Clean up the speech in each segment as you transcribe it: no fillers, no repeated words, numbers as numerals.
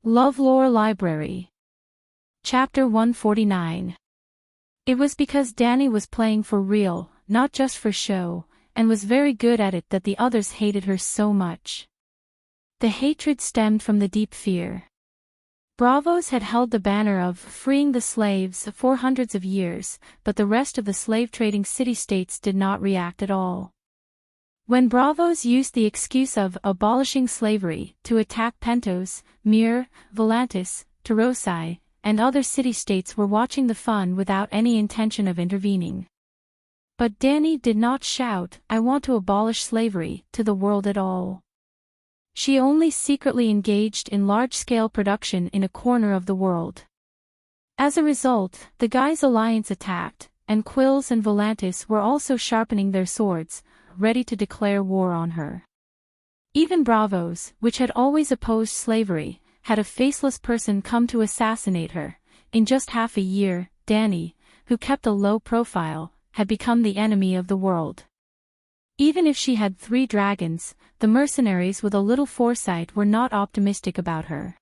LoveLore Library. Chapter 149. It was because Danny was playing for real, not just for show, and was very good at it that the others hated her so much. The hatred stemmed from the deep fear. Bravos had held the banner of freeing the slaves for hundreds of years, but the rest of the slave-trading city-states did not react at all. When Bravos used the excuse of abolishing slavery to attack Pentos, Mir, Volantis, Tarosai, and other city-states were watching the fun without any intention of intervening. But Danny did not shout, "I want to abolish slavery," to the world at all. She only secretly engaged in large-scale production in a corner of the world. As a result, the Guy's alliance attacked, and Quills and Volantis were also sharpening their swords, ready to declare war on her. Even Bravos, which had always opposed slavery, had a faceless person come to assassinate her. In just half a year, Danny, who kept a low profile, had become the enemy of the world. Even if she had 3 dragons, the mercenaries with a little foresight were not optimistic about her.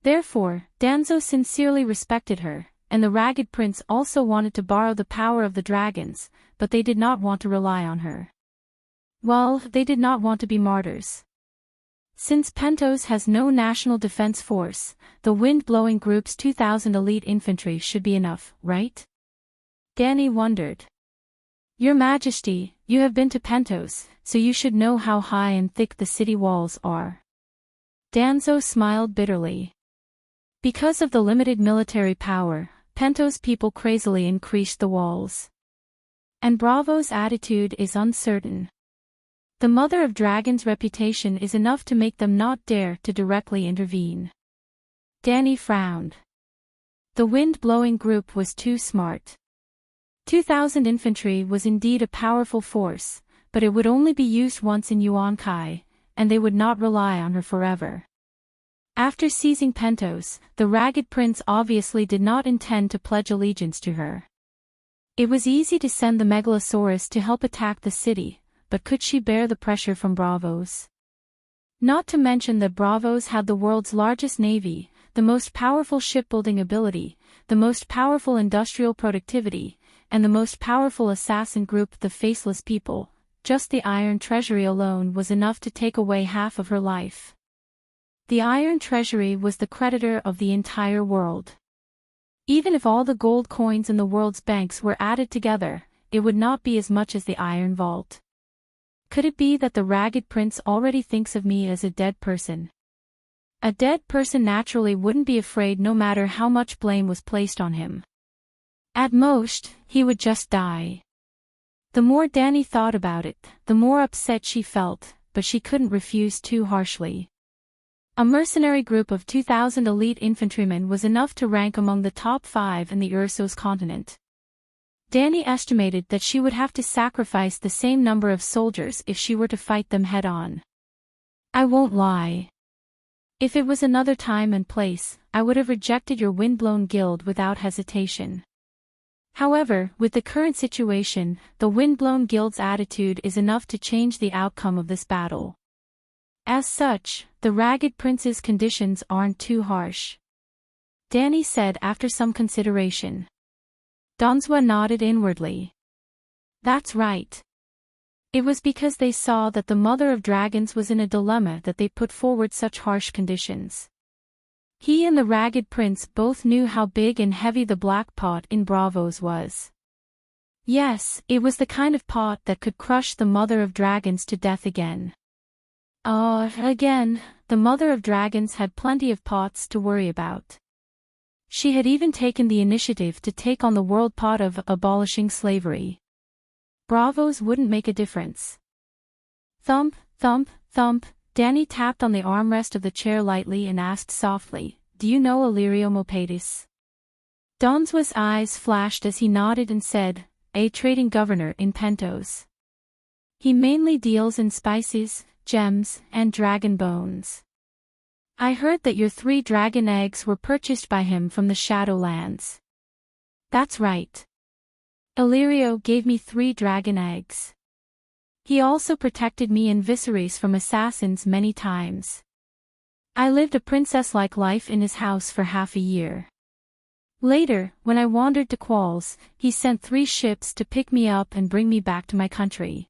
Therefore, Danzo sincerely respected her, and the Ragged Prince also wanted to borrow the power of the dragons, but they did not want to rely on her. Well, they did not want to be martyrs. Since Pentos has no national defense force, the wind-blowing group's 2,000 elite infantry should be enough, right? Danny wondered. Your Majesty, you have been to Pentos, so you should know how high and thick the city walls are. Danzo smiled bitterly. Because of the limited military power, Pentos people crazily increased the walls. And Bravo's attitude is uncertain. The Mother of Dragons' reputation is enough to make them not dare to directly intervene. Danny frowned. The wind-blowing group was too smart. 2,000 infantry was indeed a powerful force, but it would only be used once in Yuan Kai, and they would not rely on her forever. After seizing Pentos, the Ragged Prince obviously did not intend to pledge allegiance to her. It was easy to send the Megalosaurus to help attack the city, but could she bear the pressure from Bravos? Not to mention that Bravos had the world's largest navy, the most powerful shipbuilding ability, the most powerful industrial productivity, and the most powerful assassin group, the Faceless People. Just the Iron Treasury alone was enough to take away half of her life. The Iron Treasury was the creditor of the entire world. Even if all the gold coins in the world's banks were added together, it would not be as much as the Iron Vault. Could it be that the Ragged Prince already thinks of me as a dead person? A dead person naturally wouldn't be afraid no matter how much blame was placed on him. At most, he would just die. The more Danny thought about it, the more upset she felt, but she couldn't refuse too harshly. A mercenary group of 2,000 elite infantrymen was enough to rank among the top 5 in the Ursos continent. Danny estimated that she would have to sacrifice the same number of soldiers if she were to fight them head-on. I won't lie. If it was another time and place, I would have rejected your windblown guild without hesitation. However, with the current situation, the windblown guild's attitude is enough to change the outcome of this battle. As such, the Ragged Prince's conditions aren't too harsh. Danny said after some consideration. Donzwa nodded inwardly. That's right. It was because they saw that the Mother of Dragons was in a dilemma that they put forward such harsh conditions. He and the Ragged Prince both knew how big and heavy the black pot in Bravos was. Yes, it was the kind of pot that could crush the Mother of Dragons to death again. Again, the Mother of Dragons had plenty of pots to worry about. She had even taken the initiative to take on the world pot of abolishing slavery. Bravos wouldn't make a difference. Thump, thump, thump, Danny tapped on the armrest of the chair lightly and asked softly, "Do you know Illyrio Mopatis?" Donzwa's eyes flashed as he nodded and said, "A trading governor in Pentos. He mainly deals in spices, gems, and dragon bones. I heard that your 3 dragon eggs were purchased by him from the Shadowlands." That's right. Illyrio gave me 3 dragon eggs. He also protected me and Viserys from assassins many times. I lived a princess-like life in his house for half a year. Later, when I wandered to Qualls, he sent 3 ships to pick me up and bring me back to my country.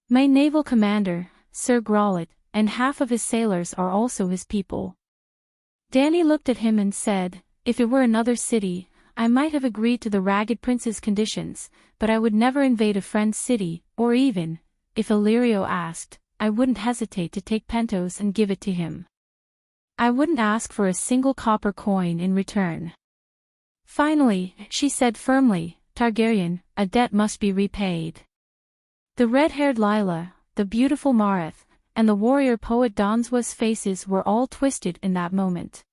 My naval commander, Sir Grollet, and half of his sailors are also his people. Danny looked at him and said, if it were another city, I might have agreed to the Ragged Prince's conditions, but I would never invade a friend's city, or even, if Illyrio asked, I wouldn't hesitate to take Pentos and give it to him. I wouldn't ask for a single copper coin in return. Finally, she said firmly, Targaryen, a debt must be repaid. The red-haired Lila, the beautiful Mareth, and the warrior poet Donswa's faces were all twisted in that moment.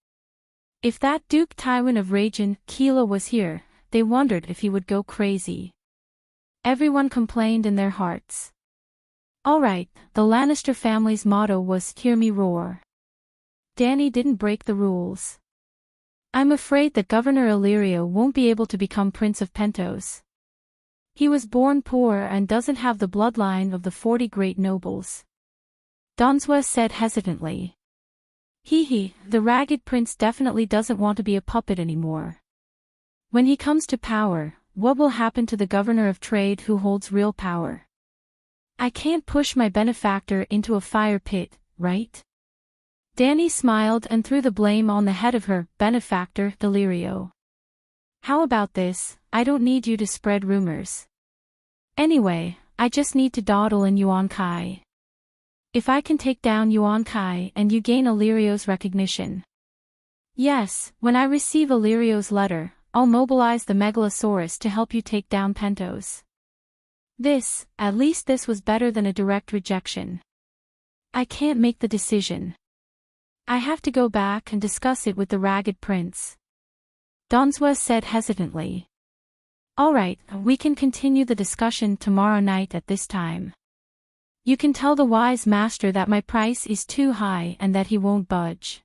If that Duke Tywin of Ragin Keela was here, they wondered if he would go crazy. Everyone complained in their hearts. All right, the Lannister family's motto was Hear Me Roar. Danny didn't break the rules. I'm afraid that Governor Illyrio won't be able to become Prince of Pentos. He was born poor and doesn't have the bloodline of the 40 great nobles. Donswa said hesitantly. The Ragged Prince definitely doesn't want to be a puppet anymore. When he comes to power, what will happen to the Governor of Trade who holds real power? I can't push my benefactor into a fire pit, right? Danny smiled and threw the blame on the head of her benefactor, Illyrio. How about this? I don't need you to spread rumors. Anyway, I just need to dawdle in Yuan Kai. If I can take down Yuan Kai and you gain Illyrio's recognition. Yes, when I receive Illyrio's letter, I'll mobilize the Megalosaurus to help you take down Pentos. At least this was better than a direct rejection. I can't make the decision. I have to go back and discuss it with the Ragged Prince. Donswa said hesitantly. All right, we can continue the discussion tomorrow night at this time. You can tell the wise master that my price is too high and that he won't budge.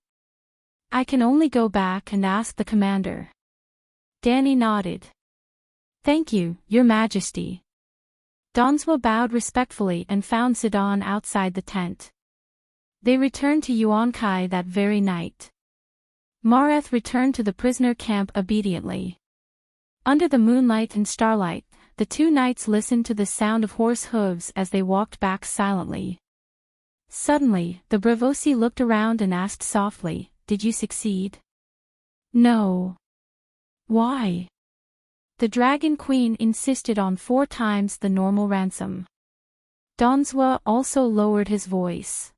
I can only go back and ask the commander. Danny nodded. Thank you, Your Majesty. Donswa bowed respectfully and found Sidon outside the tent. They returned to Yuan Kai that very night. Mareth returned to the prisoner camp obediently. Under the moonlight and starlight, the 2 knights listened to the sound of horse hooves as they walked back silently. Suddenly, the Bravosi looked around and asked softly, Did you succeed? No. Why? The Dragon Queen insisted on 4 times the normal ransom. Donswa also lowered his voice.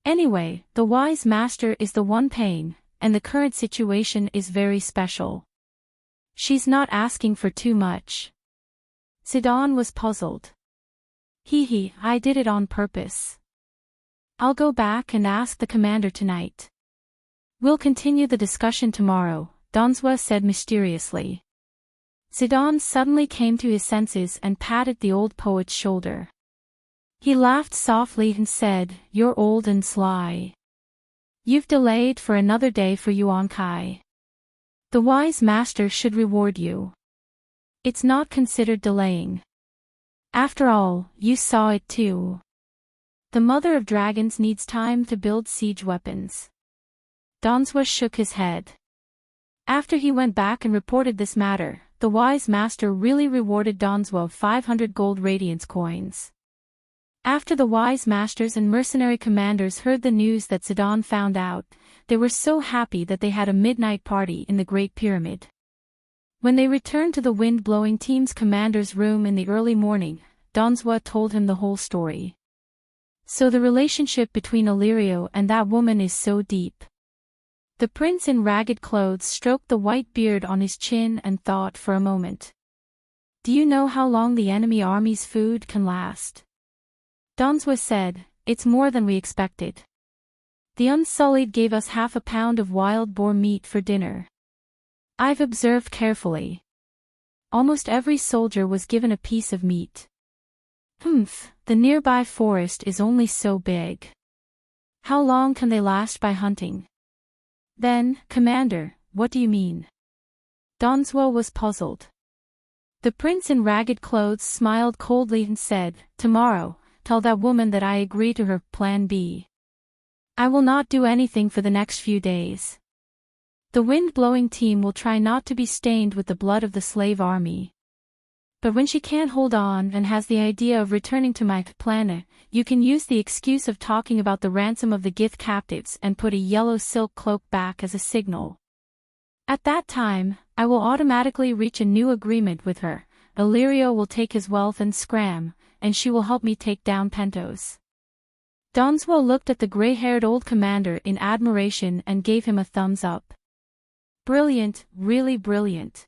Anyway, the wise master is the one paying, and the current situation is very special. She's not asking for too much. Sidon was puzzled. I did it on purpose. I'll go back and ask the commander tonight. We'll continue the discussion tomorrow, Donswa said mysteriously. Sidon suddenly came to his senses and patted the old poet's shoulder. He laughed softly and said, You're old and sly. You've delayed for another day for Yuan Kai. The wise master should reward you. It's not considered delaying. After all, you saw it too. The Mother of Dragons needs time to build siege weapons. Donswa shook his head. After he went back and reported this matter, the wise master really rewarded Donswa 500 gold radiance coins. After the wise masters and mercenary commanders heard the news that Sidon found out, they were so happy that they had a midnight party in the Great Pyramid. When they returned to the wind-blowing team's commander's room in the early morning, Donswa told him the whole story. So the relationship between Illyrio and that woman is so deep. The prince in ragged clothes stroked the white beard on his chin and thought for a moment. Do you know how long the enemy army's food can last? Donswa said, It's more than we expected. The Unsullied gave us half a pound of wild boar meat for dinner. I've observed carefully. Almost every soldier was given a piece of meat. The nearby forest is only so big. How long can they last by hunting? Then, Commander, what do you mean? Donswa was puzzled. The prince in ragged clothes smiled coldly and said, Tomorrow, tell that woman that I agree to her plan B. I will not do anything for the next few days. The wind-blowing team will try not to be stained with the blood of the slave army. But when she can't hold on and has the idea of returning to my planet, you can use the excuse of talking about the ransom of the Gith captives and put a yellow silk cloak back as a signal. At that time, I will automatically reach a new agreement with her. Illyrio will take his wealth and scram, and she will help me take down Pentos. Donswell looked at the gray-haired old commander in admiration and gave him a thumbs up. Brilliant, really brilliant.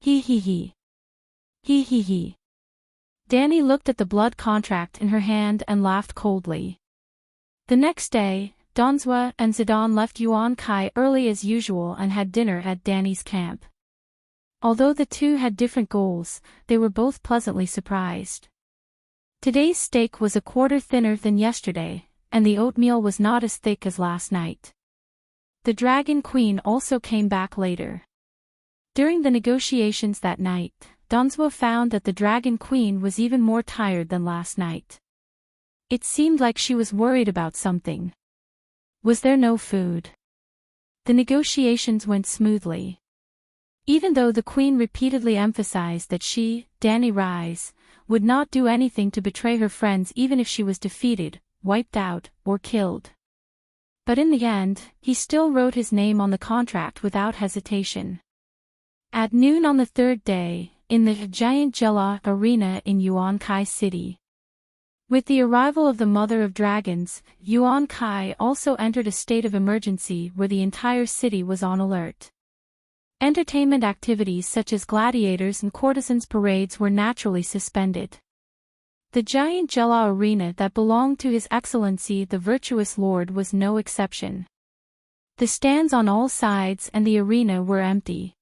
He he he. He he he. Danny looked at the blood contract in her hand and laughed coldly. The next day, Donswa and Zidane left Yuan Kai early as usual and had dinner at Danny's camp. Although the two had different goals, they were both pleasantly surprised. Today's steak was a quarter thinner than yesterday, and the oatmeal was not as thick as last night. The Dragon Queen also came back later. During the negotiations that night, Donswa found that the Dragon Queen was even more tired than last night. It seemed like she was worried about something. Was there no food? The negotiations went smoothly. Even though the Queen repeatedly emphasized that she, Danny Rise, would not do anything to betray her friends even if she was defeated, wiped out, or killed. But in the end, he still wrote his name on the contract without hesitation. At noon on the third day, in the giant Jella arena in Yuan Kai City. With the arrival of the Mother of Dragons, Yuan Kai also entered a state of emergency where the entire city was on alert. Entertainment activities such as gladiators and courtesans' parades were naturally suspended. The giant Jella arena that belonged to His Excellency the Virtuous Lord was no exception. The stands on all sides and the arena were empty.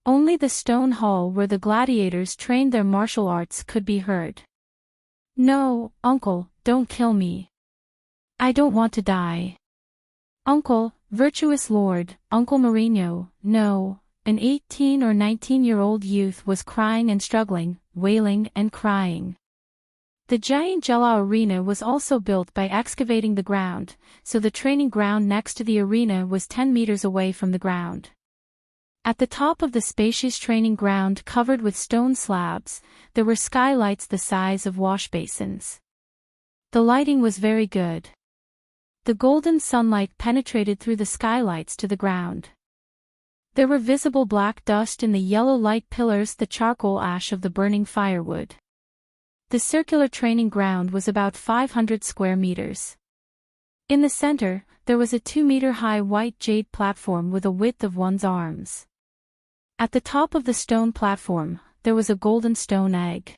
Only the stone hall where the gladiators trained their martial arts could be heard. No, Uncle, don't kill me. I don't want to die. Uncle, Virtuous Lord, Uncle Mourinho, no. An 18 or 19-year-old youth was crying and struggling, wailing and crying. The giant Jella arena was also built by excavating the ground, so the training ground next to the arena was 10 meters away from the ground. At the top of the spacious training ground covered with stone slabs, there were skylights the size of wash basins. The lighting was very good. The golden sunlight penetrated through the skylights to the ground. There were visible black dust in the yellow light pillars, the charcoal ash of the burning firewood. The circular training ground was about 500 square meters. In the center, there was a 2-meter-high white jade platform with a width of one's arms. At the top of the stone platform, there was a golden stone egg.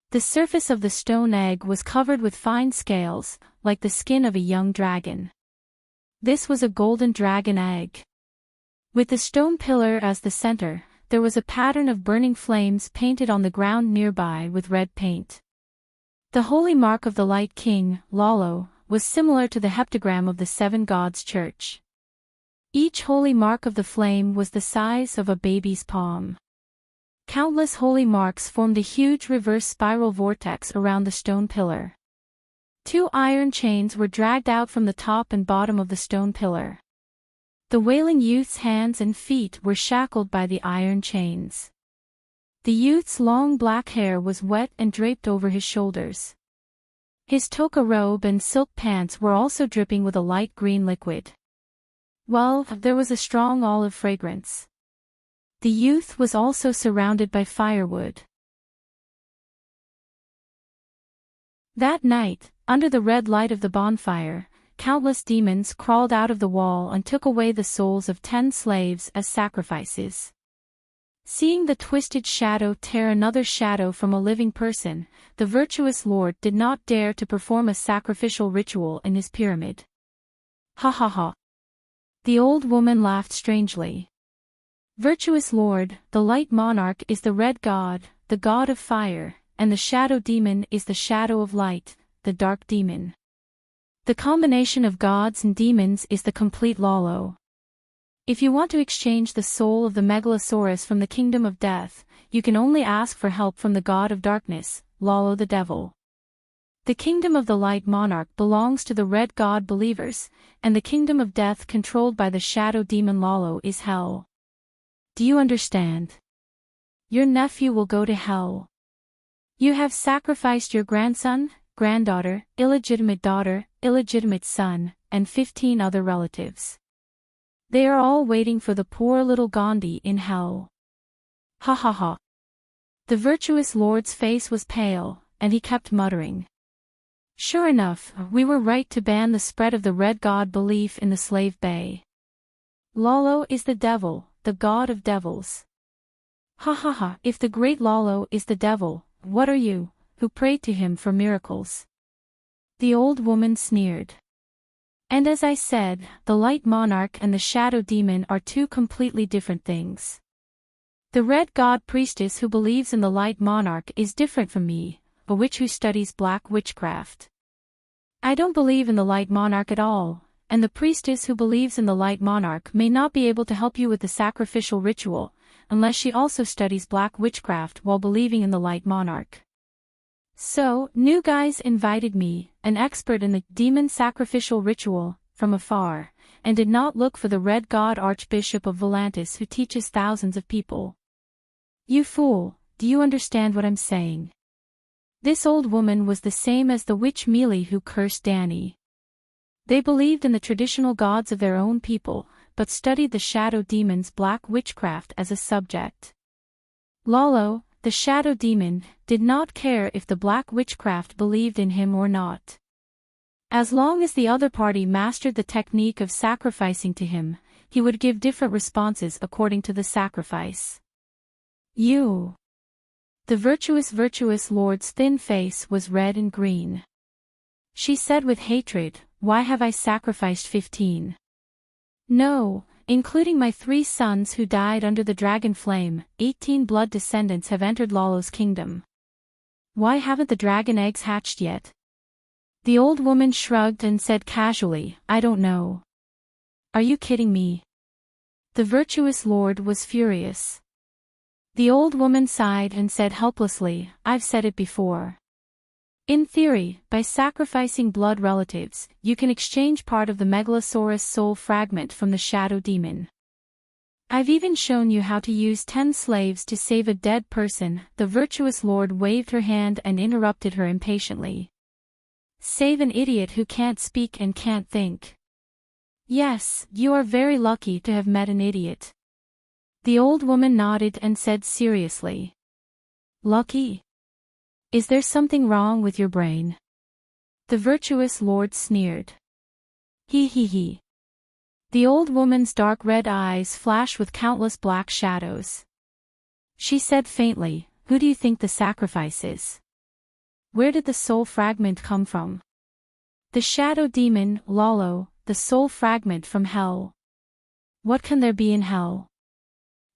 The surface of the stone egg was covered with fine scales, like the skin of a young dragon. This was a golden dragon egg. With the stone pillar as the center, there was a pattern of burning flames painted on the ground nearby with red paint. The holy mark of the Light King, Lalo, was similar to the heptagram of the Seven Gods Church. Each holy mark of the flame was the size of a baby's palm. Countless holy marks formed a huge reverse spiral vortex around the stone pillar. 2 iron chains were dragged out from the top and bottom of the stone pillar. The wailing youth's hands and feet were shackled by the iron chains. The youth's long black hair was wet and draped over his shoulders. His toga robe and silk pants were also dripping with a light green liquid. Well, there was a strong olive fragrance. The youth was also surrounded by firewood. That night, under the red light of the bonfire, countless demons crawled out of the wall and took away the souls of 10 slaves as sacrifices. Seeing the twisted shadow tear another shadow from a living person, the virtuous lord did not dare to perform a sacrificial ritual in his pyramid. Ha ha ha. The old woman laughed strangely. Virtuous lord, the light monarch is the red god, the god of fire, and the shadow demon is the shadow of light, the dark demon. The combination of gods and demons is the complete Lalo. If you want to exchange the soul of the Megalosaurus from the kingdom of death, you can only ask for help from the god of darkness, Lalo the devil. The kingdom of the light monarch belongs to the red god believers, and the kingdom of death controlled by the shadow demon Lalo is hell. Do you understand? Your nephew will go to hell. You have sacrificed your grandson, granddaughter, illegitimate daughter, illegitimate son, and 15 other relatives. They are all waiting for the poor little Gandhi in hell. Ha ha ha. The virtuous lord's face was pale, and he kept muttering. Sure enough, we were right to ban the spread of the red god belief in the slave bay. Lalo is the devil, the god of devils. Ha ha ha, if the great Lalo is the devil, what are you, who prayed to him for miracles? The old woman sneered. And as I said, the light monarch and the shadow demon are two completely different things. The red god priestess who believes in the light monarch is different from me, a witch who studies black witchcraft. I don't believe in the light monarch at all, and the priestess who believes in the light monarch may not be able to help you with the sacrificial ritual, unless she also studies black witchcraft while believing in the light monarch. So, new guys invited me, an expert in the demon sacrificial ritual, from afar, and did not look for the red god Archbishop of Volantis who teaches thousands of people. You fool, do you understand what I'm saying? This old woman was the same as the witch Mealy who cursed Danny. They believed in the traditional gods of their own people, but studied the shadow demon's black witchcraft as a subject. Lalo, the shadow demon, did not care if the black witchcraft believed in him or not. As long as the other party mastered the technique of sacrificing to him, he would give different responses according to the sacrifice. You. The virtuous lord's thin face was red and green. She said with hatred, why have I sacrificed 15? No, including my 3 sons who died under the dragon flame, 18 blood descendants have entered Lalo's kingdom. Why haven't the dragon eggs hatched yet? The old woman shrugged and said casually, I don't know. Are you kidding me? The virtuous lord was furious. The old woman sighed and said helplessly, I've said it before. In theory, by sacrificing blood relatives, you can exchange part of the Megalosaurus soul fragment from the shadow demon. I've even shown you how to use 10 slaves to save a dead person. The virtuous lord waved her hand and interrupted her impatiently. Save an idiot who can't speak and can't think. Yes, you are very lucky to have met an idiot. The old woman nodded and said seriously. Lucky? Is there something wrong with your brain? The virtuous lord sneered. He. The old woman's dark red eyes flashed with countless black shadows. She said faintly, who do you think the sacrifice is? Where did the soul fragment come from? The shadow demon, Lalo, the soul fragment from hell. What can there be in hell?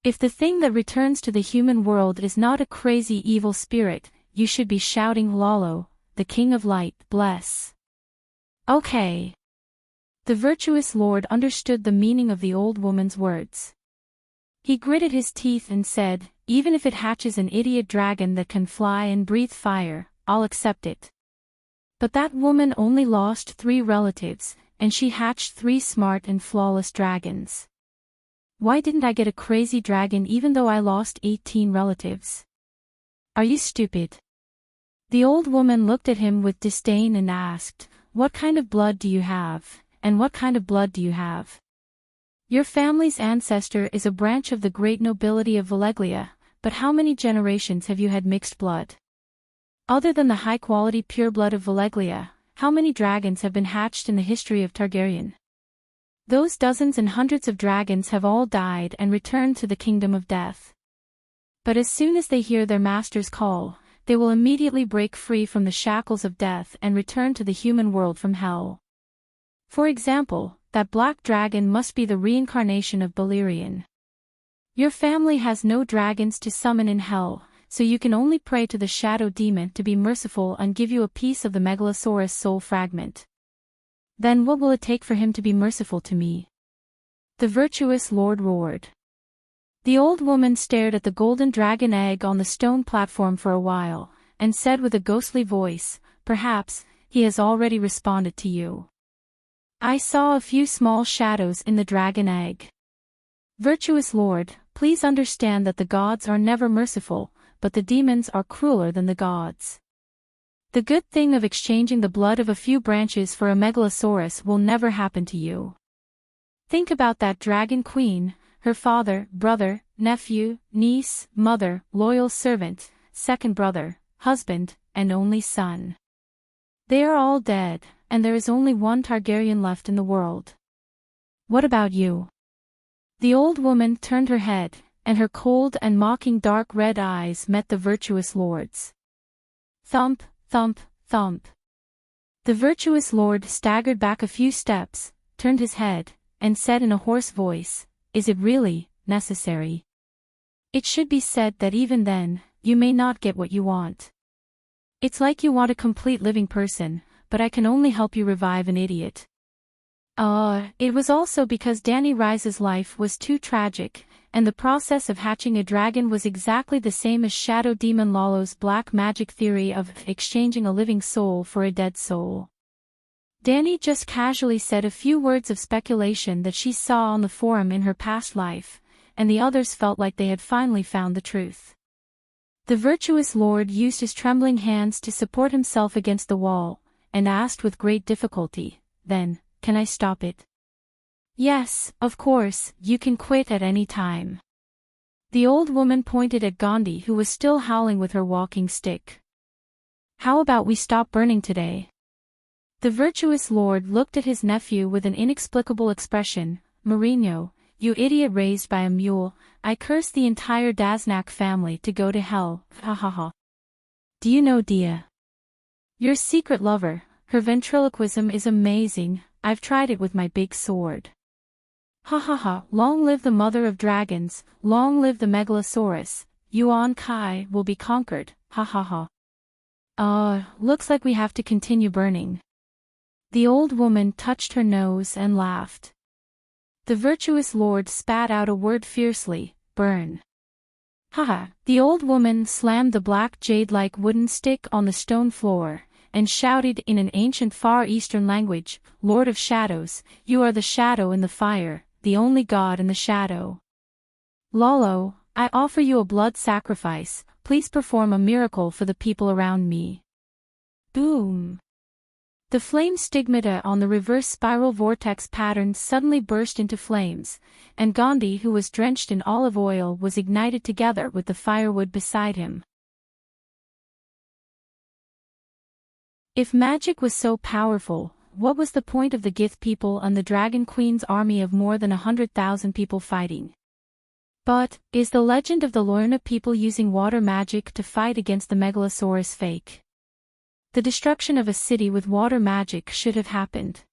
If the thing that returns to the human world is not a crazy evil spirit, you should be shouting Lalo, the King of Light, bless. Okay. The virtuous lord understood the meaning of the old woman's words. He gritted his teeth and said, even if it hatches an idiot dragon that can fly and breathe fire, I'll accept it. But that woman only lost 3 relatives, and she hatched 3 smart and flawless dragons. Why didn't I get a crazy dragon even though I lost 18 relatives? Are you stupid? The old woman looked at him with disdain and asked, what kind of blood do you have, and what kind of blood do you have? Your family's ancestor is a branch of the great nobility of Valeglia, but how many generations have you had mixed blood? Other than the high-quality pure blood of Valeglia, how many dragons have been hatched in the history of Targaryen? Those dozens and hundreds of dragons have all died and returned to the kingdom of death. But as soon as they hear their master's call, they will immediately break free from the shackles of death and return to the human world from hell. For example, that black dragon must be the reincarnation of Balerion. Your family has no dragons to summon in hell, so you can only pray to the shadow demon to be merciful and give you a piece of the Megalosaurus soul fragment. Then what will it take for him to be merciful to me? The virtuous lord roared. The old woman stared at the golden dragon egg on the stone platform for a while, and said with a ghostly voice, perhaps, he has already responded to you. I saw a few small shadows in the dragon egg. Virtuous Lord, please understand that the gods are never merciful, but the demons are crueler than the gods. The good thing of exchanging the blood of a few branches for a megalosaurus will never happen to you. Think about that dragon queen, her father, brother, nephew, niece, mother, loyal servant, second brother, husband, and only son. They are all dead, and there is only one Targaryen left in the world. What about you? The old woman turned her head, and her cold and mocking dark red eyes met the virtuous lord's. Thump, thump, thump. The virtuous lord staggered back a few steps, turned his head, and said in a hoarse voice, "Is it really necessary? It should be said that even then, you may not get what you want. It's like you want a complete living person, but I can only help you revive an idiot." It was also because Dany Rise's life was too tragic, and the process of hatching a dragon was exactly the same as Shadow Demon Lalo's black magic theory of exchanging a living soul for a dead soul. Dany just casually said a few words of speculation that she saw on the forum in her past life, and the others felt like they had finally found the truth. The virtuous lord used his trembling hands to support himself against the wall, and asked with great difficulty, "Then, can I stop it?" "Yes, of course, you can quit at any time." The old woman pointed at Gandhi, who was still howling with her walking stick. "How about we stop burning today?" The virtuous lord looked at his nephew with an inexplicable expression. "Mourinho, you idiot raised by a mule, I curse the entire Dasnak family to go to hell, ha ha ha. Do you know Dia? Your secret lover, her ventriloquism is amazing, I've tried it with my big sword. Ha ha ha, long live the mother of dragons, long live the megalosaurus, Yuan Kai will be conquered, ha ha ha. Looks like we have to continue burning." The old woman touched her nose and laughed. The virtuous lord spat out a word fiercely, "Burn." Haha, the old woman slammed the black jade-like wooden stick on the stone floor, and shouted in an ancient Far Eastern language, "Lord of Shadows, you are the shadow in the fire, the only god in the shadow. Lalo, I offer you a blood sacrifice, please perform a miracle for the people around me." Boom! The flame stigmata on the reverse spiral vortex pattern suddenly burst into flames, and Gandhi, who was drenched in olive oil, was ignited together with the firewood beside him. If magic was so powerful, what was the point of the Gith people and the Dragon Queen's army of more than 100,000 people fighting? But, is the legend of the Lorna people using water magic to fight against the Megalosaurus fake? The destruction of a city with water magic should have happened.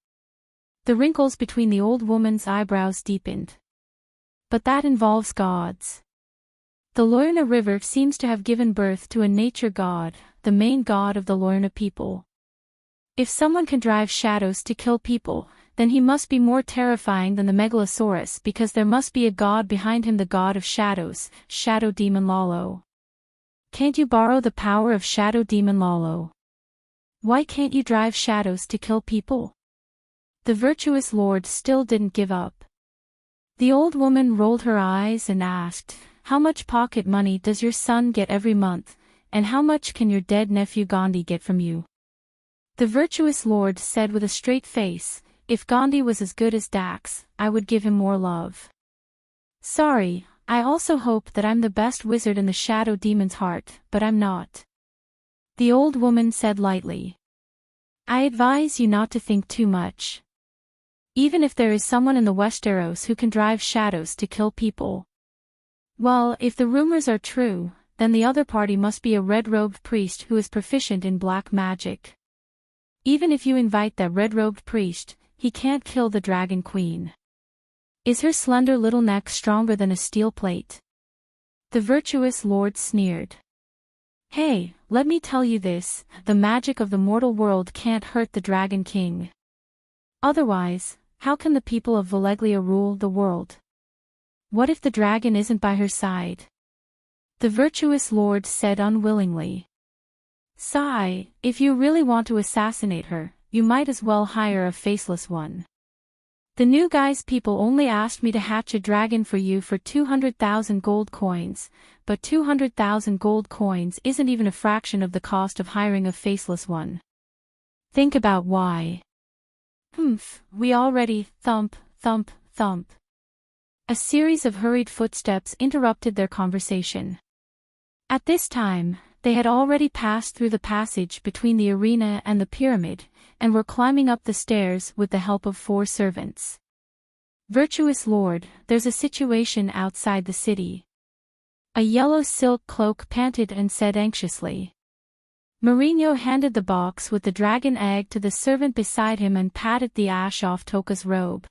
The wrinkles between the old woman's eyebrows deepened. But that involves gods. The Lorna River seems to have given birth to a nature god, the main god of the Lorna people. If someone can drive shadows to kill people, then he must be more terrifying than the Megalosaurus because there must be a god behind him, the god of shadows, Shadow Demon Lalo. Can't you borrow the power of Shadow Demon Lalo? Why can't you drive shadows to kill people? The virtuous lord still didn't give up. The old woman rolled her eyes and asked, "How much pocket money does your son get every month, and how much can your dead nephew Gandhi get from you?" The virtuous lord said with a straight face, "If Gandhi was as good as Dax, I would give him more love. Sorry, I also hope that I'm the best wizard in the Shadow Demon's heart, but I'm not." The old woman said lightly, "I advise you not to think too much. Even if there is someone in the Westeros who can drive shadows to kill people. Well, if the rumors are true, then the other party must be a red-robed priest who is proficient in black magic. Even if you invite that red-robed priest, he can't kill the Dragon Queen. Is her slender little neck stronger than a steel plate?" The virtuous lord sneered. "Hey, let me tell you this, the magic of the mortal world can't hurt the Dragon King. Otherwise, how can the people of Valeglia rule the world? What if the dragon isn't by her side?" The virtuous lord said unwillingly. Sigh, if you really want to assassinate her, you might as well hire a faceless one. The new guy's people only asked me to hatch a dragon for you for 200,000 gold coins, but 200,000 gold coins isn't even a fraction of the cost of hiring a faceless one. Think about why. We already, thump, thump, thump. A series of hurried footsteps interrupted their conversation. At this time, they had already passed through the passage between the arena and the pyramid, and were climbing up the stairs with the help of 4 servants. Virtuous Lord, there's a situation outside the city. A yellow silk cloak panted and said anxiously. Mourinho handed the box with the dragon egg to the servant beside him and patted the ash off Toka's robe.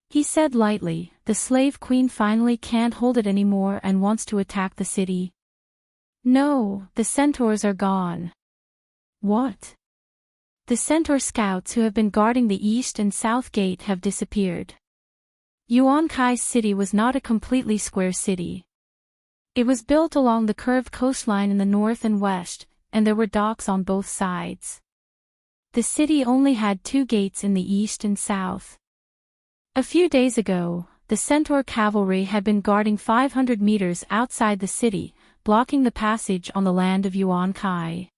He said lightly, the slave queen finally can't hold it anymore and wants to attack the city. No, the centaurs are gone. What? The centaur scouts who have been guarding the east and south gate have disappeared. Yuan Kai's city was not a completely square city. It was built along the curved coastline in the north and west, and there were docks on both sides. The city only had 2 gates in the east and south. A few days ago, the centaur cavalry had been guarding 500 meters outside the city, blocking the passage on the land of Yuan Kai.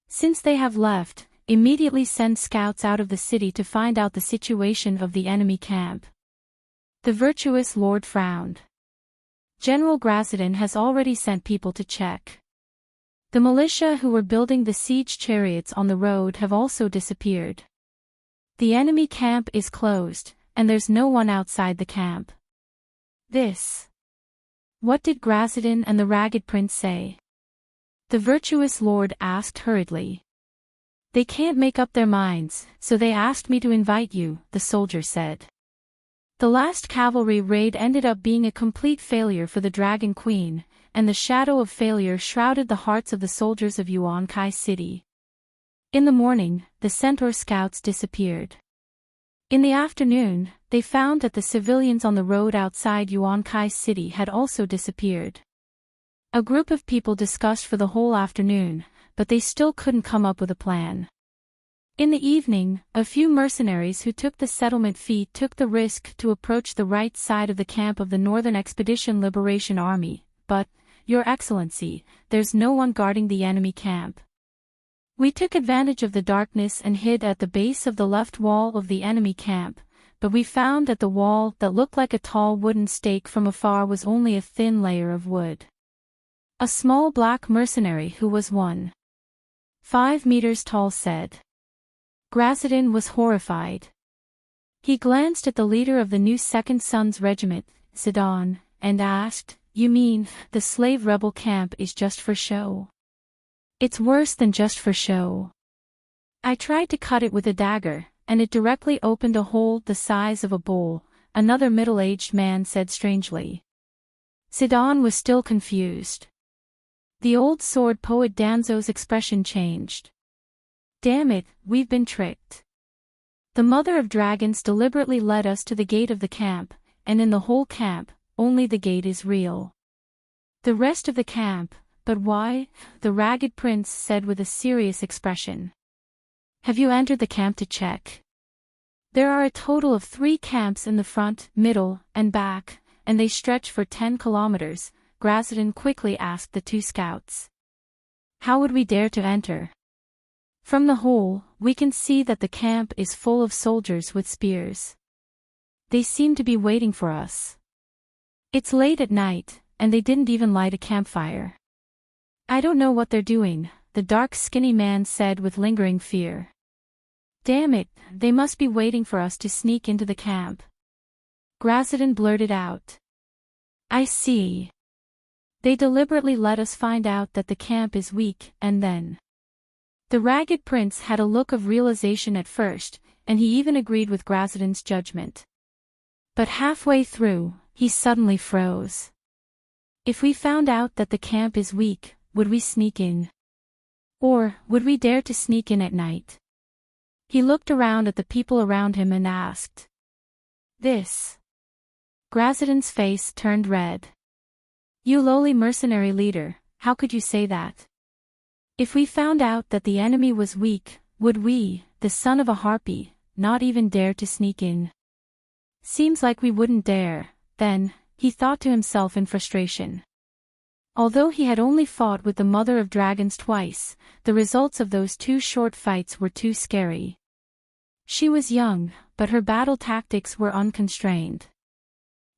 Since they have left, immediately send scouts out of the city to find out the situation of the enemy camp. The virtuous lord frowned. General Gracidin has already sent people to check. The militia who were building the siege chariots on the road have also disappeared. The enemy camp is closed, and there's no one outside the camp. What did Gracidin and the Ragged Prince say? The virtuous lord asked hurriedly. They can't make up their minds, so they asked me to invite you, the soldier said. The last cavalry raid ended up being a complete failure for the Dragon Queen, and the shadow of failure shrouded the hearts of the soldiers of Yuan Kai City. In the morning, the centaur scouts disappeared. In the afternoon, they found that the civilians on the road outside Yuan Kai City had also disappeared. A group of people discussed for the whole afternoon, but they still couldn't come up with a plan. In the evening, a few mercenaries who took the settlement fee took the risk to approach the right side of the camp of the Northern Expedition Liberation Army, but, Your Excellency, there's no one guarding the enemy camp. We took advantage of the darkness and hid at the base of the left wall of the enemy camp, but we found that the wall that looked like a tall wooden stake from afar was only a thin layer of wood. A small black mercenary who was 1.5 meters tall said. Gracidin was horrified. He glanced at the leader of the new Second Sons Regiment, Zidane, and asked, You mean, the slave rebel camp is just for show? It's worse than just for show. I tried to cut it with a dagger, and it directly opened a hole the size of a bowl, another middle-aged man said strangely. Zidane was still confused. The old sword poet Danzo's expression changed. Damn it, we've been tricked. The Mother of Dragons deliberately led us to the gate of the camp, and in the whole camp, only the gate is real. The rest of the camp, but why? The Ragged Prince said with a serious expression. Have you entered the camp to check? There are a total of 3 camps in the front, middle, and back, and they stretch for 10 kilometers, Gracidin quickly asked the 2 scouts. How would we dare to enter? From the hole, we can see that the camp is full of soldiers with spears. They seem to be waiting for us. It's late at night, and they didn't even light a campfire. I don't know what they're doing, the dark skinny man said with lingering fear. Damn it, they must be waiting for us to sneak into the camp. Gracidin blurted out. I see. They deliberately let us find out that the camp is weak, and then. The Ragged Prince had a look of realization at first, and he even agreed with Gracidin's judgment. But halfway through, he suddenly froze. If we found out that the camp is weak, would we sneak in? Or, would we dare to sneak in at night? He looked around at the people around him and asked. Gracidin's face turned red. You lowly mercenary leader, how could you say that? If we found out that the enemy was weak, would we, the son of a harpy, not even dare to sneak in? Seems like we wouldn't dare, then, he thought to himself in frustration. Although he had only fought with the mother of dragons twice, the results of those 2 short fights were too scary. She was young, but her battle tactics were unconstrained.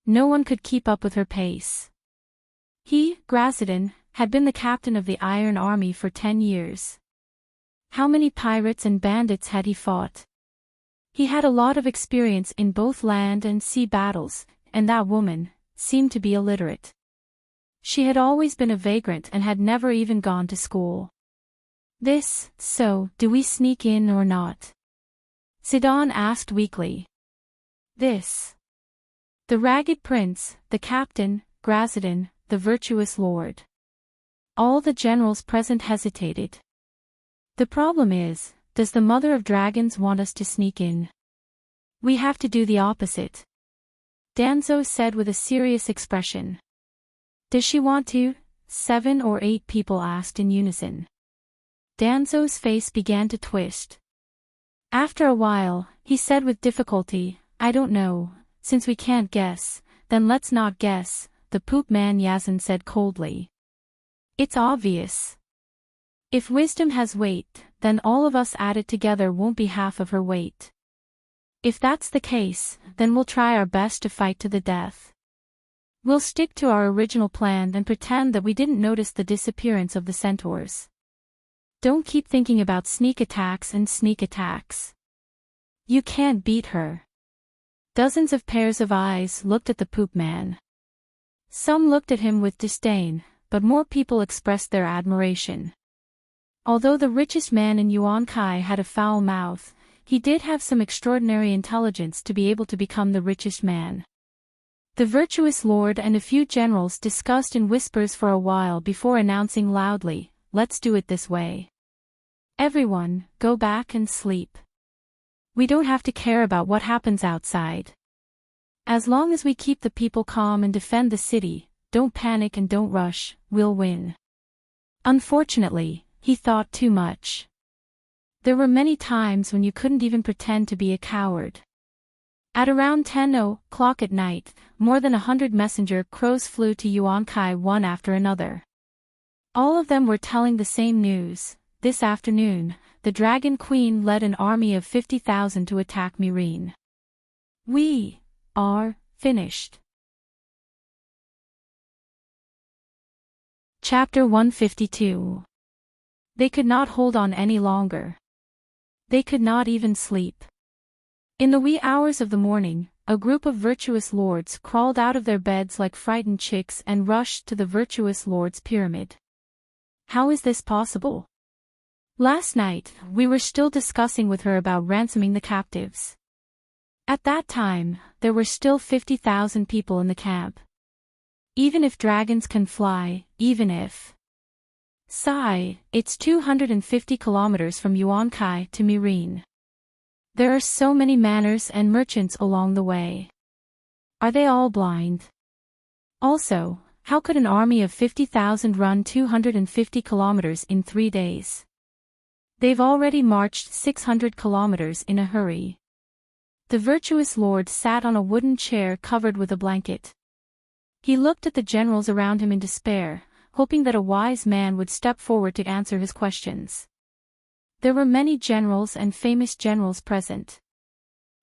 No one could keep up with her pace. He, Gracidin, had been the captain of the Iron Army for 10 years. How many pirates and bandits had he fought? He had a lot of experience in both land and sea battles, and that woman seemed to be illiterate. She had always been a vagrant and had never even gone to school. So, do we sneak in or not? Zidane asked weakly. The ragged prince, the captain, Gracidin, the virtuous lord. All the generals present hesitated. The problem is, does the mother of dragons want us to sneak in? We have to do the opposite. Danzo said with a serious expression. Does she want to? 7 or 8 people asked in unison. Danzo's face began to twist. After a while, he said with difficulty, I don't know, since we can't guess, then let's not guess, the poop man Yazan said coldly. It's obvious. If wisdom has weight, then all of us added together won't be half of her weight. If that's the case, then we'll try our best to fight to the death. We'll stick to our original plan and pretend that we didn't notice the disappearance of the centaurs. Don't keep thinking about sneak attacks and sneak attacks. You can't beat her. Dozens of pairs of eyes looked at the poop man. Some looked at him with disdain, but more people expressed their admiration. Although the richest man in Yuan Kai had a foul mouth, he did have some extraordinary intelligence to be able to become the richest man. The virtuous lord and a few generals discussed in whispers for a while before announcing loudly, let's do it this way. Everyone, go back and sleep. We don't have to care about what happens outside. As long as we keep the people calm and defend the city, don't panic and don't rush, we'll win. Unfortunately, he thought too much. There were many times when you couldn't even pretend to be a coward. At around 10:00 at night, more than 100 messenger crows flew to Yuan Kai one after another. All of them were telling the same news. This afternoon, the Dragon Queen led an army of 50,000 to attack Myrene. We are finished. Chapter 152. They could not hold on any longer. They could not even sleep. In the wee hours of the morning, a group of virtuous lords crawled out of their beds like frightened chicks and rushed to the virtuous lord's pyramid. How is this possible? Last night, we were still discussing with her about ransoming the captives. At that time, there were still 50,000 people in the camp. Even if dragons can fly, even if. Sigh, it's 250 kilometers from Yuan Kai to Myrene. There are so many manners and merchants along the way. Are they all blind? Also, how could an army of 50,000 run 250 kilometers in 3 days? They've already marched 600 kilometers in a hurry. The virtuous lord sat on a wooden chair covered with a blanket. He looked at the generals around him in despair, hoping that a wise man would step forward to answer his questions. There were many generals and famous generals present.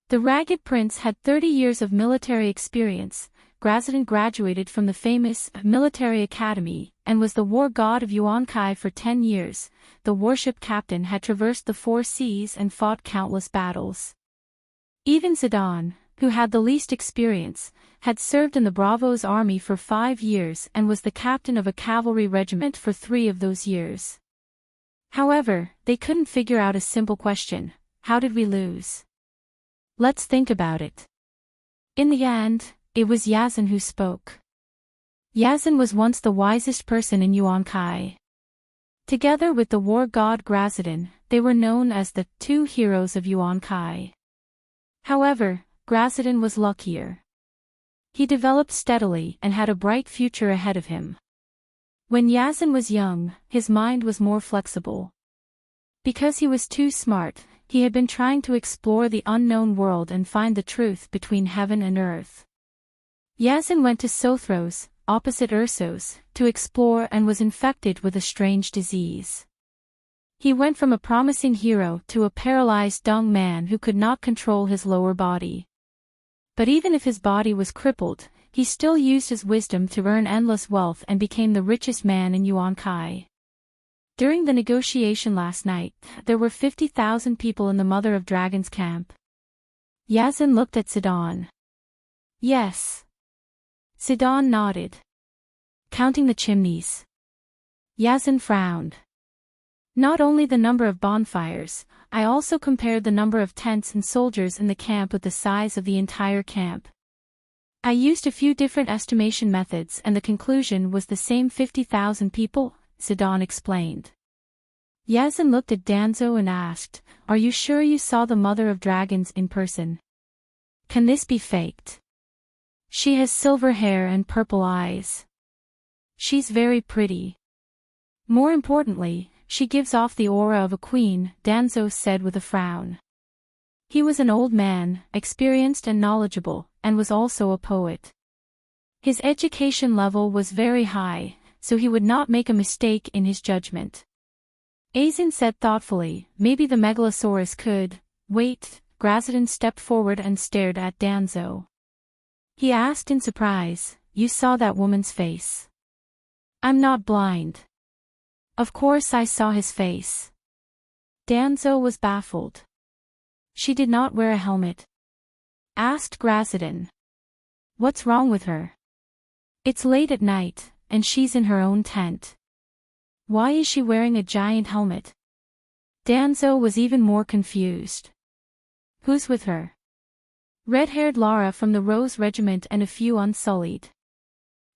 The ragged prince had 30 years of military experience. Gracidin graduated from the famous military academy and was the war god of Yuan Kai for 10 years. The warship captain had traversed the 4 seas and fought countless battles. Even Zidane, who had the least experience, had served in the Bravo's army for 5 years and was the captain of a cavalry regiment for 3 of those years. However, they couldn't figure out a simple question: how did we lose? Let's think about it. In the end, it was Yazan who spoke. Yazan was once the wisest person in Yuan Kai. Together with the war god Gracidin, they were known as the 2 heroes of Yuan Kai. However, Gracidin was luckier. He developed steadily and had a bright future ahead of him. When Yazin was young, his mind was more flexible. Because he was too smart, he had been trying to explore the unknown world and find the truth between heaven and earth. Yazin went to Sothros, opposite Ursos, to explore and was infected with a strange disease. He went from a promising hero to a paralyzed dung man who could not control his lower body. But even if his body was crippled, he still used his wisdom to earn endless wealth and became the richest man in Yuan Kai. During the negotiation last night, there were 50,000 people in the Mother of Dragons camp. Yazin looked at Sidon. Yes. Sidon nodded. Counting the chimneys. Yazin frowned. Not only the number of bonfires, I also compared the number of tents and soldiers in the camp with the size of the entire camp. I used a few different estimation methods and the conclusion was the same 50,000 people, Sidon explained. Yazin looked at Danzo and asked, "Are you sure you saw the Mother of Dragons in person? Can this be faked? She has silver hair and purple eyes. She's very pretty. More importantly, she gives off the aura of a queen," Danzo said with a frown. He was an old man, experienced and knowledgeable, and was also a poet. His education level was very high, so he would not make a mistake in his judgment. Azin said thoughtfully, "Maybe the Megalosaurus could." "Wait," Grazidon stepped forward and stared at Danzo. He asked in surprise, "You saw that woman's face?" "I'm not blind." "Of course I saw his face." Danzo was baffled. "She did not wear a helmet?" asked Grazidon. "What's wrong with her? It's late at night, and she's in her own tent. Why is she wearing a giant helmet?" Danzo was even more confused. "Who's with her?" "Red-haired Lara from the Rose Regiment and a few Unsullied."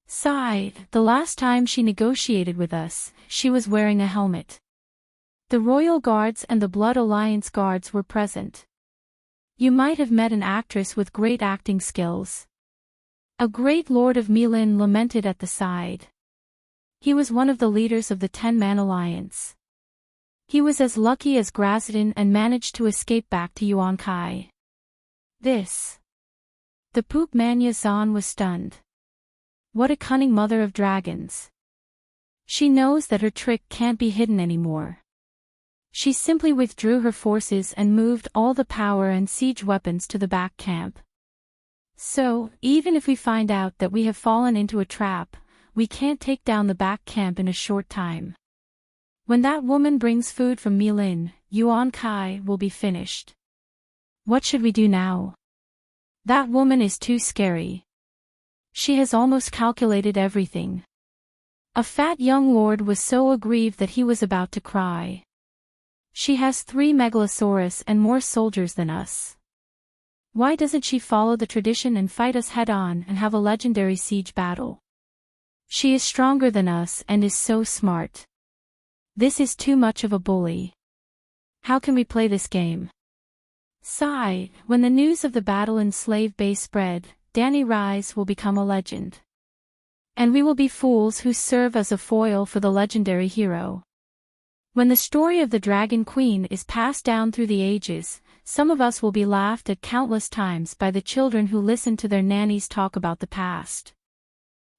Sighed, "The last time she negotiated with us, she was wearing a helmet. The Royal Guards and the Blood Alliance Guards were present. You might have met an actress with great acting skills." A great lord of Milin lamented at the side. He was one of the leaders of the 10-man alliance. He was as lucky as Grazidon and managed to escape back to Yuan Kai. The poop Manya Zan was stunned. What a cunning Mother of Dragons. She knows that her trick can't be hidden anymore. She simply withdrew her forces and moved all the power and siege weapons to the back camp. So, even if we find out that we have fallen into a trap, we can't take down the back camp in a short time. When that woman brings food from Milin, Yuan Kai will be finished. What should we do now? That woman is too scary. She has almost calculated everything." A fat young lord was so aggrieved that he was about to cry. "She has 3 Megalosaurus and more soldiers than us. Why doesn't she follow the tradition and fight us head-on and have a legendary siege battle? She is stronger than us and is so smart. This is too much of a bully. How can we play this game?" Sigh, when the news of the battle in Slave Bay spread, Danny Rise will become a legend. And we will be fools who serve as a foil for the legendary hero. When the story of the Dragon Queen is passed down through the ages, some of us will be laughed at countless times by the children who listen to their nannies talk about the past.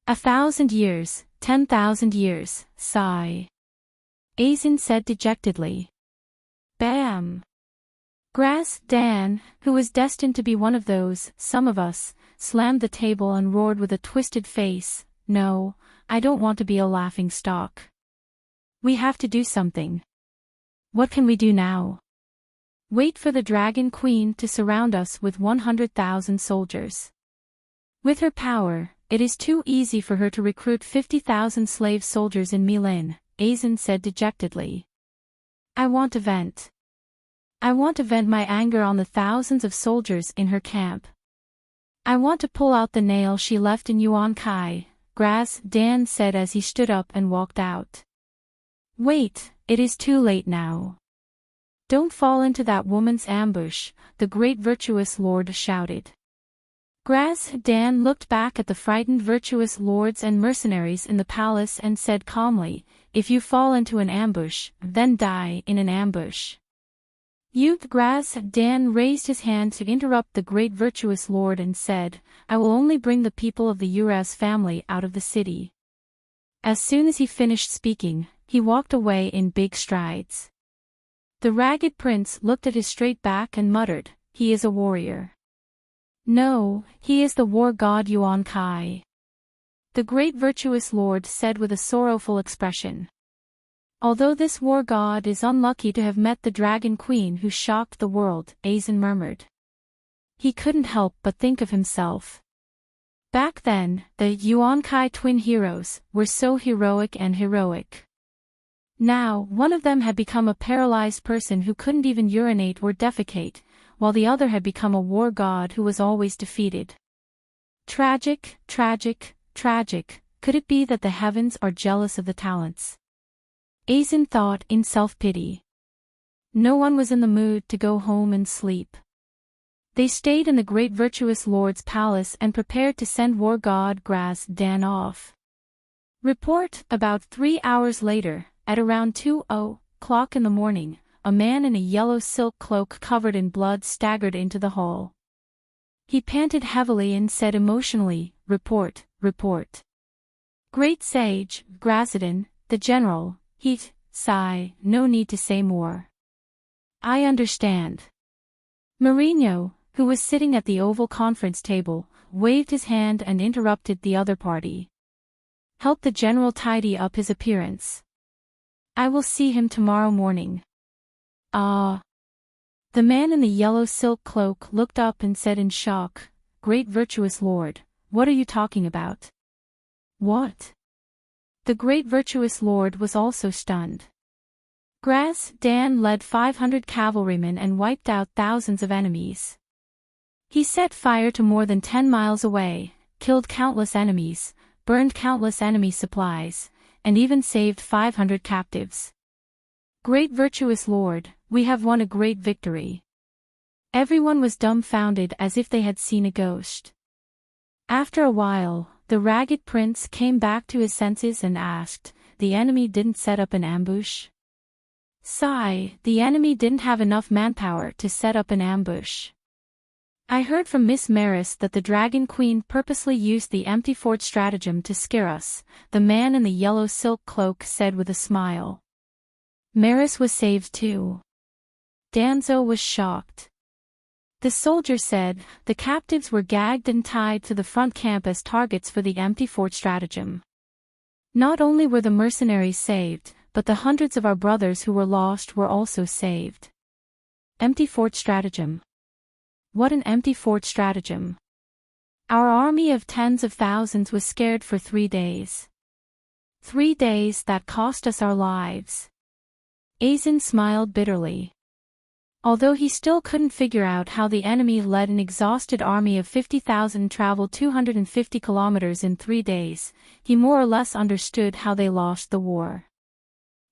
1,000 years, 10,000 years, sigh. Azin said dejectedly. Bam! Dan, who was destined to be one of those, some of us, slammed the table and roared with a twisted face, "No, I don't want to be a laughing stock. We have to do something. What can we do now? Wait for the Dragon Queen to surround us with 100,000 soldiers. With her power, it is too easy for her to recruit 50,000 slave soldiers in Milin," Azin said dejectedly. I want to vent my anger on the thousands of soldiers in her camp. I want to pull out the nail she left in Yuan Kai," Dan said as he stood up and walked out. "Wait, it is too late now. Don't fall into that woman's ambush," the great virtuous lord shouted. Dan looked back at the frightened virtuous lords and mercenaries in the palace and said calmly, "If you fall into an ambush, then die in an ambush." Dan raised his hand to interrupt the great virtuous lord and said, "I will only bring the people of the Uraz family out of the city." As soon as he finished speaking, he walked away in big strides. The ragged prince looked at his straight back and muttered, "He is a warrior. No, he is the war god Yuan Kai." The great virtuous lord said with a sorrowful expression. "Although this war god is unlucky to have met the dragon queen who shocked the world," Aizen murmured. He couldn't help but think of himself. Back then, the Yuan Kai twin heroes were so heroic and heroic. Now, one of them had become a paralyzed person who couldn't even urinate or defecate, while the other had become a war god who was always defeated. Tragic, tragic, tragic. Could it be that the heavens are jealous of the talents? Aizen thought in self-pity. No one was in the mood to go home and sleep. They stayed in the great virtuous lord's palace and prepared to send war god Dan off. Report: about 3 hours later, at around 2:00 in the morning, a man in a yellow silk cloak covered in blood staggered into the hall. He panted heavily and said emotionally, "Report, report." "Great sage, Grazidan, the general." Heat, sigh, no need to say more. "I understand." Mourinho, who was sitting at the oval conference table, waved his hand and interrupted the other party. "Help the general tidy up his appearance. I will see him tomorrow morning." "Ah." The man in the yellow silk cloak looked up and said in shock, "Great virtuous lord, what are you talking about?" "What?" The great virtuous lord was also stunned. Dan led 500 cavalrymen and wiped out thousands of enemies. He set fire to more than 10 miles away, killed countless enemies, burned countless enemy supplies, and even saved 500 captives. "Great virtuous lord, we have won a great victory." Everyone was dumbfounded as if they had seen a ghost. After a while, the ragged prince came back to his senses and asked, "The enemy didn't set up an ambush?" Sigh, the enemy didn't have enough manpower to set up an ambush. "I heard from Miss Maris that the Dragon Queen purposely used the empty fort stratagem to scare us," the man in the yellow silk cloak said with a smile. "Maris was saved too." Danzo was shocked. The soldier said, "The captives were gagged and tied to the front camp as targets for the empty fort stratagem. Not only were the mercenaries saved, but the hundreds of our brothers who were lost were also saved." Empty fort stratagem. What an empty fort stratagem. Our army of tens of thousands was scared for 3 days. 3 days that cost us our lives. Aizen smiled bitterly. Although he still couldn't figure out how the enemy led an exhausted army of 50,000 travel 250 kilometers in 3 days, he more or less understood how they lost the war.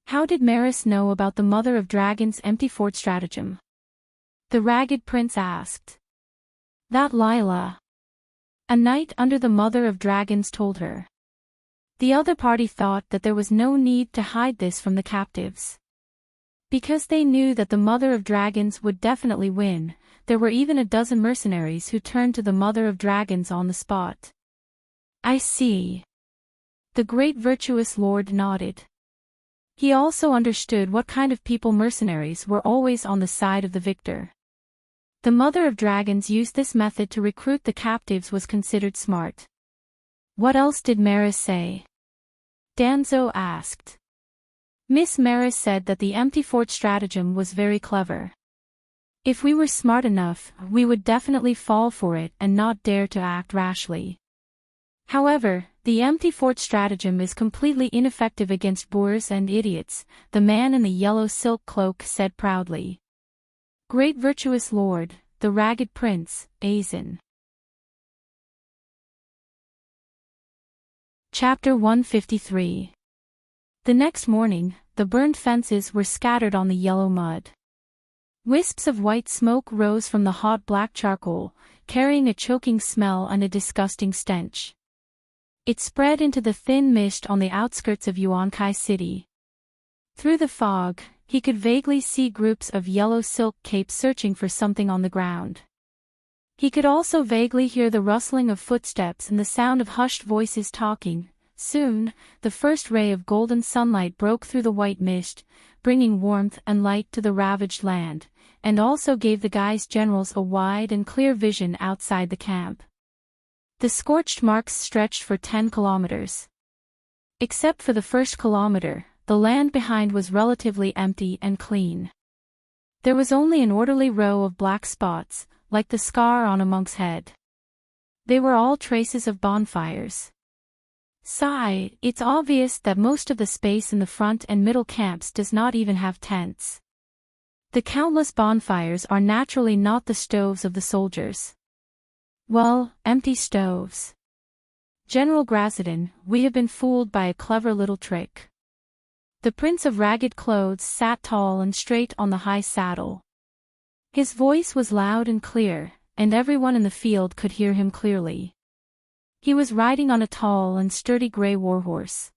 How did Maris know about the Mother of Dragons' empty fort stratagem? The ragged prince asked. That Lila, a knight under the Mother of Dragons, told her. The other party thought that there was no need to hide this from the captives. Because they knew that the Mother of Dragons would definitely win, there were even a dozen mercenaries who turned to the Mother of Dragons on the spot. I see. The great virtuous lord nodded. He also understood what kind of people mercenaries were always on the side of the victor. The Mother of Dragons used this method to recruit the captives was considered smart. What else did Maris say? Danzo asked. Miss Maris said that the empty fort stratagem was very clever. If we were smart enough, we would definitely fall for it and not dare to act rashly. However, the empty fort stratagem is completely ineffective against boors and idiots, the man in the yellow silk cloak said proudly. Great virtuous lord, the ragged prince, Aizen. Chapter 153. The next morning, the burned fences were scattered on the yellow mud. Wisps of white smoke rose from the hot black charcoal, carrying a choking smell and a disgusting stench. It spread into the thin mist on the outskirts of Yuankai City. Through the fog, he could vaguely see groups of yellow silk capes searching for something on the ground. He could also vaguely hear the rustling of footsteps and the sound of hushed voices talking. Soon, the first ray of golden sunlight broke through the white mist, bringing warmth and light to the ravaged land, and also gave the guy's generals a wide and clear vision outside the camp. The scorched marks stretched for 10 kilometers. Except for the first kilometer, the land behind was relatively empty and clean. There was only an orderly row of black spots, like the scar on a monk's head. They were all traces of bonfires. Sigh, it's obvious that most of the space in the front and middle camps does not even have tents. The countless bonfires are naturally not the stoves of the soldiers. Well, empty stoves. General Gracidin, we have been fooled by a clever little trick. The Prince of Ragged Clothes sat tall and straight on the high saddle. His voice was loud and clear, and everyone in the field could hear him clearly. He was riding on a tall and sturdy gray warhorse.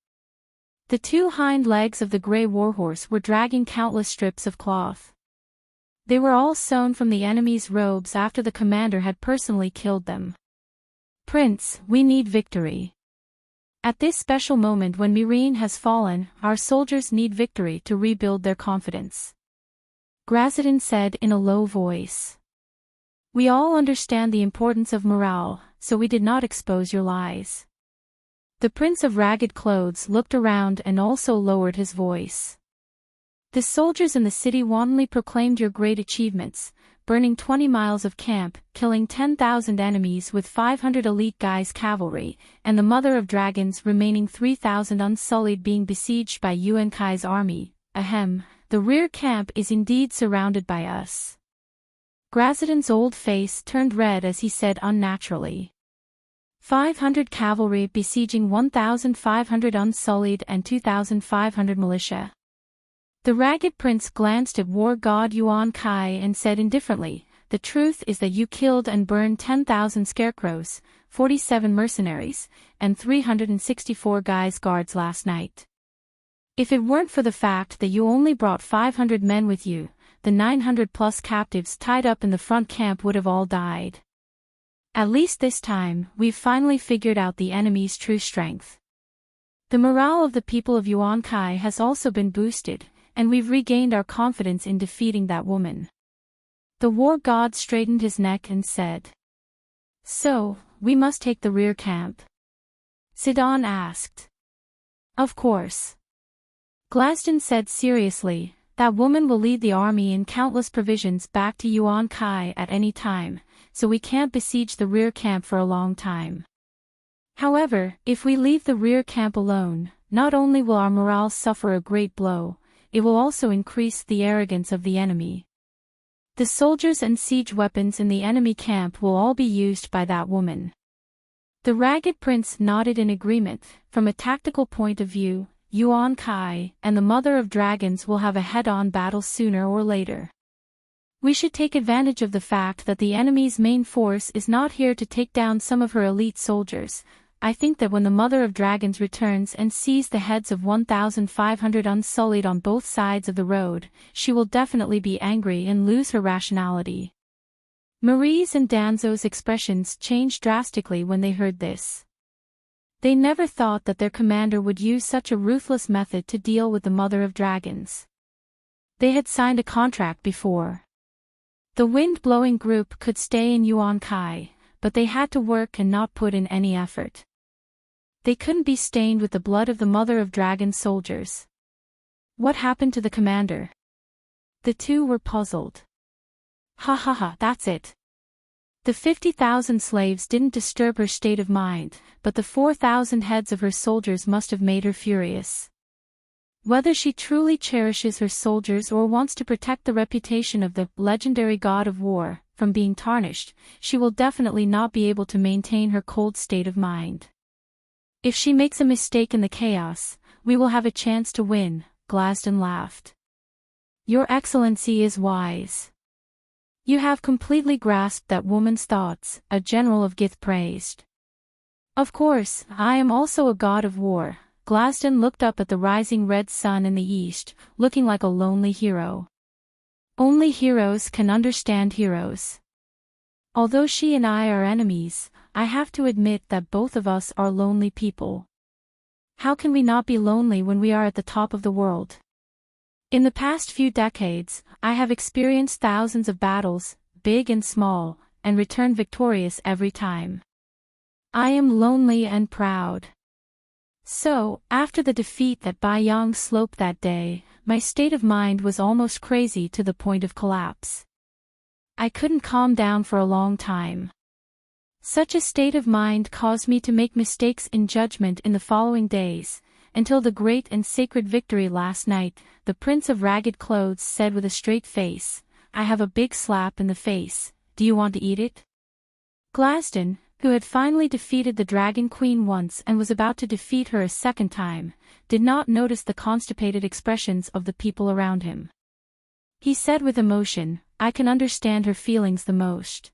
The two hind legs of the gray warhorse were dragging countless strips of cloth. They were all sewn from the enemy's robes after the commander had personally killed them. Prince, we need victory. At this special moment when Myrene has fallen, our soldiers need victory to rebuild their confidence. Gracidin said in a low voice. We all understand the importance of morale, so we did not expose your lies. The Prince of Ragged Clothes looked around and also lowered his voice. The soldiers in the city wantonly proclaimed your great achievements, burning 20 miles of camp, killing 10,000 enemies with 500 elite guys cavalry, and the Mother of Dragons remaining 3,000 unsullied being besieged by Yuankai's army. Ahem, the rear camp is indeed surrounded by us. Gracidin's old face turned red as he said unnaturally. 500 cavalry besieging 1,500 unsullied and 2,500 militia. The Ragged Prince glanced at war god Yuan Kai and said indifferently, the truth is that you killed and burned 10,000 scarecrows, 47 mercenaries, and 364 guys guards last night. If it weren't for the fact that you only brought 500 men with you, the 900+ captives tied up in the front camp would have all died. At least this time, we've finally figured out the enemy's true strength. The morale of the people of Yuan Kai has also been boosted, and we've regained our confidence in defeating that woman. The war god straightened his neck and said. So, we must take the rear camp? Sidon asked. Of course. Glaston said seriously, that woman will lead the army and countless provisions back to Yuan Kai at any time, so we can't besiege the rear camp for a long time. However, if we leave the rear camp alone, not only will our morale suffer a great blow, it will also increase the arrogance of the enemy. The soldiers and siege weapons in the enemy camp will all be used by that woman. The Ragged Prince nodded in agreement. From a tactical point of view, Yuan Kai and the Mother of Dragons will have a head-on battle sooner or later. We should take advantage of the fact that the enemy's main force is not here to take down some of her elite soldiers. I think that when the Mother of Dragons returns and sees the heads of 1,500 unsullied on both sides of the road, she will definitely be angry and lose her rationality. Marie's and Danzo's expressions changed drastically when they heard this. They never thought that their commander would use such a ruthless method to deal with the Mother of Dragons. They had signed a contract before. The wind-blowing group could stay in Yuan Kai, but they had to work and not put in any effort. They couldn't be stained with the blood of the Mother of Dragons soldiers. What happened to the commander? The two were puzzled. Ha ha ha, that's it. The 50,000 slaves didn't disturb her state of mind, but the 4,000 heads of her soldiers must have made her furious. Whether she truly cherishes her soldiers or wants to protect the reputation of the legendary god of war from being tarnished, she will definitely not be able to maintain her cold state of mind. If she makes a mistake in the chaos, we will have a chance to win, Glaston laughed. Your Excellency is wise. You have completely grasped that woman's thoughts, a general of Gith praised. Of course, I am also a god of war. Glaston looked up at the rising red sun in the east, looking like a lonely hero. Only heroes can understand heroes. Although she and I are enemies, I have to admit that both of us are lonely people. How can we not be lonely when we are at the top of the world? In the past few decades, I have experienced thousands of battles, big and small, and returned victorious every time. I am lonely and proud. So, after the defeat at Baiyang Slope that day, my state of mind was almost crazy to the point of collapse. I couldn't calm down for a long time. Such a state of mind caused me to make mistakes in judgment in the following days, until the great and sacred victory last night. The Prince of Ragged Clothes said with a straight face, "I have a big slap in the face, do you want to eat it?" Glaston, who had finally defeated the Dragon Queen once and was about to defeat her a second time, did not notice the constipated expressions of the people around him. He said with emotion, "I can understand her feelings the most.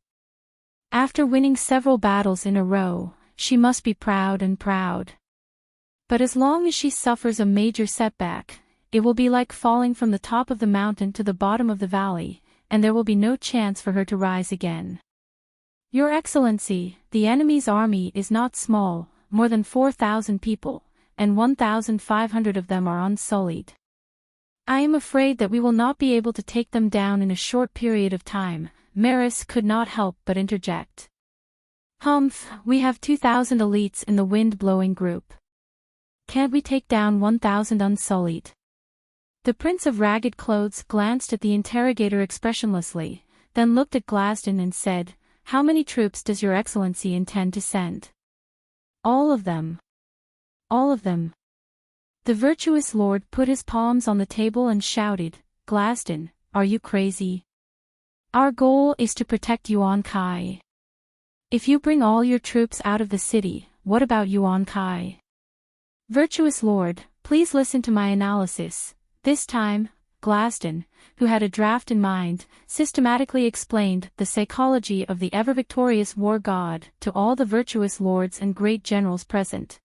After winning several battles in a row, she must be proud and proud. But as long as she suffers a major setback, it will be like falling from the top of the mountain to the bottom of the valley, and there will be no chance for her to rise again. Your Excellency, the enemy's army is not small, more than 4,000 people, and 1,500 of them are unsullied. I am afraid that we will not be able to take them down in a short period of time." Maris could not help but interject. "Humph, we have 2,000 elites in the wind-blowing group. Can't we take down 1,000 unsullied?" The Prince of Ragged Clothes glanced at the interrogator expressionlessly, then looked at Glaston and said, "How many troops does Your Excellency intend to send?" "All of them. All of them." The virtuous lord put his palms on the table and shouted, "Glaston, are you crazy? Our goal is to protect Yuan Kai. If you bring all your troops out of the city, what about Yuan Kai?" "Virtuous lord, please listen to my analysis." This time, Glaston, who had a draft in mind, systematically explained the psychology of the ever-victorious war god to all the virtuous lords and great generals present.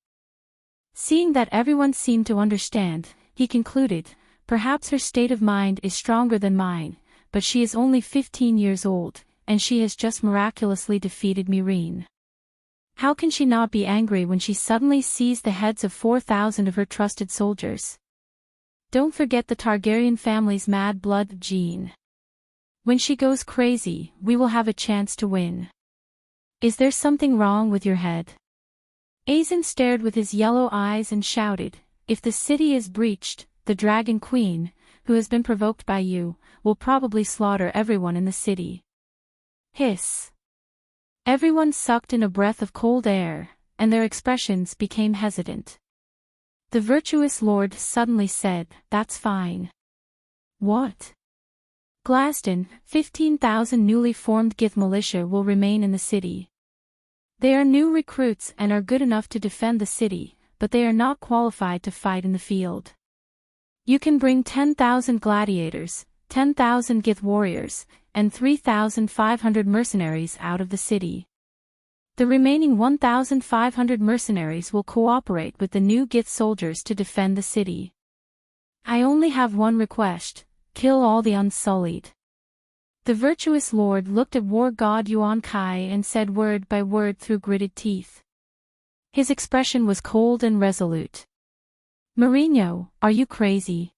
Seeing that everyone seemed to understand, he concluded, "Perhaps her state of mind is stronger than mine, but she is only 15 years old, and she has just miraculously defeated Mirene. How can she not be angry when she suddenly sees the heads of 4,000 of her trusted soldiers? Don't forget the Targaryen family's mad blood gene. When she goes crazy, we will have a chance to win. Is there something wrong with your head?" Aeson stared with his yellow eyes and shouted, "If the city is breached, the Dragon Queen, who has been provoked by you, will probably slaughter everyone in the city." Hiss. Everyone sucked in a breath of cold air, and their expressions became hesitant. The virtuous lord suddenly said, "That's fine." "What?" "Glaston, 15,000 newly formed Gith militia will remain in the city. They are new recruits and are good enough to defend the city, but they are not qualified to fight in the field. You can bring 10,000 gladiators, 10,000 Gith warriors, and 3,500 mercenaries out of the city. The remaining 1,500 mercenaries will cooperate with the new Gith soldiers to defend the city. I only have one request: kill all the unsullied." The virtuous lord looked at war god Yuan Kai and said word by word through gritted teeth. His expression was cold and resolute. "Mourinho, are you crazy?"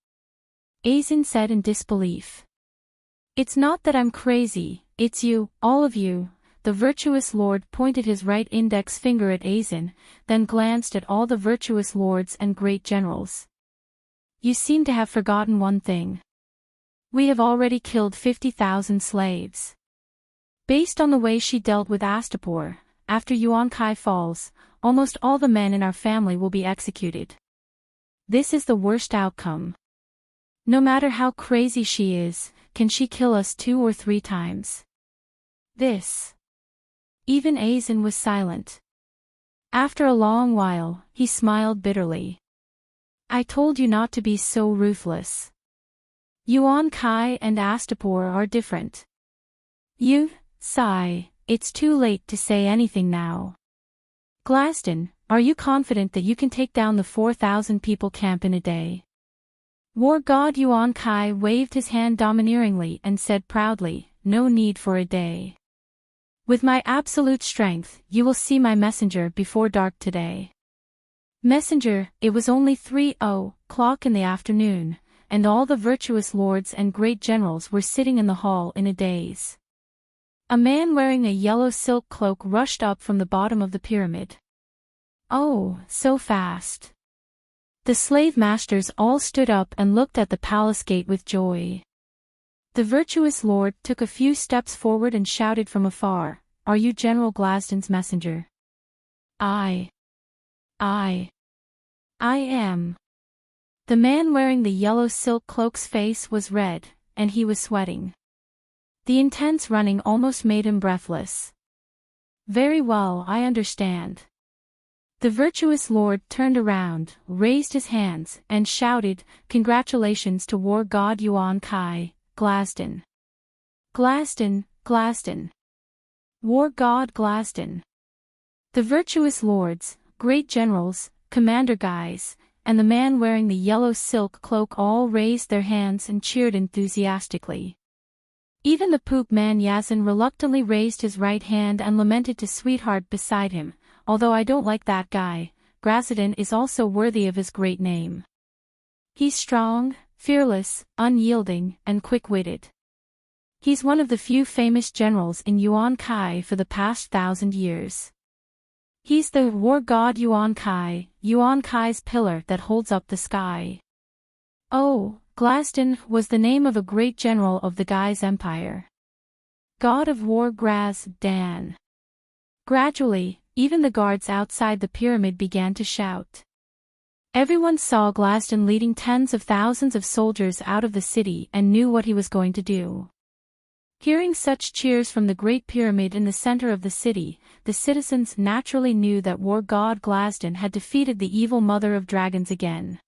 Aeson said in disbelief. "It's not that I'm crazy, it's you, all of you." The virtuous lord pointed his right index finger at Aeson, then glanced at all the virtuous lords and great generals. "You seem to have forgotten one thing. We have already killed 50,000 slaves. Based on the way she dealt with Astapor, after Yuan Kai falls, almost all the men in our family will be executed. This is the worst outcome. No matter how crazy she is, can she kill us 2 or 3 times? This." Even Aeson was silent. After a long while, he smiled bitterly. "I told you not to be so ruthless. Yuan Kai and Astapor are different. You, sigh, it's too late to say anything now. Glaston, are you confident that you can take down the 4,000 people camp in a day? War god Yuan Kai waved his hand domineeringly and said proudly, no need for a day. With my absolute strength, you will see my messenger before dark today. Messenger, it was only 3:00 in the afternoon, and all the virtuous lords and great generals were sitting in the hall in a daze. A man wearing a yellow silk cloak rushed up from the bottom of the pyramid. Oh, so fast. The slave masters all stood up and looked at the palace gate with joy. The virtuous lord took a few steps forward and shouted from afar, "Are you General Glaston's messenger?" I am. The man wearing the yellow silk cloak's face was red, and he was sweating. The intense running almost made him breathless. Very well, I understand. The virtuous lord turned around, raised his hands, and shouted, "Congratulations to war god Yuan Kai, Glaston. Glaston, Glaston. War god Glaston." The virtuous lords, great generals, commander guys, and the man wearing the yellow silk cloak all raised their hands and cheered enthusiastically. Even the poop man Yazin reluctantly raised his right hand and lamented to sweetheart beside him, "Although I don't like that guy, Grazadin is also worthy of his great name. He's strong, fearless, unyielding, and quick-witted. He's one of the few famous generals in Yuan Kai for the past 1,000 years. He's the war god Yuan Kai's pillar that holds up the sky." Oh, Glaston was the name of a great general of the Gai's empire. God of war Dan. Gradually, even the guards outside the pyramid began to shout. Everyone saw Glaston leading tens of thousands of soldiers out of the city and knew what he was going to do. Hearing such cheers from the Great Pyramid in the center of the city, the citizens naturally knew that war god Glaston had defeated the evil mother of dragons again.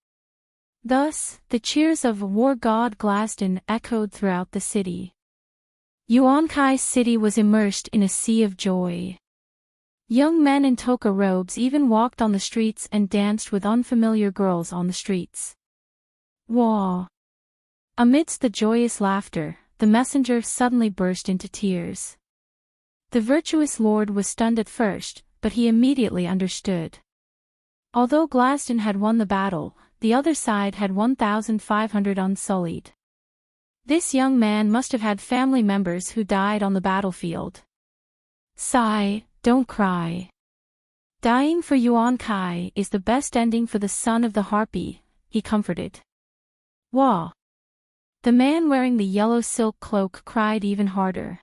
Thus, the cheers of war god Glaston echoed throughout the city. Yuan Kai city was immersed in a sea of joy. Young men in toga robes even walked on the streets and danced with unfamiliar girls on the streets. Wah! Amidst the joyous laughter, the messenger suddenly burst into tears. The virtuous lord was stunned at first, but he immediately understood. Although Glaston had won the battle, the other side had 1,500 unsullied. This young man must have had family members who died on the battlefield. Sigh, don't cry. Dying for Yuan Kai is the best ending for the son of the harpy, he comforted. Wah! The man wearing the yellow silk cloak cried even harder.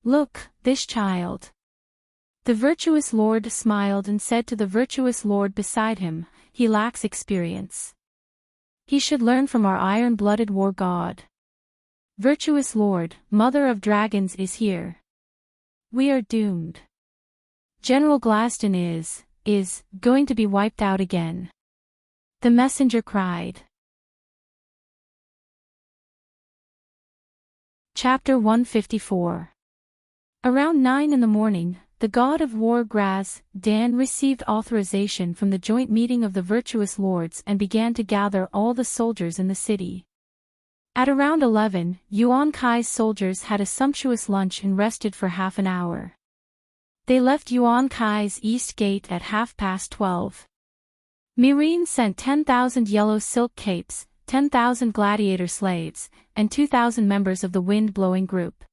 Look, this child. The virtuous lord smiled and said to the virtuous lord beside him, he lacks experience. He should learn from our iron-blooded war god. Virtuous lord, mother of dragons is here. We are doomed. General Glaston is going to be wiped out again. The messenger cried. Chapter 154. Around 9 in the morning, the god of war Dan received authorization from the joint meeting of the virtuous lords and began to gather all the soldiers in the city. At around 11, Yuan Kai's soldiers had a sumptuous lunch and rested for half an hour. They left Yuan Kai's east gate at 12:30. Mirin sent 10,000 yellow silk capes, 10,000 gladiator slaves, and 2,000 members of the wind-blowing group.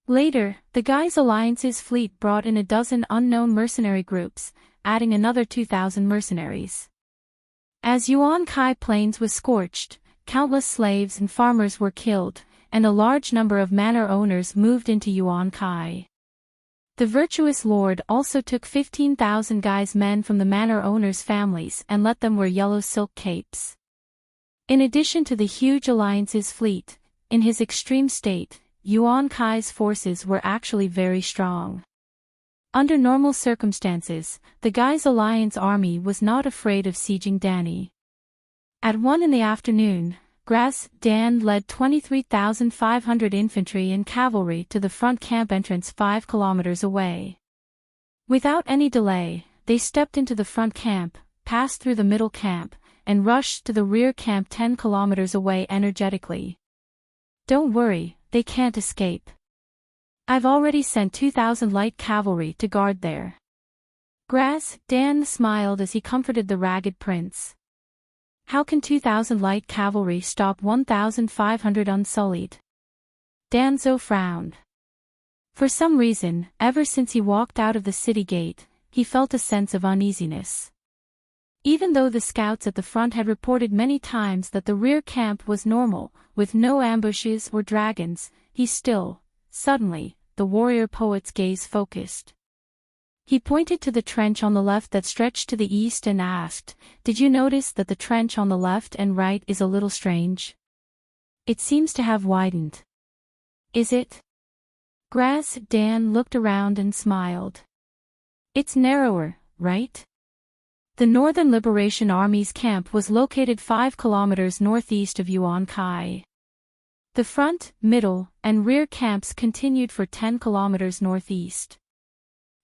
Later, the Gai's Alliance's fleet brought in a dozen unknown mercenary groups, adding another 2,000 mercenaries. As Yuan Kai Plains was scorched, countless slaves and farmers were killed, and a large number of manor owners moved into Yuan Kai. The virtuous lord also took 15,000 Gai's men from the manor owners' families and let them wear yellow silk capes. In addition to the huge Alliance's fleet, in his extreme state, Yuan Kai's forces were actually very strong. Under normal circumstances, the Gai's Alliance army was not afraid of sieging Danny. At 1 in the afternoon, Dan led 23,500 infantry and cavalry to the front camp entrance 5 kilometers away. Without any delay, they stepped into the front camp, passed through the middle camp, and rushed to the rear camp 10 kilometers away energetically. Don't worry, they can't escape. I've already sent 2,000 light cavalry to guard there. Dan smiled as he comforted the ragged prince. How can 2,000 light cavalry stop 1,500 unsullied? Danzo frowned. For some reason, ever since he walked out of the city gate, he felt a sense of uneasiness. Even though the scouts at the front had reported many times that the rear camp was normal, with no ambushes or dragons, suddenly, the warrior poet's gaze focused. He pointed to the trench on the left that stretched to the east and asked, "Did you notice that the trench on the left and right is a little strange? It seems to have widened. Is it?" Dan looked around and smiled. "It's narrower, right?" The Northern Liberation Army's camp was located 5 kilometers northeast of Yuan Kai. The front, middle, and rear camps continued for 10 kilometers northeast.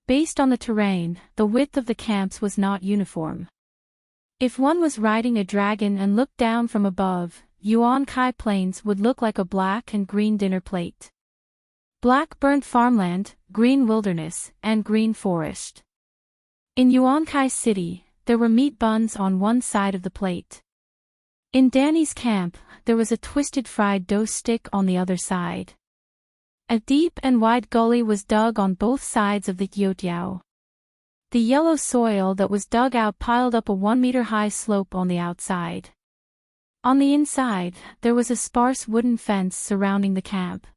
Based on the terrain, the width of the camps was not uniform. If one was riding a dragon and looked down from above, Yuan Kai Plains would look like a black and green dinner plate. Black burnt farmland, green wilderness, and green forest. In Yuan Kai City, there were meat buns on one side of the plate. In Danny's camp, there was a twisted fried dough stick on the other side. A deep and wide gully was dug on both sides of the Youtiao. The yellow soil that was dug out piled up a 1-meter-high slope on the outside. On the inside, there was a sparse wooden fence surrounding the camp.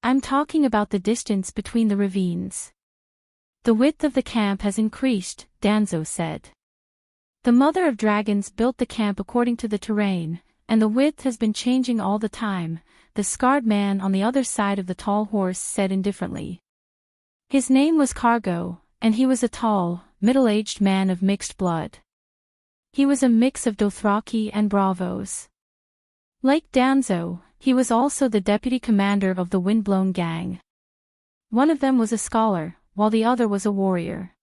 I'm talking about the distance between the ravines. The width of the camp has increased, Danzo said. The Mother of Dragons built the camp according to the terrain, and the width has been changing all the time, the scarred man on the other side of the tall horse said indifferently. His name was Cargo, and he was a tall, middle-aged man of mixed blood. He was a mix of Dothraki and Bravos. Like Danzo, he was also the deputy commander of the Windblown Gang. One of them was a scholar, while the other was a warrior.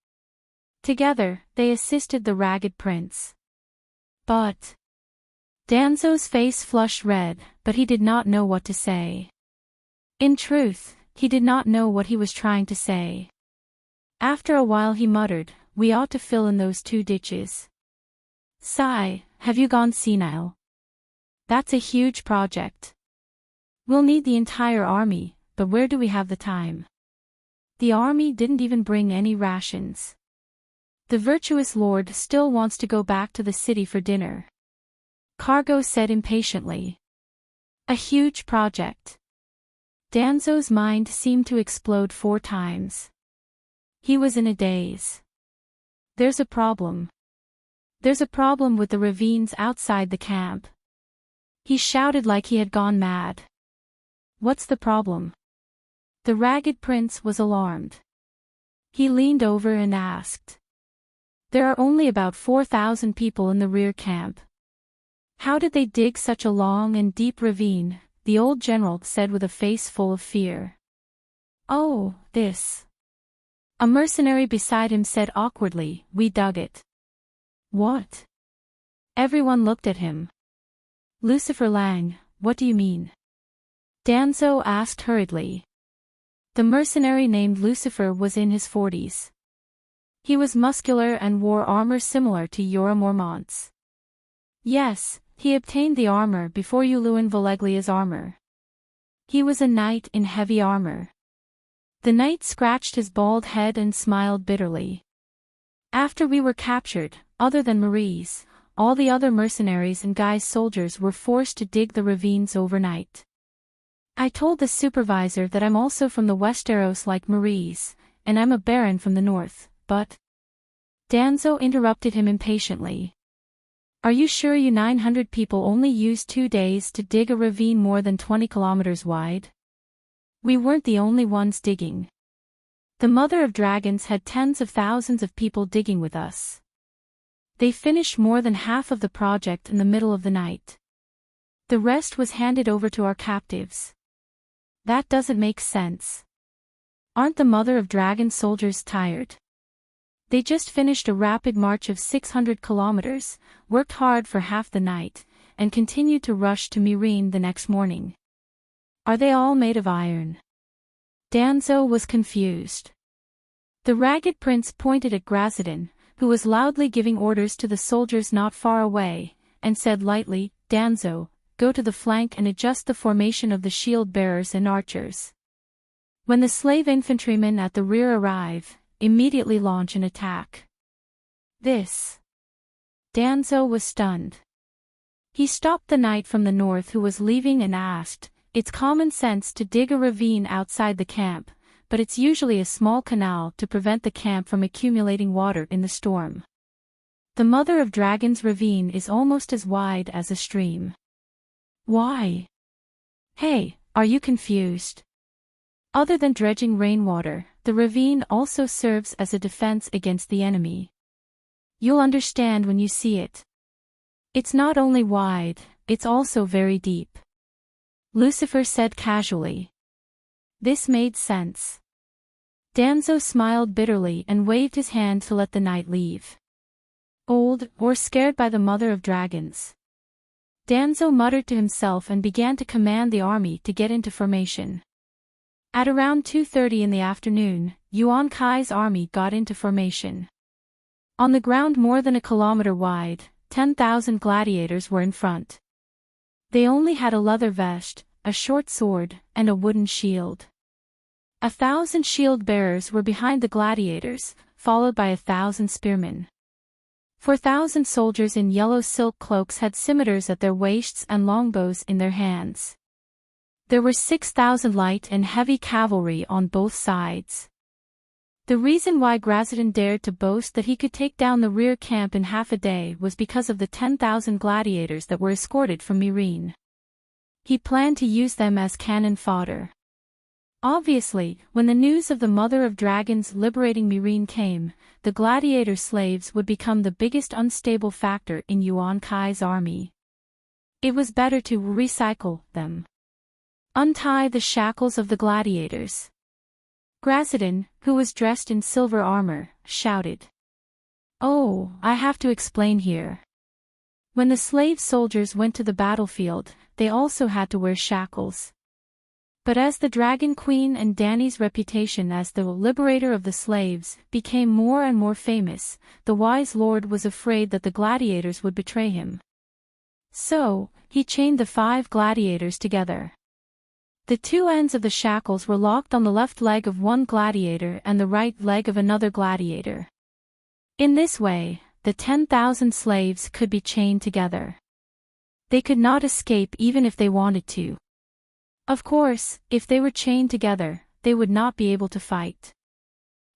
Together, they assisted the ragged prince. But Danzo's face flushed red, but he did not know what to say. In truth, he did not know what he was trying to say. After a while he muttered, "We ought to fill in those 2 ditches. Sigh, have you gone senile? That's a huge project. We'll need the entire army, but where do we have the time? The army didn't even bring any rations. The virtuous lord still wants to go back to the city for dinner." Cargo said impatiently. A huge project. Danzo's mind seemed to explode 4 times. He was in a daze. There's a problem. There's a problem with the ravines outside the camp. He shouted like he had gone mad. What's the problem? The ragged prince was alarmed. He leaned over and asked. There are only about 4,000 people in the rear camp. How did they dig such a long and deep ravine? The old general said with a face full of fear. Oh, this. A mercenary beside him said awkwardly, "We dug it." What? Everyone looked at him. Lucifer Lang, what do you mean? Danzo asked hurriedly. The mercenary named Lucifer was in his 40s. He was muscular and wore armor similar to Yora Mormont's. Yes, he obtained the armor before Yuluin Valeglia's armor. He was a knight in heavy armor. The knight scratched his bald head and smiled bitterly. After we were captured, other than Marie's, all the other mercenaries and Guy's soldiers were forced to dig the ravines overnight. I told the supervisor that I'm also from the Westeros like Marie's, and I'm a baron from the north, but... Danzo interrupted him impatiently. Are you sure you 900 people only used 2 days to dig a ravine more than 20 kilometers wide? We weren't the only ones digging. The Mother of Dragons had tens of thousands of people digging with us. They finished more than half of the project in the middle of the night. The rest was handed over to our captives. That doesn't make sense. Aren't the Mother of Dragon soldiers tired? They just finished a rapid march of 600 kilometers, worked hard for half the night, and continued to rush to Myrene the next morning. Are they all made of iron? Danzo was confused. The ragged prince pointed at Gracidin, who was loudly giving orders to the soldiers not far away, and said lightly, Danzo, go to the flank and adjust the formation of the shield bearers and archers. When the slave infantrymen at the rear arrive, immediately launch an attack. Danzo was stunned. He stopped the knight from the north who was leaving and asked, it's common sense to dig a ravine outside the camp, but it's usually a small canal to prevent the camp from accumulating water in the storm. The Mother of Dragons ravine is almost as wide as a stream. Why? Hey, are you confused? Other than dredging rainwater, the ravine also serves as a defense against the enemy. You'll understand when you see it. It's not only wide, it's also very deep. Lucifer said casually. This made sense. Danzo smiled bitterly and waved his hand to let the knight leave. Old, or scared by the Mother of Dragons. Danzo muttered to himself and began to command the army to get into formation. At around 2:30 in the afternoon, Yuan Kai's army got into formation. On the ground more than a kilometer wide, 10,000 gladiators were in front. They only had a leather vest, a short sword, and a wooden shield. 1,000 shield bearers were behind the gladiators, followed by 1,000 spearmen. 4,000 soldiers in yellow silk cloaks had scimitars at their waists and longbows in their hands. There were 6,000 light and heavy cavalry on both sides. The reason why Gracidin dared to boast that he could take down the rear camp in half a day was because of the 10,000 gladiators that were escorted from Myrene. He planned to use them as cannon fodder. Obviously, when the news of the Mother of Dragons liberating Myrene came, the gladiator slaves would become the biggest unstable factor in Yuan Kai's army. It was better to recycle them. Untie the shackles of the gladiators. Gracidin, who was dressed in silver armor, shouted. Oh, I have to explain here. When the slave soldiers went to the battlefield, they also had to wear shackles. But as the Dragon Queen and Danny's reputation as the liberator of the slaves became more and more famous, the wise lord was afraid that the gladiators would betray him. So, he chained the 5 gladiators together. The 2 ends of the shackles were locked on the left leg of one gladiator and the right leg of another gladiator. In this way, the 10,000 slaves could be chained together. They could not escape even if they wanted to. Of course, if they were chained together, they would not be able to fight.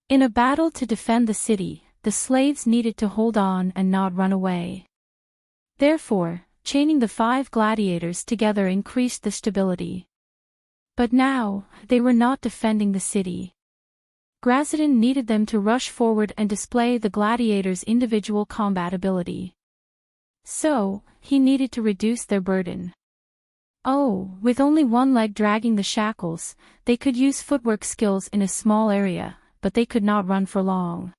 In a battle to defend the city, the slaves needed to hold on and not run away. Therefore, chaining the 5 gladiators together increased the stability. But now, they were not defending the city. Gracidin needed them to rush forward and display the gladiators' individual combat ability. So, he needed to reduce their burden. Oh, with only one leg dragging the shackles, they could use footwork skills in a small area, but they could not run for long.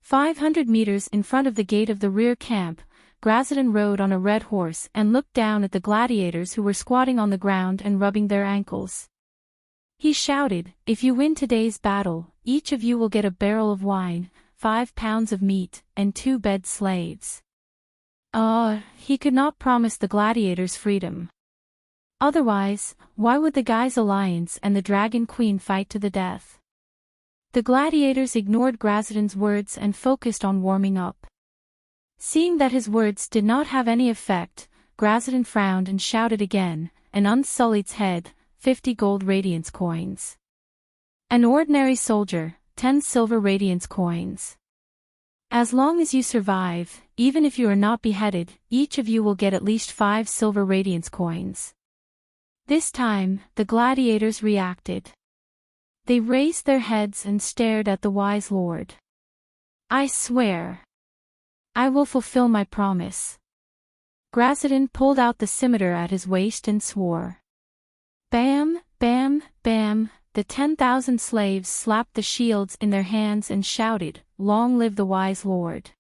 500 meters in front of the gate of the rear camp, Gracidin rode on a red horse and looked down at the gladiators who were squatting on the ground and rubbing their ankles. He shouted, if you win today's battle, each of you will get a barrel of wine, 5 pounds of meat, and 2 bed slaves. He could not promise the gladiators freedom. Otherwise, why would the Guy's Alliance and the Dragon Queen fight to the death? The gladiators ignored Gracidin's words and focused on warming up. Seeing that his words did not have any effect, Gracidin frowned and shouted again, an unsullied's head, 50 gold radiance coins. An ordinary soldier, 10 silver radiance coins. As long as you survive, even if you are not beheaded, each of you will get at least 5 silver radiance coins. This time, the gladiators reacted. They raised their heads and stared at the wise lord. I swear. I will fulfill my promise. Gracidin pulled out the scimitar at his waist and swore. Bam, bam, bam, the 10,000 slaves slapped the shields in their hands and shouted, "Long live the wise lord!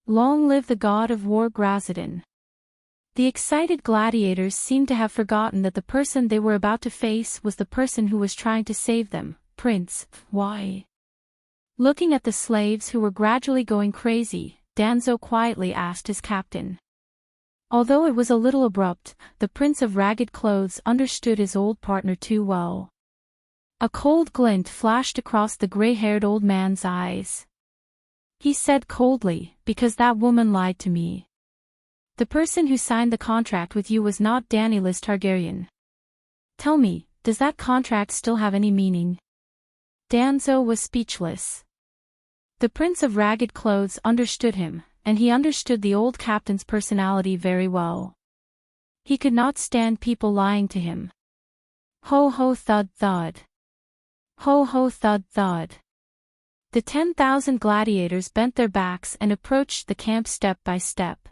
Long live the god of war Gracidin!" The excited gladiators seemed to have forgotten that the person they were about to face was the person who was trying to save them. Prince, why? Looking at the slaves who were gradually going crazy, Danzo quietly asked his captain. Although it was a little abrupt, the Prince of Ragged Clothes understood his old partner too well. A cold glint flashed across the gray-haired old man's eyes. He said coldly, "Because that woman lied to me. The person who signed the contract with you was not Daenerys Targaryen. Tell me, does that contract still have any meaning?" Danzo was speechless. The Prince of Ragged Clothes understood him, and he understood the old captain's personality very well. He could not stand people lying to him. Ho ho thud thud. Ho ho thud thud. The 10,000 gladiators bent their backs and approached the camp step by step.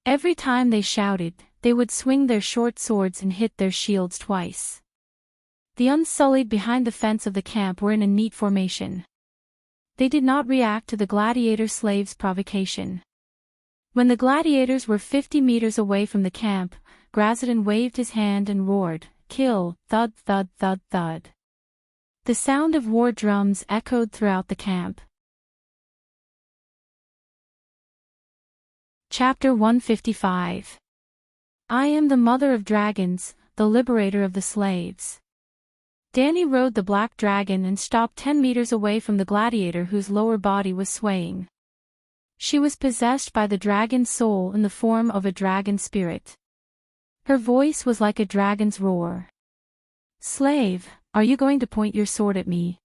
Every time they shouted, they would swing their short swords and hit their shields twice. The Unsullied behind the fence of the camp were in a neat formation. They did not react to the gladiator slaves' provocation. When the gladiators were 50 meters away from the camp, Gracidin waved his hand and roared, "Kill!" Thud thud thud thud. The sound of war drums echoed throughout the camp. Chapter 155. I am the mother of dragons, the liberator of the slaves. Dany rode the black dragon and stopped 10 meters away from the gladiator whose lower body was swaying. She was possessed by the dragon's soul in the form of a dragon spirit. Her voice was like a dragon's roar. "Slave, are you going to point your sword at me?"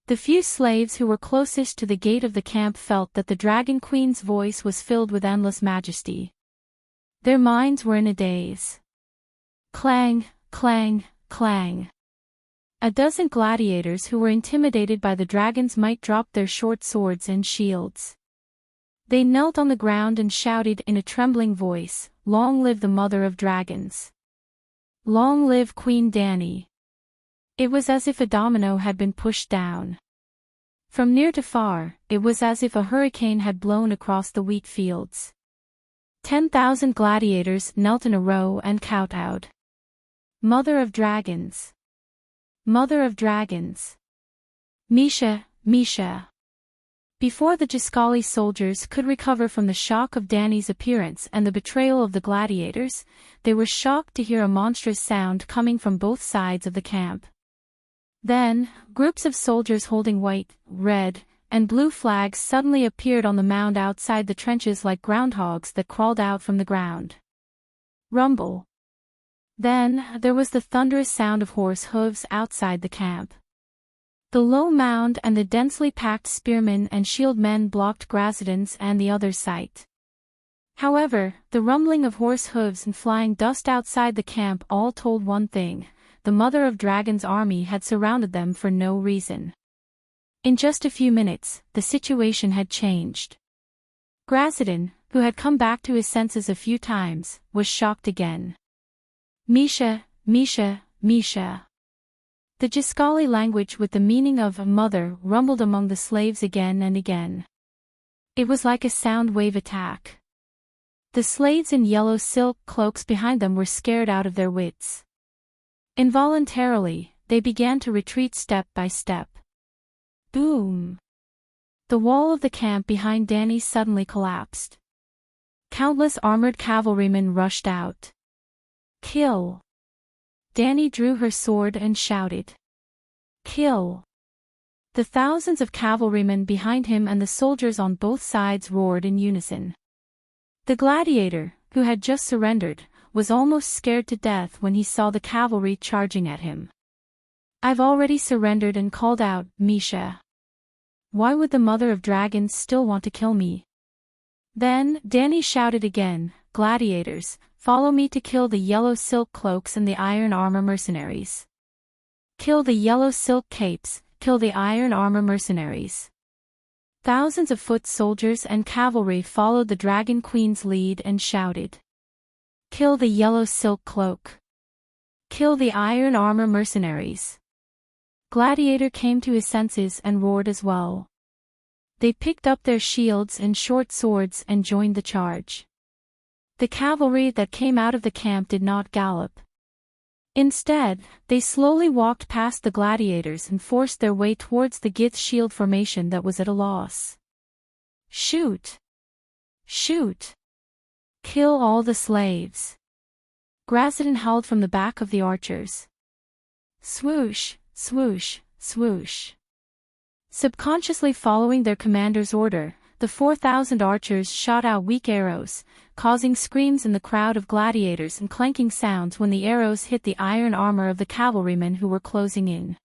The few slaves who were closest to the gate of the camp felt that the Dragon Queen's voice was filled with endless majesty. Their minds were in a daze. Clang, clang, clang. A dozen gladiators who were intimidated by the dragon's might dropped their short swords and shields. They knelt on the ground and shouted in a trembling voice, "Long live the mother of dragons! Long live Queen Dany!" It was as if a domino had been pushed down. From near to far, it was as if a hurricane had blown across the wheat fields. 10,000 gladiators knelt in a row and kowtowed. "Mother of dragons! Mother of dragons! Misha, Misha!" Before the Giscali soldiers could recover from the shock of Dany's appearance and the betrayal of the gladiators, they were shocked to hear a monstrous sound coming from both sides of the camp. Then, groups of soldiers holding white, red, and blue flags suddenly appeared on the mound outside the trenches like groundhogs that crawled out from the ground. Rumble. Then, there was the thunderous sound of horse hooves outside the camp. The low mound and the densely packed spearmen and shield men blocked Gracidin's and the others' sight. However, the rumbling of horse hooves and flying dust outside the camp all told one thing: the Mother of Dragons' army had surrounded them for no reason. In just a few minutes, the situation had changed. Gracidin, who had come back to his senses a few times, was shocked again. Misha, Misha, Misha. The Giscali language with the meaning of a mother rumbled among the slaves again and again. It was like a sound wave attack. The slaves in yellow silk cloaks behind them were scared out of their wits. Involuntarily, they began to retreat step by step. Boom! The wall of the camp behind Dany suddenly collapsed. Countless armored cavalrymen rushed out. Kill! Dany drew her sword and shouted. Kill! The thousands of cavalrymen behind him and the soldiers on both sides roared in unison. The gladiator, who had just surrendered, was almost scared to death when he saw the cavalry charging at him. "I've already surrendered," and called out, "Misha. Why would the Mother of Dragons still want to kill me?" Then, Dany shouted again, "Gladiators, follow me to kill the yellow silk cloaks and the iron armor mercenaries. Kill the yellow silk capes, kill the iron armor mercenaries." Thousands of foot soldiers and cavalry followed the Dragon Queen's lead and shouted, "Kill the yellow silk cloak! Kill the iron armor mercenaries!" Gladiator came to his senses and roared as well. They picked up their shields and short swords and joined the charge. The cavalry that came out of the camp did not gallop. Instead, they slowly walked past the gladiators and forced their way towards the Gith shield formation that was at a loss. "Shoot! Shoot! Kill all the slaves!" Gracidin howled from the back of the archers. Swoosh, swoosh, swoosh. Subconsciously following their commander's order, the 4,000 archers shot out weak arrows, causing screams in the crowd of gladiators and clanking sounds when the arrows hit the iron armor of the cavalrymen who were closing in.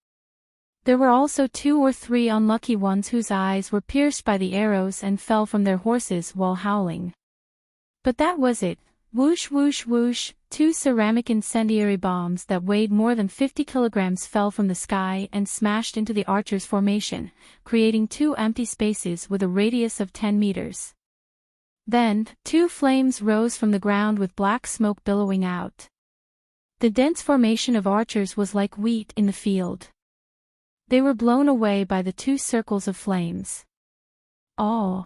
There were also 2 or 3 unlucky ones whose eyes were pierced by the arrows and fell from their horses while howling. But that was it. Whoosh whoosh whoosh, 2 ceramic incendiary bombs that weighed more than 50 kilograms fell from the sky and smashed into the archers' formation, creating 2 empty spaces with a radius of 10 meters. Then, 2 flames rose from the ground with black smoke billowing out. The dense formation of archers was like wheat in the field. They were blown away by the 2 circles of flames. All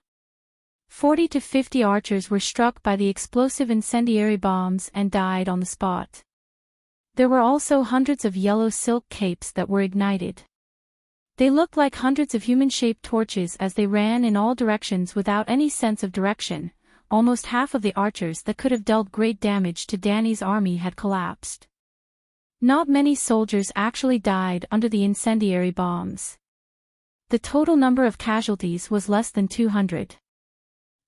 40 to 50 archers were struck by the explosive incendiary bombs and died on the spot. There were also hundreds of yellow silk capes that were ignited. They looked like hundreds of human-shaped torches as they ran in all directions without any sense of direction. Almost half of the archers that could have dealt great damage to Danny's army had collapsed. Not many soldiers actually died under the incendiary bombs. The total number of casualties was less than 200.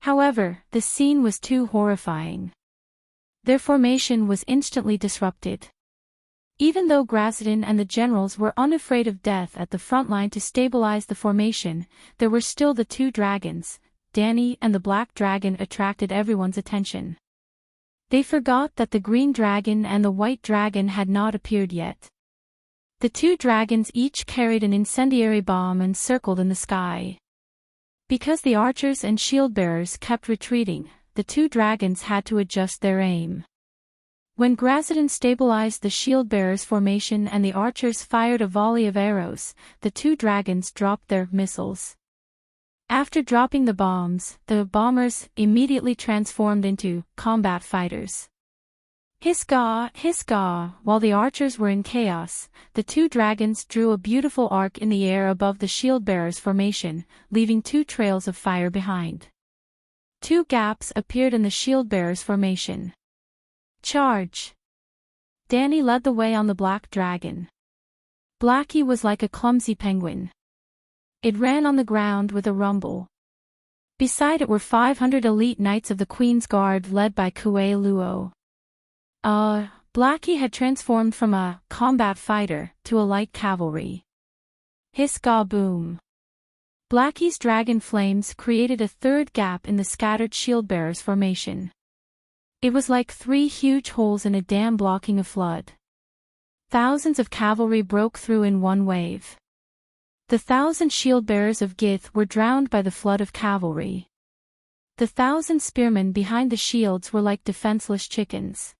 However, the scene was too horrifying. Their formation was instantly disrupted. Even though Gracidin and the generals were unafraid of death at the front line to stabilize the formation, there were still the 2 dragons. Danny and the black dragon attracted everyone's attention. They forgot that the green dragon and the white dragon had not appeared yet. The 2 dragons each carried an incendiary bomb and circled in the sky. Because the archers and shield-bearers kept retreating, the 2 dragons had to adjust their aim. When Gracidin stabilized the shield-bearers' formation and the archers fired a volley of arrows, the 2 dragons dropped their missiles. After dropping the bombs, the bombers immediately transformed into combat fighters. Hiss-gaw, hiss-gaw, while the archers were in chaos, the 2 dragons drew a beautiful arc in the air above the shield-bearers' formation, leaving 2 trails of fire behind. 2 gaps appeared in the shield-bearers' formation. Charge! Danny led the way on the black dragon. Blackie was like a clumsy penguin. It ran on the ground with a rumble. Beside it were 500 elite knights of the Queen's Guard led by Kue Luo. Blackie had transformed from a combat fighter to a light cavalry. Hiss-gaw-boom. Blackie's dragon flames created a 3rd gap in the scattered shield-bearers' formation. It was like 3 huge holes in a dam blocking a flood. Thousands of cavalry broke through in one wave. The 1,000 shield-bearers of Gith were drowned by the flood of cavalry. The 1,000 spearmen behind the shields were like defenseless chickens.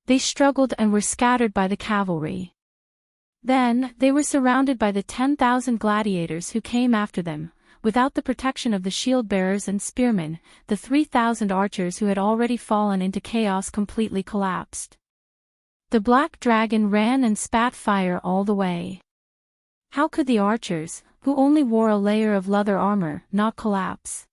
They struggled and were scattered by the cavalry. Then, they were surrounded by the 10,000 gladiators who came after them. Without the protection of the shield-bearers and spearmen, the 3,000 archers who had already fallen into chaos completely collapsed. The black dragon ran and spat fire all the way. How could the archers, who only wore a layer of leather armor, not collapse?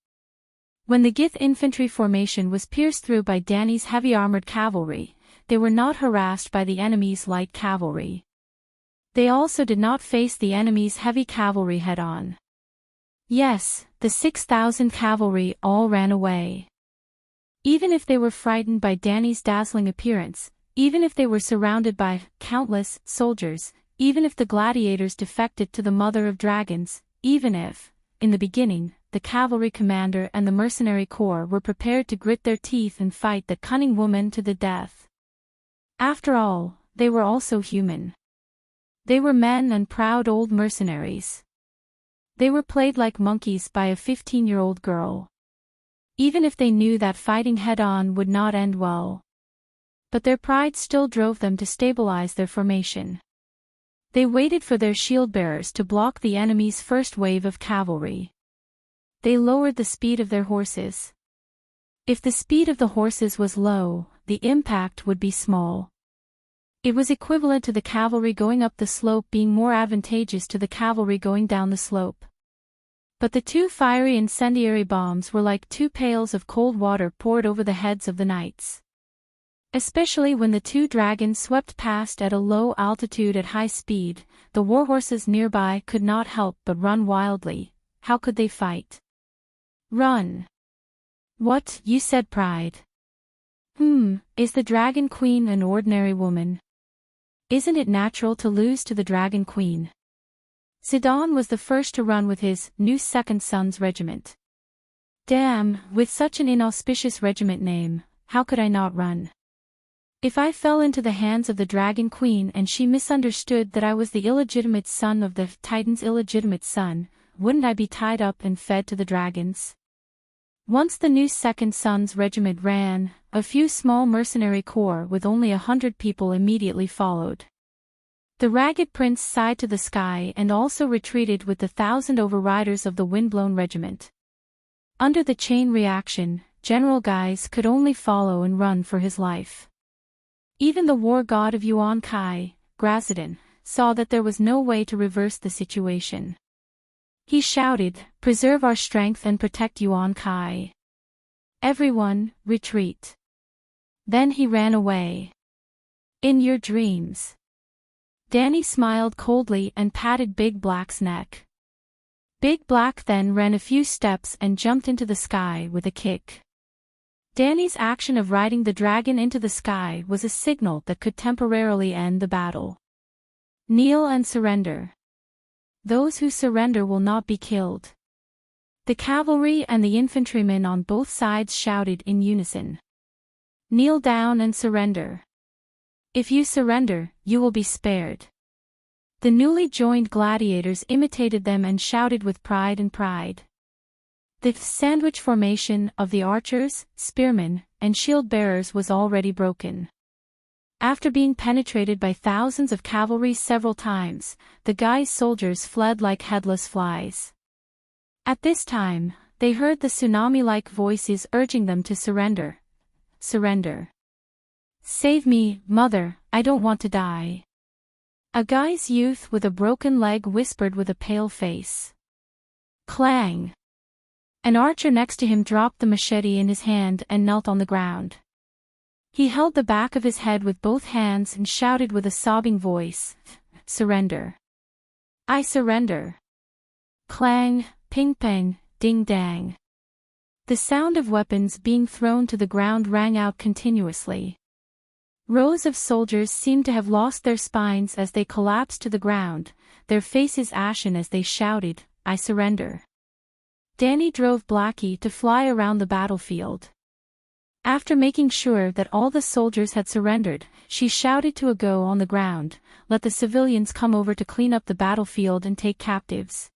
When the Gith infantry formation was pierced through by Danny's heavy-armored cavalry, they were not harassed by the enemy's light cavalry. They also did not face the enemy's heavy cavalry head-on. Yes, the 6,000 cavalry all ran away. Even if they were frightened by Danny's dazzling appearance, even if they were surrounded by countless soldiers, even if the gladiators defected to the Mother of Dragons, even if, in the beginning, the cavalry commander and the mercenary corps were prepared to grit their teeth and fight that cunning woman to the death. After all, they were also human. They were men and proud old mercenaries. They were played like monkeys by a 15-year-old girl. Even if they knew that fighting head-on would not end well. But their pride still drove them to stabilize their formation. They waited for their shield-bearers to block the enemy's first wave of cavalry. They lowered the speed of their horses. If the speed of the horses was low, the impact would be small. It was equivalent to the cavalry going up the slope being more advantageous to the cavalry going down the slope. But the two fiery incendiary bombs were like 2 pails of cold water poured over the heads of the knights. Especially when the 2 dragons swept past at a low altitude at high speed, the warhorses nearby could not help but run wildly. How could they fight? Run. What, you said pride? Is the Dragon Queen an ordinary woman? Isn't it natural to lose to the Dragon Queen? Sidon was the first to run with his new Second Sons regiment. Damn, with such an inauspicious regiment name, how could I not run? If I fell into the hands of the Dragon Queen and she misunderstood that I was the illegitimate son of the Titan's illegitimate son, wouldn't I be tied up and fed to the dragons? Once the new Second Sons regiment ran, a few small mercenary corps with only 100 people immediately followed. The ragged prince sighed to the sky and also retreated with the 1,000 overriders of the windblown regiment. Under the chain reaction, General Guise could only follow and run for his life. Even the war god of Yuan Kai, Grazadon, saw that there was no way to reverse the situation. He shouted, "Preserve our strength and protect Yuan Kai. Everyone, retreat." Then he ran away. In your dreams. Danny smiled coldly and patted Big Black's neck. Big Black then ran a few steps and jumped into the sky with a kick. Danny's action of riding the dragon into the sky was a signal that could temporarily end the battle. Kneel and surrender. Those who surrender will not be killed. The cavalry and the infantrymen on both sides shouted in unison. Kneel down and surrender. If you surrender, you will be spared. The newly joined gladiators imitated them and shouted with pride and pride. The sandwich formation of the archers, spearmen, and shield-bearers was already broken. After being penetrated by thousands of cavalry several times, the Guise soldiers fled like headless flies. At this time, they heard the tsunami-like voices urging them to surrender. Surrender. Save me, mother, I don't want to die. A Guise youth with a broken leg whispered with a pale face. Clang! An archer next to him dropped the machete in his hand and knelt on the ground. He held the back of his head with both hands and shouted with a sobbing voice, "Surrender. I surrender." Clang, ping-pang, ding-dang. The sound of weapons being thrown to the ground rang out continuously. Rows of soldiers seemed to have lost their spines as they collapsed to the ground, their faces ashen as they shouted, "I surrender." Danny drove Blackie to fly around the battlefield. After making sure that all the soldiers had surrendered, she shouted to Ago on the ground, "Let the civilians come over to clean up the battlefield and take captives.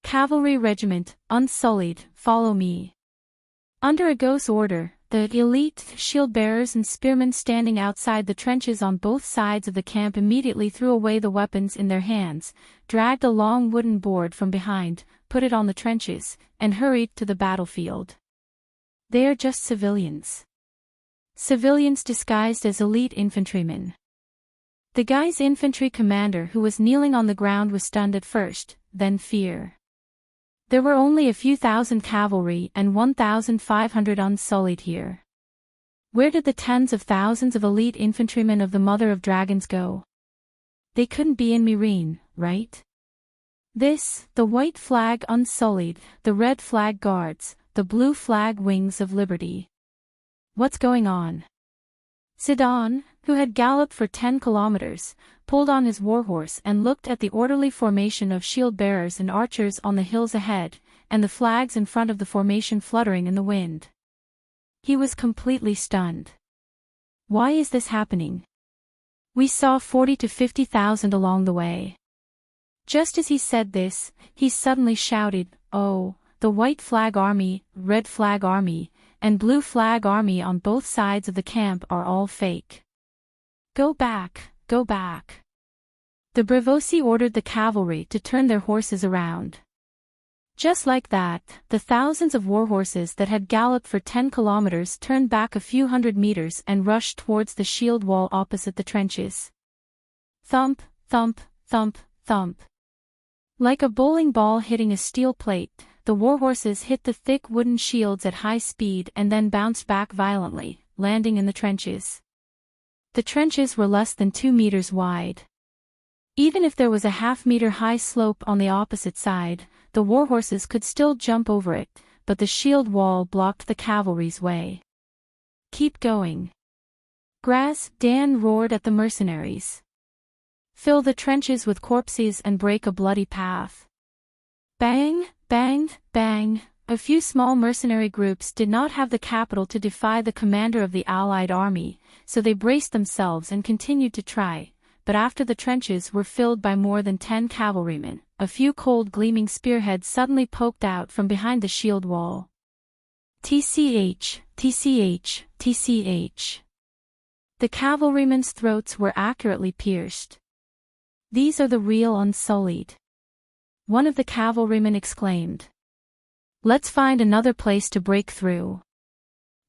Cavalry regiment, unsullied, follow me." Under Ago's order, the elite shield-bearers and spearmen standing outside the trenches on both sides of the camp immediately threw away the weapons in their hands, dragged a long wooden board from behind, put it on the trenches, and hurried to the battlefield. They are just civilians. Civilians disguised as elite infantrymen. The Guise infantry commander who was kneeling on the ground was stunned at first, then fear. There were only a few thousand cavalry and 1,500 unsullied here. Where did the tens of thousands of elite infantrymen of the Mother of Dragons go? They couldn't be in Myrene, right? This, the white flag unsullied, the red flag guards, the blue flag wings of liberty. What's going on? Sidon, who had galloped for 10 kilometers, pulled on his warhorse and looked at the orderly formation of shield-bearers and archers on the hills ahead, and the flags in front of the formation fluttering in the wind. He was completely stunned. Why is this happening? We saw 40 to 50,000 along the way. Just as he said this, he suddenly shouted, "Oh, the white flag army, red flag army, and blue flag army on both sides of the camp are all fake. Go back, go back." The Bravosi ordered the cavalry to turn their horses around. Just like that, the thousands of warhorses that had galloped for 10 kilometers turned back a few hundred meters and rushed towards the shield wall opposite the trenches. Thump, thump, thump, thump. Like a bowling ball hitting a steel plate, the warhorses hit the thick wooden shields at high speed and then bounced back violently, landing in the trenches. The trenches were less than 2 meters wide. Even if there was a half-meter-high slope on the opposite side, the warhorses could still jump over it, but the shield wall blocked the cavalry's way. "Keep going. Graz," Dan roared at the mercenaries. "Fill the trenches with corpses and break a bloody path." Bang, bang, bang. A few small mercenary groups did not have the capital to defy the commander of the Allied army, so they braced themselves and continued to try. But after the trenches were filled by more than 10 cavalrymen, a few cold gleaming spearheads suddenly poked out from behind the shield wall. TCH, TCH, TCH. The cavalrymen's throats were accurately pierced. "These are the real Unsullied," one of the cavalrymen exclaimed. "Let's find another place to break through."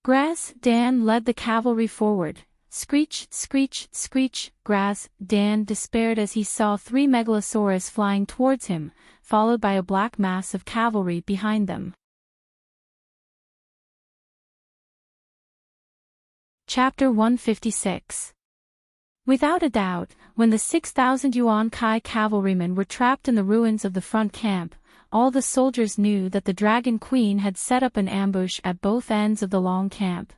Graz, Dan led the cavalry forward. Screech, screech, screech. Graz, Dan despaired as he saw 3 megalosaurus flying towards him, followed by a black mass of cavalry behind them. Chapter 156. Without a doubt, when the 6,000 Yuan Kai cavalrymen were trapped in the ruins of the front camp, all the soldiers knew that the Dragon Queen had set up an ambush at both ends of the long camp.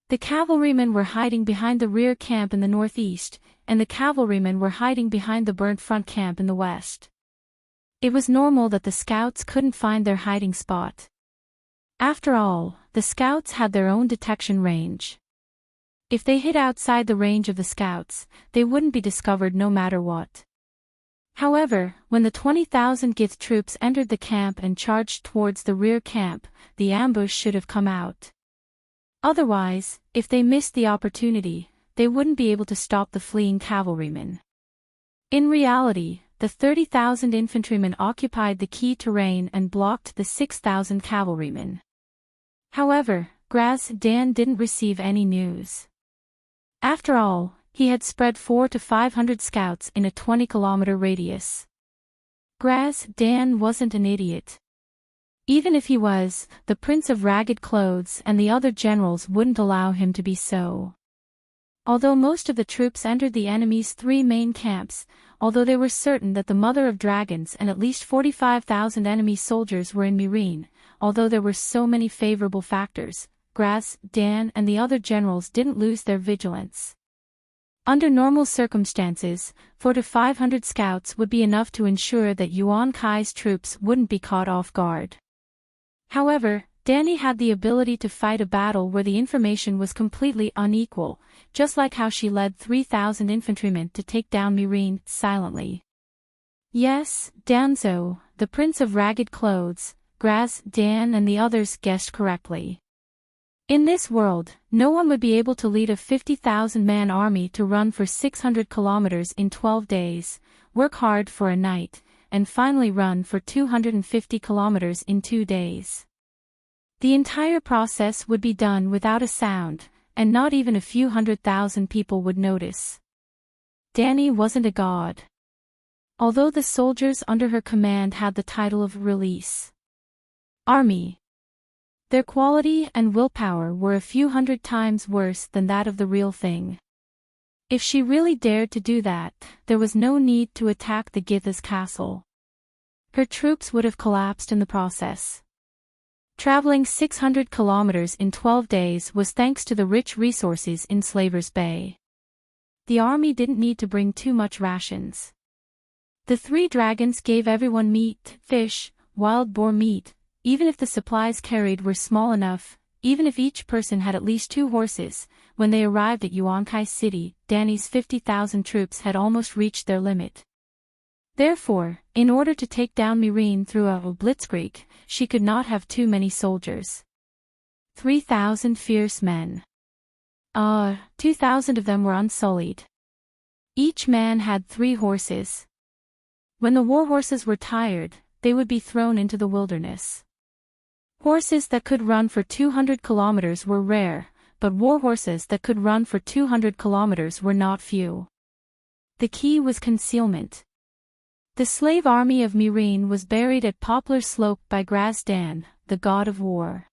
The cavalrymen were hiding behind the rear camp in the northeast, and the cavalrymen were hiding behind the burnt front camp in the west. It was normal that the scouts couldn't find their hiding spot. After all, the scouts had their own detection range. If they hid outside the range of the scouts, they wouldn't be discovered no matter what. However, when the 20,000 Gith troops entered the camp and charged towards the rear camp, the ambush should have come out. Otherwise, if they missed the opportunity, they wouldn't be able to stop the fleeing cavalrymen. In reality, the 30,000 infantrymen occupied the key terrain and blocked the 6,000 cavalrymen. However, Graz Dan didn't receive any news. After all, he had spread 400 to 500 scouts in a 20-kilometer radius. Graz Dan wasn't an idiot. Even if he was, the Prince of Ragged Clothes and the other generals wouldn't allow him to be so. Although most of the troops entered the enemy's 3 main camps, although they were certain that the Mother of Dragons and at least 45,000 enemy soldiers were in Myrine, although there were so many favorable factors, Graz, Dan and the other generals didn't lose their vigilance. Under normal circumstances, 400 to 500 scouts would be enough to ensure that Yuan Kai's troops wouldn't be caught off guard. However, Danny had the ability to fight a battle where the information was completely unequal, just like how she led 3,000 infantrymen to take down Myrine silently. Yes, Danzo, the Prince of Ragged Clothes, Graz, Dan and the others guessed correctly. In this world, no one would be able to lead a 50,000-man army to run for 600 kilometers in 12 days, work hard for a night, and finally run for 250 kilometers in 2 days. The entire process would be done without a sound, and not even a few 100,000 people would notice. Danny wasn't a god. Although the soldiers under her command had the title of Release Army, their quality and willpower were a few 100 times worse than that of the real thing. If she really dared to do that, there was no need to attack the Githa's castle. Her troops would have collapsed in the process. Traveling 600 kilometers in 12 days was thanks to the rich resources in Slaver's Bay. The army didn't need to bring too much rations. The 3 dragons gave everyone meat, fish, wild boar meat, even if the supplies carried were small enough, even if each person had at least 2 horses. When they arrived at Yuan Kai City, Danny's 50,000 troops had almost reached their limit. Therefore, in order to take down Myrine through a blitzkrieg, she could not have too many soldiers. 3,000 fierce men. 2,000 of them were unsullied. Each man had 3 horses. When the war horses were tired, they would be thrown into the wilderness. Horses that could run for 200 kilometers were rare, but war horses that could run for 200 kilometers were not few. The key was concealment. The slave army of Myrine was buried at Poplar Slope by Grazdan, the god of war.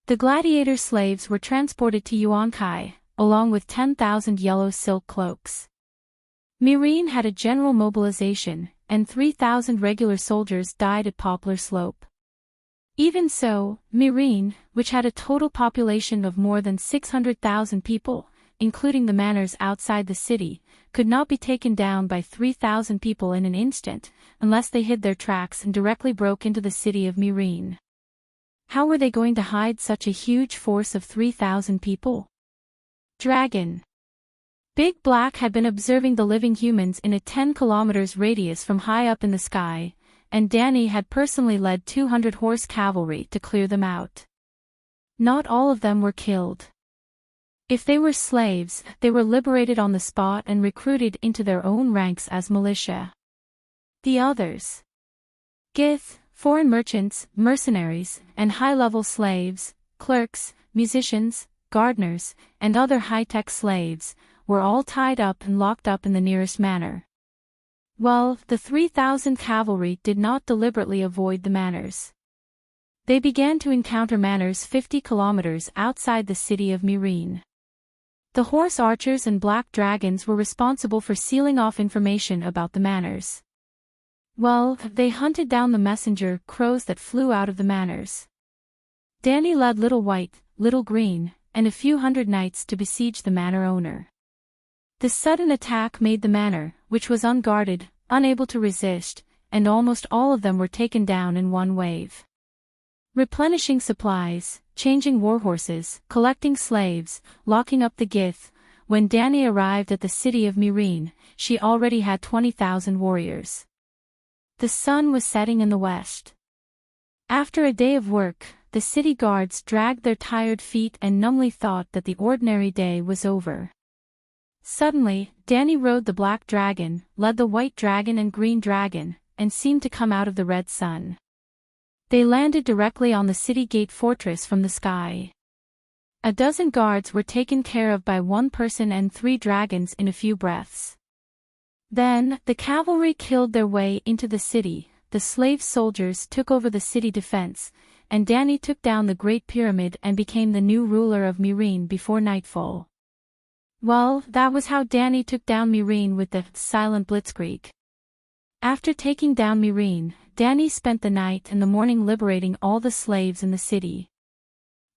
The gladiator slaves were transported to Yuan-Kai, along with 10,000 yellow silk cloaks. Myrine had a general mobilization, and 3,000 regular soldiers died at Poplar Slope. Even so, Myrine, which had a total population of more than 600,000 people, including the manors outside the city, could not be taken down by 3,000 people in an instant, unless they hid their tracks and directly broke into the city of Myrine. How were they going to hide such a huge force of 3,000 people? Dragon. Big Black had been observing the living humans in a 10 kilometers radius from high up in the sky, and Danny had personally led 200 horse cavalry to clear them out. Not all of them were killed. If they were slaves, they were liberated on the spot and recruited into their own ranks as militia. The others. Gith, foreign merchants, mercenaries, and high-level slaves, clerks, musicians, gardeners, and other high-tech slaves, were all tied up and locked up in the nearest manor. Well, the 3,000 cavalry did not deliberately avoid the manors. They began to encounter manors 50 kilometers outside the city of Myrine. The horse archers and black dragons were responsible for sealing off information about the manors. Well, they hunted down the messenger crows that flew out of the manors. Danny led Little White, Little Green, and a few hundred knights to besiege the manor owner. The sudden attack made the manor, which was unguarded, unable to resist, and almost all of them were taken down in one wave. Replenishing supplies, changing warhorses, collecting slaves, locking up the Gith, when Danny arrived at the city of Myrine, she already had 20,000 warriors. The sun was setting in the west. After a day of work, the city guards dragged their tired feet and numbly thought that the ordinary day was over. Suddenly, Danny rode the black dragon, led the white dragon and green dragon, and seemed to come out of the red sun. They landed directly on the city gate fortress from the sky. A dozen guards were taken care of by one person and 3 dragons in a few breaths. Then, the cavalry killed their way into the city, the slave soldiers took over the city defense, and Danny took down the Great Pyramid and became the new ruler of Myrine before nightfall. Well, that was how Danny took down Myrine with the silent blitzkrieg. After taking down Myrine, Danny spent the night and the morning liberating all the slaves in the city.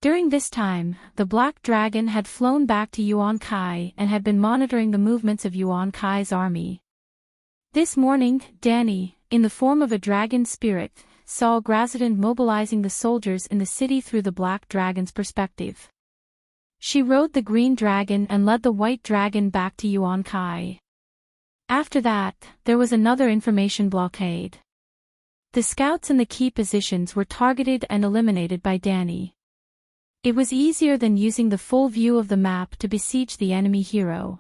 During this time, the Black Dragon had flown back to Yuan-Kai and had been monitoring the movements of Yuan-Kai's army. This morning, Danny, in the form of a dragon spirit, saw Grazdan mobilizing the soldiers in the city through the Black Dragon's perspective. She rode the Green Dragon and led the White Dragon back to Yuan-Kai. After that, there was another information blockade. The scouts in the key positions were targeted and eliminated by Danny. It was easier than using the full view of the map to besiege the enemy hero.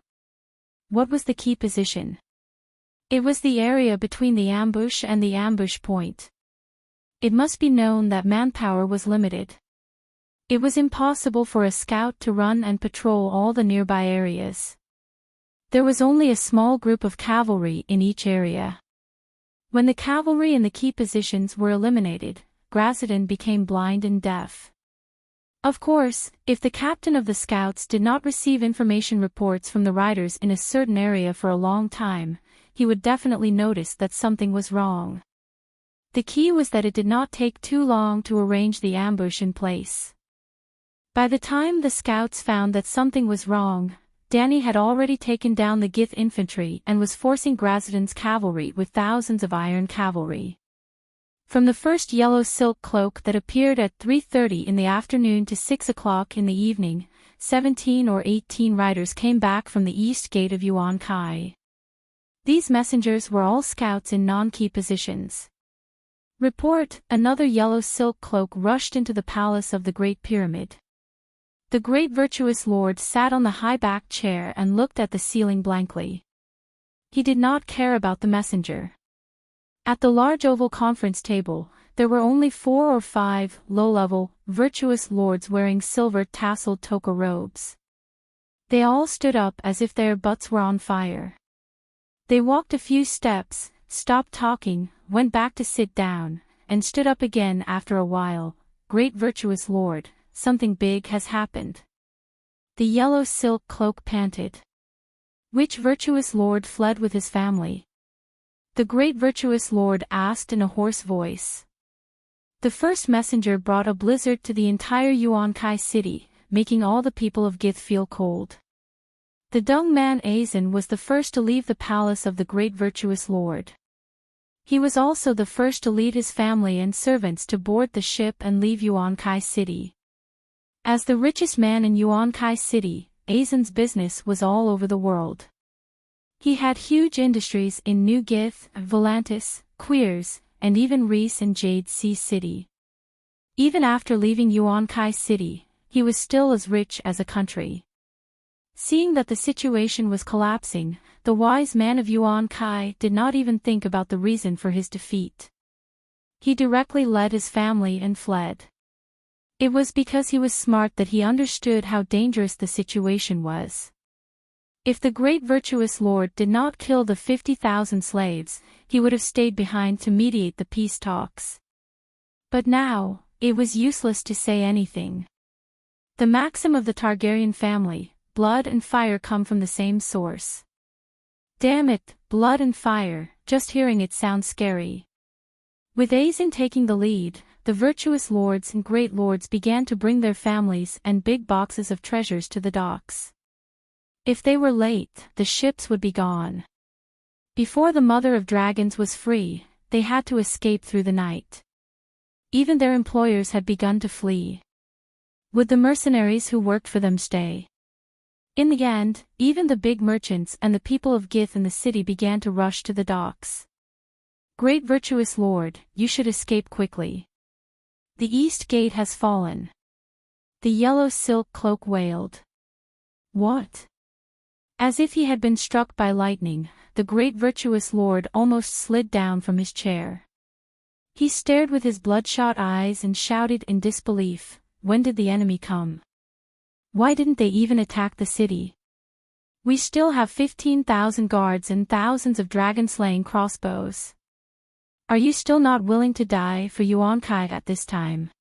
What was the key position? It was the area between the ambush and the ambush point. It must be known that manpower was limited. It was impossible for a scout to run and patrol all the nearby areas. There was only a small group of cavalry in each area. When the cavalry in the key positions were eliminated, Grazdan became blind and deaf. Of course, if the captain of the scouts did not receive information reports from the riders in a certain area for a long time, he would definitely notice that something was wrong. The key was that it did not take too long to arrange the ambush in place. By the time the scouts found that something was wrong, Danny had already taken down the Gith infantry and was forcing Grazdan's cavalry with thousands of iron cavalry. From the first yellow silk cloak that appeared at 3:30 in the afternoon to 6 o'clock in the evening, 17 or 18 riders came back from the east gate of Yuan-Kai. These messengers were all scouts in non-key positions. Report, another yellow silk cloak rushed into the palace of the Great Pyramid. The great virtuous lord sat on the high-backed chair and looked at the ceiling blankly. He did not care about the messenger. At the large oval conference table, there were only 4 or 5 low-level, virtuous lords wearing silver-tasseled toga robes. They all stood up as if their butts were on fire. They walked a few steps, stopped talking, went back to sit down, and stood up again after a while. Great virtuous lord, something big has happened. The yellow silk cloak panted. Which virtuous lord fled with his family? The great virtuous lord asked in a hoarse voice. The first messenger brought a blizzard to the entire Yuan-Kai city, making all the people of Gith feel cold. The dung man Aizen was the first to leave the palace of the great virtuous lord. He was also the first to lead his family and servants to board the ship and leave Yuan-Kai city. As the richest man in Yuan-Kai city, Aizen's business was all over the world. He had huge industries in New Gith, Volantis, Queers, and even Reese and Jade Sea City. Even after leaving Yuan-Kai city, he was still as rich as a country. Seeing that the situation was collapsing, the wise man of Yuan-Kai did not even think about the reason for his defeat. He directly led his family and fled. It was because he was smart that he understood how dangerous the situation was. If the great virtuous lord did not kill the 50,000 slaves, he would have stayed behind to mediate the peace talks. But now, it was useless to say anything. The maxim of the Targaryen family, blood and fire come from the same source. Damn it, blood and fire, just hearing it sounds scary. With Aizen taking the lead, the virtuous lords and great lords began to bring their families and big boxes of treasures to the docks. If they were late, the ships would be gone. Before the Mother of Dragons was free, they had to escape through the night. Even their employers had begun to flee. Would the mercenaries who worked for them stay? In the end, even the big merchants and the people of Gith in the city began to rush to the docks. Great virtuous lord, you should escape quickly. The east gate has fallen. The yellow silk cloak wailed. What? As if he had been struck by lightning, the great virtuous lord almost slid down from his chair. He stared with his bloodshot eyes and shouted in disbelief, when did the enemy come? Why didn't they even attack the city? We still have 15,000 guards and thousands of dragon-slaying crossbows. Are you still not willing to die for Yuan-Kai at this time?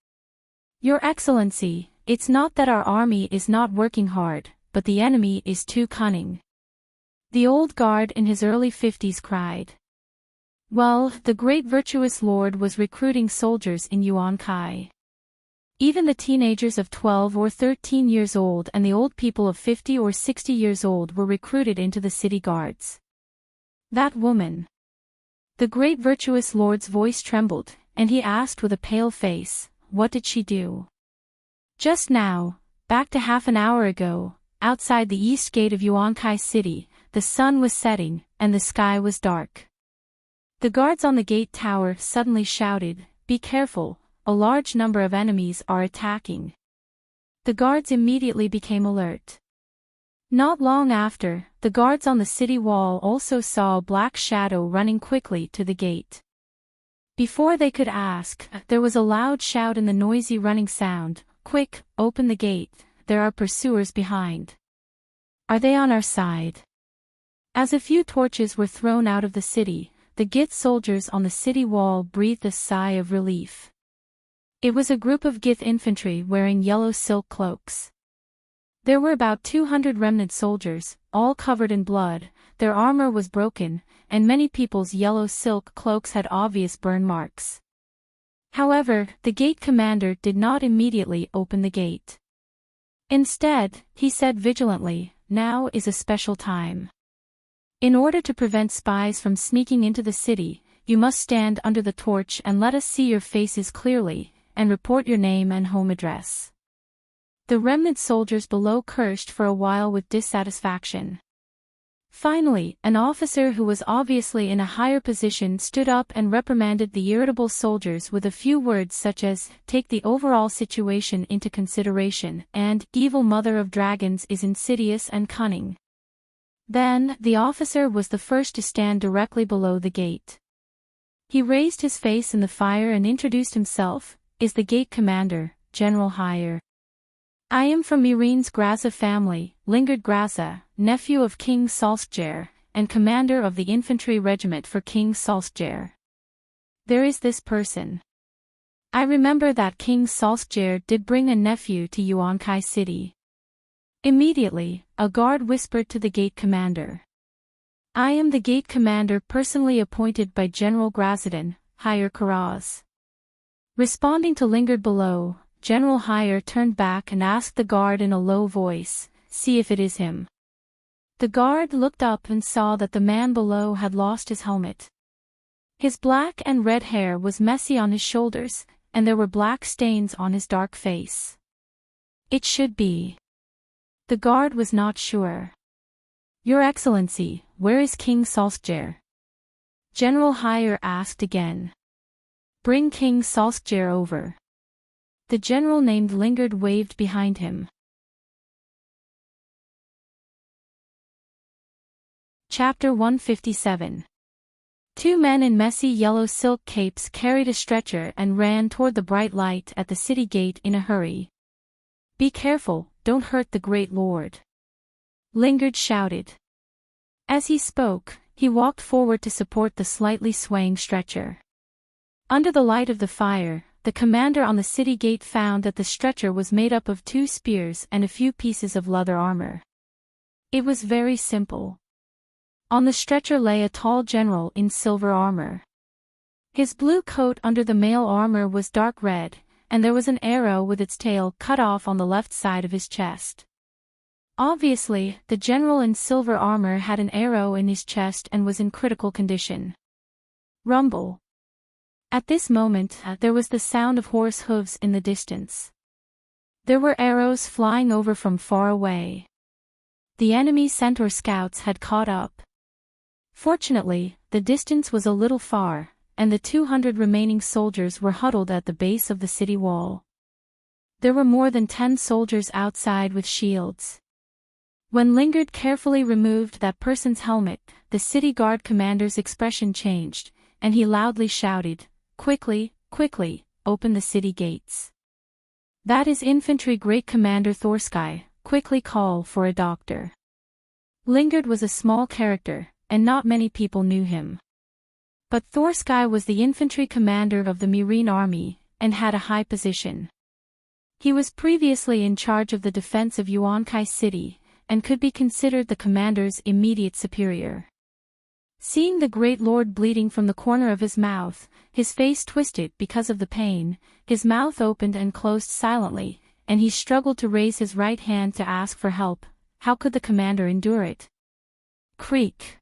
Your Excellency, it's not that our army is not working hard, but the enemy is too cunning. The old guard in his early 50s cried. Well, the great virtuous lord was recruiting soldiers in Yuan-Kai. Even the teenagers of 12 or 13 years old and the old people of 50 or 60 years old were recruited into the city guards. That woman. The great virtuous lord's voice trembled, and he asked with a pale face, what did she do? Just now, back to half an hour ago, outside the east gate of Yuan-Kai city, the sun was setting, and the sky was dark. The guards on the gate tower suddenly shouted, be careful, a large number of enemies are attacking. The guards immediately became alert. Not long after, the guards on the city wall also saw a black shadow running quickly to the gate. Before they could ask, there was a loud shout in the noisy running sound, quick, open the gate, there are pursuers behind. Are they on our side? As a few torches were thrown out of the city, the Gith soldiers on the city wall breathed a sigh of relief. It was a group of Gith infantry wearing yellow silk cloaks. There were about 200 remnant soldiers, all covered in blood, their armor was broken, and many people's yellow silk cloaks had obvious burn marks. However, the gate commander did not immediately open the gate. Instead, he said vigilantly, now is a special time. In order to prevent spies from sneaking into the city, you must stand under the torch and let us see your faces clearly, and report your name and home address. The remnant soldiers below cursed for a while with dissatisfaction. Finally, an officer who was obviously in a higher position stood up and reprimanded the irritable soldiers with a few words such as, "Take the overall situation into consideration," and, "Evil mother of dragons is insidious and cunning." Then, the officer was the first to stand directly below the gate. He raised his face in the fire and introduced himself, "Is the gate commander, General Hire. I am from Myreen's Graza family, Lingard Graza, nephew of King Salsger, and commander of the infantry regiment for King Salsger. There is this person. I remember that King Salsger did bring a nephew to Yuankai City." Immediately, a guard whispered to the gate commander. "I am the gate commander personally appointed by General Grazadin, Hire Karaz." Responding to Lingard below, General Hire turned back and asked the guard in a low voice, "See if it is him." The guard looked up and saw that the man below had lost his helmet. His black and red hair was messy on his shoulders, and there were black stains on his dark face. It should be. The guard was not sure. "Your Excellency, where is King Salsger?" General Hire asked again. "Bring King Salsger over." The general named Lingard waved behind him. Chapter 157. Two men in messy yellow silk capes carried a stretcher and ran toward the bright light at the city gate in a hurry. "Be careful, don't hurt the great lord," Lingard shouted. As he spoke, he walked forward to support the slightly swaying stretcher. Under the light of the fire, the commander on the city gate found that the stretcher was made up of 2 spears and a few pieces of leather armor. It was very simple. On the stretcher lay a tall general in silver armor. His blue coat under the mail armor was dark red, and there was an arrow with its tail cut off on the left side of his chest. Obviously, the general in silver armor had an arrow in his chest and was in critical condition. Rumble. At this moment, there was the sound of horse hooves in the distance. There were arrows flying over from far away. The enemy centaur scouts had caught up. Fortunately, the distance was a little far, and the 200 remaining soldiers were huddled at the base of the city wall. There were more than 10 soldiers outside with shields. When Lingard carefully removed that person's helmet, the city guard commander's expression changed, and he loudly shouted, "Quickly, quickly, open the city gates. That is Infantry Great Commander Thorsky, quickly call for a doctor." Lingard was a small character, and not many people knew him. But Thorsky was the infantry commander of the Myreen army, and had a high position. He was previously in charge of the defense of Yuankai City, and could be considered the commander's immediate superior. Seeing the great lord bleeding from the corner of his mouth, his face twisted because of the pain, his mouth opened and closed silently, and he struggled to raise his right hand to ask for help. How could the commander endure it? Creak.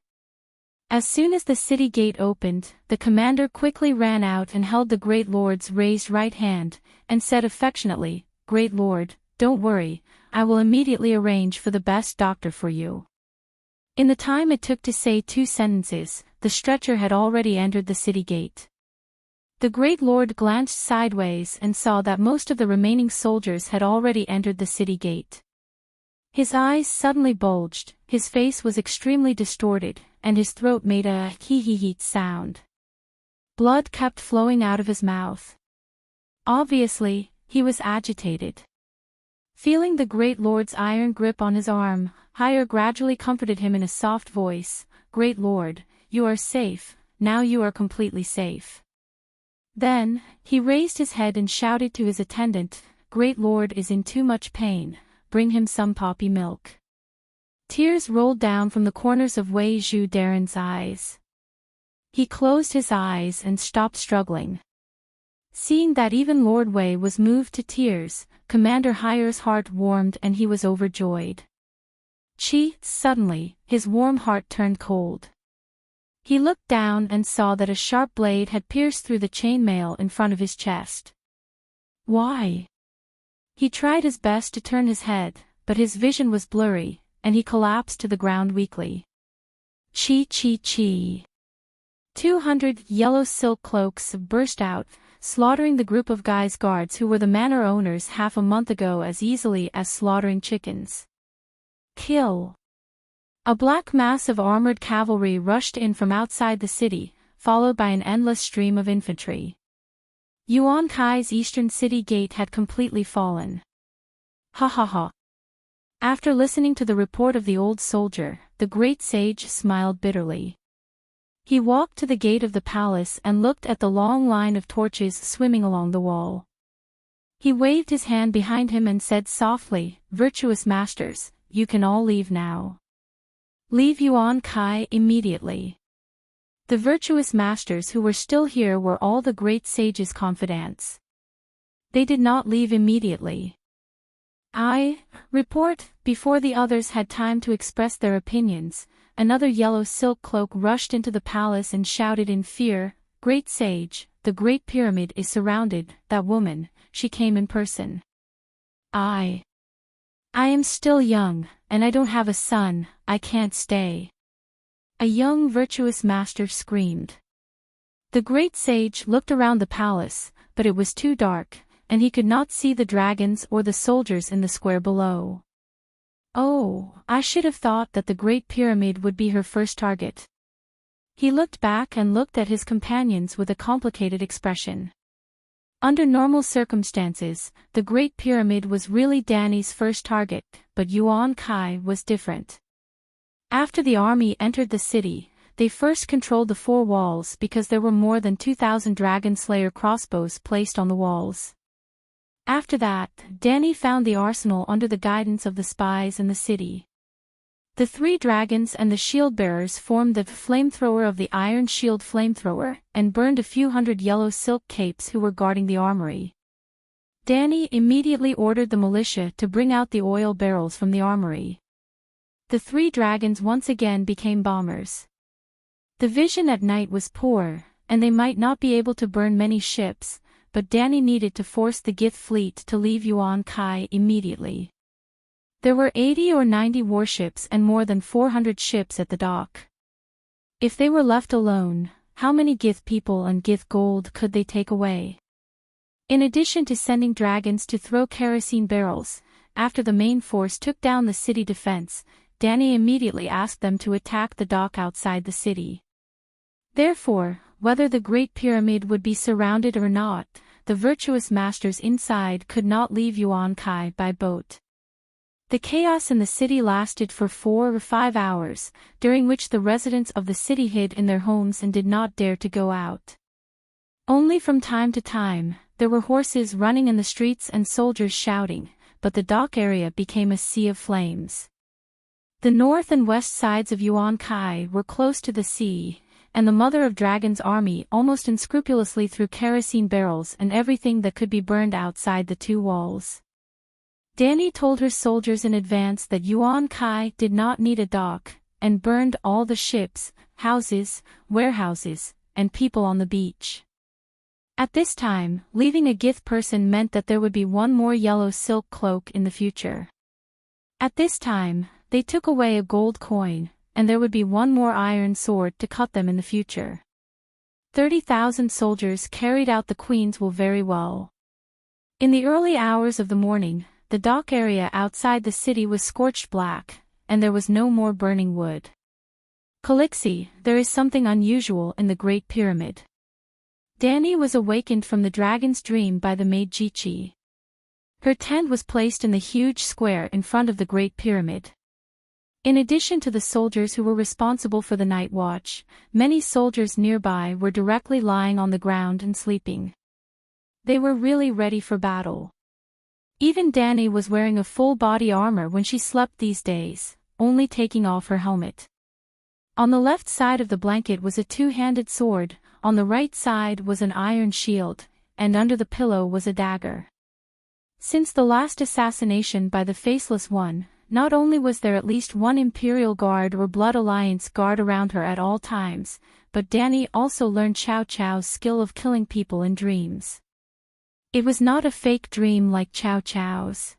As soon as the city gate opened, the commander quickly ran out and held the great lord's raised right hand, and said affectionately, "Great lord, don't worry, I will immediately arrange for the best doctor for you." In the time it took to say 2 sentences, the stretcher had already entered the city gate. The great lord glanced sideways and saw that most of the remaining soldiers had already entered the city gate. His eyes suddenly bulged, his face was extremely distorted, and his throat made a hee-hee-hee sound. Blood kept flowing out of his mouth. Obviously, he was agitated. Feeling the great lord's iron grip on his arm, Hire gradually comforted him in a soft voice, "Great lord, you are safe, now you are completely safe." Then, he raised his head and shouted to his attendant, "Great lord is in too much pain, bring him some poppy milk." Tears rolled down from the corners of Wei Zhu Daren's eyes. He closed his eyes and stopped struggling. Seeing that even Lord Wei was moved to tears, Commander Hire's heart warmed and he was overjoyed. Suddenly, his warm heart turned cold. He looked down and saw that a sharp blade had pierced through the chainmail in front of his chest. Why? He tried his best to turn his head, but his vision was blurry, and he collapsed to the ground weakly. Chi chi chi. 200 yellow silk cloaks burst out, slaughtering the group of guards who were the manor owners half a month ago as easily as slaughtering chickens. Kill. A black mass of armored cavalry rushed in from outside the city, followed by an endless stream of infantry. Yuan Kai's eastern city gate had completely fallen. Ha ha ha. After listening to the report of the old soldier, the great sage smiled bitterly. He walked to the gate of the palace and looked at the long line of torches swimming along the wall. He waved his hand behind him and said softly, "Virtuous masters, you can all leave now. Leave Yuan Kai immediately." The virtuous masters who were still here were all the great sage's confidants. They did not leave immediately. Before the others had time to express their opinions, another yellow silk cloak rushed into the palace and shouted in fear, "Great sage, the Great Pyramid is surrounded. That woman, she came in person." I am still young, and I don't have a son, I can't stay." A young virtuous master screamed. The great sage looked around the palace, but it was too dark, and he could not see the dragons or the soldiers in the square below. "Oh, I should have thought that the Great Pyramid would be her first target." He looked back and looked at his companions with a complicated expression. Under normal circumstances, the Great Pyramid was really Danny's first target, but Yuan Kai was different. After the army entered the city, they first controlled the four walls because there were more than 2,000 Dragon Slayer crossbows placed on the walls. After that, Danny found the arsenal under the guidance of the spies in the city. The three dragons and the shield-bearers formed the flamethrower of the Iron Shield flamethrower, and burned a few hundred yellow silk capes who were guarding the armory. Danny immediately ordered the militia to bring out the oil barrels from the armory. The three dragons once again became bombers. The vision at night was poor, and they might not be able to burn many ships, but Danny needed to force the Gith fleet to leave Yuan Kai immediately. There were 80 or 90 warships and more than 400 ships at the dock. If they were left alone, how many Gith people and Gith gold could they take away? In addition to sending dragons to throw kerosene barrels, after the main force took down the city defense, Danny immediately asked them to attack the dock outside the city. Therefore, whether the Great Pyramid would be surrounded or not, the virtuous masters inside could not leave Yuan Kai by boat. The chaos in the city lasted for 4 or 5 hours, during which the residents of the city hid in their homes and did not dare to go out. Only from time to time, there were horses running in the streets and soldiers shouting, but the dock area became a sea of flames. The north and west sides of Yuan Kai were close to the sea, and the Mother of Dragons' army almost unscrupulously threw kerosene barrels and everything that could be burned outside the two walls. Danny told her soldiers in advance that Yuan Kai did not need a dock, and burned all the ships, houses, warehouses, and people on the beach. At this time, leaving a Gith person meant that there would be one more yellow silk cloak in the future. At this time, they took away a gold coin, and there would be one more iron sword to cut them in the future. 30,000 soldiers carried out the Queen's will very well. In the early hours of the morning, the dock area outside the city was scorched black, and there was no more burning wood. "Calixi, there is something unusual in the Great Pyramid." Danny was awakened from the dragon's dream by the maid Jichi. Her tent was placed in the huge square in front of the Great Pyramid. In addition to the soldiers who were responsible for the night watch, many soldiers nearby were directly lying on the ground and sleeping. They were really ready for battle. Even Danny was wearing a full body armor when she slept these days, only taking off her helmet. On the left side of the blanket was a two-handed sword, on the right side was an iron shield, and under the pillow was a dagger. Since the last assassination by the Faceless One, not only was there at least one Imperial Guard or Blood Alliance guard around her at all times, but Danny also learned Chow Chow's skill of killing people in dreams. It was not a fake dream like Chow Chow's.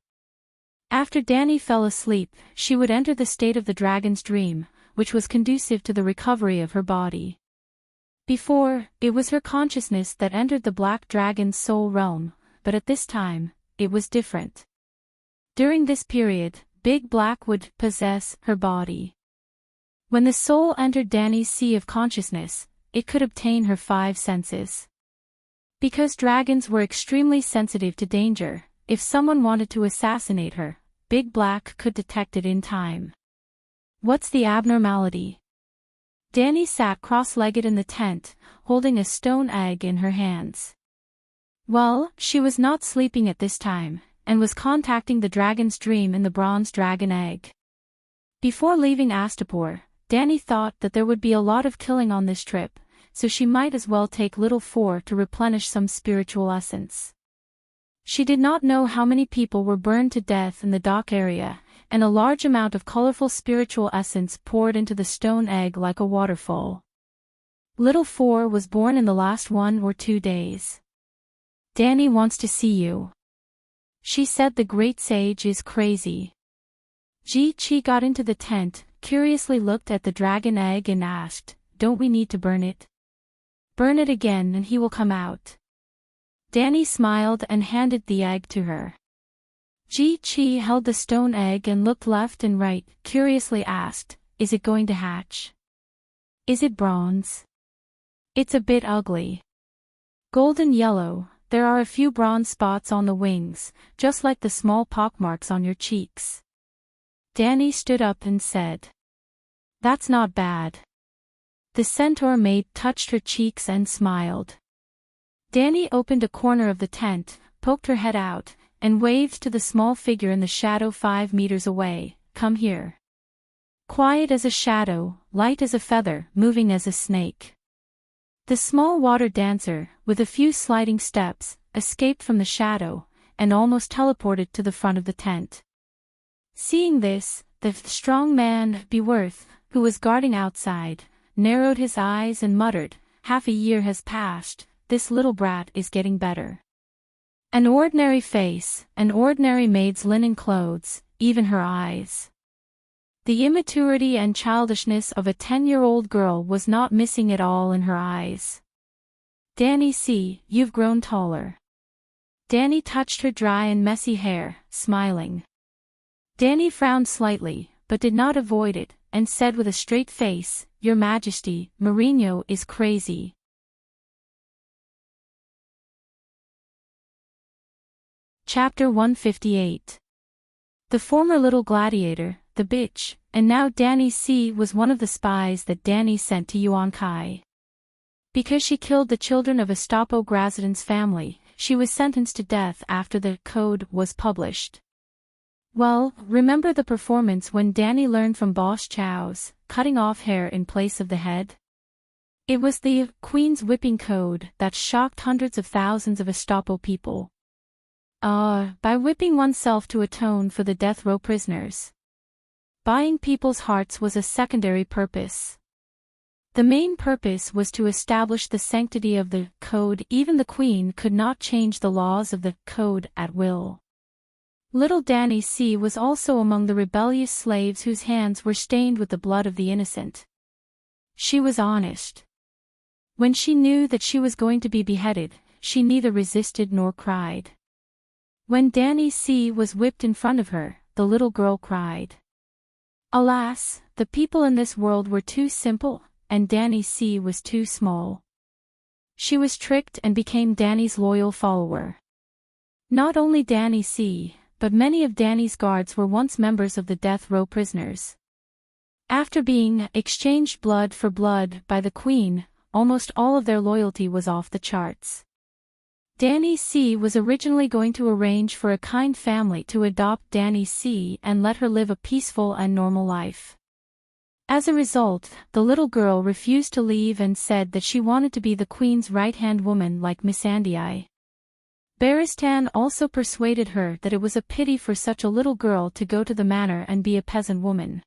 After Danny fell asleep, she would enter the state of the dragon's dream, which was conducive to the recovery of her body. Before, it was her consciousness that entered the black dragon's soul realm, but at this time, it was different. During this period, Big Black would possess her body. When the soul entered Danny's sea of consciousness, it could obtain her 5 senses. Because dragons were extremely sensitive to danger, if someone wanted to assassinate her, Big Black could detect it in time. What's the abnormality? Danny sat cross-legged in the tent, holding a stone egg in her hands. Well, she was not sleeping at this time, and was contacting the dragon's dream in the bronze dragon egg. Before leaving Astapor, Danny thought that there would be a lot of killing on this trip, so she might as well take Little 4 to replenish some spiritual essence. She did not know how many people were burned to death in the dock area, and a large amount of colorful spiritual essence poured into the stone egg like a waterfall. Little 4 was born in the last 1 or 2 days. Danny wants to see you. She said the great sage is crazy. Ji-Chi got into the tent, curiously looked at the dragon egg and asked, "Don't we need to burn it?" "Burn it again and he will come out." Danny smiled and handed the egg to her. Ji-Chi held the stone egg and looked left and right, curiously asked, "Is it going to hatch? Is it bronze?" "It's a bit ugly. Golden yellow, there are a few bronze spots on the wings, just like the small pockmarks on your cheeks." Danny stood up and said, "That's not bad." The centaur maid touched her cheeks and smiled. Danny opened a corner of the tent, poked her head out, and waved to the small figure in the shadow 5 meters away, "Come here." Quiet as a shadow, light as a feather, moving as a snake. The small water dancer, with a few sliding steps, escaped from the shadow, and almost teleported to the front of the tent. Seeing this, the strong man, Beworth, who was guarding outside, narrowed his eyes and muttered, "Half a year has passed, this little brat is getting better." An ordinary face, an ordinary maid's linen clothes, even her eyes. The immaturity and childishness of a 10-year-old girl was not missing at all in her eyes. "Danny, see, you've grown taller." Danny touched her dry and messy hair, smiling. Danny frowned slightly, but did not avoid it, and said with a straight face, "Your Majesty, Mourinho is crazy." Chapter 158. The former little gladiator, the bitch, and now Danny C. was one of the spies that Danny sent to Yuan Kai. Because she killed the children of Estapo Grazidan's family, she was sentenced to death after the code was published. Well, remember the performance when Danny learned from Boss Chow's, cutting off hair in place of the head? It was the Queen's whipping code that shocked hundreds of thousands of Estapo people. By whipping oneself to atone for the death row prisoners. Buying people's hearts was a secondary purpose. The main purpose was to establish the sanctity of the code. Even the Queen could not change the laws of the code at will. Little Danny C. was also among the rebellious slaves whose hands were stained with the blood of the innocent. She was honest. When she knew that she was going to be beheaded, she neither resisted nor cried. When Danny C. was whipped in front of her, the little girl cried. Alas, the people in this world were too simple, and Danny C. was too small. She was tricked and became Danny's loyal follower. Not only Danny C., but many of Danny's guards were once members of the death row prisoners. After being exchanged blood for blood by the Queen, almost all of their loyalty was off the charts. Danny C. was originally going to arrange for a kind family to adopt Danny C. and let her live a peaceful and normal life. As a result, the little girl refused to leave and said that she wanted to be the Queen's right-hand woman like Miss Andii. Baristan also persuaded her that it was a pity for such a little girl to go to the manor and be a peasant woman.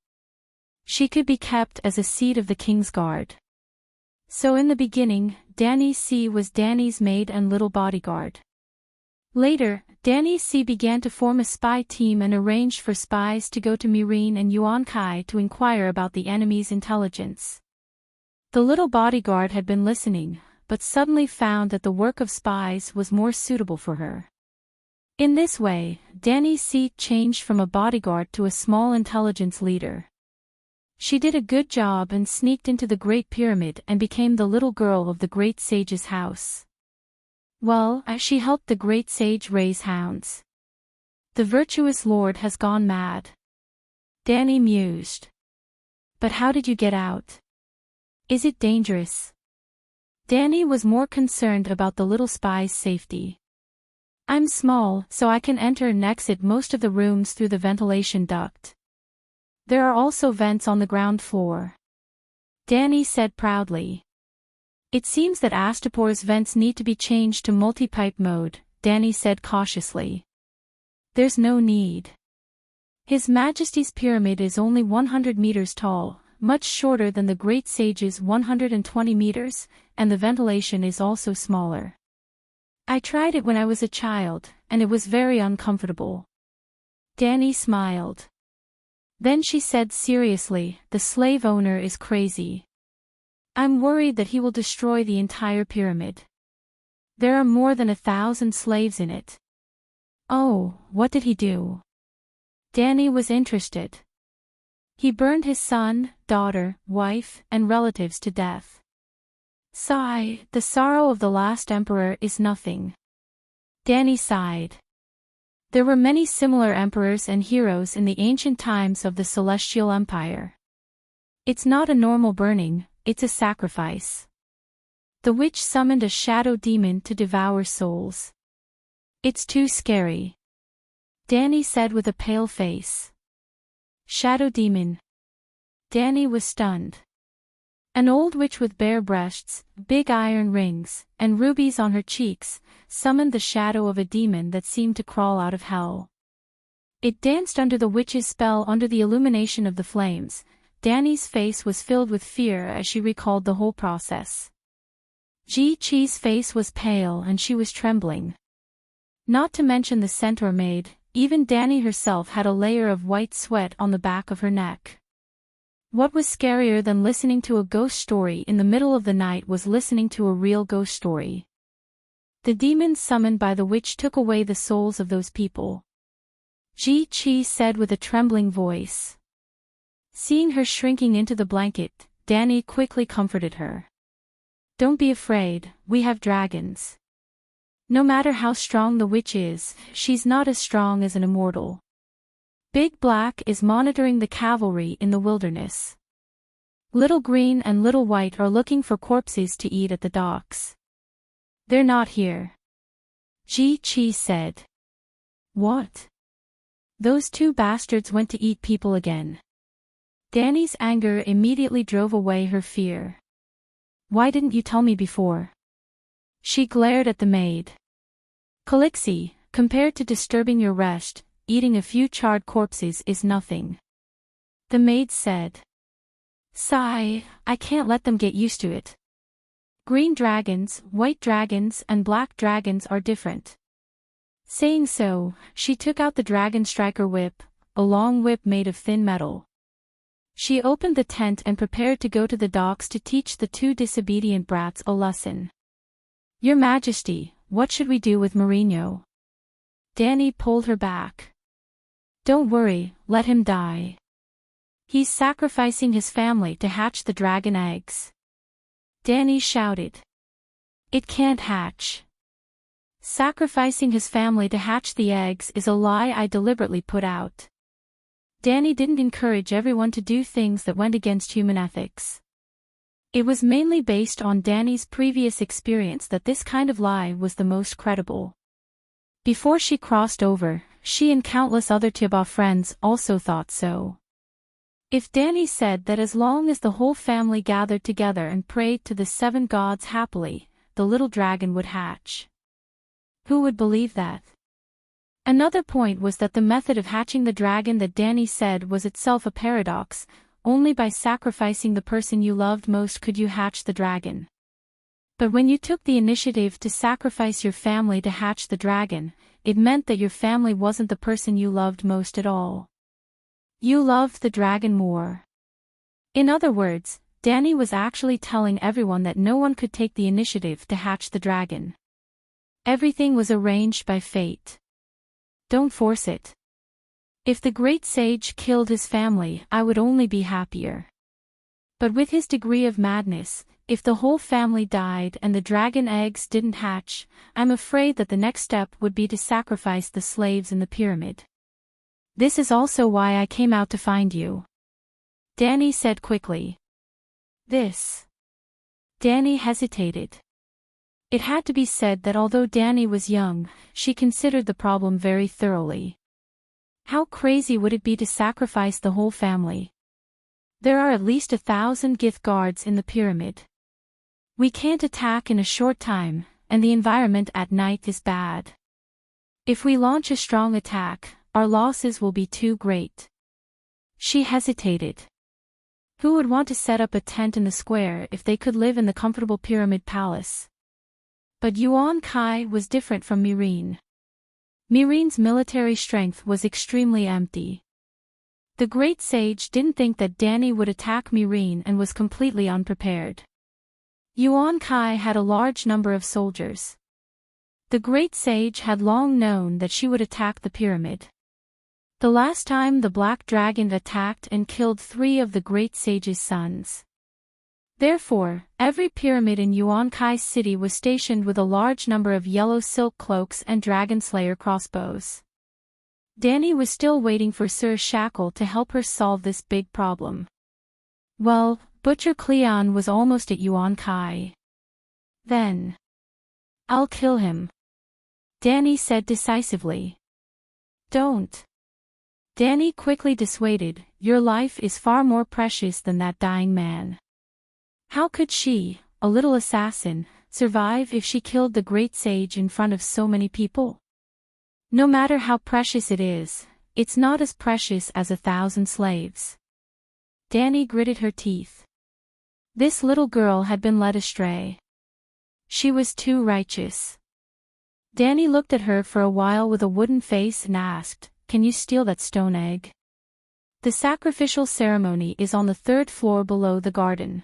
She could be kept as a seat of the King's Guard. So in the beginning, Danny C. was Danny's maid and little bodyguard. Later, Danny C began to form a spy team and arranged for spies to go to Mirin and Yuan-Kai to inquire about the enemy's intelligence. The little bodyguard had been listening, but suddenly found that the work of spies was more suitable for her. In this way, Danny C changed from a bodyguard to a small intelligence leader. She did a good job and sneaked into the Great Pyramid and became the little girl of the Great Sage's house. Well, she helped the Great Sage raise hounds. The virtuous lord has gone mad. Danny mused. But how did you get out? Is it dangerous? Danny was more concerned about the little spy's safety. I'm small, so I can enter and exit most of the rooms through the ventilation duct. There are also vents on the ground floor. Danny said proudly. It seems that Astapor's vents need to be changed to multi-pipe mode, Danny said cautiously. There's no need. His Majesty's pyramid is only 100 meters tall, much shorter than the Great Sage's 120 meters, and the ventilation is also smaller. I tried it when I was a child, and it was very uncomfortable. Danny smiled. Then she said seriously, the slave owner is crazy. I'm worried that he will destroy the entire pyramid. There are more than 1,000 slaves in it. Oh, what did he do? Danny was interested. He burned his son, daughter, wife, and relatives to death. Sigh, the sorrow of the last emperor is nothing. Danny sighed. There were many similar emperors and heroes in the ancient times of the Celestial Empire. It's not a normal burning, it's a sacrifice. The witch summoned a shadow demon to devour souls. It's too scary. Danny said with a pale face. Shadow demon. Danny was stunned. An old witch with bare breasts, big iron rings, and rubies on her cheeks, summoned the shadow of a demon that seemed to crawl out of hell. It danced under the witch's spell under the illumination of the flames. Danny's face was filled with fear as she recalled the whole process. Ji Chi's face was pale and she was trembling. Not to mention the centaur maid, even Danny herself had a layer of white sweat on the back of her neck. What was scarier than listening to a ghost story in the middle of the night was listening to a real ghost story. The demons summoned by the witch took away the souls of those people. Ji Chi said with a trembling voice. Seeing her shrinking into the blanket, Danny quickly comforted her. Don't be afraid, we have dragons. No matter how strong the witch is, she's not as strong as an immortal. Big Black is monitoring the cavalry in the wilderness. Little Green and Little White are looking for corpses to eat at the docks. They're not here. Ji Chi said. What? Those two bastards went to eat people again. Danny's anger immediately drove away her fear. Why didn't you tell me before? She glared at the maid. Calixie, compared to disturbing your rest, eating a few charred corpses is nothing. The maid said. Sigh, I can't let them get used to it. Green dragons, white dragons, and black dragons are different. Saying so, she took out the dragon striker whip, a long whip made of thin metal. She opened the tent and prepared to go to the docks to teach the two disobedient brats a lesson. Your Majesty, what should we do with Mourinho? Danny pulled her back. Don't worry, let him die. He's sacrificing his family to hatch the dragon eggs. Danny shouted. It can't hatch. Sacrificing his family to hatch the eggs is a lie I deliberately put out. Danny didn't encourage everyone to do things that went against human ethics. It was mainly based on Danny's previous experience that this kind of lie was the most credible. Before she crossed over, she and countless other Tiba friends also thought so. If Danny said that as long as the whole family gathered together and prayed to the 7 gods happily, the little dragon would hatch. Who would believe that? Another point was that the method of hatching the dragon that Danny said was itself a paradox. Only by sacrificing the person you loved most could you hatch the dragon. But when you took the initiative to sacrifice your family to hatch the dragon, it meant that your family wasn't the person you loved most at all. You loved the dragon more. In other words, Danny was actually telling everyone that no one could take the initiative to hatch the dragon. Everything was arranged by fate. Don't force it. If the great sage killed his family, I would only be happier. But with his degree of madness, if the whole family died and the dragon eggs didn't hatch, I'm afraid that the next step would be to sacrifice the slaves in the pyramid. This is also why I came out to find you. Danny said quickly. This. Danny hesitated. It had to be said that although Danny was young, she considered the problem very thoroughly. How crazy would it be to sacrifice the whole family? There are at least 1,000 Gith guards in the pyramid. We can't attack in a short time, and the environment at night is bad. If we launch a strong attack, our losses will be too great. She hesitated. Who would want to set up a tent in the square if they could live in the comfortable pyramid palace? But Yuan Kai was different from Mirene. Mirene's military strength was extremely empty. The great sage didn't think that Danny would attack Mirene and was completely unprepared. Yuan Kai had a large number of soldiers. The great sage had long known that she would attack the pyramid. The last time the black dragon attacked and killed 3 of the great sage's sons. Therefore, every pyramid in Yuan Kai City was stationed with a large number of yellow silk cloaks and dragon slayer crossbows. Danny was still waiting for Sir Shackle to help her solve this big problem. Well, Butcher Cleon was almost at Yuan Kai. Then. I'll kill him. Danny said decisively. Don't. Danny quickly dissuaded, your life is far more precious than that dying man. How could she, a little assassin, survive if she killed the great sage in front of so many people? No matter how precious it is, it's not as precious as 1,000 slaves. Danny gritted her teeth. This little girl had been led astray. She was too righteous. Danny looked at her for a while with a wooden face and asked, can you steal that stone egg? The sacrificial ceremony is on the 3rd floor below the garden.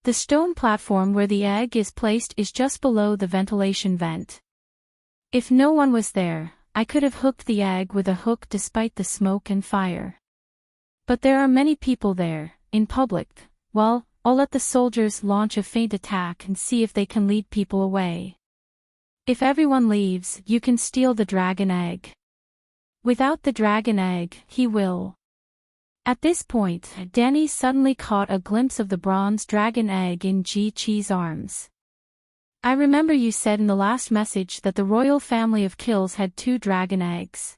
The stone platform where the egg is placed is just below the ventilation vent. If no one was there, I could have hooked the egg with a hook despite the smoke and fire. But there are many people there, in public. Well, I'll let the soldiers launch a feint attack and see if they can lead people away. If everyone leaves, you can steal the dragon egg. Without the dragon egg, he will. At this point, Danny suddenly caught a glimpse of the bronze dragon egg in Ji Chi's arms. I remember you said in the last message that the royal family of Kills had 2 dragon eggs.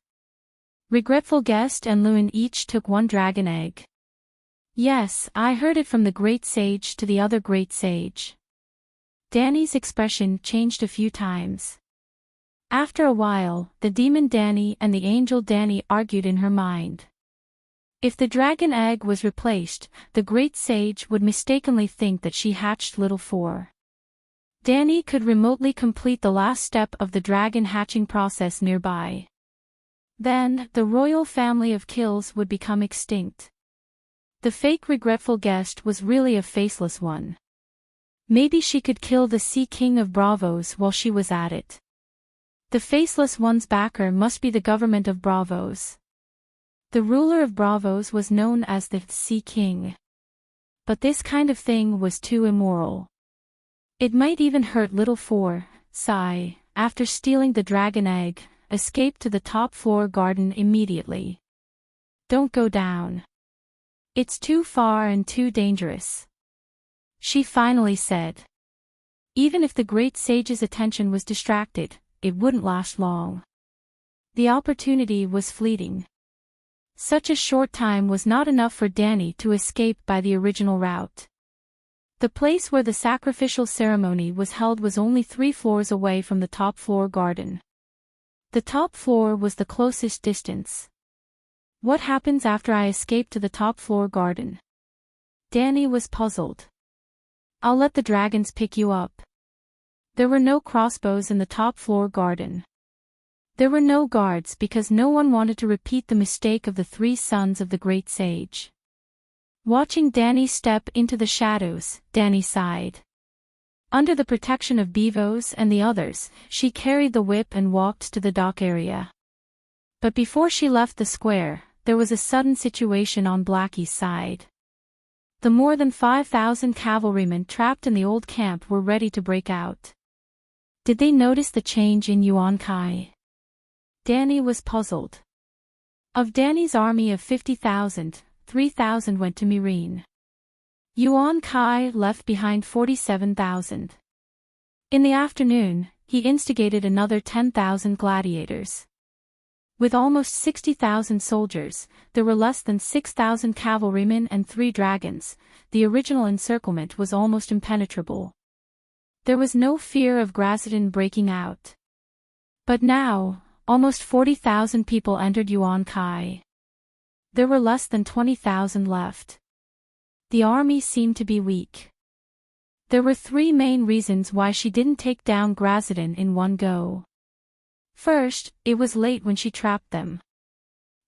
Regretful Guest and Lewin each took 1 dragon egg. Yes, I heard it from the great sage to the other great sage. Danny's expression changed a few times. After a while, the demon Danny and the angel Danny argued in her mind. If the dragon egg was replaced, the great sage would mistakenly think that she hatched little 4. Danny could remotely complete the last step of the dragon hatching process nearby. Then, the royal family of Kills would become extinct. The fake regretful guest was really a faceless one. Maybe she could kill the Sea King of Bravos while she was at it. The faceless one's backer must be the government of Bravos. The ruler of Bravos was known as the Sea King. But this kind of thing was too immoral. It might even hurt little 4, Sai, after stealing the dragon egg, escape to the top floor garden immediately. Don't go down. It's too far and too dangerous. She finally said. Even if the great sage's attention was distracted, it wouldn't last long. The opportunity was fleeting. Such a short time was not enough for Danny to escape by the original route. The place where the sacrificial ceremony was held was only 3 floors away from the top floor garden. The top floor was the closest distance. What happens after I escape to the top floor garden? Danny was puzzled. I'll let the dragons pick you up. There were no crossbows in the top floor garden. There were no guards because no one wanted to repeat the mistake of the 3 sons of the great sage. Watching Danny step into the shadows, Danny sighed. Under the protection of Bevo's and the others, she carried the whip and walked to the dock area. But before she left the square, there was a sudden situation on Blackie's side. The more than 5,000 cavalrymen trapped in the old camp were ready to break out. Did they notice the change in Yuan Kai? Danny was puzzled. Of Danny's army of 50,000, 3,000 went to Myrene. Yuan Kai left behind 47,000. In the afternoon, he instigated another 10,000 gladiators. With almost 60,000 soldiers, there were less than 6,000 cavalrymen and 3 dragons. The original encirclement was almost impenetrable. There was no fear of Grazidan breaking out. But now, almost 40,000 people entered Yuan Kai. There were less than 20,000 left. The army seemed to be weak. There were 3 main reasons why she didn't take down Grazidan in one go. First, it was late when she trapped them.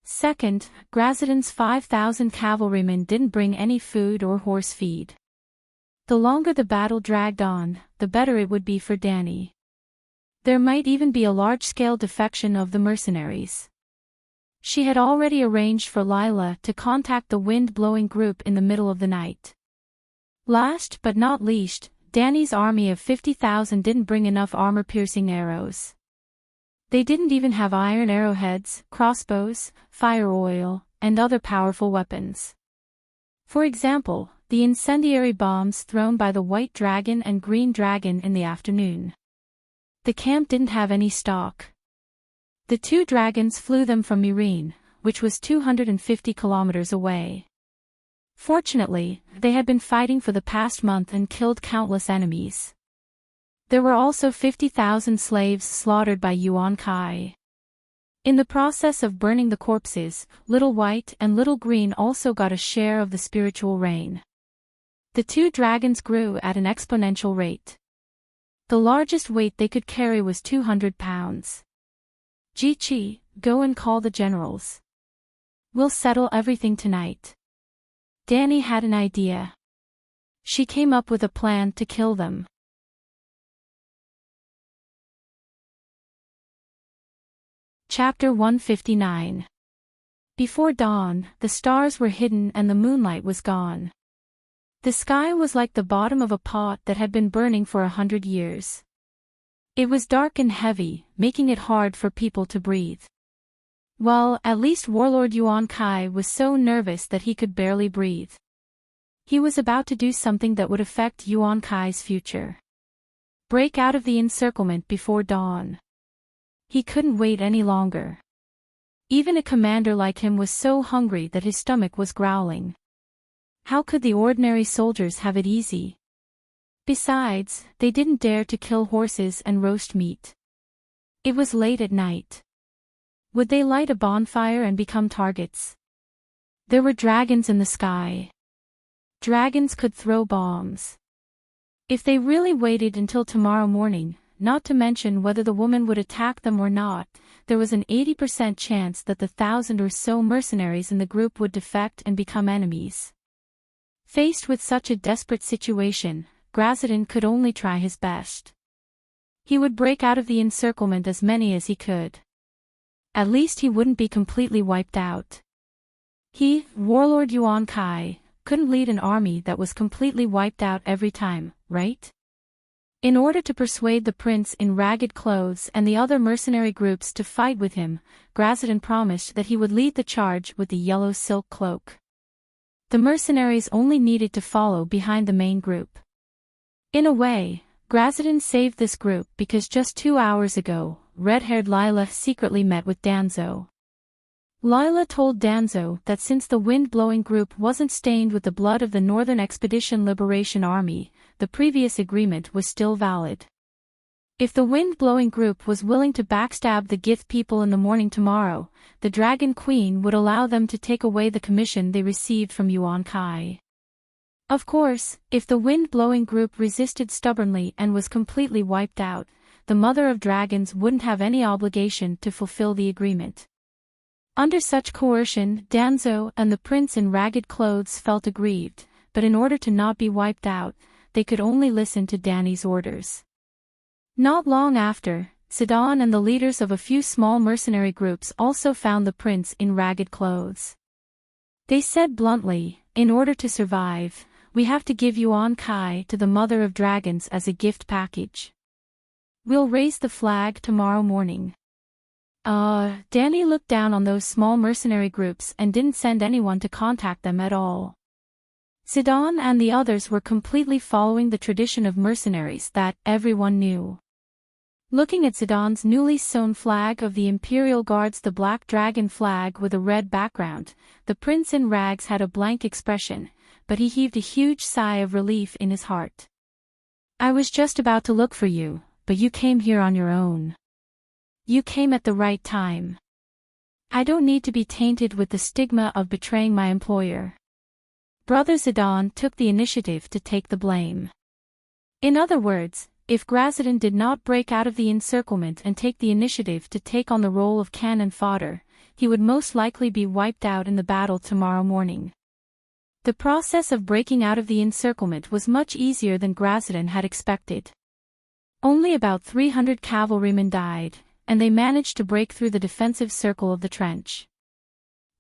Second, Grazidan's 5,000 cavalrymen didn't bring any food or horse feed. The longer the battle dragged on, the better it would be for Danny. There might even be a large-scale defection of the mercenaries. She had already arranged for Lila to contact the wind-blowing group in the middle of the night. Last but not least, Danny's army of 50,000 didn't bring enough armor-piercing arrows. They didn't even have iron arrowheads, crossbows, fire oil, and other powerful weapons. For example, the incendiary bombs thrown by the White Dragon and Green Dragon in the afternoon. The camp didn't have any stock. The 2 dragons flew them from Myrene, which was 250 kilometers away. Fortunately, they had been fighting for the past month and killed countless enemies. There were also 50,000 slaves slaughtered by Yuan Kai. In the process of burning the corpses, Little White and Little Green also got a share of the spiritual rain. The 2 dragons grew at an exponential rate. The largest weight they could carry was 200 pounds. Ji-Chi, go and call the generals. We'll settle everything tonight. Danny had an idea. She came up with a plan to kill them. Chapter 159. Before dawn, the stars were hidden and the moonlight was gone. The sky was like the bottom of a pot that had been burning for 100 years. It was dark and heavy, making it hard for people to breathe. Well, at least Warlord Yuan Kai was so nervous that he could barely breathe. He was about to do something that would affect Yuan Kai's future. Break out of the encirclement before dawn. He couldn't wait any longer. Even a commander like him was so hungry that his stomach was growling. How could the ordinary soldiers have it easy? Besides, they didn't dare to kill horses and roast meat. It was late at night. Would they light a bonfire and become targets? There were dragons in the sky. Dragons could throw bombs. If they really waited until tomorrow morning, not to mention whether the woman would attack them or not, there was an 80% chance that the 1,000 or so mercenaries in the group would defect and become enemies. Faced with such a desperate situation, Grazidan could only try his best. He would break out of the encirclement as many as he could. At least he wouldn't be completely wiped out. He, Warlord Yuan Kai, couldn't lead an army that was completely wiped out every time, right? In order to persuade the prince in ragged clothes and the other mercenary groups to fight with him, Grazidan promised that he would lead the charge with the yellow silk cloak. The mercenaries only needed to follow behind the main group. In a way, Grazidan saved this group because just 2 hours ago, red-haired Lila secretly met with Danzo. Lila told Danzo that since the wind-blowing group wasn't stained with the blood of the Northern Expedition Liberation Army, the previous agreement was still valid. If the wind-blowing group was willing to backstab the Gith people in the morning tomorrow, the Dragon Queen would allow them to take away the commission they received from Yuan Kai. Of course, if the wind-blowing group resisted stubbornly and was completely wiped out, the Mother of Dragons wouldn't have any obligation to fulfill the agreement. Under such coercion, Danzo and the prince in ragged clothes felt aggrieved, but in order to not be wiped out, they could only listen to Danny's orders. Not long after, Sidon and the leaders of a few small mercenary groups also found the prince in ragged clothes. They said bluntly, "In order to survive, we have to give Yuan Kai to the Mother of Dragons as a gift package. We'll raise the flag tomorrow morning." Danny looked down on those small mercenary groups and didn't send anyone to contact them at all. Sidon and the others were completely following the tradition of mercenaries that everyone knew. Looking at Sidon's newly sewn flag of the Imperial Guards, the black dragon flag with a red background, the prince in rags had a blank expression, but he heaved a huge sigh of relief in his heart. "I was just about to look for you, but you came here on your own. You came at the right time. I don't need to be tainted with the stigma of betraying my employer." Brother Sidon took the initiative to take the blame. In other words, if Grazidon did not break out of the encirclement and take the initiative to take on the role of cannon fodder, he would most likely be wiped out in the battle tomorrow morning. The process of breaking out of the encirclement was much easier than Grazidon had expected. Only about 300 cavalrymen died, and they managed to break through the defensive circle of the trench.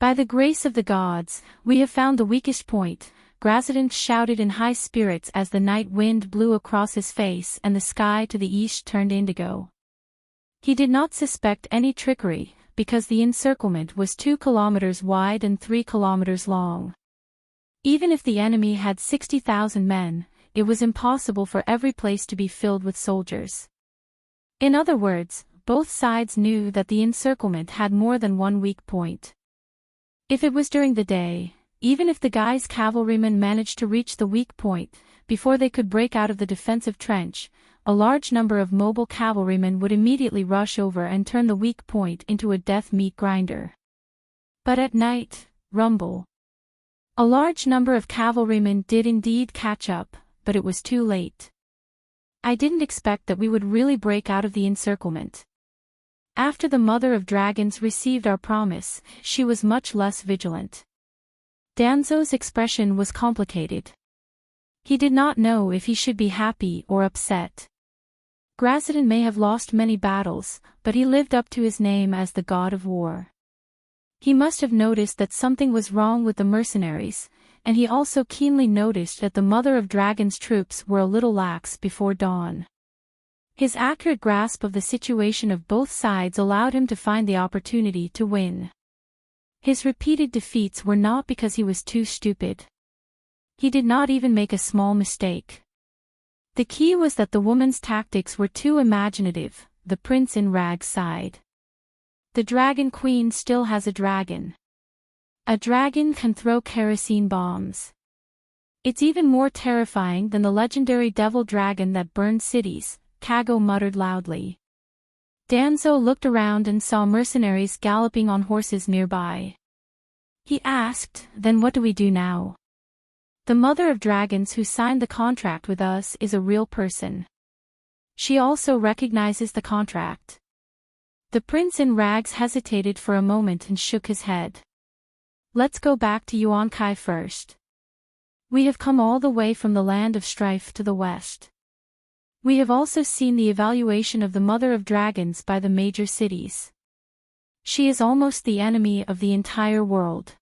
"By the grace of the gods, we have found the weakest point," Grazidon shouted in high spirits as the night wind blew across his face and the sky to the east turned indigo. He did not suspect any trickery, because the encirclement was 2 kilometers wide and 3 kilometers long. Even if the enemy had 60,000 men, it was impossible for every place to be filled with soldiers. In other words, both sides knew that the encirclement had more than one weak point. If it was during the day, even if the Guy's cavalrymen managed to reach the weak point, before they could break out of the defensive trench, a large number of mobile cavalrymen would immediately rush over and turn the weak point into a death meat grinder. But at night, rumble. A large number of cavalrymen did indeed catch up, but it was too late. "I didn't expect that we would really break out of the encirclement. After the Mother of Dragons received our promise, she was much less vigilant." Danzo's expression was complicated. He did not know if he should be happy or upset. Grazidon may have lost many battles, but he lived up to his name as the god of war. He must have noticed that something was wrong with the mercenaries, and he also keenly noticed that the Mother of Dragons' troops were a little lax before dawn. His accurate grasp of the situation of both sides allowed him to find the opportunity to win. His repeated defeats were not because he was too stupid. He did not even make a small mistake. The key was that the woman's tactics were too imaginative, the prince in rags sighed. "The Dragon Queen still has a dragon. A dragon can throw kerosene bombs. It's even more terrifying than the legendary devil dragon that burned cities," Kago muttered loudly. Danzo looked around and saw mercenaries galloping on horses nearby. He asked, "Then what do we do now? The Mother of Dragons who signed the contract with us is a real person. She also recognizes the contract." The prince in rags hesitated for a moment and shook his head. "Let's go back to Yuan Kai first. We have come all the way from the land of strife to the west. We have also seen the evaluation of the Mother of Dragons by the major cities. She is almost the enemy of the entire world.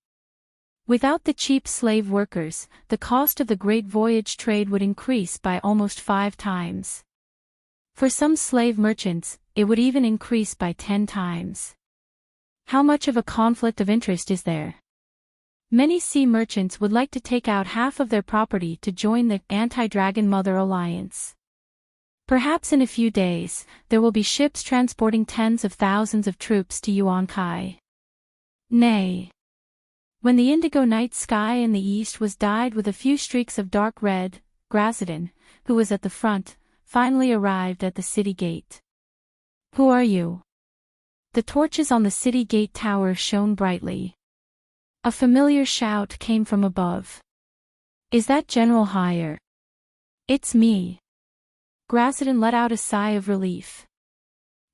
Without the cheap slave workers, the cost of the great voyage trade would increase by almost 5 times. For some slave merchants, it would even increase by 10 times. How much of a conflict of interest is there? Many sea merchants would like to take out half of their property to join the Anti-Dragon Mother Alliance. Perhaps in a few days, there will be ships transporting tens of thousands of troops to Yuan Kai. Nay. When the indigo night sky in the east was dyed with a few streaks of dark red, Grazidon, who was at the front, finally arrived at the city gate. "Who are you?" The torches on the city gate tower shone brightly. A familiar shout came from above. Is that General Hire? It's me. Gracidin let out a sigh of relief.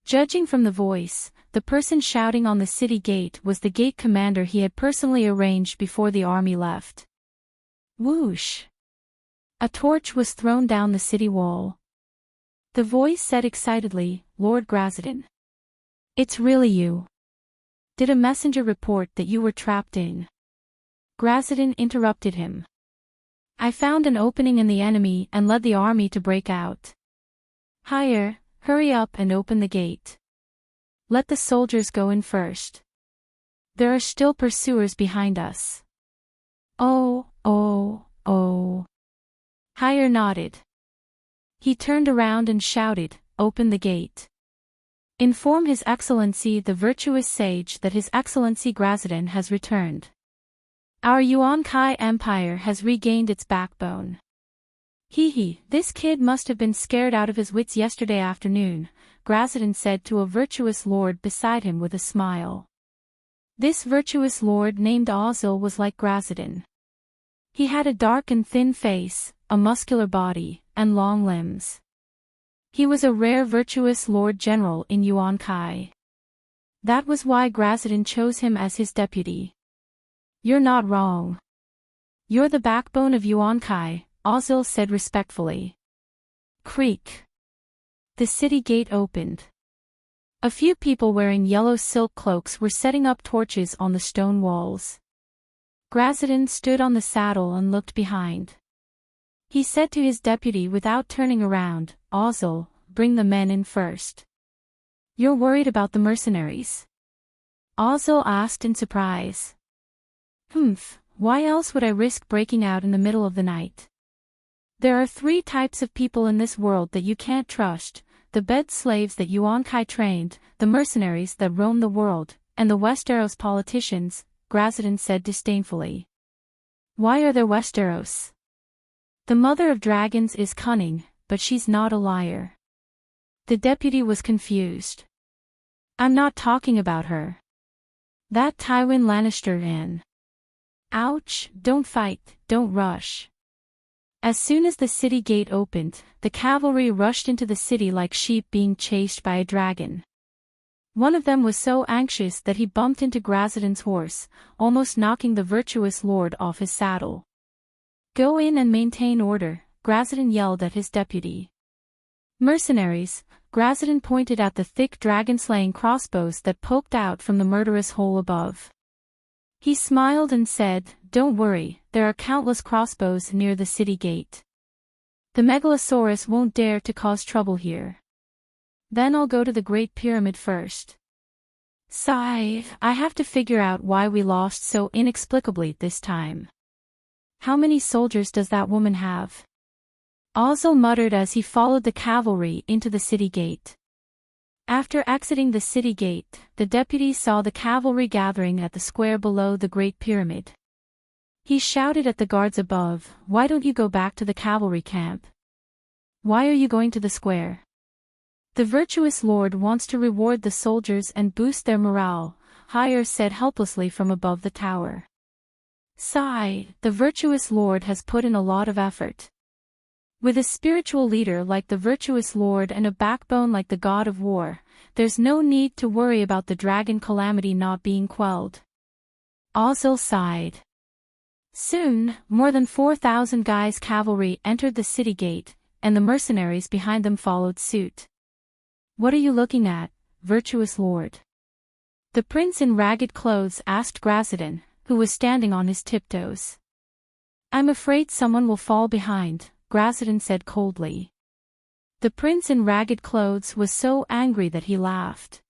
Judging from the voice, the person shouting on the city gate was the gate commander he had personally arranged before the army left. Whoosh! A torch was thrown down the city wall. The voice said excitedly, Lord Gracidin. It's really you. Did a messenger report that you were trapped in? Gracidin interrupted him. I found an opening in the enemy and led the army to break out. Hire, hurry up and open the gate. Let the soldiers go in first. There are still pursuers behind us. Oh. Hire nodded. He turned around and shouted, Open the gate. Inform His Excellency the virtuous sage that His Excellency Gracidin has returned. Our Yuan-Kai Empire has regained its backbone. This kid must have been scared out of his wits yesterday afternoon, Gracidin said to a virtuous lord beside him with a smile. This virtuous lord named Ozil was like Gracidin. He had a dark and thin face, a muscular body, and long limbs. He was a rare virtuous lord general in Yuan-Kai. That was why Gracidin chose him as his deputy. You're not wrong. You're the backbone of Yuan-Kai, Ozil said respectfully. Creak. The city gate opened. A few people wearing yellow silk cloaks were setting up torches on the stone walls. Gracidin stood on the saddle and looked behind. He said to his deputy without turning around, Ozil, bring the men in first. You're worried about the mercenaries? Ozil asked in surprise. Why else would I risk breaking out in the middle of the night? There are 3 types of people in this world that you can't trust, the bed slaves that Yuan-Kai trained, the mercenaries that roam the world, and the Westeros politicians, Gracidin said disdainfully. Why are there Westeros? The mother of dragons is cunning, but she's not a liar. The deputy was confused. I'm not talking about her. That Tywin Lannister in. Ouch, don't fight, don't rush. As soon as the city gate opened, the cavalry rushed into the city like sheep being chased by a dragon. One of them was so anxious that he bumped into Gracidin's horse, almost knocking the virtuous lord off his saddle. Go in and maintain order, Gracidin yelled at his deputy. Mercenaries, Gracidin pointed at the thick dragon-slaying crossbows that poked out from the murderous hole above. He smiled and said, Don't worry, there are countless crossbows near the city gate. The Megalosaurus won't dare to cause trouble here. Then I'll go to the Great Pyramid first. Sigh, I have to figure out why we lost so inexplicably this time. How many soldiers does that woman have? Ozil muttered as he followed the cavalry into the city gate. After exiting the city gate, the deputy saw the cavalry gathering at the square below the Great Pyramid. He shouted at the guards above, Why don't you go back to the cavalry camp? Why are you going to the square? The virtuous lord wants to reward the soldiers and boost their morale, Hire said helplessly from above the tower. Sigh, the virtuous lord has put in a lot of effort. With a spiritual leader like the virtuous lord and a backbone like the god of war, there's no need to worry about the dragon calamity not being quelled. Ozil sighed. Soon, more than 4,000 guys cavalry entered the city gate, and the mercenaries behind them followed suit. What are you looking at, virtuous lord? The prince in ragged clothes asked Gracidin, who was standing on his tiptoes. I'm afraid someone will fall behind, Gracidin said coldly. The prince in ragged clothes was so angry that he laughed.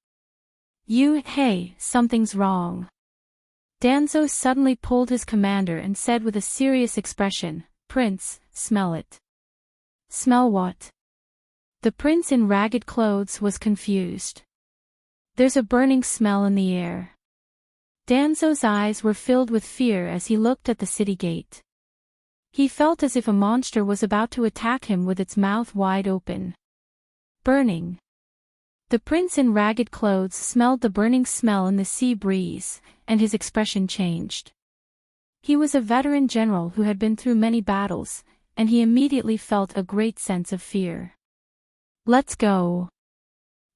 Hey, something's wrong. Danzo suddenly pulled his commander and said with a serious expression, Prince, smell it. Smell what? The prince in ragged clothes was confused. There's a burning smell in the air. Danzo's eyes were filled with fear as he looked at the city gate. He felt as if a monster was about to attack him with its mouth wide open. Burning. The prince in ragged clothes smelled the burning smell in the sea breeze, and his expression changed. He was a veteran general who had been through many battles, and he immediately felt a great sense of fear. "Let's go."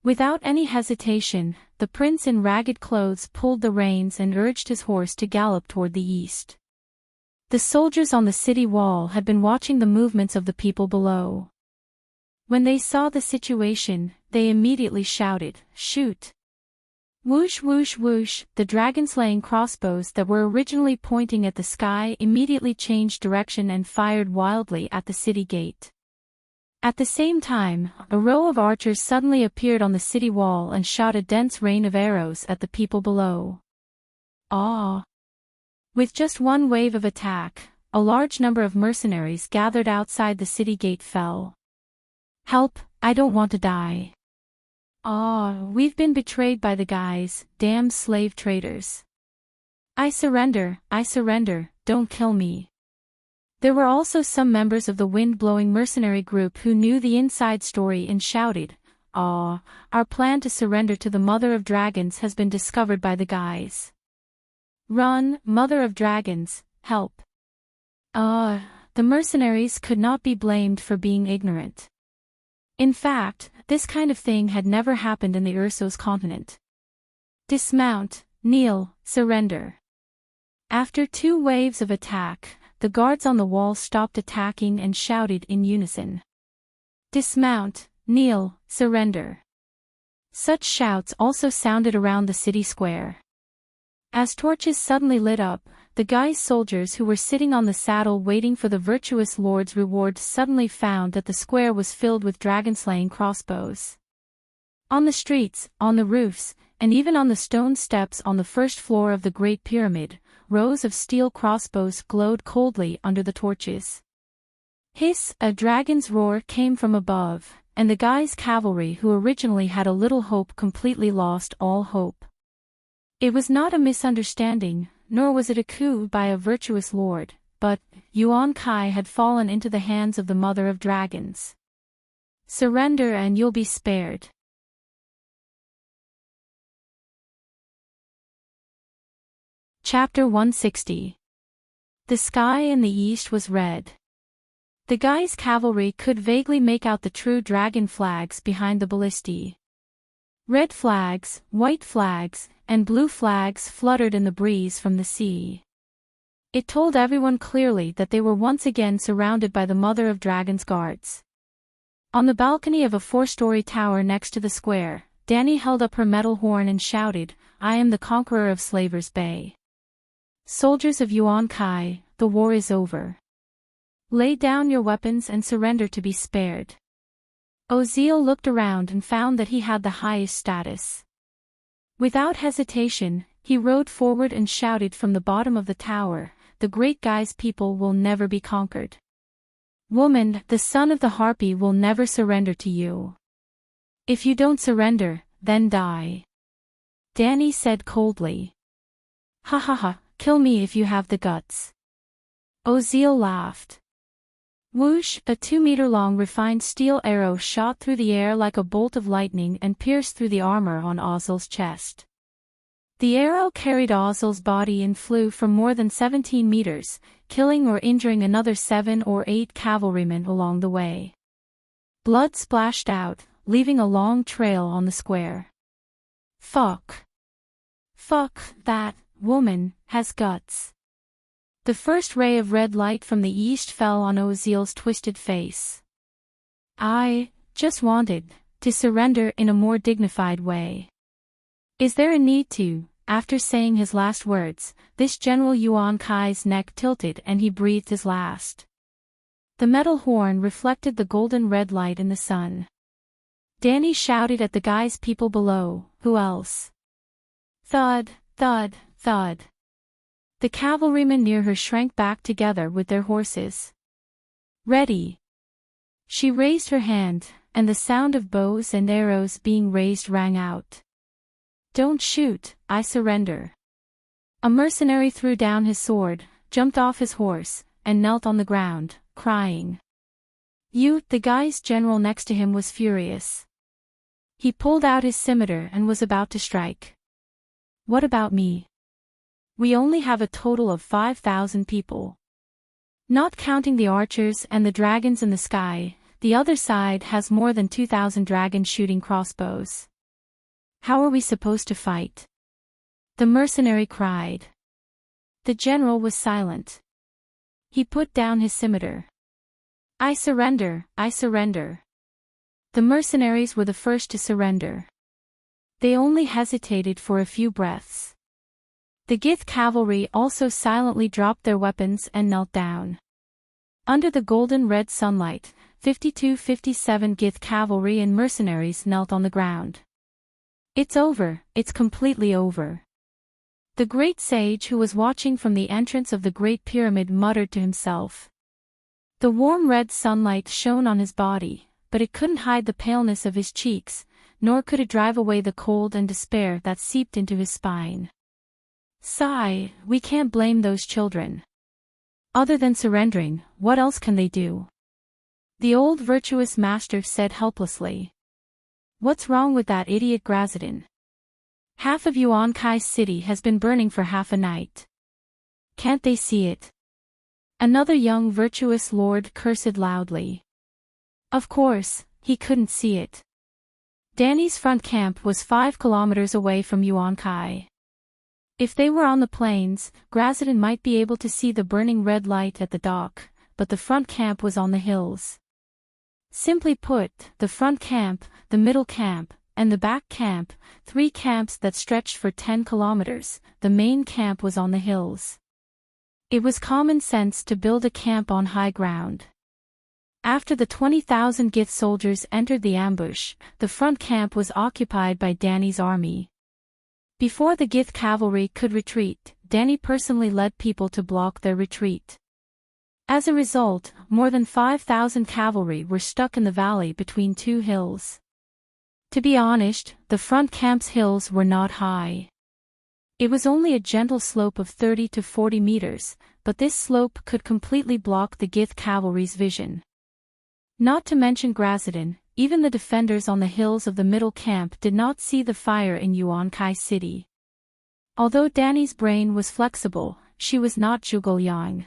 Without any hesitation, the prince in ragged clothes pulled the reins and urged his horse to gallop toward the east. The soldiers on the city wall had been watching the movements of the people below. When they saw the situation, they immediately shouted, "Shoot!" Whoosh whoosh whoosh, the dragon-slaying crossbows that were originally pointing at the sky immediately changed direction and fired wildly at the city gate. At the same time, a row of archers suddenly appeared on the city wall and shot a dense rain of arrows at the people below. Ah! With just one wave of attack, a large number of mercenaries gathered outside the city gate fell. "Help, I don't want to die." "Ah, we've been betrayed by the guys, damn slave traders." I surrender, don't kill me." There were also some members of the wind-blowing mercenary group who knew the inside story and shouted, "Ah, our plan to surrender to the Mother of Dragons has been discovered by the guys. Run, Mother of Dragons, help." The mercenaries could not be blamed for being ignorant. In fact, this kind of thing had never happened in the Ursos continent. "Dismount, kneel, surrender." After 2 waves of attack, the guards on the wall stopped attacking and shouted in unison, "Dismount, kneel, surrender." Such shouts also sounded around the city square. As torches suddenly lit up, the guys' soldiers who were sitting on the saddle waiting for the virtuous lord's reward suddenly found that the square was filled with dragon-slaying crossbows. On the streets, on the roofs, and even on the stone steps on the first floor of the Great Pyramid, rows of steel crossbows glowed coldly under the torches. Hiss! A dragon's roar came from above, and the guys' cavalry who originally had a little hope completely lost all hope. It was not a misunderstanding, nor was it a coup by a virtuous lord, but Yuan Kai had fallen into the hands of the Mother of Dragons. Surrender and you'll be spared. Chapter 160. The sky in the east was red. The guys' cavalry could vaguely make out the true dragon flags behind the ballistae. Red flags, white flags, and blue flags fluttered in the breeze from the sea. It told everyone clearly that they were once again surrounded by the Mother of Dragons guards. On the balcony of a 4-story tower next to the square, Danny held up her metal horn and shouted, "I am the conqueror of Slavers Bay. Soldiers of Yuan Kai, the war is over. Lay down your weapons and surrender to be spared." Oziel looked around and found that he had the highest status. Without hesitation, he rode forward and shouted from the bottom of the tower, "The great guy's people will never be conquered. Woman, the son of the harpy will never surrender to you. If you don't surrender, then die." Danny said coldly. "Ha ha ha, kill me if you have the guts." Oziel laughed. Whoosh! A 2-meter-long refined steel arrow shot through the air like a bolt of lightning and pierced through the armor on Oziel's chest. The arrow carried Oziel's body and flew for more than 17 meters, killing or injuring another 7 or 8 cavalrymen along the way. Blood splashed out, leaving a long trail on the square. Fuck, that woman has guts." The first ray of red light from the east fell on Oziel's twisted face. "I just wanted to surrender in a more dignified way. Is there a need to?" After saying his last words, this General Yuan Kai's neck tilted and he breathed his last. The metal horn reflected the golden red light in the sun. Danny shouted at the guys' people below, "Who else?" Thud, thud, thud. The cavalrymen near her shrank back together with their horses. "Ready." She raised her hand, and the sound of bows and arrows being raised rang out. "Don't shoot, I surrender." A mercenary threw down his sword, jumped off his horse, and knelt on the ground, crying. The guy's general next to him was furious. He pulled out his scimitar and was about to strike. "What about me? We only have a total of 5,000 people. Not counting the archers and the dragons in the sky, the other side has more than 2,000 dragons shooting crossbows. How are we supposed to fight? The mercenary cried. The general was silent. He put down his scimitar. I surrender, I surrender. The mercenaries were the first to surrender. They only hesitated for a few breaths. The Gith cavalry also silently dropped their weapons and knelt down. Under the golden red sunlight, 52-57 Gith cavalry and mercenaries knelt on the ground. It's over, it's completely over. The great sage who was watching from the entrance of the Great Pyramid muttered to himself. The warm red sunlight shone on his body, but it couldn't hide the paleness of his cheeks, nor could it drive away the cold and despair that seeped into his spine. Sigh, we can't blame those children. Other than surrendering, what else can they do? The old virtuous master said helplessly. What's wrong with that idiot Grazadin? Half of Yuan-Kai City has been burning for half a night. Can't they see it? Another young virtuous lord cursed loudly. Of course, he couldn't see it. Danny's front camp was 5 kilometers away from Yuan-Kai. If they were on the plains, Grazadin might be able to see the burning red light at the dock, but the front camp was on the hills. Simply put, the front camp, the middle camp, and the back camp, 3 camps that stretched for 10 kilometers, the main camp was on the hills. It was common sense to build a camp on high ground. After the 20,000 Gith soldiers entered the ambush, the front camp was occupied by Danny's army. Before the Gith cavalry could retreat, Danny personally led people to block their retreat. As a result, more than 5,000 cavalry were stuck in the valley between 2 hills. To be honest, the front camp's hills were not high. It was only a gentle slope of 30 to 40 meters, but this slope could completely block the Gith cavalry's vision. Not to mention Grazadin, even the defenders on the hills of the middle camp did not see the fire in Yuan-Kai City. Although Danny's brain was flexible, she was not Zhuge Liang.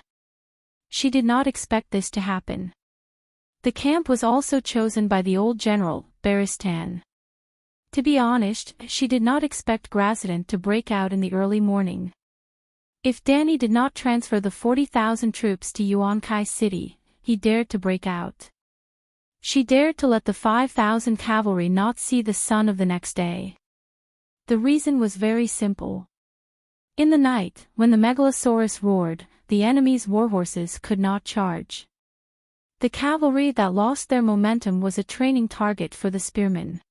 She did not expect this to happen. The camp was also chosen by the old general, Baristan. To be honest, she did not expect Grazadin to break out in the early morning. If Danny did not transfer the 40,000 troops to Yuan-Kai City, he dared to break out. She dared to let the 5,000 cavalry not see the sun of the next day. The reason was very simple. In the night, when the Megalosaurus roared, the enemy's warhorses could not charge. The cavalry that lost their momentum was a training target for the spearmen.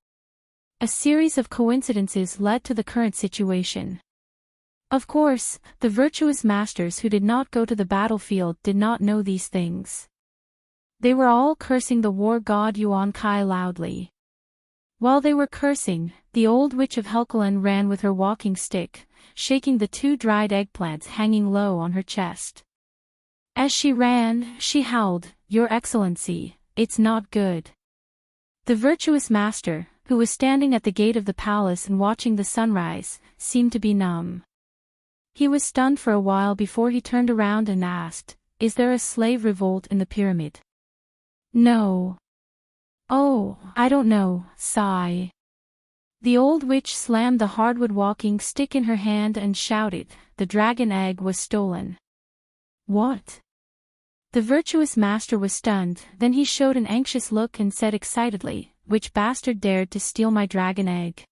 A series of coincidences led to the current situation. Of course, the virtuous masters who did not go to the battlefield did not know these things. They were all cursing the war god Yuan-Kai loudly. While they were cursing, the old witch of Helkalan ran with her walking stick, shaking the 2 dried eggplants hanging low on her chest. As she ran, she howled, "Your Excellency, it's not good." The virtuous master, who was standing at the gate of the palace and watching the sunrise, seemed to be numb. He was stunned for a while before he turned around and asked, "Is there a slave revolt in the pyramid?" "No." "Oh, I don't know, sigh." The old witch slammed the hardwood walking stick in her hand and shouted, "The dragon egg was stolen." "What?" The virtuous master was stunned, then he showed an anxious look and said excitedly, "Which bastard dared to steal my dragon egg?"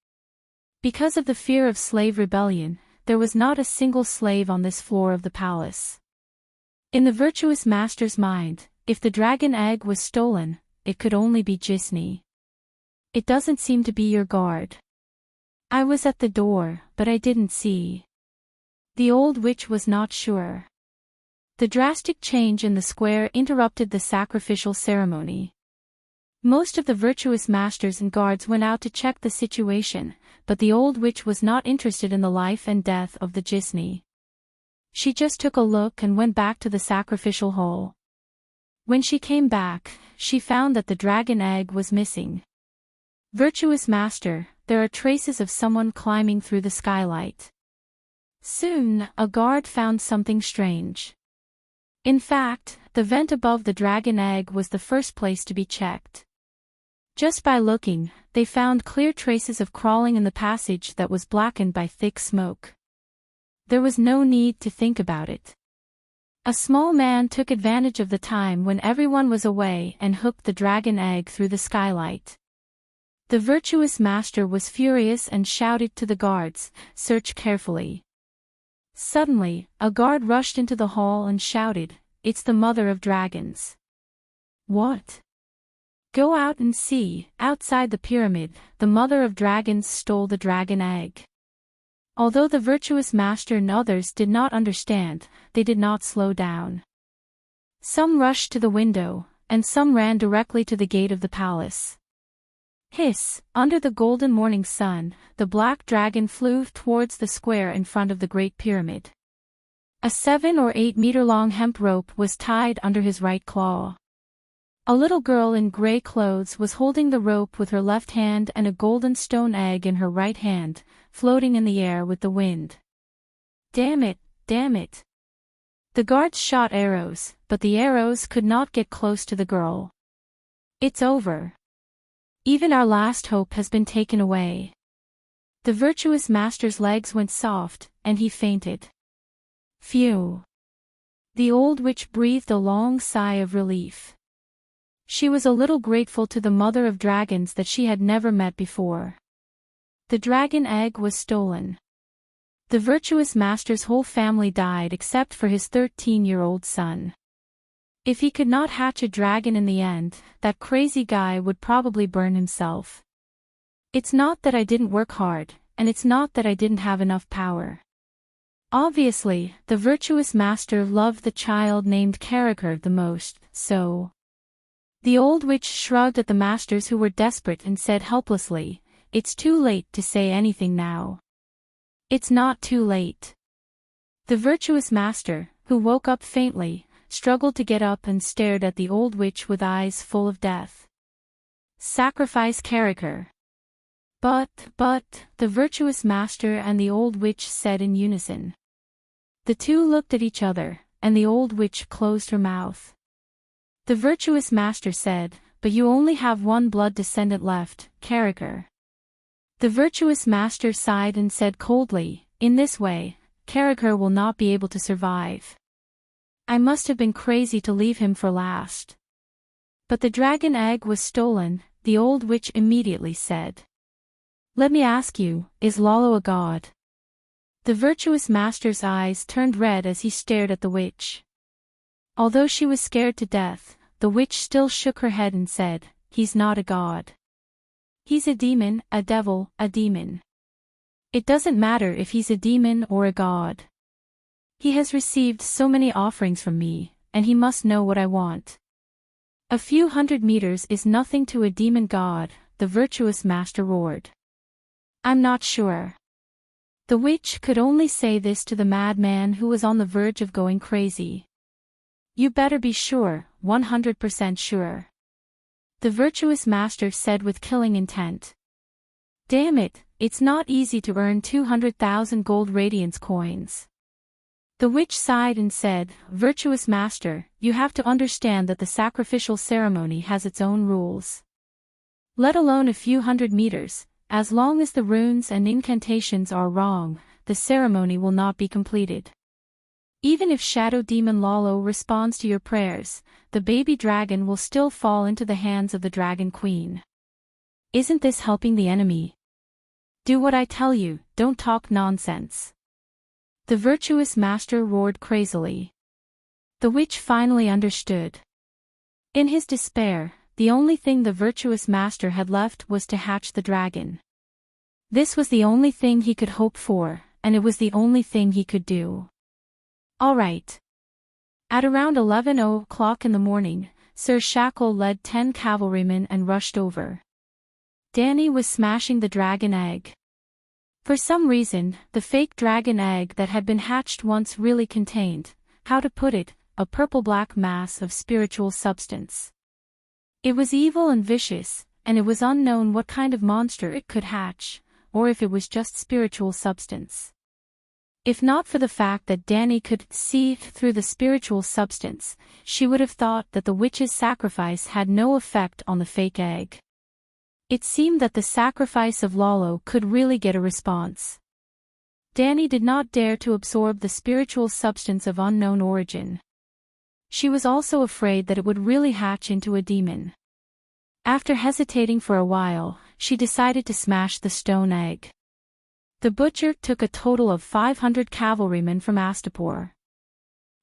Because of the fear of slave rebellion, there was not a single slave on this floor of the palace. In the virtuous master's mind, if the dragon egg was stolen, it could only be Gisni. "It doesn't seem to be your guard." "I was at the door, but I didn't see." The old witch was not sure. The drastic change in the square interrupted the sacrificial ceremony. Most of the virtuous masters and guards went out to check the situation, but the old witch was not interested in the life and death of the Gisni. She just took a look and went back to the sacrificial hole. When she came back, she found that the dragon egg was missing. "Virtuous master, there are traces of someone climbing through the skylight." Soon, a guard found something strange. In fact, the vent above the dragon egg was the first place to be checked. Just by looking, they found clear traces of crawling in the passage that was blackened by thick smoke. There was no need to think about it. A small man took advantage of the time when everyone was away and hooked the dragon egg through the skylight. The virtuous master was furious and shouted to the guards, "Search carefully." Suddenly, a guard rushed into the hall and shouted, "It's the mother of dragons." "What?" "Go out and see." Outside the pyramid, the mother of dragons stole the dragon egg. Although the virtuous master and others did not understand, they did not slow down. Some rushed to the window, and some ran directly to the gate of the palace. Hiss! Under the golden morning sun, the black dragon flew towards the square in front of the Great Pyramid. A 7 or 8 meter long hemp rope was tied under his right claw. A little girl in gray clothes was holding the rope with her left hand and a golden stone egg in her right hand, floating in the air with the wind. Damn it, damn it. The guards shot arrows, but the arrows could not get close to the girl. It's over. Even our last hope has been taken away. The virtuous master's legs went soft, and he fainted. Phew. The old witch breathed a long sigh of relief. She was a little grateful to the mother of dragons that she had never met before. The dragon egg was stolen. The virtuous master's whole family died except for his 13-year-old son. If he could not hatch a dragon in the end, that crazy guy would probably burn himself. It's not that I didn't work hard, and it's not that I didn't have enough power. Obviously, the virtuous master loved the child named Carricker the most, so... The old witch shrugged at the masters who were desperate and said helplessly, "It's too late to say anything now." It's not too late. The virtuous master, who woke up faintly, struggled to get up and stared at the old witch with eyes full of death. Sacrifice Carricker. But, the virtuous master and the old witch said in unison. The two looked at each other, and the old witch closed her mouth. The virtuous master said, "But you only have one blood descendant left, Carricker." The virtuous master sighed and said coldly, "In this way, Carricker will not be able to survive. I must have been crazy to leave him for last." But the dragon egg was stolen, the old witch immediately said. "Let me ask you, is Lolo a god?" The virtuous master's eyes turned red as he stared at the witch. Although she was scared to death, the witch still shook her head and said, "He's not a god. He's a demon, a devil, a demon. It doesn't matter if he's a demon or a god. He has received so many offerings from me, and he must know what I want." "A few hundred meters is nothing to a demon god," the virtuous master roared. "I'm not sure." The witch could only say this to the madman who was on the verge of going crazy. "You better be sure, 100% sure." The virtuous master said with killing intent. "Damn it, it's not easy to earn 200,000 gold radiance coins." The witch sighed and said, "Virtuous master, you have to understand that the sacrificial ceremony has its own rules. Let alone a few hundred meters, as long as the runes and incantations are wrong, the ceremony will not be completed. Even if Shadow Demon Lolo responds to your prayers, the baby dragon will still fall into the hands of the Dragon Queen. Isn't this helping the enemy? Do what I tell you, don't talk nonsense." The virtuous master roared crazily. The witch finally understood. In his despair, the only thing the virtuous master had left was to hatch the dragon. This was the only thing he could hope for, and it was the only thing he could do. All right. At around 11:00 in the morning, Sir Shackle led 10 cavalrymen and rushed over. Danny was smashing the dragon egg. For some reason, the fake dragon egg that had been hatched once really contained, how to put it, a purple-black mass of spiritual substance. It was evil and vicious, and it was unknown what kind of monster it could hatch, or if it was just spiritual substance. If not for the fact that Danny could see through the spiritual substance, she would have thought that the witch's sacrifice had no effect on the fake egg. It seemed that the sacrifice of Lalo could really get a response. Danny did not dare to absorb the spiritual substance of unknown origin. She was also afraid that it would really hatch into a demon. After hesitating for a while, she decided to smash the stone egg. The butcher took a total of 500 cavalrymen from Astapor.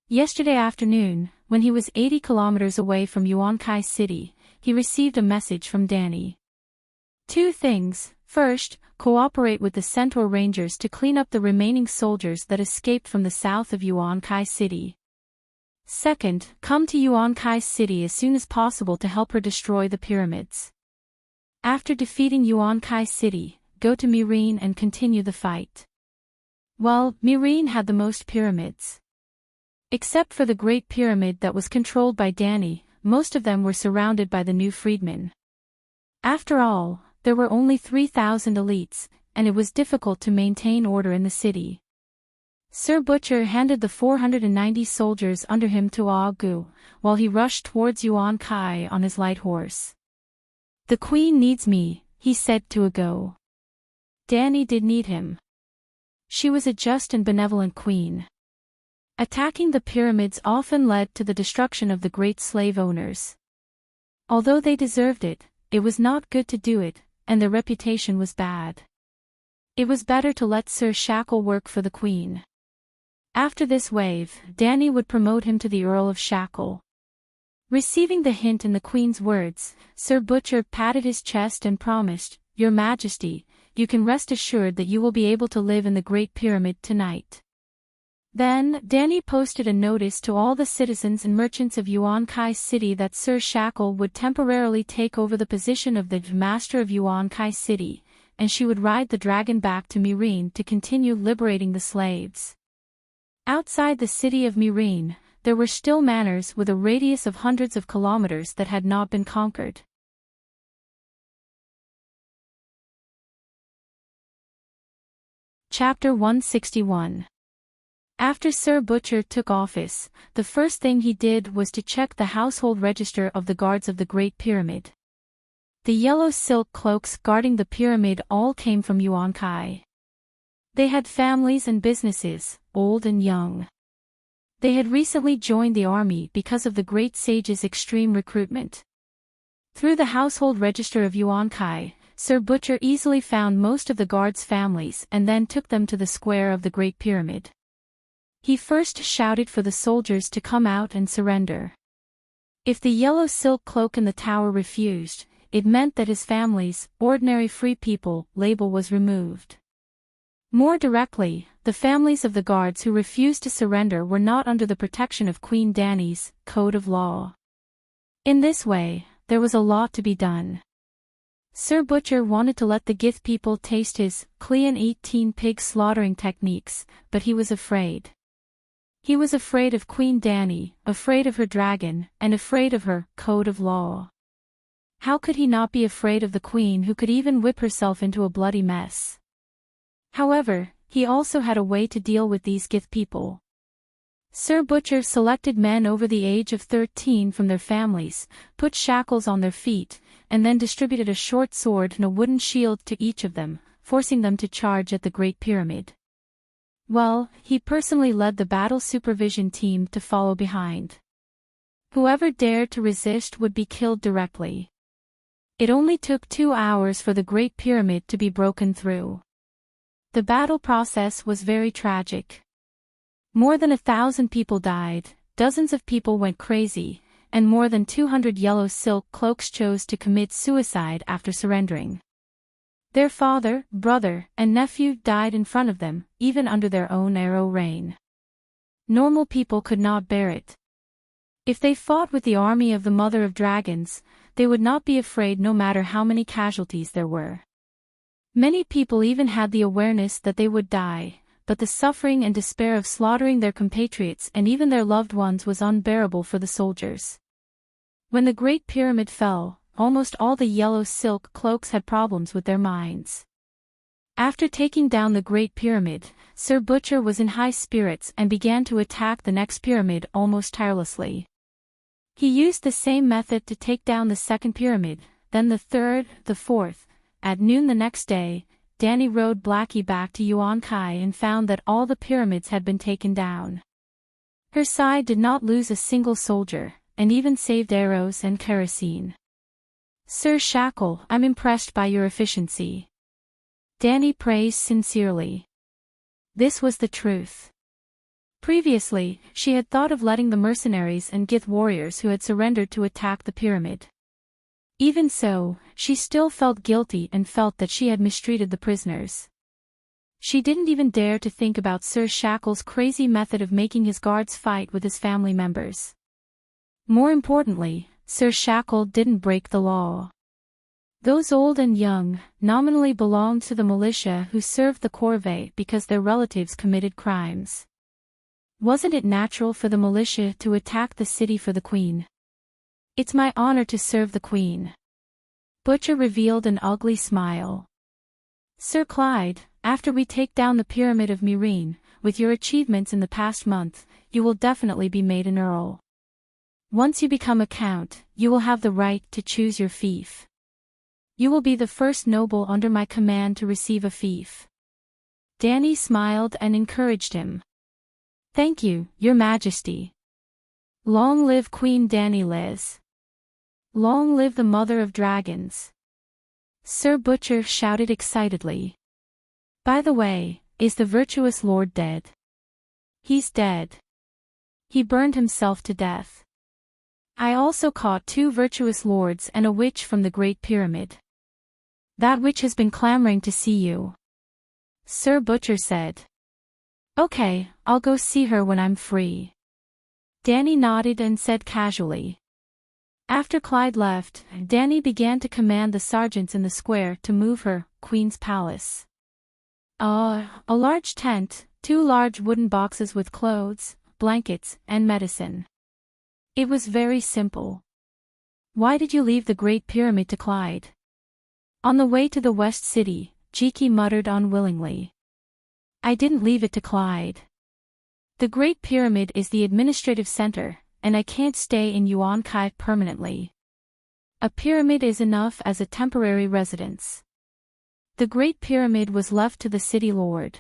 Yesterday afternoon, when he was 80 kilometers away from Yuankai City, he received a message from Danny. 2 things. First, cooperate with the Centaur Rangers to clean up the remaining soldiers that escaped from the south of Yuankai City. Second, come to Yuankai City as soon as possible to help her destroy the pyramids. After defeating Yuankai City, go to Myrene and continue the fight. Well, Myrene had the most pyramids. Except for the Great Pyramid that was controlled by Danny, most of them were surrounded by the new freedmen. After all, there were only 3,000 elites, and it was difficult to maintain order in the city. Sir Butcher handed the 490 soldiers under him to Agu, while he rushed towards Yuankai on his light horse. "The queen needs me," he said to Agu. Danny did need him. She was a just and benevolent queen. Attacking the pyramids often led to the destruction of the great slave owners. Although they deserved it, it was not good to do it, and their reputation was bad. It was better to let Sir Shackle work for the queen. After this wave, Danny would promote him to the Earl of Shackle. Receiving the hint in the queen's words, Sir Butcher patted his chest and promised, "Your Majesty, you can rest assured that you will be able to live in the Great Pyramid tonight." Then, Danny posted a notice to all the citizens and merchants of Yuankai City that Sir Shackle would temporarily take over the position of the Master of Yuankai City, and she would ride the dragon back to Myrene to continue liberating the slaves. Outside the city of Myrene, there were still manors with a radius of hundreds of kilometers that had not been conquered. Chapter 161. After Sir Butcher took office, the first thing he did was to check the household register of the guards of the Great Pyramid. The yellow silk cloaks guarding the pyramid all came from Yuankai. They had families and businesses, old and young. They had recently joined the army because of the great sage's extreme recruitment. Through the household register of Yuankai, Sir Butcher easily found most of the guards' families and then took them to the square of the Great Pyramid. He first shouted for the soldiers to come out and surrender. If the yellow silk cloak in the tower refused, it meant that his family's ordinary free people label was removed. More directly, the families of the guards who refused to surrender were not under the protection of Queen Danny's code of law. In this way, there was a lot to be done. Sir Butcher wanted to let the Gith people taste his Clean 18 pig slaughtering techniques, but he was afraid. He was afraid of Queen Danny, afraid of her dragon, and afraid of her code of law. How could he not be afraid of the queen who could even whip herself into a bloody mess? However, he also had a way to deal with these Gith people. Sir Butcher selected men over the age of 13 from their families, put shackles on their feet, and then distributed a short sword and a wooden shield to each of them, forcing them to charge at the Great Pyramid. Well, he personally led the battle supervision team to follow behind. Whoever dared to resist would be killed directly. It only took 2 hours for the Great Pyramid to be broken through. The battle process was very tragic. More than 1,000 people died, dozens of people went crazy, and more than 200 yellow silk cloaks chose to commit suicide after surrendering. Their father, brother, and nephew died in front of them, even under their own arrow rain. Normal people could not bear it. If they fought with the army of the Mother of Dragons, they would not be afraid no matter how many casualties there were. Many people even had the awareness that they would die, but the suffering and despair of slaughtering their compatriots and even their loved ones was unbearable for the soldiers. When the Great Pyramid fell, almost all the yellow silk cloaks had problems with their minds. After taking down the Great Pyramid, Sir Butcher was in high spirits and began to attack the next pyramid almost tirelessly. He used the same method to take down the second pyramid, then the third, the fourth. At noon the next day, Danny rode Blackie back to Yuan Kai and found that all the pyramids had been taken down. Her side did not lose a single soldier, and even saved arrows and kerosene. Sir Shackle, I'm impressed by your efficiency. Danny praised sincerely. This was the truth. Previously, she had thought of letting the mercenaries and Gith warriors who had surrendered to attack the pyramid. Even so, she still felt guilty and felt that she had mistreated the prisoners. She didn't even dare to think about Sir Shackle's crazy method of making his guards fight with his family members. More importantly, Sir Shackle didn't break the law. Those old and young, nominally belonged to the militia who served the corvée because their relatives committed crimes. Wasn't it natural for the militia to attack the city for the Queen? It's my honor to serve the Queen. Butcher revealed an ugly smile. Sir Clyde, after we take down the Pyramid of Myrene, with your achievements in the past month, you will definitely be made an earl. Once you become a count, you will have the right to choose your fief. You will be the first noble under my command to receive a fief. Danny smiled and encouraged him. Thank you, Your Majesty. Long live Queen Danny Liz. Long live the Mother of Dragons. Sir Butcher shouted excitedly. By the way, is the virtuous lord dead? He's dead. He burned himself to death. I also caught 2 virtuous lords and a witch from the Great Pyramid. That witch has been clamoring to see you. Sir Butcher said. Okay, I'll go see her when I'm free. Danny nodded and said casually. After Clyde left, Danny began to command the sergeants in the square to move her, Queen's Palace. A large tent, 2 large wooden boxes with clothes, blankets, and medicine. It was very simple. Why did you leave the Great Pyramid to Clyde? On the way to the West City, Jiki muttered unwillingly. I didn't leave it to Clyde. The Great Pyramid is the administrative center, and I can't stay in Yuan Kai permanently. A pyramid is enough as a temporary residence. The Great Pyramid was left to the city lord.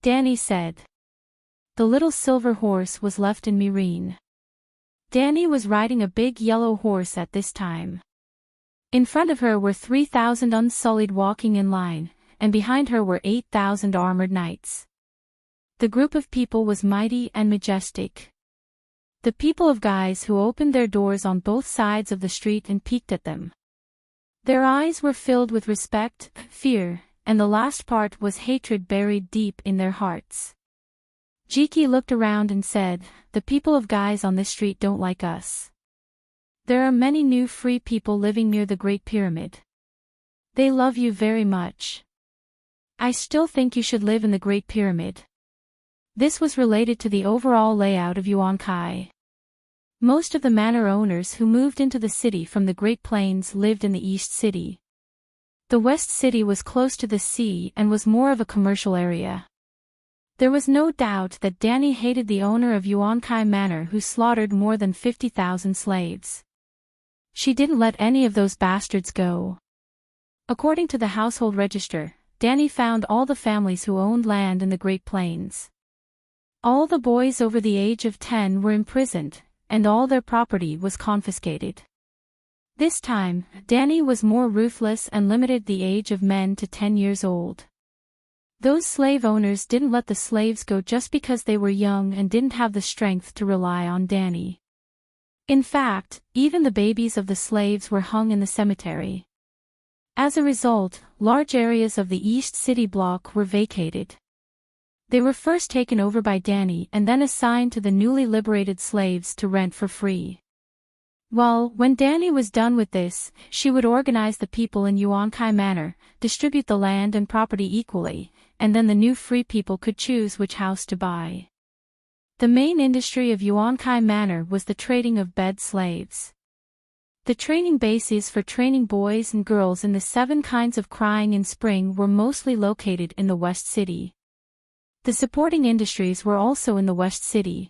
Danny said. The little silver horse was left in Myrene. Danny was riding a big yellow horse at this time. In front of her were 3,000 unsullied walking in line, and behind her were 8,000 armored knights. The group of people was mighty and majestic. The people of guys who opened their doors on both sides of the street and peeked at them. Their eyes were filled with respect, fear, and the last part was hatred buried deep in their hearts. Jiki looked around and said, the people of guys on this street don't like us. There are many new free people living near the Great Pyramid. They love you very much. I still think you should live in the Great Pyramid. This was related to the overall layout of Yuan Kai. Most of the manor owners who moved into the city from the Great Plains lived in the East City. The West City was close to the sea and was more of a commercial area. There was no doubt that Danny hated the owner of Yuan Kai Manor who slaughtered more than 50,000 slaves. She didn't let any of those bastards go. According to the household register, Danny found all the families who owned land in the Great Plains. All the boys over the age of 10 were imprisoned, and all their property was confiscated. This time, Danny was more ruthless and limited the age of men to 10 years old. Those slave owners didn't let the slaves go just because they were young and didn't have the strength to rely on Danny. In fact, even the babies of the slaves were hung in the cemetery. As a result, large areas of the East City block were vacated. They were first taken over by Danny and then assigned to the newly liberated slaves to rent for free. Well, when Danny was done with this, she would organize the people in Yuan Kai Manor, distribute the land and property equally, and then the new free people could choose which house to buy. The main industry of Yuan Kai Manor was the trading of bed slaves. The training bases for training boys and girls in the 7 kinds of crying in spring were mostly located in the West City. The supporting industries were also in the West City.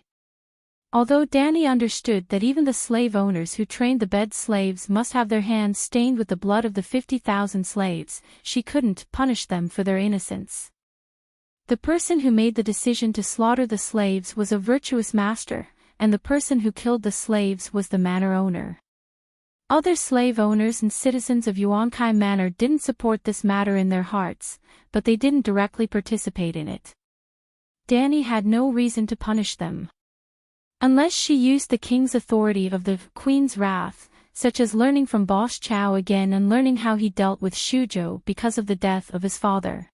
Although Danny understood that even the slave owners who trained the bed slaves must have their hands stained with the blood of the 50,000 slaves, she couldn't punish them for their innocence. The person who made the decision to slaughter the slaves was a virtuous master, and the person who killed the slaves was the manor owner. Other slave owners and citizens of Yuankai Manor didn't support this matter in their hearts, but they didn't directly participate in it. Danny had no reason to punish them. Unless she used the king's authority of the queen's wrath, such as learning from Boss Chow again and learning how he dealt with Shujo because of the death of his father.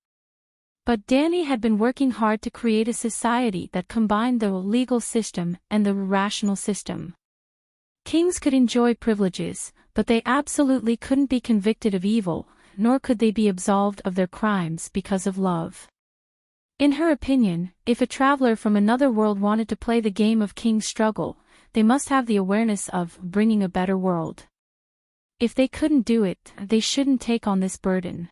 But Danny had been working hard to create a society that combined the legal system and the rational system. Kings could enjoy privileges, but they absolutely couldn't be convicted of evil, nor could they be absolved of their crimes because of love. In her opinion, if a traveler from another world wanted to play the game of king's struggle, they must have the awareness of bringing a better world. If they couldn't do it, they shouldn't take on this burden.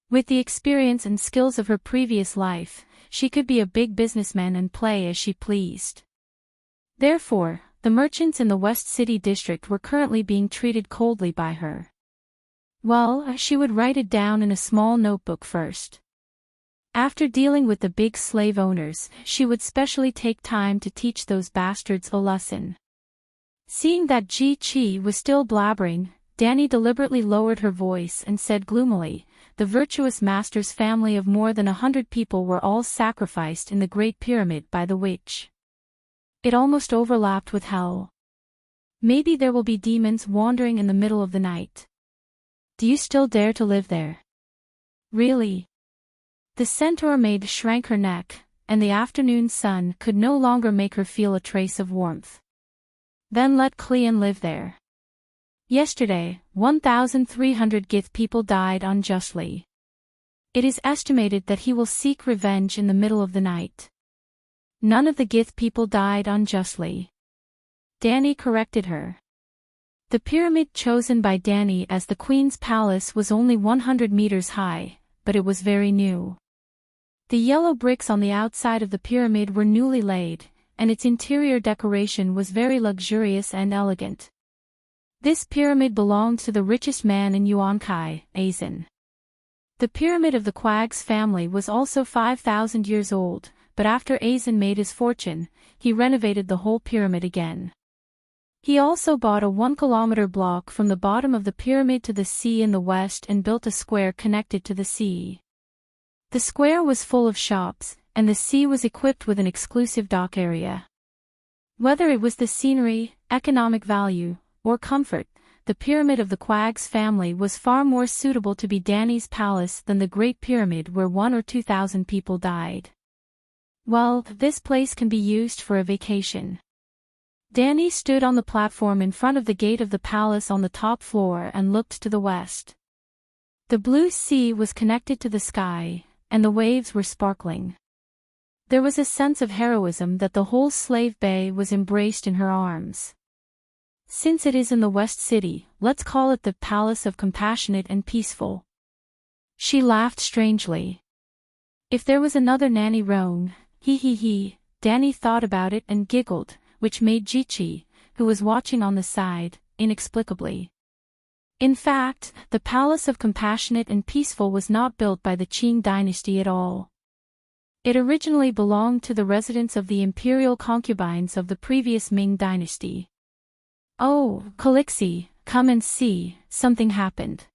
With the experience and skills of her previous life, she could be a big businessman and play as she pleased. Therefore, the merchants in the West City district were currently being treated coldly by her. Well, she would write it down in a small notebook first. After dealing with the big slave owners, she would specially take time to teach those bastards a lesson. Seeing that Ji Chi was still blabbering, Danny deliberately lowered her voice and said gloomily, "The virtuous master's family of more than 100 people were all sacrificed in the Great Pyramid by the witch. It almost overlapped with hell. Maybe there will be demons wandering in the middle of the night. Do you still dare to live there? Really?" The centaur maid shrank her neck, and the afternoon sun could no longer make her feel a trace of warmth. "Then let Cleon live there. Yesterday, 1,300 Gith people died unjustly. It is estimated that he will seek revenge in the middle of the night." "None of the Gith people died unjustly," Danny corrected her. The pyramid chosen by Danny as the Queen's palace was only 100 meters high, but it was very new. The yellow bricks on the outside of the pyramid were newly laid, and its interior decoration was very luxurious and elegant. This pyramid belonged to the richest man in Yuankai, Aizen. The pyramid of the Quag's family was also 5,000 years old, but after Aizen made his fortune, he renovated the whole pyramid again. He also bought a 1-kilometer block from the bottom of the pyramid to the sea in the west and built a square connected to the sea. The square was full of shops, and the sea was equipped with an exclusive dock area. Whether it was the scenery, economic value, or comfort, the pyramid of the Quag's family was far more suitable to be Danny's palace than the Great Pyramid where 1,000 or 2,000 people died. Well, this place can be used for a vacation. Danny stood on the platform in front of the gate of the palace on the top floor and looked to the west. The blue sea was connected to the sky, and the waves were sparkling. There was a sense of heroism that the whole slave bay was embraced in her arms. Since it is in the West City, let's call it the Palace of Compassionate and Peaceful. She laughed strangely. If there was another Nanny Roan, he, Danny thought about it and giggled, which made Jichi, who was watching on the side, inexplicably. In fact, the Palace of Compassionate and Peaceful was not built by the Qing dynasty at all. It originally belonged to the residents of the imperial concubines of the previous Ming dynasty. "Oh, Calixi, come and see, something happened."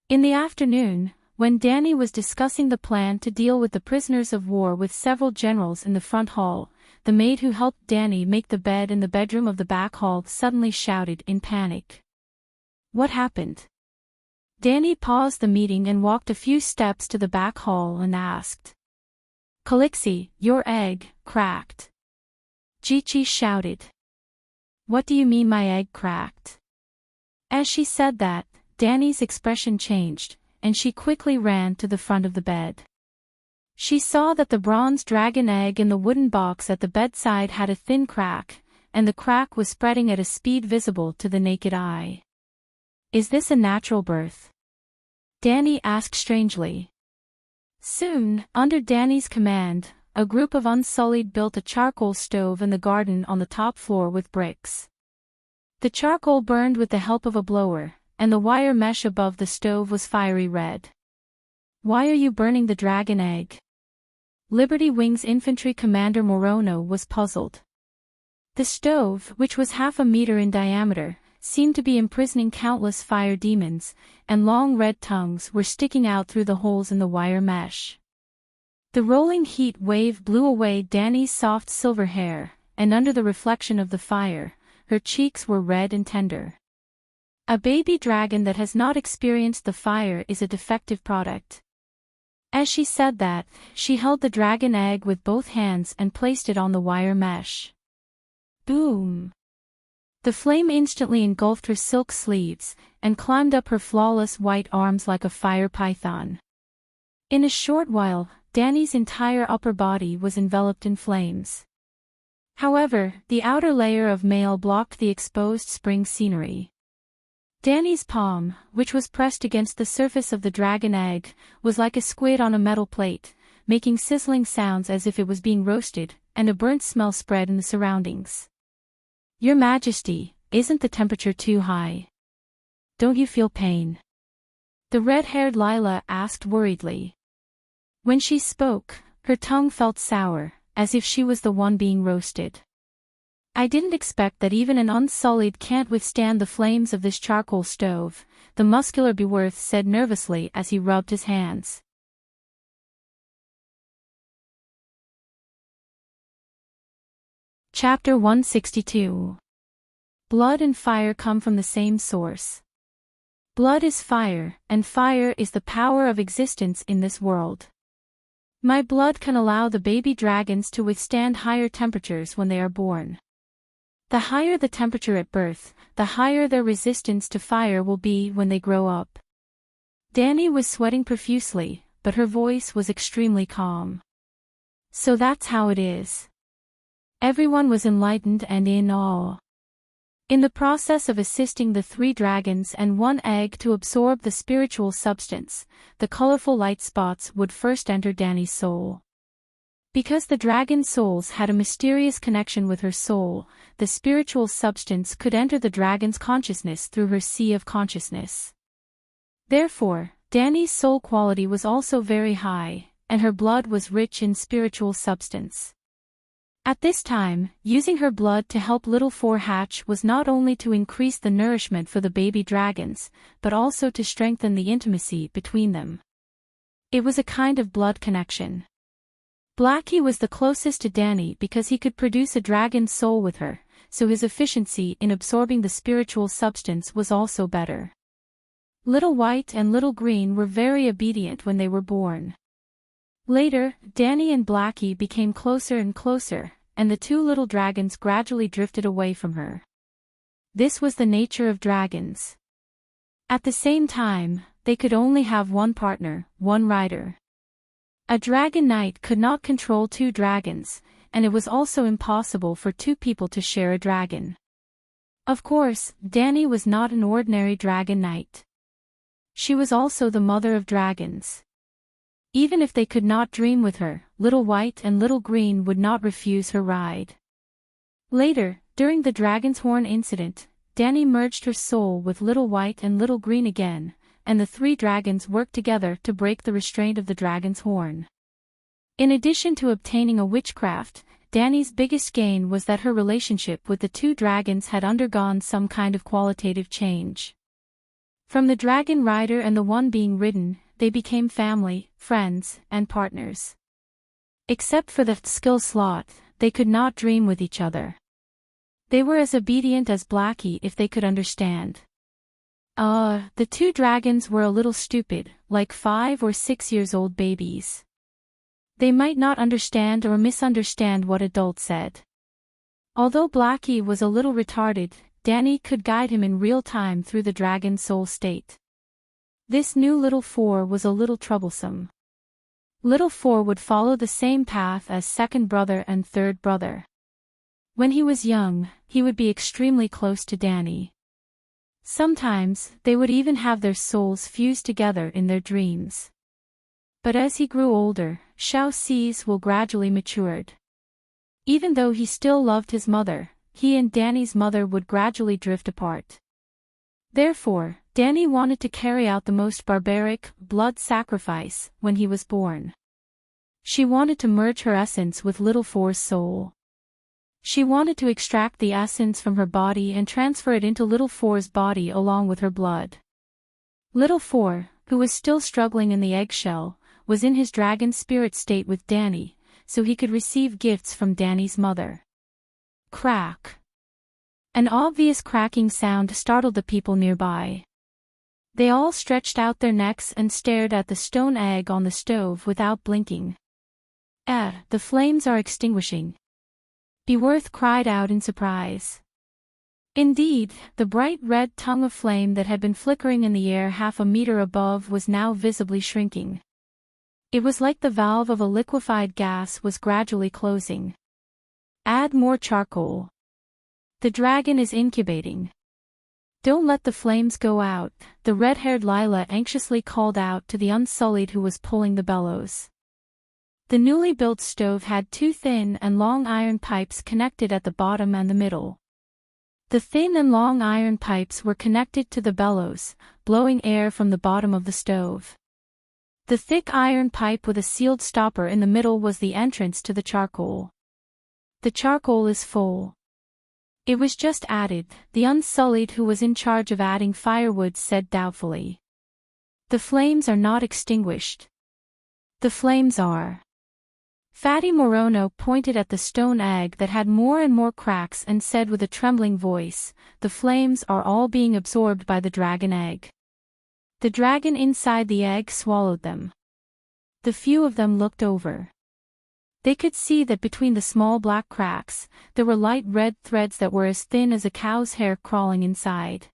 In the afternoon, when Danny was discussing the plan to deal with the prisoners of war with several generals in the front hall, the maid who helped Danny make the bed in the bedroom of the back hall suddenly shouted in panic. "What happened?" Danny paused the meeting and walked a few steps to the back hall and asked. "Calixi, your egg cracked." Jichi shouted. "What do you mean my egg cracked?" As she said that, Danny's expression changed, and she quickly ran to the front of the bed. She saw that the bronze dragon egg in the wooden box at the bedside had a thin crack, and the crack was spreading at a speed visible to the naked eye. "Is this a natural birth?" Danny asked strangely. Soon, under Danny's command, a group of Unsullied built a charcoal stove in the garden on the top floor with bricks. The charcoal burned with the help of a blower, and the wire mesh above the stove was fiery red. "Why are you burning the dragon egg?" Liberty Wing's infantry commander Morono was puzzled. The stove, which was 1/2 meter in diameter, seemed to be imprisoning countless fire demons, and long red tongues were sticking out through the holes in the wire mesh. The rolling heat wave blew away Danny's soft silver hair, and under the reflection of the fire, her cheeks were red and tender. A baby dragon that has not experienced the fire is a defective product. As she said that, she held the dragon egg with both hands and placed it on the wire mesh. Boom! The flame instantly engulfed her silk sleeves, and climbed up her flawless white arms like a fire python. In a short while, Danny's entire upper body was enveloped in flames. However, the outer layer of mail blocked the exposed spring scenery. Danny's palm, which was pressed against the surface of the dragon egg, was like a squid on a metal plate, making sizzling sounds as if it was being roasted, and a burnt smell spread in the surroundings. "Your Majesty, isn't the temperature too high? Don't you feel pain?" the red-haired Lila asked worriedly. When she spoke, her tongue felt sour, as if she was the one being roasted. "I didn't expect that even an Unsullied can't withstand the flames of this charcoal stove," the muscular Beworth said nervously as he rubbed his hands. Chapter 162. Blood and fire come from the same source. Blood is fire, and fire is the power of existence in this world. My blood can allow the baby dragons to withstand higher temperatures when they are born. The higher the temperature at birth, the higher their resistance to fire will be when they grow up. Danny was sweating profusely, but her voice was extremely calm. "So that's how it is." Everyone was enlightened and in awe. In the process of assisting the 3 dragons and 1 egg to absorb the spiritual substance, the colorful light spots would first enter Danny's soul. Because the dragon souls had a mysterious connection with her soul, the spiritual substance could enter the dragon's consciousness through her sea of consciousness. Therefore, Danny's soul quality was also very high, and her blood was rich in spiritual substance. At this time, using her blood to help Little Four hatch was not only to increase the nourishment for the baby dragons, but also to strengthen the intimacy between them. It was a kind of blood connection. Blackie was the closest to Danny because he could produce a dragon's soul with her, so his efficiency in absorbing the spiritual substance was also better. Little White and Little Green were very obedient when they were born. Later, Danny and Blackie became closer and closer, and the 2 little dragons gradually drifted away from her. This was the nature of dragons. At the same time, they could only have 1 partner, 1 rider. A dragon knight could not control 2 dragons, and it was also impossible for 2 people to share a dragon. Of course, Danny was not an ordinary dragon knight. She was also the mother of dragons. Even if they could not dream with her, Little White and Little Green would not refuse her ride. Later, during the Dragon's Horn incident, Danny merged her soul with Little White and Little Green again, and the 3 dragons worked together to break the restraint of the Dragon's Horn. In addition to obtaining a witchcraft, Danny's biggest gain was that her relationship with the 2 dragons had undergone some kind of qualitative change. From the dragon rider and the one being ridden, they became family, friends, and partners. Except for the skill slot, they could not dream with each other. They were as obedient as Blackie if they could understand. The 2 dragons were a little stupid, like 5 or 6 years old babies. They might not understand or misunderstand what adults said. Although Blackie was a little retarded, Danny could guide him in real time through the dragon soul state. This new Little Four was a little troublesome. Little Four would follow the same path as second brother and third brother. When he was young, he would be extremely close to Danny. Sometimes, they would even have their souls fused together in their dreams. But as he grew older, Xiaoxi's will gradually matured. Even though he still loved his mother, he and Danny's mother would gradually drift apart. Therefore, Danny wanted to carry out the most barbaric, blood sacrifice, when he was born. She wanted to merge her essence with Little Four's soul. She wanted to extract the essence from her body and transfer it into Little Four's body along with her blood. Little Four, who was still struggling in the eggshell, was in his dragon spirit state with Danny, so he could receive gifts from Danny's mother. Crack. An obvious cracking sound startled the people nearby. They all stretched out their necks and stared at the stone egg on the stove without blinking. The flames are extinguishing. Beworth cried out in surprise. Indeed, the bright red tongue of flame that had been flickering in the air half a meter above was now visibly shrinking. It was like the valve of a liquefied gas was gradually closing. Add more charcoal. The dragon is incubating. Don't let the flames go out, the red-haired Lila anxiously called out to the Unsullied who was pulling the bellows. The newly built stove had two thin and long iron pipes connected at the bottom and the middle. The thin and long iron pipes were connected to the bellows, blowing air from the bottom of the stove. The thick iron pipe with a sealed stopper in the middle was the entrance to the charcoal. The charcoal is full. It was just added, the Unsullied who was in charge of adding firewood said doubtfully. The flames are not extinguished. The flames are. Fatty Morono pointed at the stone egg that had more and more cracks and said with a trembling voice, the flames are all being absorbed by the dragon egg. The dragon inside the egg swallowed them. The few of them looked over. They could see that between the small black cracks, there were light red threads that were as thin as a cow's hair crawling inside.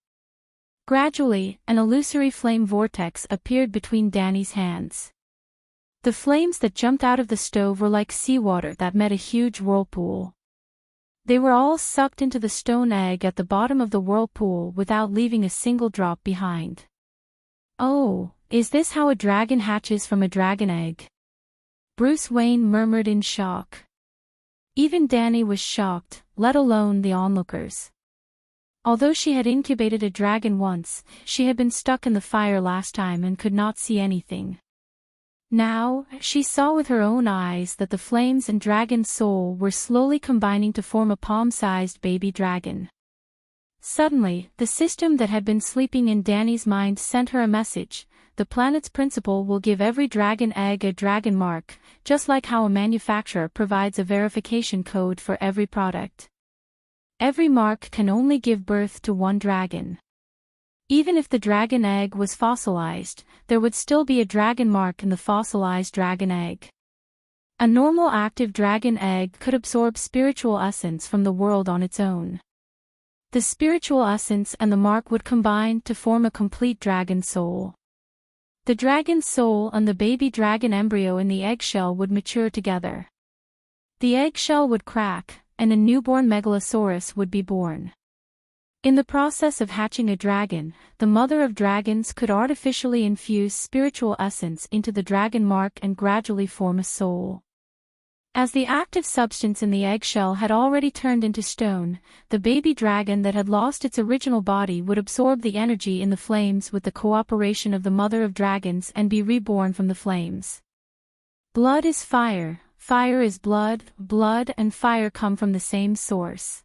Gradually, an illusory flame vortex appeared between Danny's hands. The flames that jumped out of the stove were like seawater that met a huge whirlpool. They were all sucked into the stone egg at the bottom of the whirlpool without leaving a single drop behind. Oh, is this how a dragon hatches from a dragon egg? Bruce Wayne murmured in shock. Even Danny was shocked, let alone the onlookers. Although she had incubated a dragon once, she had been stuck in the fire last time and could not see anything. Now, she saw with her own eyes that the flames and dragon's soul were slowly combining to form a palm-sized baby dragon. Suddenly, the system that had been sleeping in Danny's mind sent her a message. The planet's principal will give every dragon egg a dragon mark, just like how a manufacturer provides a verification code for every product. Every mark can only give birth to one dragon. Even if the dragon egg was fossilized, there would still be a dragon mark in the fossilized dragon egg. A normal active dragon egg could absorb spiritual essence from the world on its own. The spiritual essence and the mark would combine to form a complete dragon soul. The dragon soul and the baby dragon embryo in the eggshell would mature together. The eggshell would crack, and a newborn megalosaurus would be born. In the process of hatching a dragon, the mother of dragons could artificially infuse spiritual essence into the dragon mark and gradually form a soul. As the active substance in the eggshell had already turned into stone, the baby dragon that had lost its original body would absorb the energy in the flames with the cooperation of the mother of dragons and be reborn from the flames. Blood is fire, fire is blood, blood and fire come from the same source.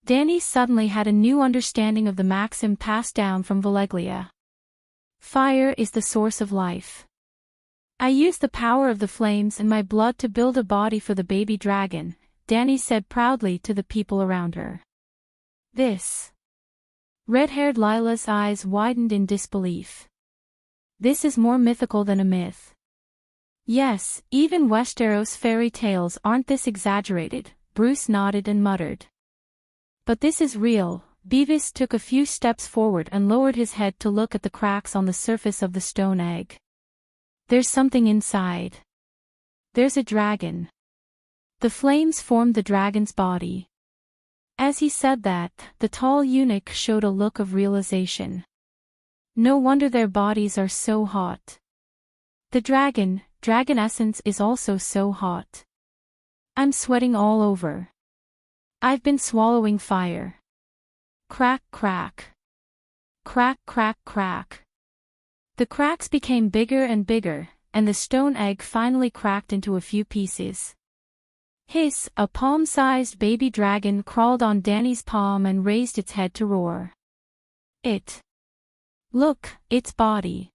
Danny suddenly had a new understanding of the maxim passed down from Valeglia. Fire is the source of life. I use the power of the flames in my blood to build a body for the baby dragon, Danny said proudly to the people around her. This. Red-haired Lila's eyes widened in disbelief. This is more mythical than a myth. Yes, even Westeros fairy tales aren't this exaggerated, Bruce nodded and muttered. But this is real. Beavis took a few steps forward and lowered his head to look at the cracks on the surface of the stone egg. There's something inside. There's a dragon. The flames formed the dragon's body. As he said that, the tall eunuch showed a look of realization. No wonder their bodies are so hot. The dragon essence is also so hot. I'm sweating all over. I've been swallowing fire. Crack, crack. Crack, crack, crack. The cracks became bigger and bigger, and the stone egg finally cracked into a few pieces. Hiss, a palm-sized baby dragon crawled on Danny's palm and raised its head to roar. Look, its body.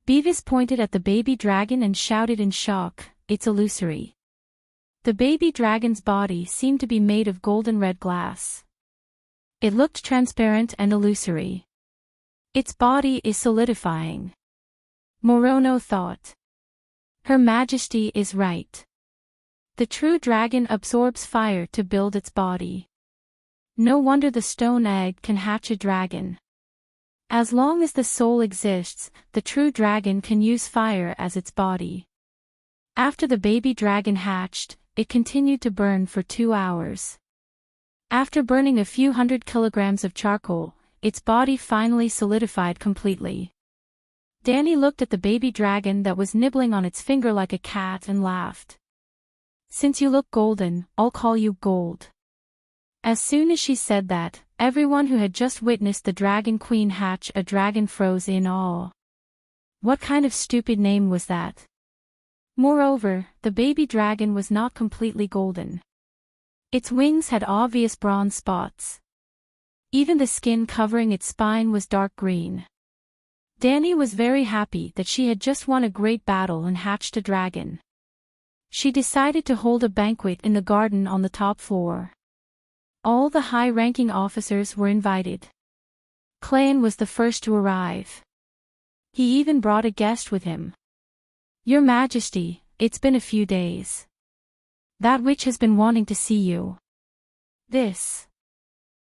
Beavis pointed at the baby dragon and shouted in shock, it's illusory. The baby dragon's body seemed to be made of golden red glass. It looked transparent and illusory. Its body is solidifying. Morono thought. Her Majesty is right. The true dragon absorbs fire to build its body. No wonder the stone egg can hatch a dragon. As long as the soul exists, the true dragon can use fire as its body. After the baby dragon hatched, it continued to burn for 2 hours. After burning a few hundred kilograms of charcoal, its body finally solidified completely. Danny looked at the baby dragon that was nibbling on its finger like a cat and laughed. Since you look golden, I'll call you Gold. As soon as she said that, everyone who had just witnessed the Dragon Queen hatch a dragon froze in awe. What kind of stupid name was that? Moreover, the baby dragon was not completely golden. Its wings had obvious bronze spots. Even the skin covering its spine was dark green. Danny was very happy that she had just won a great battle and hatched a dragon. She decided to hold a banquet in the garden on the top floor. All the high-ranking officers were invited. Clayton was the first to arrive. He even brought a guest with him. Your Majesty, it's been a few days. That witch has been wanting to see you.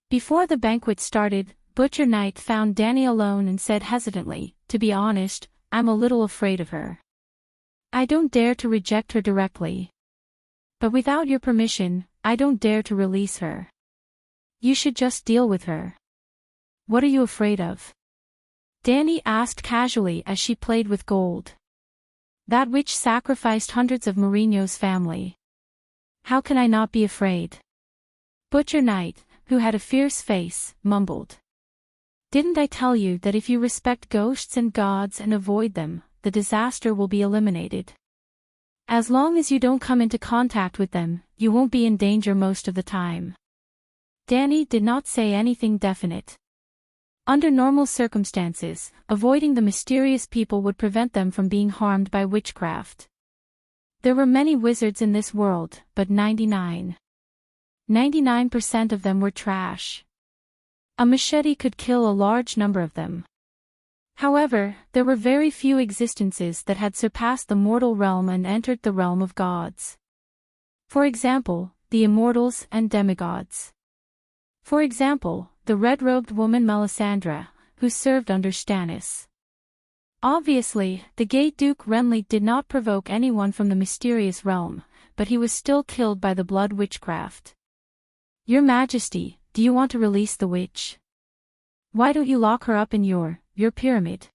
Before the banquet started, Butcher Knight found Danny alone and said hesitantly, to be honest, I'm a little afraid of her. I don't dare to reject her directly. But without your permission, I don't dare to release her. You should just deal with her. What are you afraid of? Danny asked casually as she played with gold. That witch sacrificed hundreds of Mourinho's family. How can I not be afraid? Butcher Knight, who had a fierce face, mumbled. Didn't I tell you that if you respect ghosts and gods and avoid them, the disaster will be eliminated? As long as you don't come into contact with them, you won't be in danger most of the time. Danny did not say anything definite. Under normal circumstances, avoiding the mysterious people would prevent them from being harmed by witchcraft. There were many wizards in this world, but 99% of them were trash. A machete could kill a large number of them. However, there were very few existences that had surpassed the mortal realm and entered the realm of gods. For example, the immortals and demigods. For example, the red-robed woman Melisandre, who served under Stannis. Obviously, the Gate Duke Renly did not provoke anyone from the mysterious realm, but he was still killed by the blood witchcraft. Your Majesty, do you want to release the witch? Why don't you lock her up in your pyramid?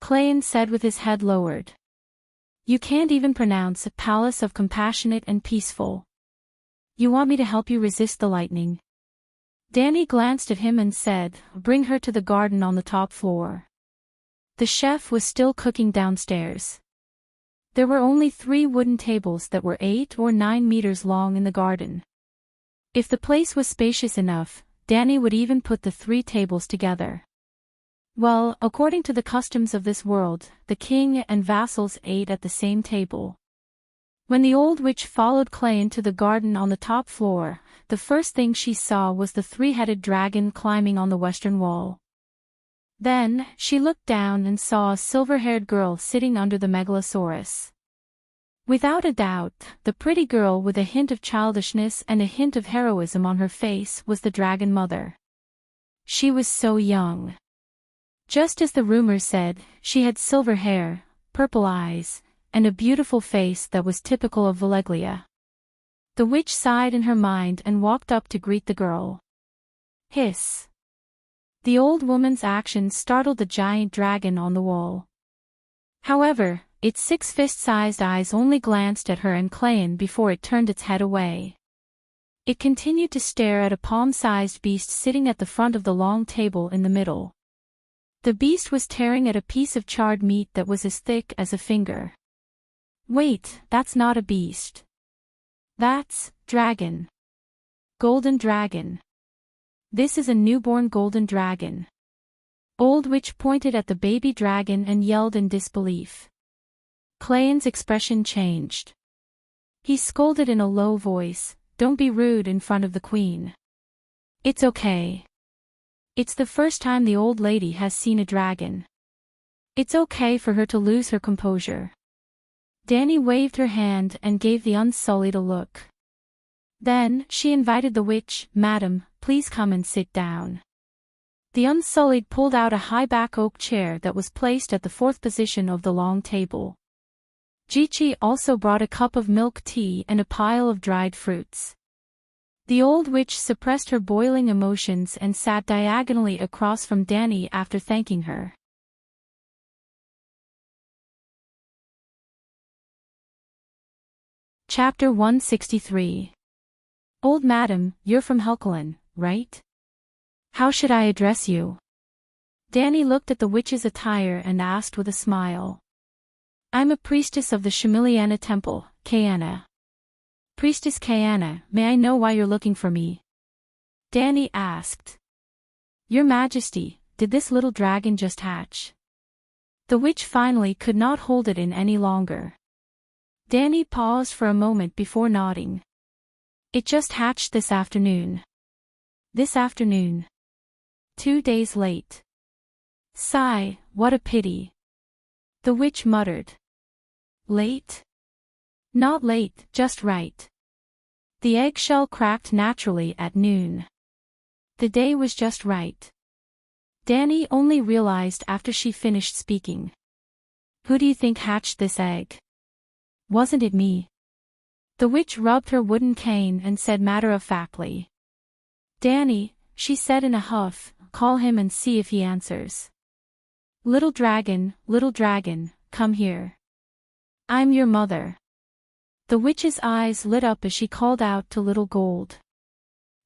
Clayton said with his head lowered. You can't even pronounce a palace of compassionate and peaceful. You want me to help you resist the lightning? Danny glanced at him and said, bring her to the garden on the top floor. The chef was still cooking downstairs. There were only 3 wooden tables that were 8 or 9 meters long in the garden. If the place was spacious enough, Danny would even put the 3 tables together. Well, according to the customs of this world, the king and vassals ate at the same table. When the old witch followed Clay into the garden on the top floor, the first thing she saw was the 3-headed dragon climbing on the western wall. Then, she looked down and saw a silver-haired girl sitting under the megalosaurus. Without a doubt, the pretty girl with a hint of childishness and a hint of heroism on her face was the dragon mother. She was so young. Just as the rumors said, she had silver hair, purple eyes, and a beautiful face that was typical of Valeglia. The witch sighed in her mind and walked up to greet the girl. Hiss. The old woman's actions startled the giant dragon on the wall. However, its 6 fist-sized eyes only glanced at her and Clayton before it turned its head away. It continued to stare at a palm-sized beast sitting at the front of the long table in the middle. The beast was tearing at a piece of charred meat that was as thick as a finger. Wait, that's not a beast. That's dragon. Golden dragon. This is a newborn golden dragon. Old witch pointed at the baby dragon and yelled in disbelief. Clayton's expression changed. He scolded in a low voice, "Don't be rude in front of the queen." "It's okay. It's the first time the old lady has seen a dragon. It's okay for her to lose her composure." Danny waved her hand and gave the Unsullied a look. Then, she invited the witch, "Madam, please come and sit down." The Unsullied pulled out a high-back oak chair that was placed at the 4th position of the long table. Jichi also brought a cup of milk tea and a pile of dried fruits. The old witch suppressed her boiling emotions and sat diagonally across from Danny after thanking her. Chapter 163. Old Madam, you're from Helkelin, right? How should I address you? Danny looked at the witch's attire and asked with a smile. I'm a priestess of the Shamiliana Temple, Kayana. Priestess Kayana, may I know why you're looking for me? Danny asked. Your Majesty, did this little dragon just hatch? The witch finally could not hold it in any longer. Danny paused for a moment before nodding. It just hatched this afternoon. This afternoon. 2 days late. Sigh, what a pity. The witch muttered. Late? Not late, just right. The eggshell cracked naturally at noon. The day was just right. Danny only realized after she finished speaking. Who do you think hatched this egg? Wasn't it me? The witch rubbed her wooden cane and said matter-of-factly. Danny, she said in a huff, call him and see if he answers. Little dragon, come here. I'm your mother. The witch's eyes lit up as she called out to Little Gold.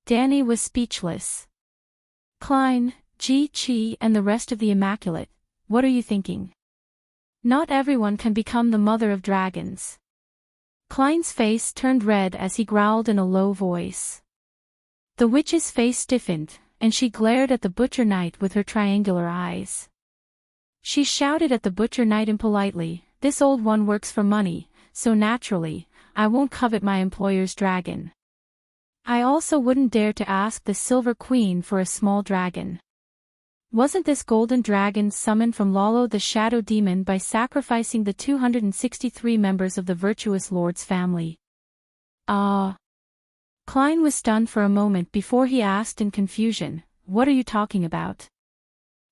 Danny was speechless. Klein, Chi, and the rest of the Immaculate, what are you thinking? Not everyone can become the mother of dragons. Klein's face turned red as he growled in a low voice. The witch's face stiffened, and she glared at the butcher knight with her triangular eyes. She shouted at the butcher knight impolitely, this old one works for money, so naturally, I won't covet my employer's dragon. I also wouldn't dare to ask the Silver Queen for a small dragon. Wasn't this golden dragon summoned from Lalo the Shadow Demon by sacrificing the 263 members of the Virtuous Lord's family? Klein was stunned for a moment before he asked in confusion, what are you talking about?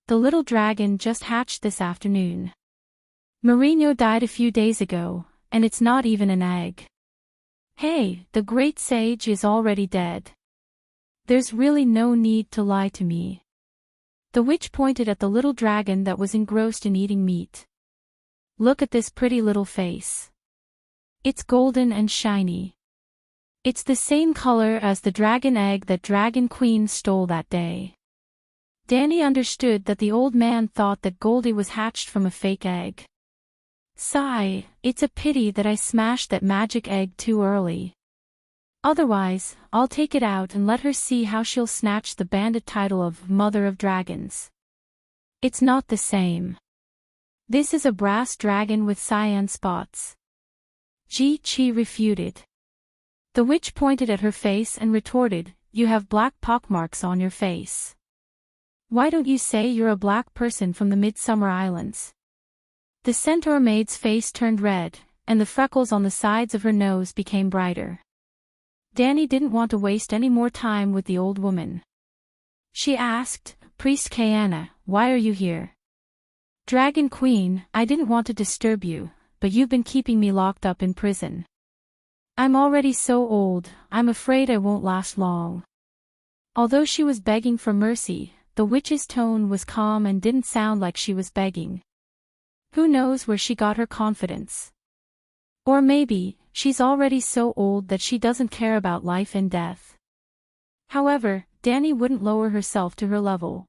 The little dragon just hatched this afternoon. Mourinho died a few days ago, and it's not even an egg. Hey, the great sage is already dead. There's really no need to lie to me. The witch pointed at the little dragon that was engrossed in eating meat. Look at this pretty little face. It's golden and shiny. It's the same color as the dragon egg that Dragon Queen stole that day. Danny understood that the old man thought that Goldie was hatched from a fake egg. Sigh, it's a pity that I smashed that magic egg too early. Otherwise, I'll take it out and let her see how she'll snatch the bandit title of Mother of Dragons. It's not the same. This is a brass dragon with cyan spots. Chi refuted. The witch pointed at her face and retorted, you have black pockmarks on your face. Why don't you say you're a black person from the Midsummer Islands? The centaur maid's face turned red, and the freckles on the sides of her nose became brighter. Danny didn't want to waste any more time with the old woman. She asked, Priest Kayana, why are you here? Dragon Queen, I didn't want to disturb you, but you've been keeping me locked up in prison. I'm already so old, I'm afraid I won't last long. Although she was begging for mercy, the witch's tone was calm and didn't sound like she was begging. Who knows where she got her confidence? Or maybe, she's already so old that she doesn't care about life and death. However, Danny wouldn't lower herself to her level.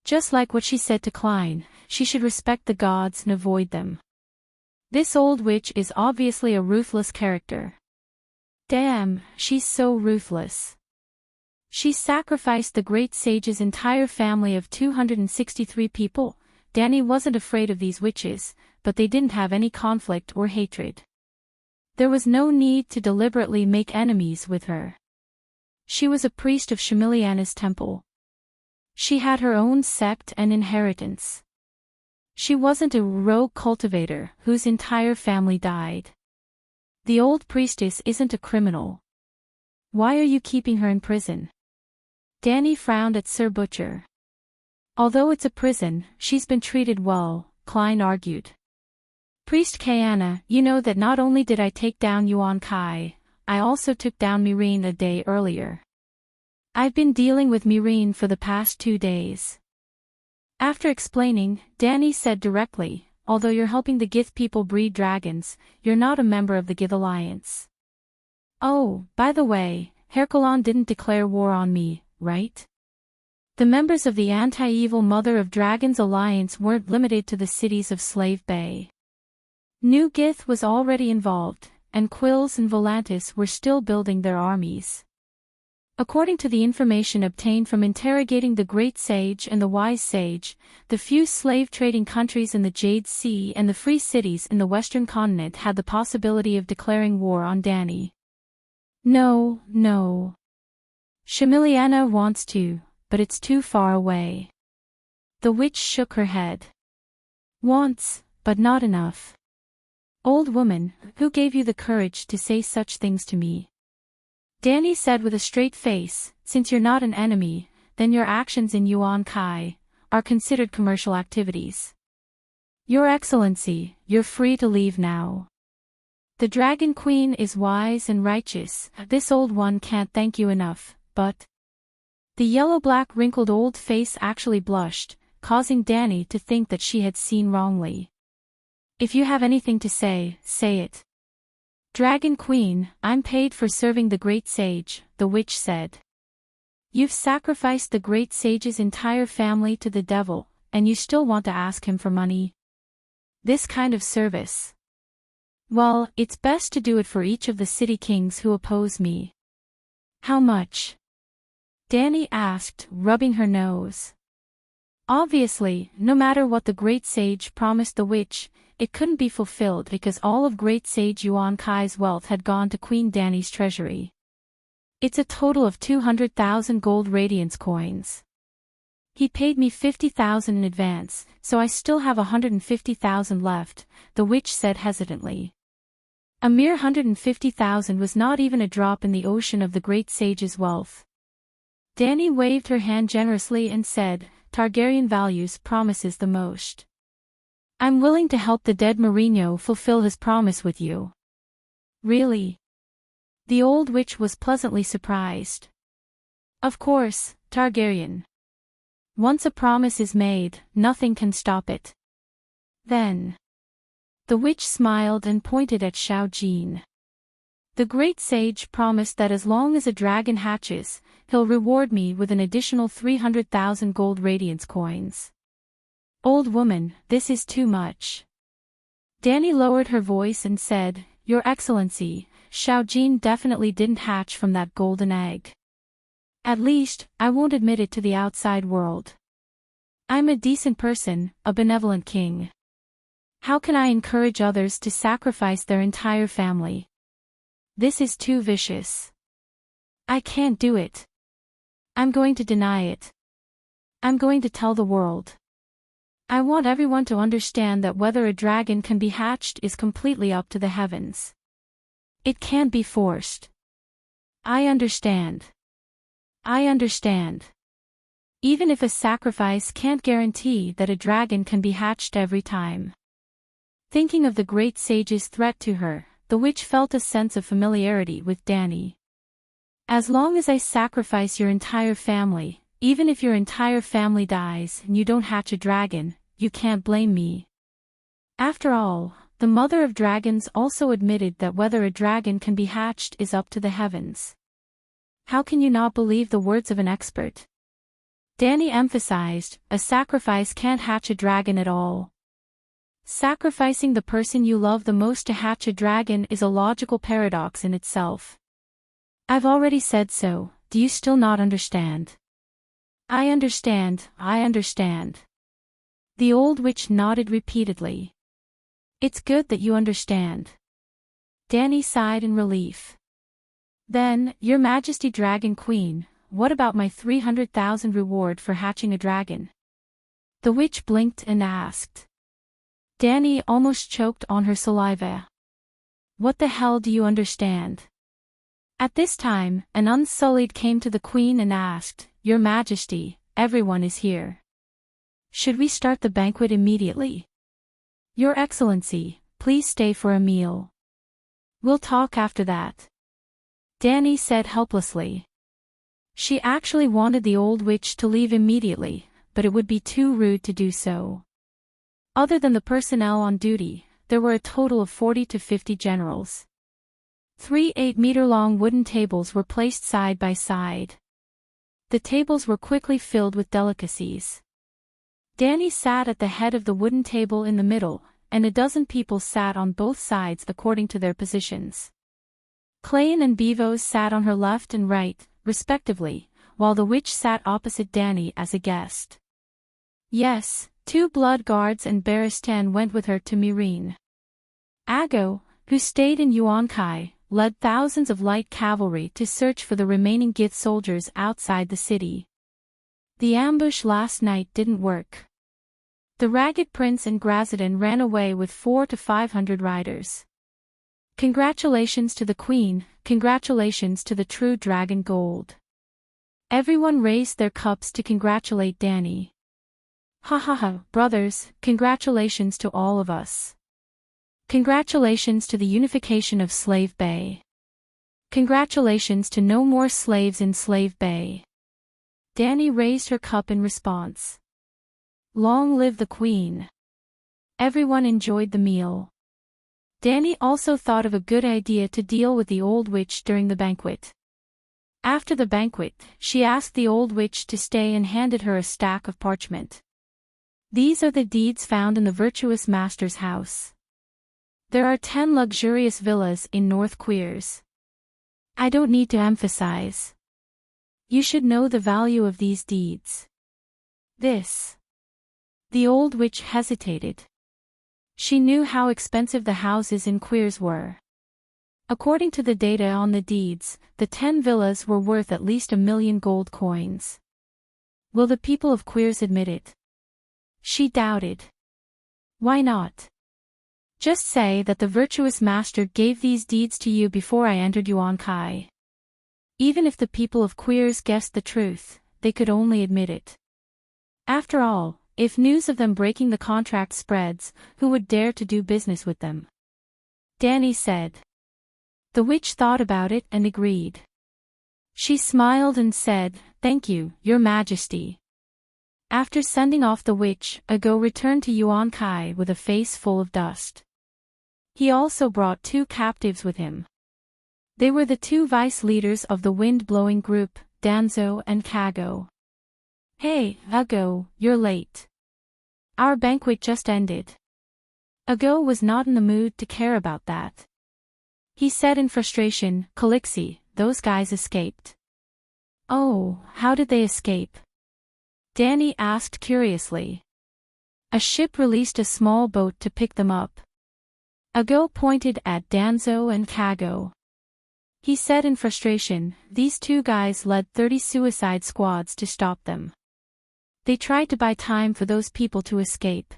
Just like what she said to Klein, she should respect the gods and avoid them. This old witch is obviously a ruthless character. Damn, she's so ruthless. She sacrificed the great sage's entire family of 263 people. Danny wasn't afraid of these witches, but they didn't have any conflict or hatred. There was no need to deliberately make enemies with her. She was a priest of Shamiliana's temple. She had her own sect and inheritance. She wasn't a rogue cultivator whose entire family died. The old priestess isn't a criminal. Why are you keeping her in prison? Danny frowned at Sir Butcher. Although it's a prison, she's been treated well, Klein argued. Priest Kayana, you know that not only did I take down Yuan Kai, I also took down Mireen a day earlier. I've been dealing with Mireen for the past 2 days. After explaining, Danny said directly, although you're helping the Gith people breed dragons, you're not a member of the Gith Alliance. Oh, by the way, Herculon didn't declare war on me, right? The members of the anti-evil Mother of Dragons Alliance weren't limited to the cities of Slave Bay. New Gith was already involved, and Quills and Volantis were still building their armies. According to the information obtained from interrogating the Great Sage and the Wise Sage, the few slave-trading countries in the Jade Sea and the free cities in the Western continent had the possibility of declaring war on Danny. No. Shamiliana wants to, but it's too far away. The witch shook her head. Wants, but not enough. Old woman, who gave you the courage to say such things to me? Danny said with a straight face, since you're not an enemy, then your actions in Yuan Kai are considered commercial activities. Your Excellency, you're free to leave now. The Dragon Queen is wise and righteous, this old one can't thank you enough, but... The yellow-black wrinkled old face actually blushed, causing Danny to think that she had seen wrongly. If you have anything to say, say it. Dragon Queen, I'm paid for serving the Great Sage, the witch said. You've sacrificed the Great Sage's entire family to the devil, and you still want to ask him for money? This kind of service. Well, it's best to do it for each of the city kings who oppose me. How much? Danny asked, rubbing her nose. Obviously, no matter what the Great Sage promised the witch, it couldn't be fulfilled because all of Great Sage Yuan Kai's wealth had gone to Queen Danny's treasury. It's a total of 200,000 gold radiance coins. He paid me 50,000 in advance, so I still have 150,000 left, the witch said hesitantly. A mere 150,000 was not even a drop in the ocean of the Great Sage's wealth. Danny waved her hand generously and said, Targaryen values promises the most. I'm willing to help the dead Mourinho fulfill his promise with you. Really? The old witch was pleasantly surprised. Of course, Targaryen. Once a promise is made, nothing can stop it. Then. The witch smiled and pointed at Xiao Jin. The Great Sage promised that as long as a dragon hatches, he'll reward me with an additional 300,000 gold radiance coins. Old woman, this is too much. Danny lowered her voice and said, Your Excellency, Xiao Jin definitely didn't hatch from that golden egg. At least, I won't admit it to the outside world. I'm a decent person, a benevolent king. How can I encourage others to sacrifice their entire family? This is too vicious. I can't do it. I'm going to deny it. I'm going to tell the world. I want everyone to understand that whether a dragon can be hatched is completely up to the heavens. It can't be forced. I understand. I understand. Even if a sacrifice can't guarantee that a dragon can be hatched every time. Thinking of the Great Sage's threat to her, the witch felt a sense of familiarity with Danny. As long as I sacrifice your entire family, even if your entire family dies and you don't hatch a dragon, you can't blame me. After all, the mother of dragons also admitted that whether a dragon can be hatched is up to the heavens. How can you not believe the words of an expert? Danny emphasized, a sacrifice can't hatch a dragon at all. Sacrificing the person you love the most to hatch a dragon is a logical paradox in itself. I've already said so, do you still not understand? I understand, I understand. The old witch nodded repeatedly. It's good that you understand. Danny sighed in relief. Then, Your Majesty Dragon Queen, what about my 300,000 reward for hatching a dragon? The witch blinked and asked. Danny almost choked on her saliva. What the hell do you understand? At this time, an unsullied came to the queen and asked, Your Majesty, everyone is here. Should we start the banquet immediately? Your Excellency, please stay for a meal. We'll talk after that. Danny said helplessly. She actually wanted the old witch to leave immediately, but it would be too rude to do so. Other than the personnel on duty, there were a total of 40 to 50 generals. 3 8-meter-long wooden tables were placed side by side. The tables were quickly filled with delicacies. Danny sat at the head of the wooden table in the middle, and a dozen people sat on both sides according to their positions. Clayton and Beavos sat on her left and right, respectively, while the witch sat opposite Danny as a guest. Yes, 2 blood guards and Baristan went with her to Myrene. Ago, who stayed in Yuankai, led thousands of light cavalry to search for the remaining Gith soldiers outside the city. The ambush last night didn't work. The Ragged Prince and Grazidan ran away with 400 to 500 riders. Congratulations to the Queen, congratulations to the true Dragon Gold. Everyone raised their cups to congratulate Danny. Ha ha ha, brothers, congratulations to all of us. Congratulations to the unification of Slave Bay. Congratulations to no more slaves in Slave Bay. Danny raised her cup in response. Long live the Queen. Everyone enjoyed the meal. Danny also thought of a good idea to deal with the old witch during the banquet. After the banquet, she asked the old witch to stay and handed her a stack of parchment. These are the deeds found in the virtuous master's house. There are 10 luxurious villas in North Queers. I don't need to emphasize. You should know the value of these deeds. The old witch hesitated. She knew how expensive the houses in Queers were. According to the data on the deeds, the 10 villas were worth at least 1 million gold coins. Will the people of Queers admit it? She doubted. Why not? Just say that the virtuous master gave these deeds to you before I entered Yuankai. Even if the people of Queers guessed the truth, they could only admit it. After all, if news of them breaking the contract spreads, who would dare to do business with them? Danny said. The witch thought about it and agreed. She smiled and said, Thank you, Your Majesty. After sending off the witch, Ago returned to Yuankai with a face full of dust. He also brought 2 captives with him. They were the 2 vice leaders of the wind-blowing group, Danzo and Kago. Hey, Ago, you're late. Our banquet just ended. Ago was not in the mood to care about that. He said in frustration, Calixi, those guys escaped. Oh, how did they escape? Danny asked curiously. A ship released a small boat to pick them up. Ago pointed at Danzo and Kago. He said in frustration, these 2 guys led 30 suicide squads to stop them. They tried to buy time for those people to escape.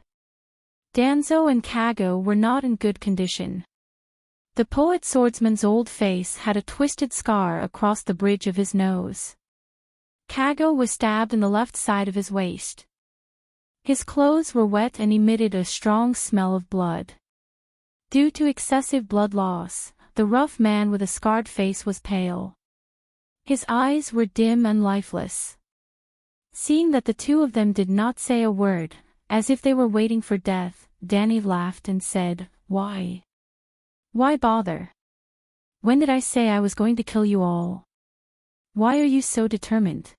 Danzo and Kago were not in good condition. The poet swordsman's old face had a twisted scar across the bridge of his nose. Kago was stabbed in the left side of his waist. His clothes were wet and emitted a strong smell of blood. Due to excessive blood loss, the rough man with a scarred face was pale. His eyes were dim and lifeless. Seeing that the two of them did not say a word, as if they were waiting for death, Danny laughed and said, "Why? Why bother? When did I say I was going to kill you all? Why are you so determined?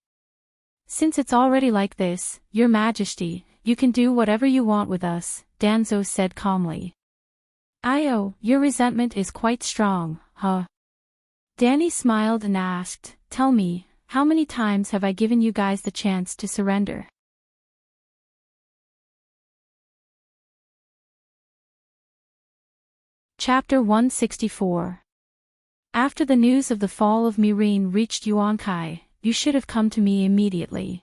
Since it's already like this, Your Majesty, you can do whatever you want with us," Danzo said calmly. "Io, your resentment is quite strong, huh?" Danny smiled and asked, "Tell me, how many times have I given you guys the chance to surrender?" Chapter 164. After the news of the fall of Mirin reached Yuankai, you should have come to me immediately.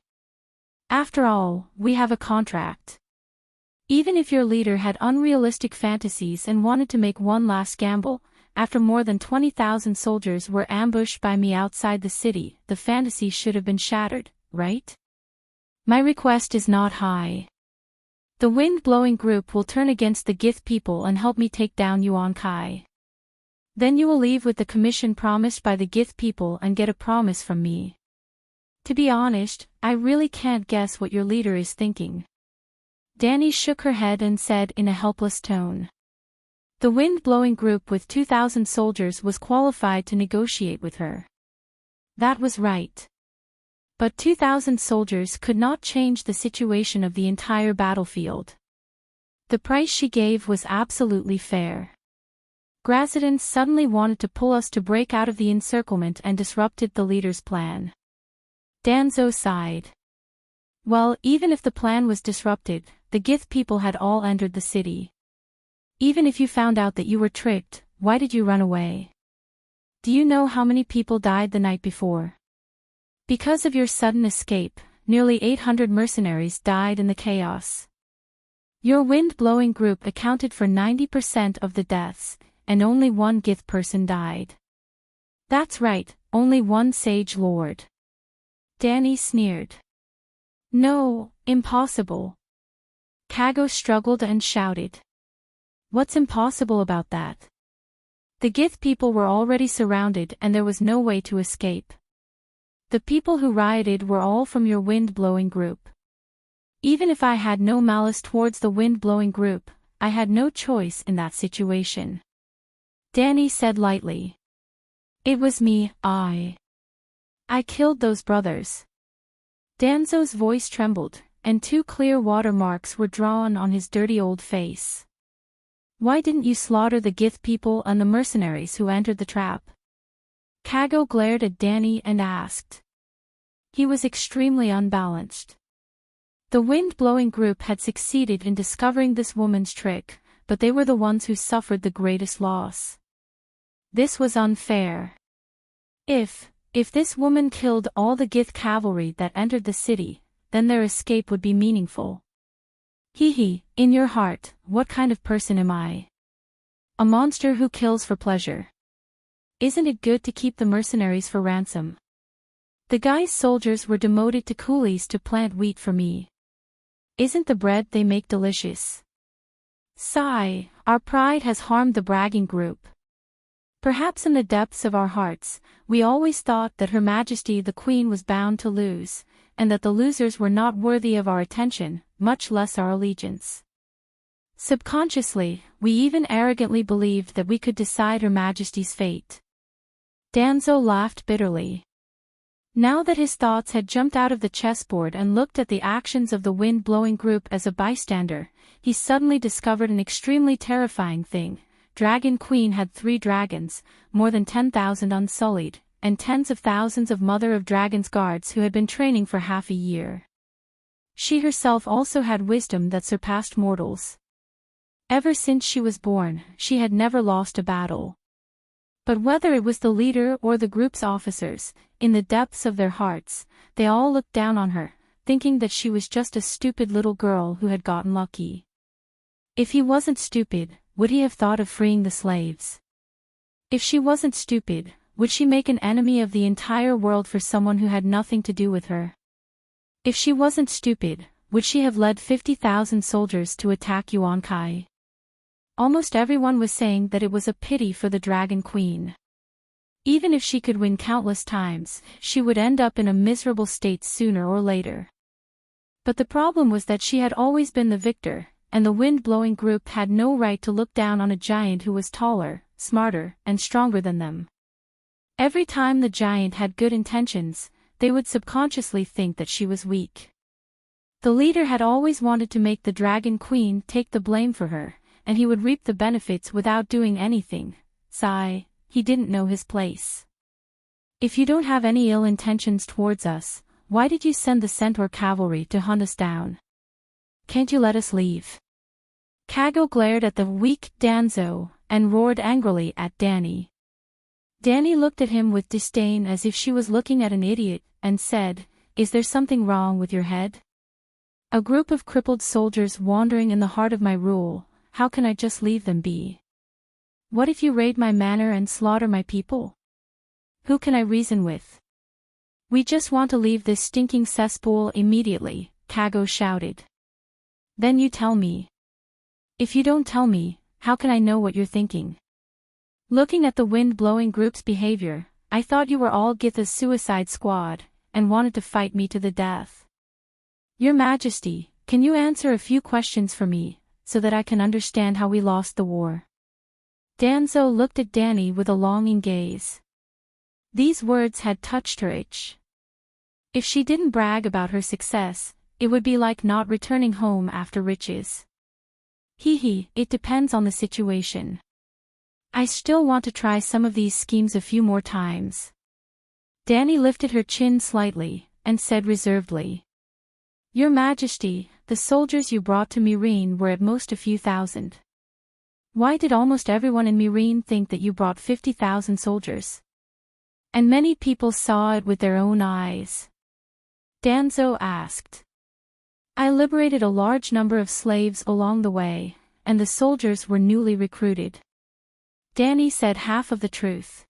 After all, we have a contract. Even if your leader had unrealistic fantasies and wanted to make one last gamble, after more than 20,000 soldiers were ambushed by me outside the city, the fantasy should have been shattered, right? My request is not high. The wind-blowing group will turn against the Gith people and help me take down Yuan Kai. Then you will leave with the commission promised by the Gith people and get a promise from me. To be honest, I really can't guess what your leader is thinking." Danny shook her head and said in a helpless tone. The wind-blowing group with 2,000 soldiers was qualified to negotiate with her. That was right. But 2,000 soldiers could not change the situation of the entire battlefield. The price she gave was absolutely fair. Grazidan suddenly wanted to pull us to break out of the encirclement and disrupted the leader's plan. Danzo sighed. Well, even if the plan was disrupted, the Gith people had all entered the city. Even if you found out that you were tricked, why did you run away? Do you know how many people died the night before? Because of your sudden escape, nearly 800 mercenaries died in the chaos. Your wind-blowing group accounted for 90% of the deaths, and only one Gith person died. That's right, only one Sage Lord. Danny sneered. No, impossible. Kago struggled and shouted. What's impossible about that? The Gith people were already surrounded and there was no way to escape. The people who rioted were all from your wind-blowing group. Even if I had no malice towards the wind-blowing group, I had no choice in that situation. Danny said lightly. It was me, I killed those brothers. Danzo's voice trembled, and 2 clear watermarks were drawn on his dirty old face. Why didn't you slaughter the Gith people and the mercenaries who entered the trap? Kago glared at Danny and asked. He was extremely unbalanced. The wind-blowing group had succeeded in discovering this woman's trick, but they were the ones who suffered the greatest loss. This was unfair. If this woman killed all the Gith cavalry that entered the city, then their escape would be meaningful. In your heart, what kind of person am I? A monster who kills for pleasure. Isn't it good to keep the mercenaries for ransom? The guy's soldiers were demoted to coolies to plant wheat for me. Isn't the bread they make delicious? Sigh, our pride has harmed the bragging group. Perhaps in the depths of our hearts, we always thought that Her Majesty the Queen was bound to lose, and that the losers were not worthy of our attention, much less our allegiance. Subconsciously, we even arrogantly believed that we could decide Her Majesty's fate. Danzo laughed bitterly. Now that his thoughts had jumped out of the chessboard and looked at the actions of the wind-blowing group as a bystander, he suddenly discovered an extremely terrifying thing. Dragon Queen had 3 dragons, more than 10,000 unsullied, and tens of thousands of Mother of Dragons guards who had been training for half a year. She herself also had wisdom that surpassed mortals. Ever since she was born, she had never lost a battle. But whether it was the leader or the group's officers, in the depths of their hearts, they all looked down on her, thinking that she was just a stupid little girl who had gotten lucky. If he wasn't stupid, would he have thought of freeing the slaves? If she wasn't stupid, would she make an enemy of the entire world for someone who had nothing to do with her? If she wasn't stupid, would she have led 50,000 soldiers to attack Yuan Kai? Almost everyone was saying that it was a pity for the Dragon Queen. Even if she could win countless times, she would end up in a miserable state sooner or later. But the problem was that she had always been the victor, and the wind-blowing group had no right to look down on a giant who was taller, smarter, and stronger than them. Every time the giant had good intentions, they would subconsciously think that she was weak. The leader had always wanted to make the Dragon Queen take the blame for her, and he would reap the benefits without doing anything. Sigh, he didn't know his place. If you don't have any ill intentions towards us, why did you send the centaur cavalry to hunt us down? Can't you let us leave? Kago glared at the weak Danzo, and roared angrily at Danny. Danny looked at him with disdain as if she was looking at an idiot, and said, "Is there something wrong with your head? A group of crippled soldiers wandering in the heart of my rule, how can I just leave them be? What if you raid my manor and slaughter my people? Who can I reason with? We just want to leave this stinking cesspool immediately," Kago shouted. "Then you tell me. If you don't tell me, how can I know what you're thinking? Looking at the wind-blowing group's behavior, I thought you were all Githa's suicide squad, and wanted to fight me to the death. Your Majesty, can you answer a few questions for me, so that I can understand how we lost the war?" Danzo looked at Danny with a longing gaze. These words had touched her itch. If she didn't brag about her success, it would be like not returning home after riches. It depends on the situation. I still want to try some of these schemes a few more times. Danny lifted her chin slightly, and said reservedly, "Your Majesty, the soldiers you brought to Myrene were at most a few thousand. Why did almost everyone in Myrene think that you brought 50,000 soldiers? And many people saw it with their own eyes." Danzo asked. "I liberated a large number of slaves along the way, and the soldiers were newly recruited." Danny said half of the truth.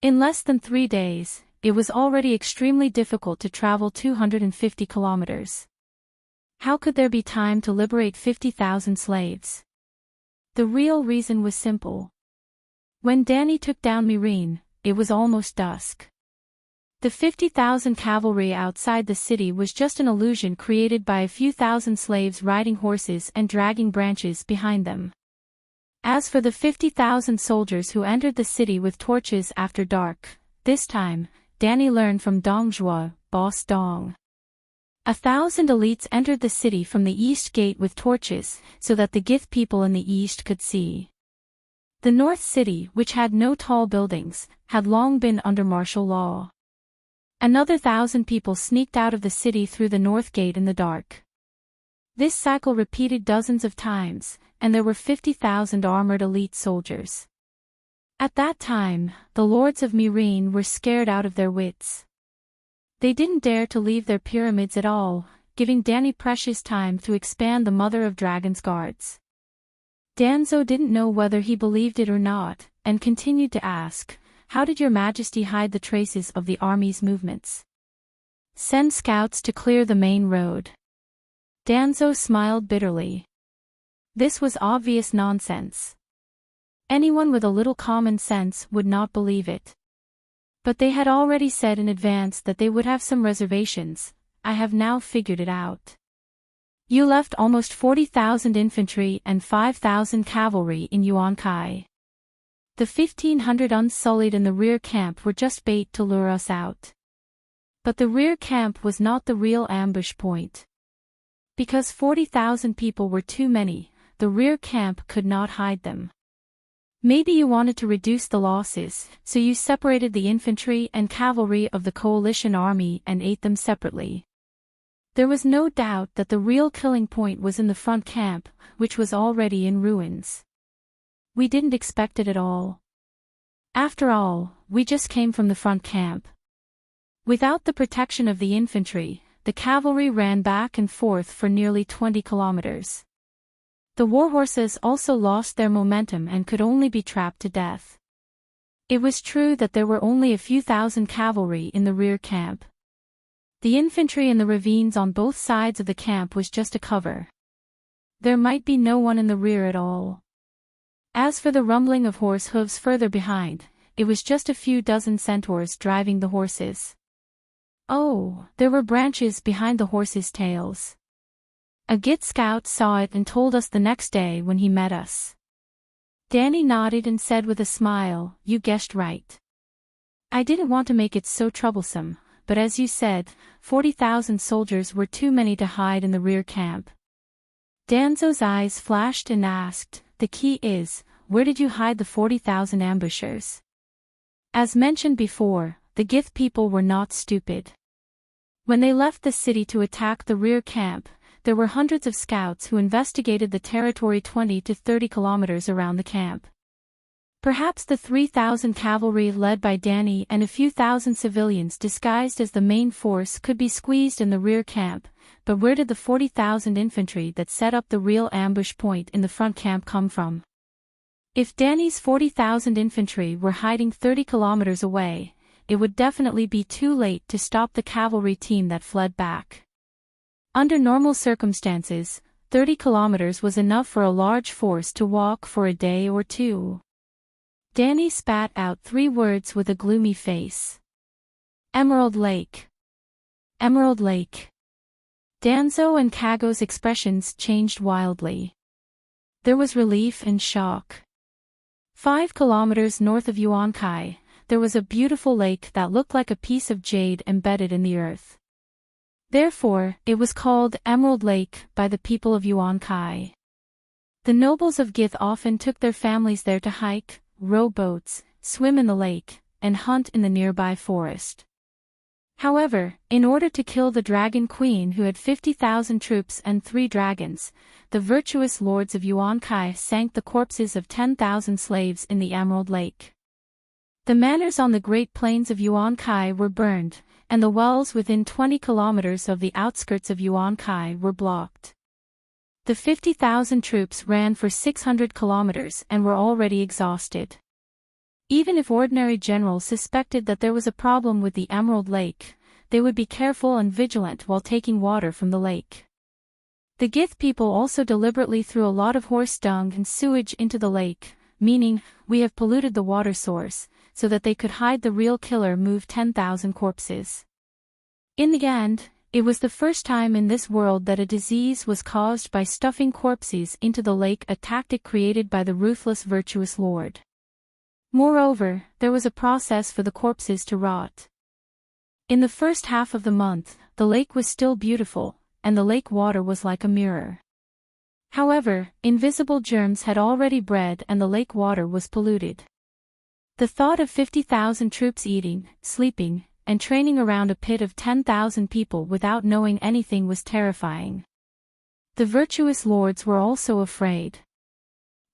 In less than 3 days, it was already extremely difficult to travel 250 kilometers. How could there be time to liberate 50,000 slaves? The real reason was simple. When Danny took down Myrene, it was almost dusk. The 50,000 cavalry outside the city was just an illusion created by a few thousand slaves riding horses and dragging branches behind them. As for the 50,000 soldiers who entered the city with torches after dark, this time, Danny learned from Dongjua, Boss Dong. 1,000 elites entered the city from the east gate with torches, so that the Gith people in the east could see. The north city, which had no tall buildings, had long been under martial law. Another 1,000 people sneaked out of the city through the north gate in the dark. This cycle repeated dozens of times, and there were 50,000 armored elite soldiers. At that time, the lords of Myrene were scared out of their wits. They didn't dare to leave their pyramids at all, giving Danny precious time to expand the Mother of Dragons guards. Danzo didn't know whether he believed it or not, and continued to ask, "How did your Majesty hide the traces of the army's movements?" "Send scouts to clear the main road." Danzo smiled bitterly. This was obvious nonsense. Anyone with a little common sense would not believe it. But they had already said in advance that they would have some reservations. "I have now figured it out. You left almost 40,000 infantry and 5,000 cavalry in Yuankai. The 1,500 unsullied in the rear camp were just bait to lure us out. But the rear camp was not the real ambush point. Because 40,000 people were too many, the rear camp could not hide them. Maybe you wanted to reduce the losses, so you separated the infantry and cavalry of the coalition army and ate them separately. There was no doubt that the real killing point was in the front camp, which was already in ruins. We didn't expect it at all. After all, we just came from the front camp. Without the protection of the infantry, the cavalry ran back and forth for nearly 20 kilometers. The warhorses also lost their momentum and could only be trapped to death. It was true that there were only a few thousand cavalry in the rear camp. The infantry in the ravines on both sides of the camp was just a cover. There might be no one in the rear at all. As for the rumbling of horse hooves further behind, it was just a few dozen centaurs driving the horses. Oh, there were branches behind the horses' tails. A Gith scout saw it and told us the next day when he met us. Danny nodded and said with a smile, "You guessed right. I didn't want to make it so troublesome, but as you said, 40,000 soldiers were too many to hide in the rear camp." Danzo's eyes flashed and asked, "The key is, where did you hide the 40,000 ambushers?" As mentioned before, the Gith people were not stupid. When they left the city to attack the rear camp, there were hundreds of scouts who investigated the territory 20 to 30 kilometers around the camp. Perhaps the 3,000 cavalry led by Danny and a few thousand civilians disguised as the main force could be squeezed in the rear camp, but where did the 40,000 infantry that set up the real ambush point in the front camp come from? If Danny's 40,000 infantry were hiding 30 kilometers away, it would definitely be too late to stop the cavalry team that fled back. Under normal circumstances, 30 kilometers was enough for a large force to walk for a day or two. Danny spat out 3 words with a gloomy face. Emerald Lake. Emerald Lake. Danzo and Kago's expressions changed wildly. There was relief and shock. 5 kilometers north of Yuankai, there was a beautiful lake that looked like a piece of jade embedded in the earth. Therefore, it was called Emerald Lake by the people of Yuankai. The nobles of Gith often took their families there to hike, row boats, swim in the lake, and hunt in the nearby forest. However, in order to kill the Dragon Queen who had 50,000 troops and 3 dragons, the virtuous lords of Yuankai sank the corpses of 10,000 slaves in the Emerald Lake. The manors on the Great Plains of Yuankai were burned, and the wells within 20 kilometers of the outskirts of Yuankai were blocked. The 50,000 troops ran for 600 kilometers and were already exhausted. Even if ordinary generals suspected that there was a problem with the Emerald Lake, they would be careful and vigilant while taking water from the lake. The Gith people also deliberately threw a lot of horse dung and sewage into the lake, meaning, "We have polluted the water source," so that they could hide the real killer move 10,000 corpses. In the end, it was the first time in this world that a disease was caused by stuffing corpses into the lake, a tactic created by the ruthless virtuous lord. Moreover, there was a process for the corpses to rot. In the first half of the month, the lake was still beautiful, and the lake water was like a mirror. However, invisible germs had already bred and the lake water was polluted. The thought of 50,000 troops eating, sleeping, and training around a pit of 10,000 people without knowing anything was terrifying. The virtuous lords were also afraid.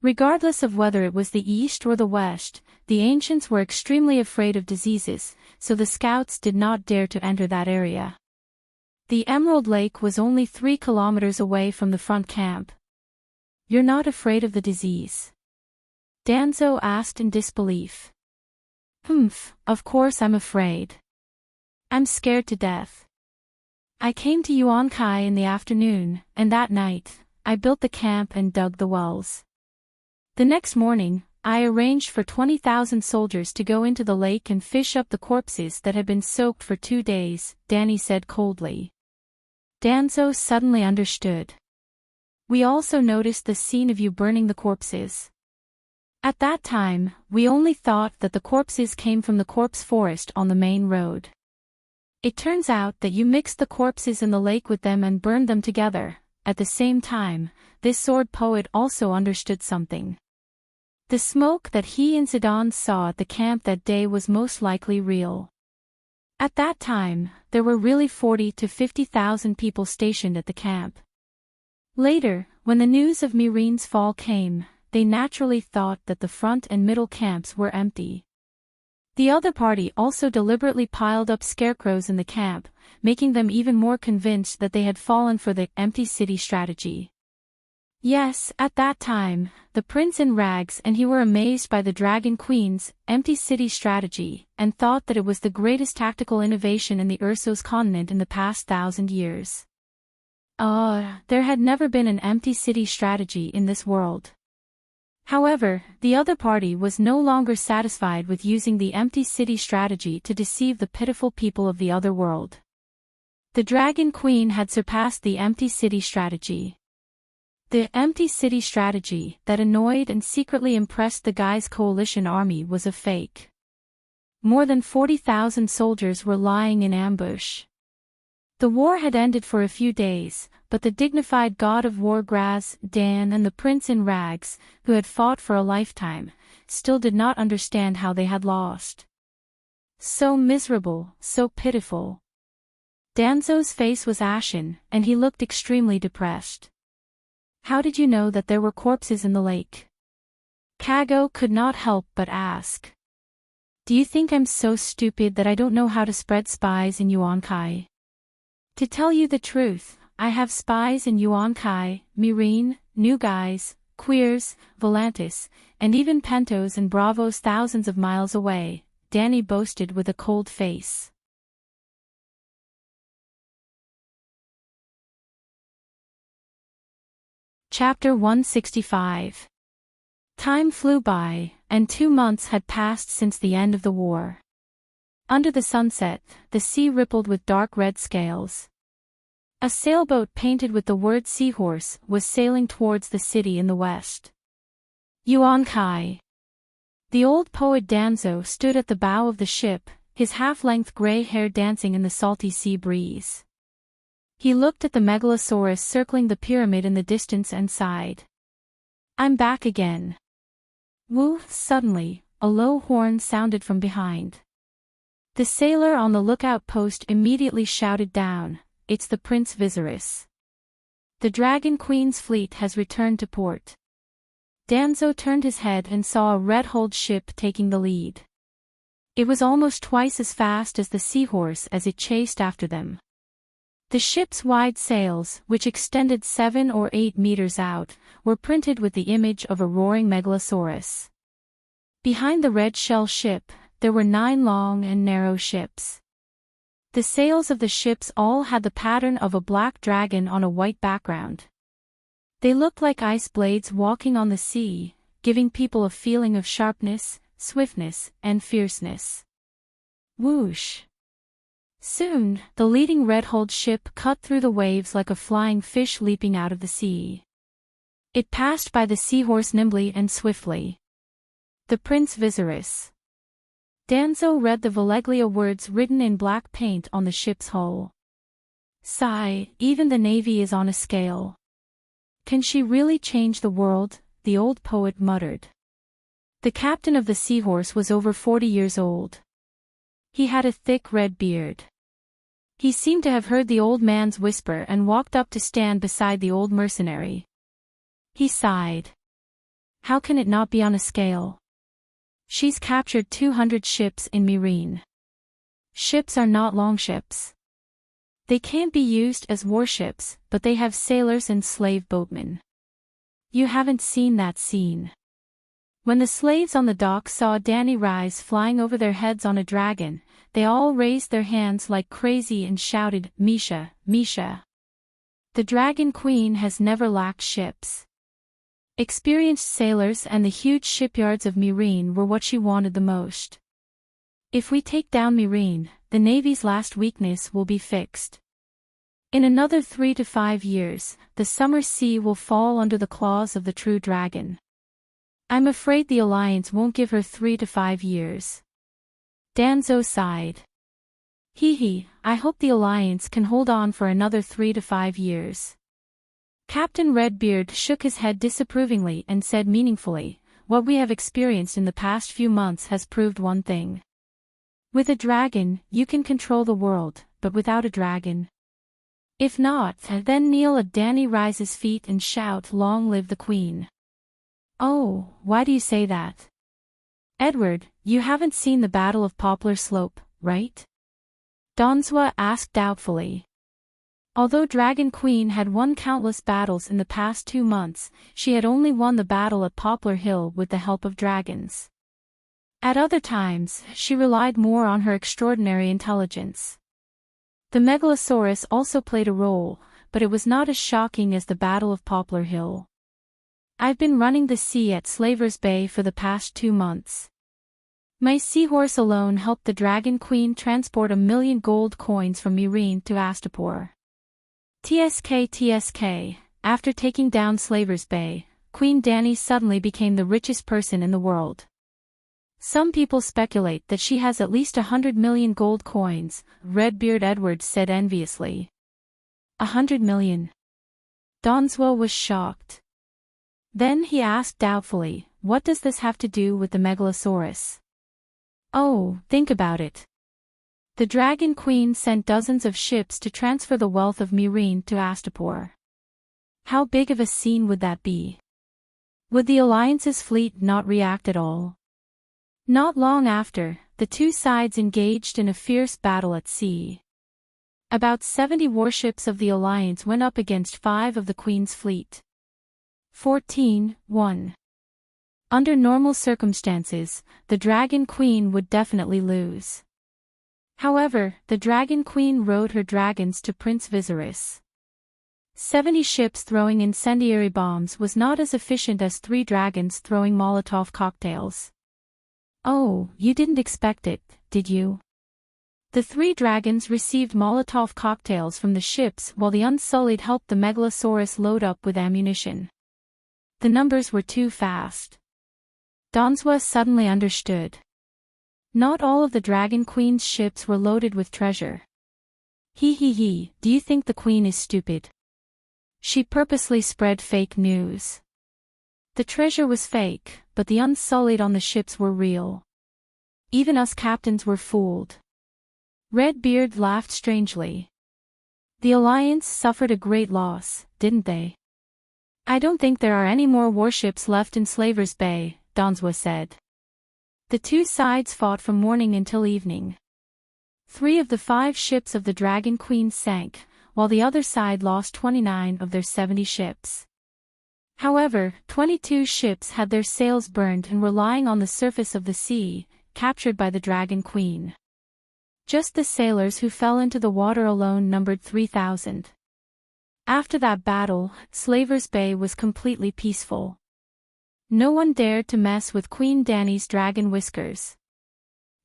Regardless of whether it was the east or the west, the ancients were extremely afraid of diseases, so the scouts did not dare to enter that area. The Emerald Lake was only 3 kilometers away from the front camp. "You're not afraid of the disease?" Danzo asked in disbelief. Of course I'm afraid. I'm scared to death. I came to Yuankai in the afternoon, and that night, I built the camp and dug the wells. The next morning, I arranged for 20,000 soldiers to go into the lake and fish up the corpses that had been soaked for 2 days, Danny said coldly. Danzo suddenly understood. "We also noticed the scene of you burning the corpses. At that time, we only thought that the corpses came from the corpse forest on the main road. It turns out that you mixed the corpses in the lake with them and burned them together." At the same time, this sword poet also understood something. The smoke that he and Zidane saw at the camp that day was most likely real. At that time, there were really 40 to 50,000 people stationed at the camp. Later, when the news of Mirine's fall came, they naturally thought that the front and middle camps were empty. The other party also deliberately piled up scarecrows in the camp, making them even more convinced that they had fallen for the empty city strategy. Yes, at that time, the prince in rags and he were amazed by the Dragon Queen's empty city strategy and thought that it was the greatest tactical innovation in the Ursos continent in the past 1,000 years. There had never been an empty city strategy in this world. However, the other party was no longer satisfied with using the empty city strategy to deceive the pitiful people of the other world. The Dragon Queen had surpassed the empty city strategy. The empty city strategy that annoyed and secretly impressed the Guy's coalition army was a fake. More than 40,000 soldiers were lying in ambush. The war had ended for a few days, but the dignified god of war Graz, Dan and the prince in rags, who had fought for a lifetime, still did not understand how they had lost. So miserable, so pitiful. Danzo's face was ashen, and he looked extremely depressed. How did you know that there were corpses in the lake? Kago could not help but ask. Do you think I'm so stupid that I don't know how to spread spies in Yuan-Kai? To tell you the truth, I have spies in Yuan-Kai, Myrene, New Guys, Queers, Volantis, and even Pentos and Bravos thousands of miles away, Danny boasted with a cold face. Chapter 165. Time flew by, and 2 months had passed since the end of the war. Under the sunset, the sea rippled with dark red scales. A sailboat painted with the word seahorse was sailing towards the city in the west. Yuan-Kai. The old poet Danzo stood at the bow of the ship, his half-length gray hair dancing in the salty sea breeze. He looked at the megalosaurus circling the pyramid in the distance and sighed. I'm back again. Woo! Suddenly, a low horn sounded from behind. The sailor on the lookout post immediately shouted down, It's the Prince Viserys. The Dragon Queen's fleet has returned to port. Danzo turned his head and saw a red-hulled ship taking the lead. It was almost twice as fast as the seahorse as it chased after them. The ship's wide sails, which extended 7 or 8 meters out, were printed with the image of a roaring megalosaurus. Behind the red shell ship, there were 9 long and narrow ships. The sails of the ships all had the pattern of a black dragon on a white background. They looked like ice blades walking on the sea, giving people a feeling of sharpness, swiftness, and fierceness. Whoosh! Soon, the leading red-hulled ship cut through the waves like a flying fish leaping out of the sea. It passed by the seahorse nimbly and swiftly. The Prince Viserys. Danzo read the Valeglia words written in black paint on the ship's hull. Sigh, even the navy is on a scale. Can she really change the world? The old poet muttered. The captain of the seahorse was over 40 years old. He had a thick red beard. He seemed to have heard the old man's whisper and walked up to stand beside the old mercenary. He sighed. How can it not be on a scale? She's captured 200 ships in Myrene. Ships are not longships. They can't be used as warships, but they have sailors and slave boatmen. You haven't seen that scene. When the slaves on the dock saw Danny rise flying over their heads on a dragon, they all raised their hands like crazy and shouted, Misha, Misha. The Dragon Queen has never lacked ships. Experienced sailors and the huge shipyards of Myrene were what she wanted the most. If we take down Myrene, the Navy's last weakness will be fixed. In another 3 to 5 years, the summer sea will fall under the claws of the true dragon. I'm afraid the Alliance won't give her 3 to 5 years. Danzo sighed. Hee, I hope the Alliance can hold on for another 3 to 5 years. Captain Redbeard shook his head disapprovingly and said meaningfully, what we have experienced in the past few months has proved one thing. With a dragon, you can control the world, but without a dragon. If not, then kneel a Danny rises feet and shout, Long live the Queen. Oh, why do you say that? Edward, you haven't seen the Battle of Poplar Slope, right? Donswa asked doubtfully. Although Dragon Queen had won countless battles in the past 2 months, she had only won the battle at Poplar Hill with the help of dragons. At other times, she relied more on her extraordinary intelligence. The Megalosaurus also played a role, but it was not as shocking as the Battle of Poplar Hill. I've been running the sea at Slaver's Bay for the past 2 months. My seahorse alone helped the Dragon Queen transport 1,000,000 gold coins from Myrene to Astapor. TSK. After taking down Slaver's Bay, Queen Dany suddenly became the richest person in the world. Some people speculate that she has at least 100,000,000 gold coins, Redbeard Edward said enviously. 100,000,000. Donswa was shocked. Then he asked doubtfully, what does this have to do with the Megalosaurus? Oh, think about it. The Dragon Queen sent dozens of ships to transfer the wealth of Myrene to Astapor. How big of a scene would that be? Would the Alliance's fleet not react at all? Not long after, the two sides engaged in a fierce battle at sea. About 70 warships of the Alliance went up against 5 of the Queen's fleet. 14-1. Under normal circumstances, the Dragon Queen would definitely lose. However, the Dragon Queen rode her dragons to Prince Viserys. 70 ships throwing incendiary bombs was not as efficient as 3 dragons throwing Molotov cocktails. Oh, you didn't expect it, did you? The 3 dragons received Molotov cocktails from the ships while the Unsullied helped the Megalosaurus load up with ammunition. The numbers were too fast. Donswa suddenly understood. Not all of the Dragon Queen's ships were loaded with treasure. Do you think the Queen is stupid? She purposely spread fake news. The treasure was fake, but the Unsullied on the ships were real. Even us captains were fooled. Redbeard laughed strangely. The Alliance suffered a great loss, didn't they? I don't think there are any more warships left in Slaver's Bay, Donswa said. The two sides fought from morning until evening. 3 of the 5 ships of the Dragon Queen sank, while the other side lost 29 of their 70 ships. However, 22 ships had their sails burned and were lying on the surface of the sea, captured by the Dragon Queen. Just the sailors who fell into the water alone numbered 3,000. After that battle, Slaver's Bay was completely peaceful. No one dared to mess with Queen Dany's dragon whiskers.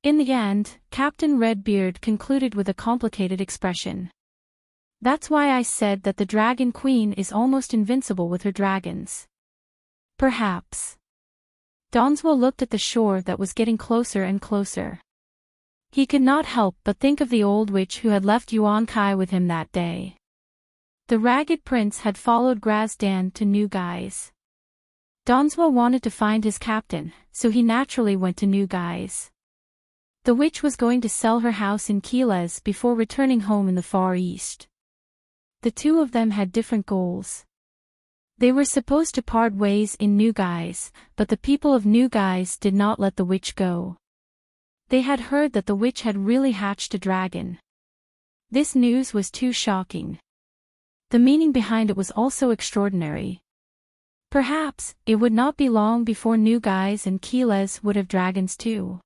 In the end, Captain Redbeard concluded with a complicated expression. That's why I said that the Dragon Queen is almost invincible with her dragons. Perhaps. Donswa looked at the shore that was getting closer and closer. He could not help but think of the old witch who had left Yuan Kai with him that day. The Ragged Prince had followed Grazdan to New Guise. Donswa wanted to find his captain, so he naturally went to New Guise. The witch was going to sell her house in Keles before returning home in the Far East. The two of them had different goals. They were supposed to part ways in New Guise, but the people of New Guise did not let the witch go. They had heard that the witch had really hatched a dragon. This news was too shocking. The meaning behind it was also extraordinary. Perhaps, it would not be long before New Guise and Keles would have dragons too.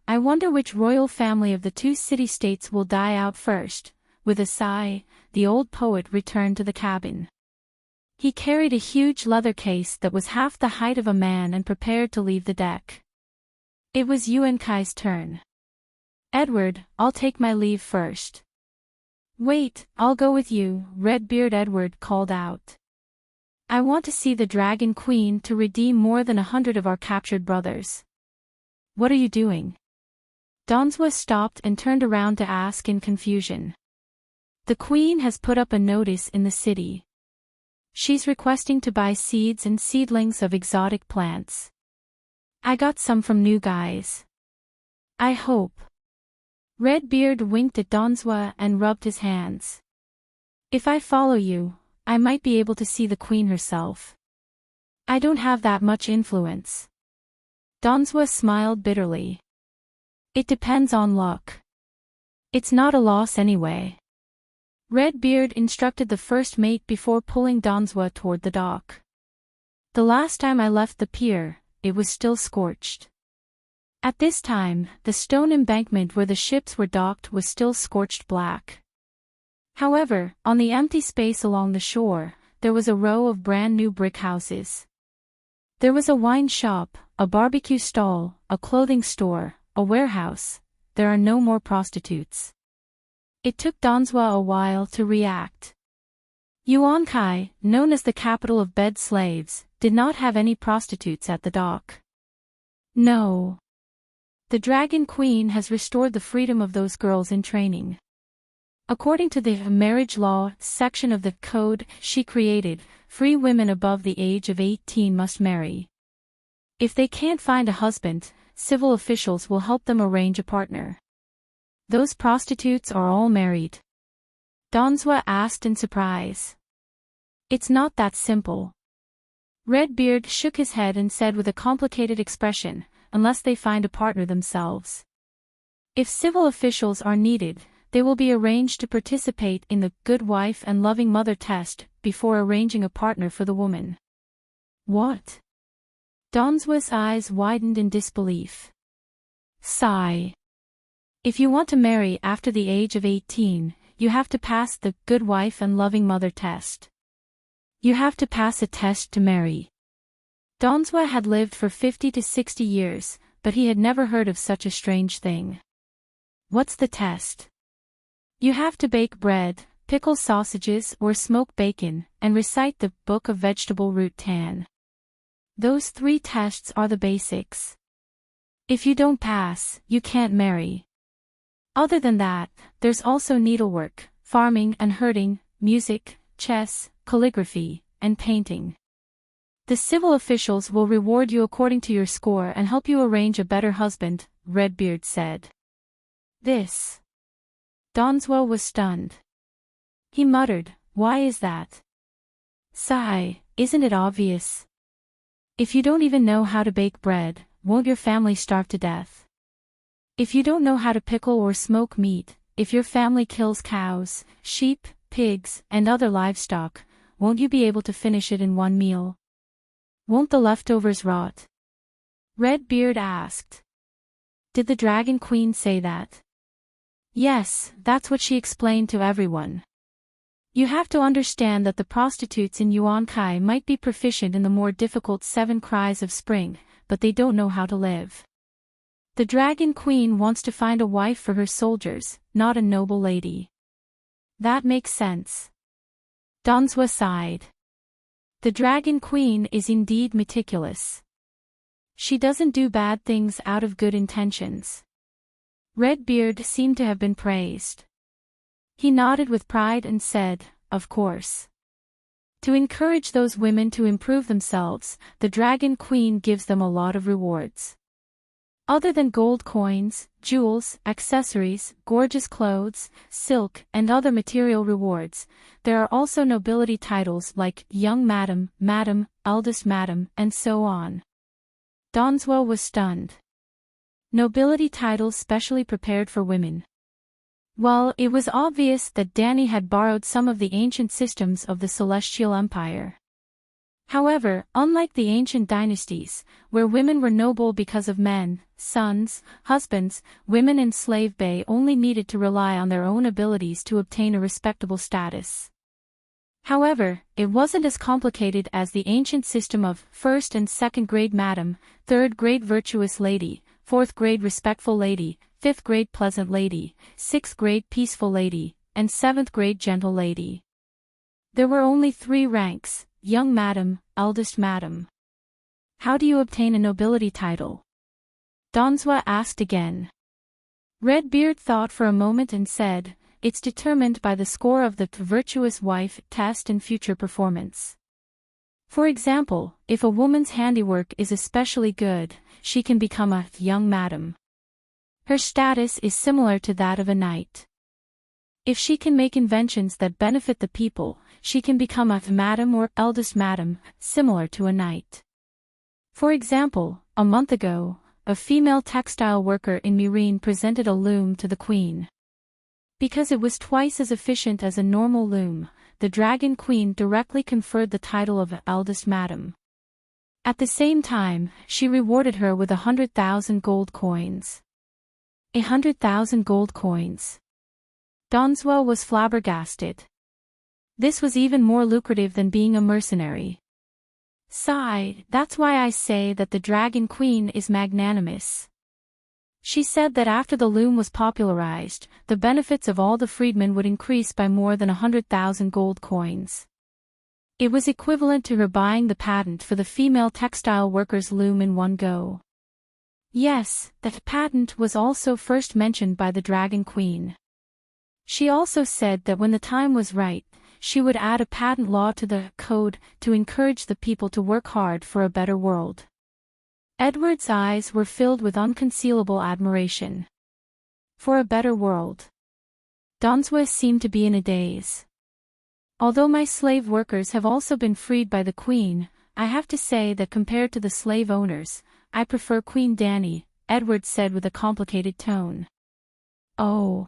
I wonder which royal family of the 2 city-states will die out first. With a sigh, the old poet returned to the cabin. He carried a huge leather case that was half the height of a man and prepared to leave the deck. It was Yuan Kai's turn. Edward, I'll take my leave first. Wait, I'll go with you, Redbeard Edward called out. I want to see the Dragon Queen to redeem more than 100 of our captured brothers. What are you doing? Donswa stopped and turned around to ask in confusion. The Queen has put up a notice in the city. She's requesting to buy seeds and seedlings of exotic plants. I got some from New Guise. I hope. Redbeard winked at Donswa and rubbed his hands. If I follow you, I might be able to see the Queen herself. I don't have that much influence. Donswa smiled bitterly. It depends on luck. It's not a loss anyway. Redbeard instructed the first mate before pulling Donswa toward the dock. The last time I left the pier, it was still scorched. At this time, the stone embankment where the ships were docked was still scorched black. However, on the empty space along the shore, there was a row of brand new brick houses. There was a wine shop, a barbecue stall, a clothing store, a warehouse. There are no more prostitutes. It took Donswa a while to react. Yuankai, known as the capital of bed slaves, did not have any prostitutes at the dock. No. The Dragon Queen has restored the freedom of those girls in training. According to the marriage law section of the code she created, free women above the age of 18 must marry. If they can't find a husband, civil officials will help them arrange a partner. Those prostitutes are all married? Donswa asked in surprise. It's not that simple. Redbeard shook his head and said with a complicated expression, unless they find a partner themselves. If civil officials are needed, they will be arranged to participate in the good wife and loving mother test before arranging a partner for the woman. What? Donswa's eyes widened in disbelief. Sigh. If you want to marry after the age of 18, you have to pass the good wife and loving mother test. You have to pass a test to marry. Donswa had lived for 50 to 60 years, but he had never heard of such a strange thing. What's the test? You have to bake bread, pickle sausages or smoke bacon, and recite the Book of Vegetable Root Tan. Those 3 tests are the basics. If you don't pass, you can't marry. Other than that, there's also needlework, farming and herding, music, chess, calligraphy, and painting. The civil officials will reward you according to your score and help you arrange a better husband, Redbeard said. This. Donswa was stunned. He muttered, why is that? Sigh, isn't it obvious? If you don't even know how to bake bread, won't your family starve to death? If you don't know how to pickle or smoke meat, if your family kills cows, sheep, pigs, and other livestock, won't you be able to finish it in one meal? Won't the leftovers rot? Redbeard asked. Did the Dragon Queen say that? Yes, that's what she explained to everyone. You have to understand that the prostitutes in Yuankai might be proficient in the more difficult 7 cries of spring, but they don't know how to live. The Dragon Queen wants to find a wife for her soldiers, not a noble lady. That makes sense. Donswa sighed. The Dragon Queen is indeed meticulous. She doesn't do bad things out of good intentions. Redbeard seemed to have been praised. He nodded with pride and said, of course. To encourage those women to improve themselves, the Dragon Queen gives them a lot of rewards. Other than gold coins, jewels, accessories, gorgeous clothes, silk, and other material rewards, there are also nobility titles like Young Madam, Madam, Eldest Madam, and so on. Donswa was stunned. Nobility titles specially prepared for women. Well, it was obvious that Danny had borrowed some of the ancient systems of the Celestial Empire. However, unlike the ancient dynasties, where women were noble because of men, sons, husbands, women in Slave Bay only needed to rely on their own abilities to obtain a respectable status. However, it wasn't as complicated as the ancient system of 1st and 2nd grade Madam, 3rd grade Virtuous Lady, 4th grade Respectful Lady, 5th grade Pleasant Lady, 6th grade Peaceful Lady, and 7th grade Gentle Lady. There were only 3 ranks, Young Madam, Eldest Madam. How do you obtain a nobility title? Donswa asked again. Redbeard thought for a moment and said, it's determined by the score of the Virtuous Wife test and future performance. For example, if a woman's handiwork is especially good, she can become a Young Madam. Her status is similar to that of a knight. If she can make inventions that benefit the people, she can become a Madam or Eldest Madam, similar to a knight. For example, a month ago, a female textile worker in Myrene presented a loom to the queen. Because it was twice as efficient as a normal loom, the Dragon Queen directly conferred the title of Eldest Madam. At the same time, she rewarded her with 100,000 gold coins. 100,000 gold coins. Donswa was flabbergasted. This was even more lucrative than being a mercenary. Sigh, that's why I say that the Dragon Queen is magnanimous. She said that after the loom was popularized, the benefits of all the freedmen would increase by more than 100,000 gold coins. It was equivalent to her buying the patent for the female textile workers' loom in one go. Yes, that patent was also first mentioned by the Dragon Queen. She also said that when the time was right, she would add a patent law to the code to encourage the people to work hard for a better world. Edward's eyes were filled with unconcealable admiration. For a better world. Donswa seemed to be in a daze. Although my slave workers have also been freed by the Queen, I have to say that compared to the slave owners, I prefer Queen Dani, Edward said with a complicated tone. Oh.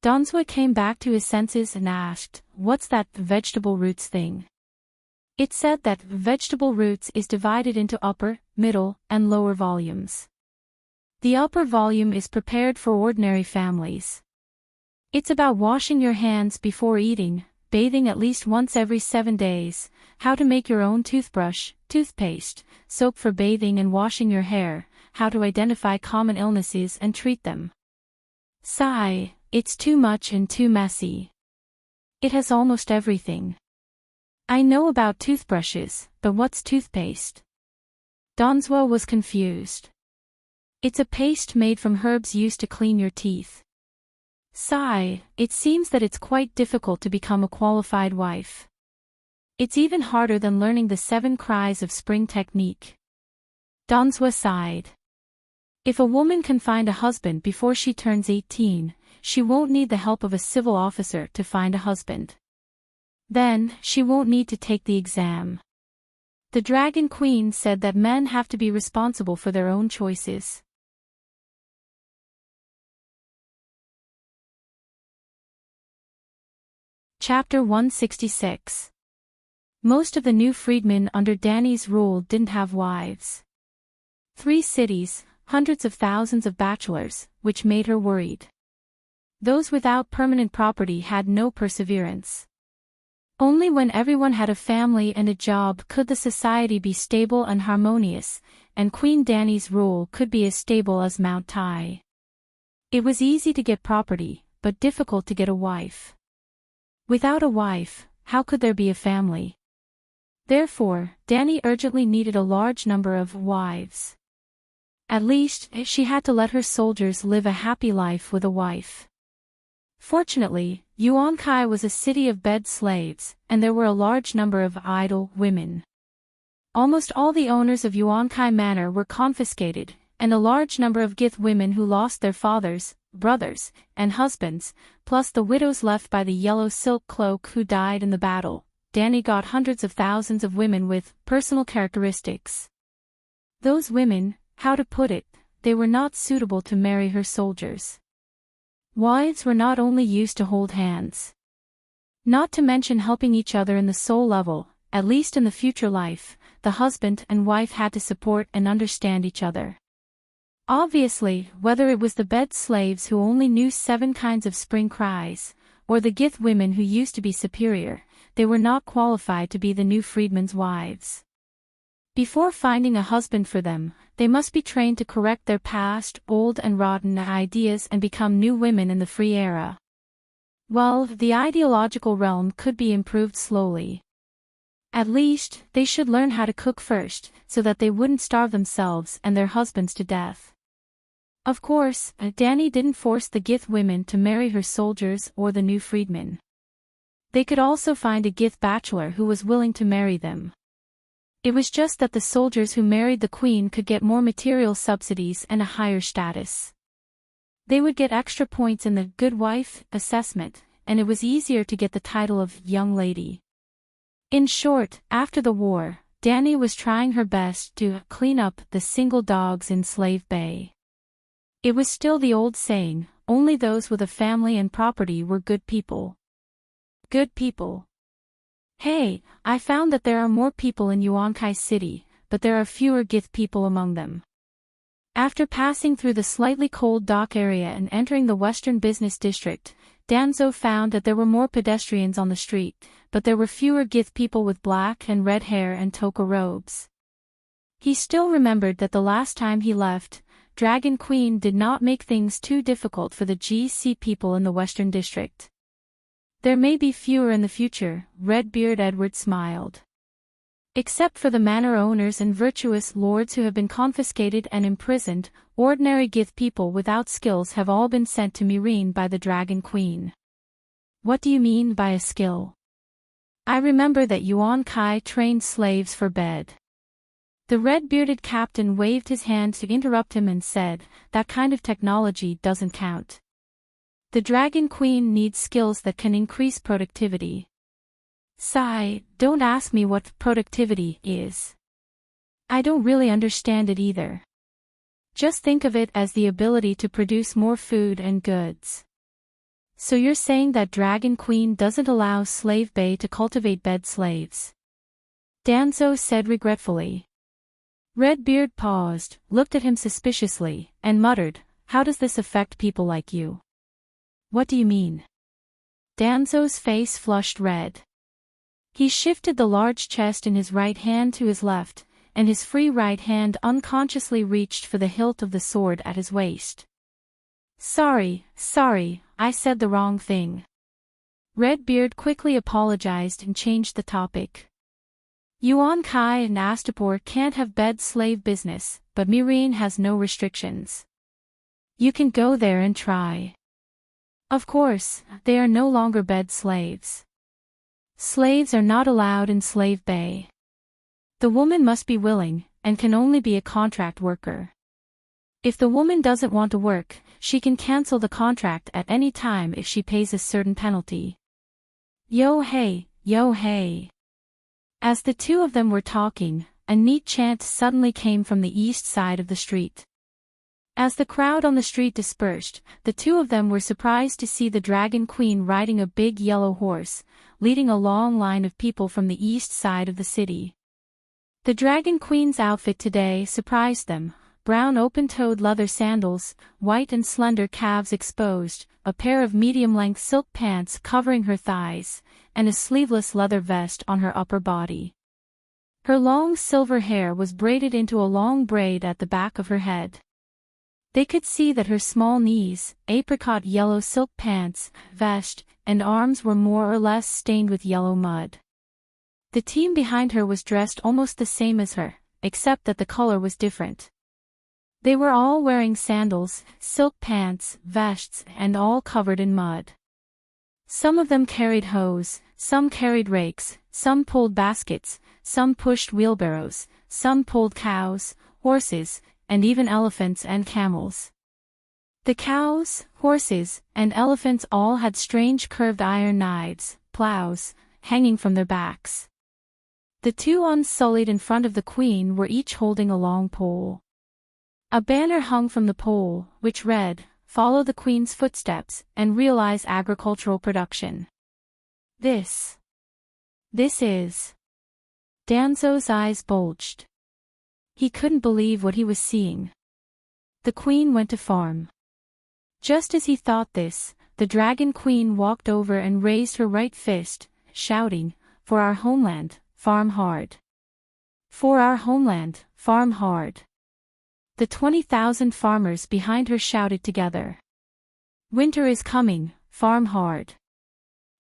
Donswa came back to his senses and asked, "What's that vegetable roots thing?" It said that vegetable roots is divided into upper, middle, and lower volumes. The upper volume is prepared for ordinary families. It's about washing your hands before eating, bathing at least once every 7 days, how to make your own toothbrush, toothpaste, soap for bathing and washing your hair, how to identify common illnesses and treat them. Sigh, it's too much and too messy. It has almost everything. I know about toothbrushes, but what's toothpaste? Donswa was confused. It's a paste made from herbs used to clean your teeth. Sigh, it seems that it's quite difficult to become a qualified wife. It's even harder than learning the 7 cries of spring technique. Donswa sighed. If a woman can find a husband before she turns 18, she won't need the help of a civil officer to find a husband. Then, she won't need to take the exam. The Dragon Queen said that men have to be responsible for their own choices. Chapter 166. Most of the new freedmen under Dani's rule didn't have wives. 3 cities, hundreds of thousands of bachelors, which made her worried. Those without permanent property had no perseverance. Only when everyone had a family and a job could the society be stable and harmonious, and Queen Dani's rule could be as stable as Mount Tai. It was easy to get property, but difficult to get a wife. Without a wife, how could there be a family? Therefore, Dani urgently needed a large number of wives. At least, she had to let her soldiers live a happy life with a wife. Fortunately, Yuankai was a city of bed slaves, and there were a large number of idle women. Almost all the owners of Yuankai Manor were confiscated, and a large number of Gith women who lost their fathers, brothers, and husbands, plus the widows left by the yellow silk cloak who died in the battle. Dani got hundreds of thousands of women with personal characteristics. Those women, how to put it, they were not suitable to marry her soldiers. Wives were not only used to hold hands. Not to mention helping each other in the soul level, at least in the future life, the husband and wife had to support and understand each other. Obviously, whether it was the bed slaves who only knew 7 kinds of spring cries, or the Gith women who used to be superior, they were not qualified to be the new freedmen's wives. Before finding a husband for them, they must be trained to correct their past, old and rotten ideas and become new women in the free era. Well, the ideological realm could be improved slowly. At least, they should learn how to cook first, so that they wouldn't starve themselves and their husbands to death. Of course, Dani didn't force the Gith women to marry her soldiers or the new freedmen. They could also find a Gith bachelor who was willing to marry them. It was just that the soldiers who married the queen could get more material subsidies and a higher status. They would get extra points in the good wife assessment, and it was easier to get the title of young lady. In short, after the war, Dani was trying her best to clean up the single dogs in Slave Bay. It was still the old saying, only those with a family and property were good people. Good people. Hey, I found that there are more people in Yuankai City, but there are fewer Gith people among them. After passing through the slightly cold dock area and entering the Western Business District, Danzo found that there were more pedestrians on the street, but there were fewer Gith people with black and red hair and toka robes. He still remembered that the last time he left, Dragon Queen did not make things too difficult for the GC people in the Western District. There may be fewer in the future, Redbeard Edward smiled. Except for the manor owners and virtuous lords who have been confiscated and imprisoned, ordinary Gith people without skills have all been sent to Myrene by the Dragon Queen. What do you mean by a skill? I remember that Yuan Kai trained slaves for bed. The red-bearded captain waved his hand to interrupt him and said, that kind of technology doesn't count. The Dragon Queen needs skills that can increase productivity. Sigh, don't ask me what productivity is. I don't really understand it either. Just think of it as the ability to produce more food and goods. So you're saying that Dragon Queen doesn't allow Slave Bay to cultivate bed slaves? Danzo said regretfully. Redbeard paused, looked at him suspiciously, and muttered, how does this affect people like you? What do you mean? Danzo's face flushed red. He shifted the large chest in his right hand to his left, and his free right hand unconsciously reached for the hilt of the sword at his waist. Sorry, I said the wrong thing. Redbeard quickly apologized and changed the topic. Yuan Kai and Astapor can't have bed slave business, but Myrene has no restrictions. You can go there and try. Of course, they are no longer bed slaves. Slaves are not allowed in Slave Bay. The woman must be willing, and can only be a contract worker. If the woman doesn't want to work, she can cancel the contract at any time if she pays a certain penalty. Yo hey, yo hey. As the two of them were talking, a neat chant suddenly came from the east side of the street. As the crowd on the street dispersed, the two of them were surprised to see the Dragon Queen riding a big yellow horse, leading a long line of people from the east side of the city. The Dragon Queen's outfit today surprised them: brown open-toed leather sandals, white and slender calves exposed, a pair of medium-length silk pants covering her thighs, and a sleeveless leather vest on her upper body. Her long silver hair was braided into a long braid at the back of her head. They could see that her small knees, apricot yellow silk pants, vest, and arms were more or less stained with yellow mud. The team behind her was dressed almost the same as her, except that the color was different. They were all wearing sandals, silk pants, vests, and all covered in mud. Some of them carried hoes, some carried rakes, some pulled baskets, some pushed wheelbarrows, some pulled cows, horses, and even elephants and camels. The cows, horses, and elephants all had strange curved iron knives, plows, hanging from their backs. The two unsullied in front of the queen were each holding a long pole. A banner hung from the pole, which read, "Follow the Queen's footsteps and realize agricultural production." This is... Danzo's eyes bulged. He couldn't believe what he was seeing. The Queen went to farm. Just as he thought this, the Dragon Queen walked over and raised her right fist, shouting, "For our homeland, farm hard. For our homeland, farm hard." The 20,000 farmers behind her shouted together. "Winter is coming, farm hard."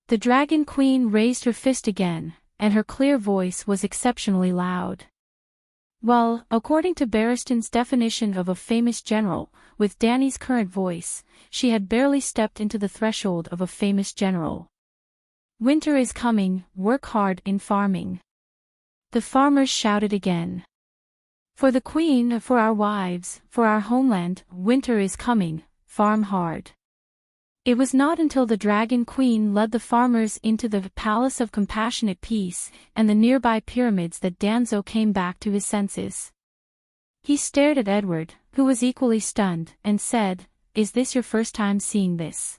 The Dragon Queen raised her fist again, and her clear voice was exceptionally loud. Well, according to Barristan's definition of a famous general, with Danny's current voice, she had barely stepped into the threshold of a famous general. "Winter is coming, work hard in farming." The farmers shouted again. "For the Queen, for our wives, for our homeland, winter is coming, farm hard." It was not until the Dragon Queen led the farmers into the Palace of Compassionate Peace and the nearby pyramids that Danzo came back to his senses. He stared at Edward, who was equally stunned, and said, "Is this your first time seeing this?"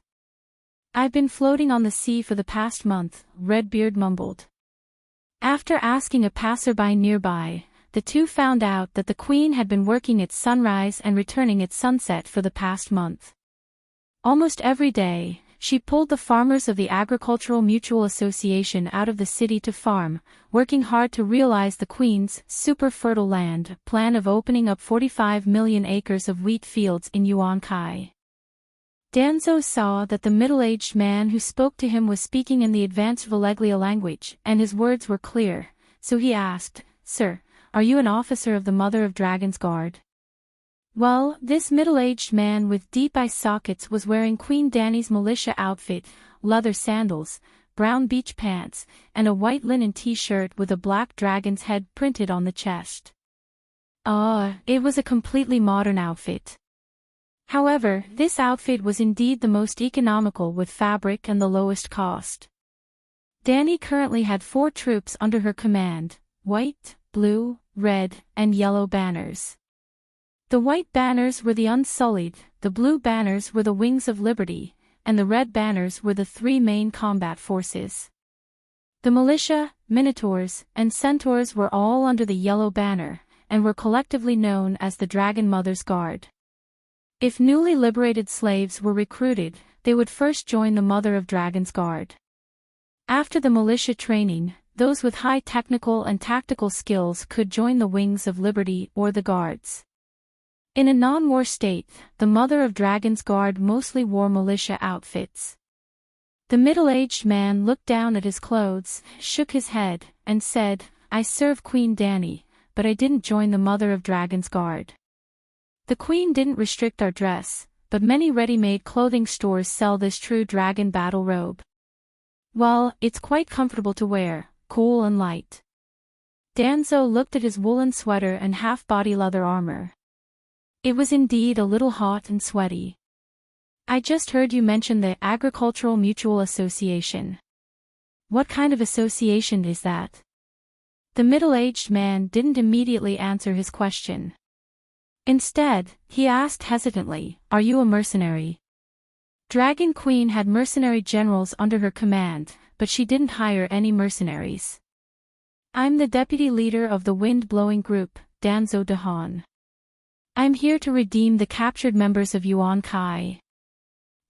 "I've been floating on the sea for the past month," Redbeard mumbled. After asking a passerby nearby, the two found out that the Queen had been working at sunrise and returning at sunset for the past month. Almost every day, she pulled the farmers of the Agricultural Mutual Association out of the city to farm, working hard to realize the Queen's super-fertile land plan of opening up 45 million acres of wheat fields in Yuan-Kai. Danzo saw that the middle-aged man who spoke to him was speaking in the advanced Valeglia language, and his words were clear, so he asked, "Sir, are you an officer of the Mother of Dragons Guard?" Well, this middle-aged man with deep eye sockets was wearing Queen Dani's militia outfit, leather sandals, brown beach pants, and a white linen t-shirt with a black dragon's head printed on the chest. It was a completely modern outfit. However, this outfit was indeed the most economical with fabric and the lowest cost. Dani currently had 4 troops under her command: white, blue, red, and yellow banners. The white banners were the Unsullied, the blue banners were the Wings of Liberty, and the red banners were the 3 main combat forces. The militia, minotaurs, and centaurs were all under the yellow banner, and were collectively known as the Dragon Mother's Guard. If newly liberated slaves were recruited, they would first join the Mother of Dragons Guard. After the militia training, those with high technical and tactical skills could join the Wings of Liberty or the Guards. In a non-war state, the Mother of Dragons Guard mostly wore militia outfits. The middle-aged man looked down at his clothes, shook his head, and said, "I serve Queen Dani, but I didn't join the Mother of Dragons Guard. The Queen didn't restrict our dress, but many ready-made clothing stores sell this true dragon battle robe. Well, it's quite comfortable to wear, cool and light." Danzo looked at his woolen sweater and half-body leather armor. It was indeed a little hot and sweaty. "I just heard you mention the Agricultural Mutual Association. What kind of association is that?" The middle-aged man didn't immediately answer his question. Instead, he asked hesitantly, "Are you a mercenary?" Dragon Queen had mercenary generals under her command, but she didn't hire any mercenaries. "I'm the deputy leader of the wind-blowing group, Danzo Dahan. I'm here to redeem the captured members of Yuan-Kai."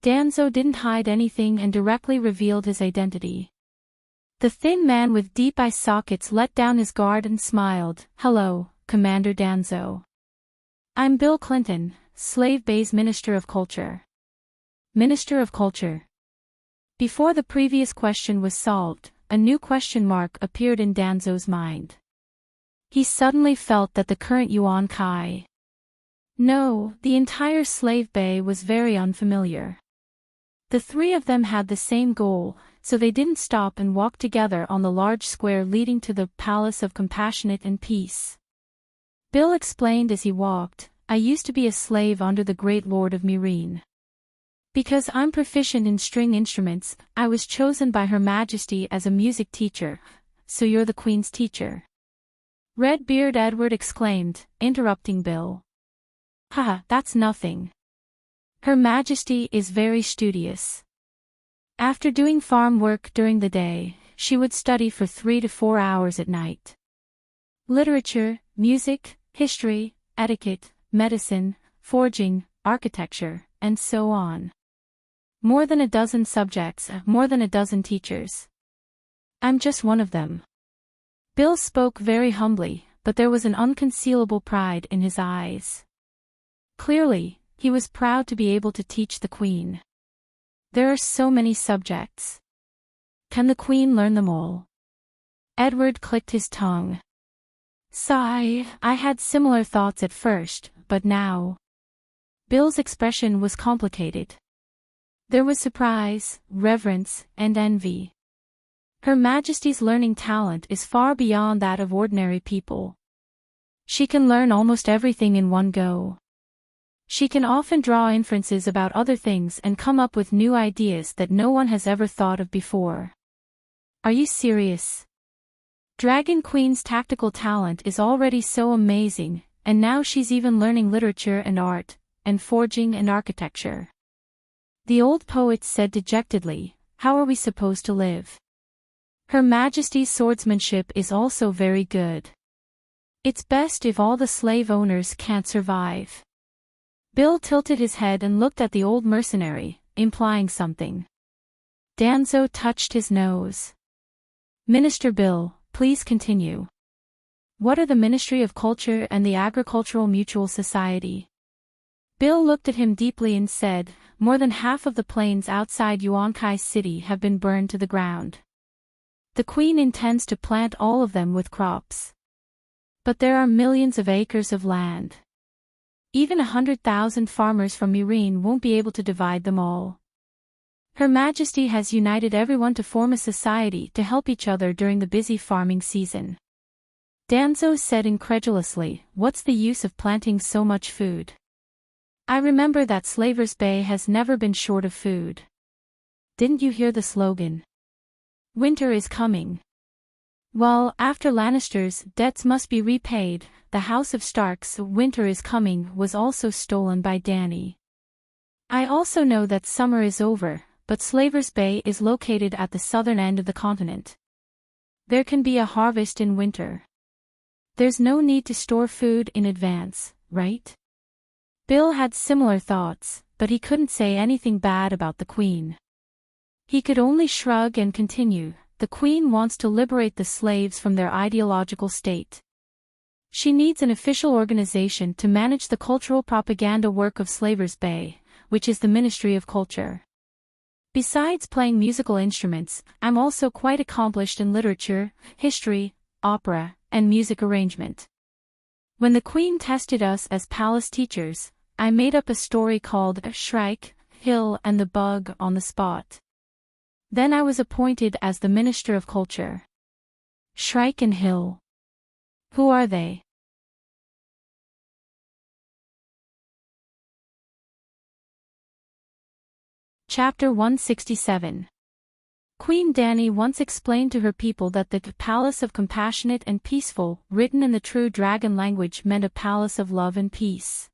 Danzo didn't hide anything and directly revealed his identity. The thin man with deep eye sockets let down his guard and smiled. "Hello, Commander Danzo. I'm Bill Clinton, Slave Bay's Minister of Culture." Minister of Culture. Before the previous question was solved, a new question mark appeared in Danzo's mind. He suddenly felt that the current Yuan-Kai, no, the entire Slave Bay was very unfamiliar. The 3 of them had the same goal, so they didn't stop and walk together on the large square leading to the Palace of Compassionate and Peace. Bill explained as he walked, "I used to be a slave under the Great Lord of Myrene. Because I'm proficient in string instruments, I was chosen by Her Majesty as a music teacher, so you're the Queen's teacher?" Redbeard Edward exclaimed, interrupting Bill. "Haha, that's nothing. Her Majesty is very studious. After doing farm work during the day, she would study for 3 to 4 hours at night. Literature, music, history, etiquette, medicine, forging, architecture, and so on. More than a dozen subjects, more than a dozen teachers. I'm just one of them." Bill spoke very humbly, but there was an unconcealable pride in his eyes. Clearly, he was proud to be able to teach the Queen. There are so many subjects. Can the Queen learn them all? Edward clicked his tongue. Sigh, I had similar thoughts at first, but now. Bill's expression was complicated. There was surprise, reverence, and envy. Her Majesty's learning talent is far beyond that of ordinary people. She can learn almost everything in one go. She can often draw inferences about other things and come up with new ideas that no one has ever thought of before. Are you serious? Dragon Queen's tactical talent is already so amazing, and now she's even learning literature and art, and forging and architecture. The old poet said dejectedly, how are we supposed to live? Her Majesty's swordsmanship is also very good. It's best if all the slave owners can't survive. Bill tilted his head and looked at the old mercenary, implying something. Danzo touched his nose. Minister Bill, please continue. What are the Ministry of Culture and the Agricultural Mutual Society? Bill looked at him deeply and said, more than half of the plains outside Yuankai City have been burned to the ground. The Queen intends to plant all of them with crops. But there are millions of acres of land. Even 100,000 farmers from Murine won't be able to divide them all. Her Majesty has united everyone to form a society to help each other during the busy farming season. Danzo said incredulously, what's the use of planting so much food? I remember that Slavers Bay has never been short of food. Didn't you hear the slogan? Winter is coming. Well, after Lannister's debts must be repaid, the House of Stark's winter is coming was also stolen by Dany. I also know that summer is over, but Slavers Bay is located at the southern end of the continent. There can be a harvest in winter. There's no need to store food in advance, right? Bill had similar thoughts, but he couldn't say anything bad about the Queen. He could only shrug and continue, the Queen wants to liberate the slaves from their ideological state. She needs an official organization to manage the cultural propaganda work of Slavers Bay, which is the Ministry of Culture. Besides playing musical instruments, I'm also quite accomplished in literature, history, opera, and music arrangement. When the Queen tested us as palace teachers, I made up a story called Shrike, Hill and the Bug on the spot. Then I was appointed as the Minister of Culture. Shrike and Hill. Who are they? Chapter 167. Queen Dany once explained to her people that the Palace of Compassionate and Peaceful, written in the true dragon language, meant a palace of love and peace.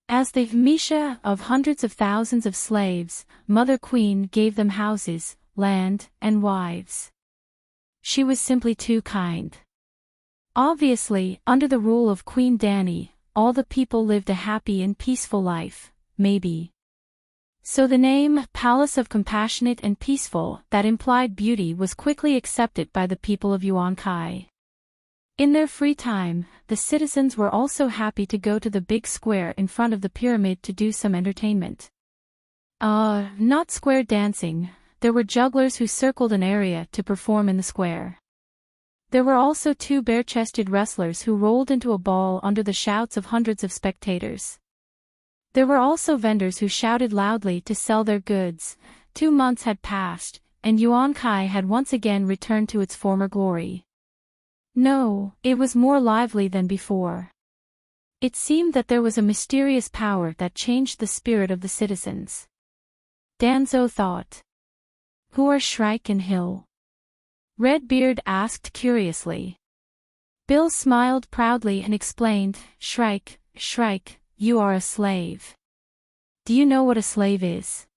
As the Misha of hundreds of thousands of slaves, Mother Queen gave them houses, land, and wives. She was simply too kind. Obviously, under the rule of Queen Dany, all the people lived a happy and peaceful life, maybe. So the name, Palace of Compassionate and Peaceful, that implied beauty, was quickly accepted by the people of Yuankai. In their free time, the citizens were also happy to go to the big square in front of the pyramid to do some entertainment. Not square dancing, there were jugglers who circled an area to perform in the square. There were also 2 bare-chested wrestlers who rolled into a ball under the shouts of hundreds of spectators. There were also vendors who shouted loudly to sell their goods. 2 months had passed, and Yuankai had once again returned to its former glory. No, it was more lively than before. It seemed that there was a mysterious power that changed the spirit of the citizens. Danzo thought. Who are Shrike and Hill? Redbeard asked curiously. Bill smiled proudly and explained, Shrike, you are a slave. Do you know what a slave is?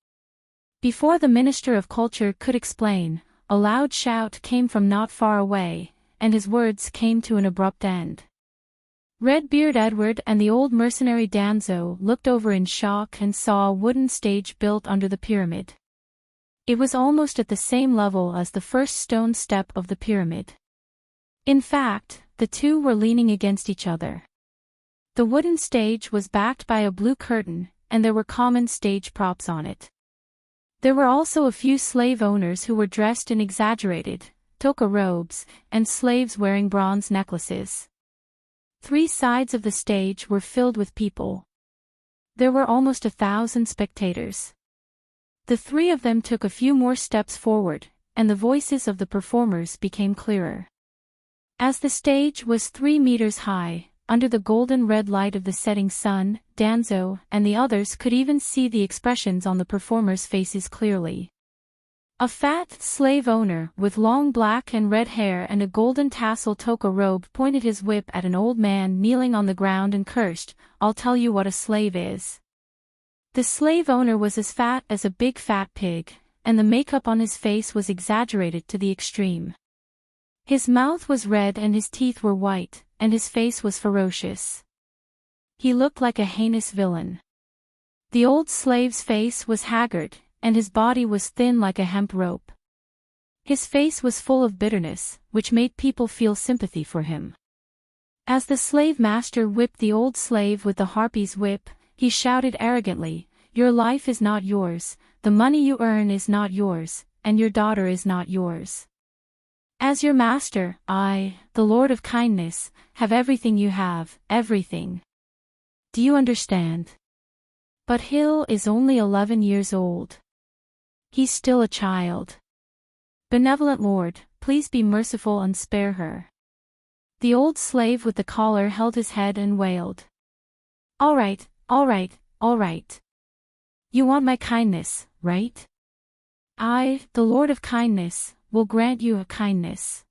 Before the Minister of Culture could explain, a loud shout came from not far away, and his words came to an abrupt end. Redbeard Edward and the old mercenary Danzo looked over in shock and saw a wooden stage built under the pyramid. It was almost at the same level as the first stone step of the pyramid. In fact, the two were leaning against each other. The wooden stage was backed by a blue curtain, and there were common stage props on it. There were also a few slave owners who were dressed in exaggerated, toga robes, and slaves wearing bronze necklaces. 3 sides of the stage were filled with people. There were almost 1,000 spectators. The 3 of them took a few more steps forward, and the voices of the performers became clearer. As the stage was 3 meters high, under the golden red light of the setting sun, Danzo and the others could even see the expressions on the performers' faces clearly. A fat slave owner with long black and red hair and a golden tassel toga robe pointed his whip at an old man kneeling on the ground and cursed, "I'll tell you what a slave is." The slave owner was as fat as a big fat pig, and the makeup on his face was exaggerated to the extreme. His mouth was red and his teeth were white, and his face was ferocious. He looked like a heinous villain. The old slave's face was haggard, and his body was thin like a hemp rope. His face was full of bitterness, which made people feel sympathy for him. As the slave master whipped the old slave with the harpy's whip, he shouted arrogantly, "Your life is not yours, the money you earn is not yours, and your daughter is not yours. As your master, I, the Lord of Kindness, have everything you have, everything. Do you understand?" But Hill is only 11 years old. He's still a child. "Benevolent Lord, please be merciful and spare her." The old slave with the collar held his head and wailed. All right, all right, all right. You want my kindness, right? I, the Lord of Kindness, will grant you a kindness."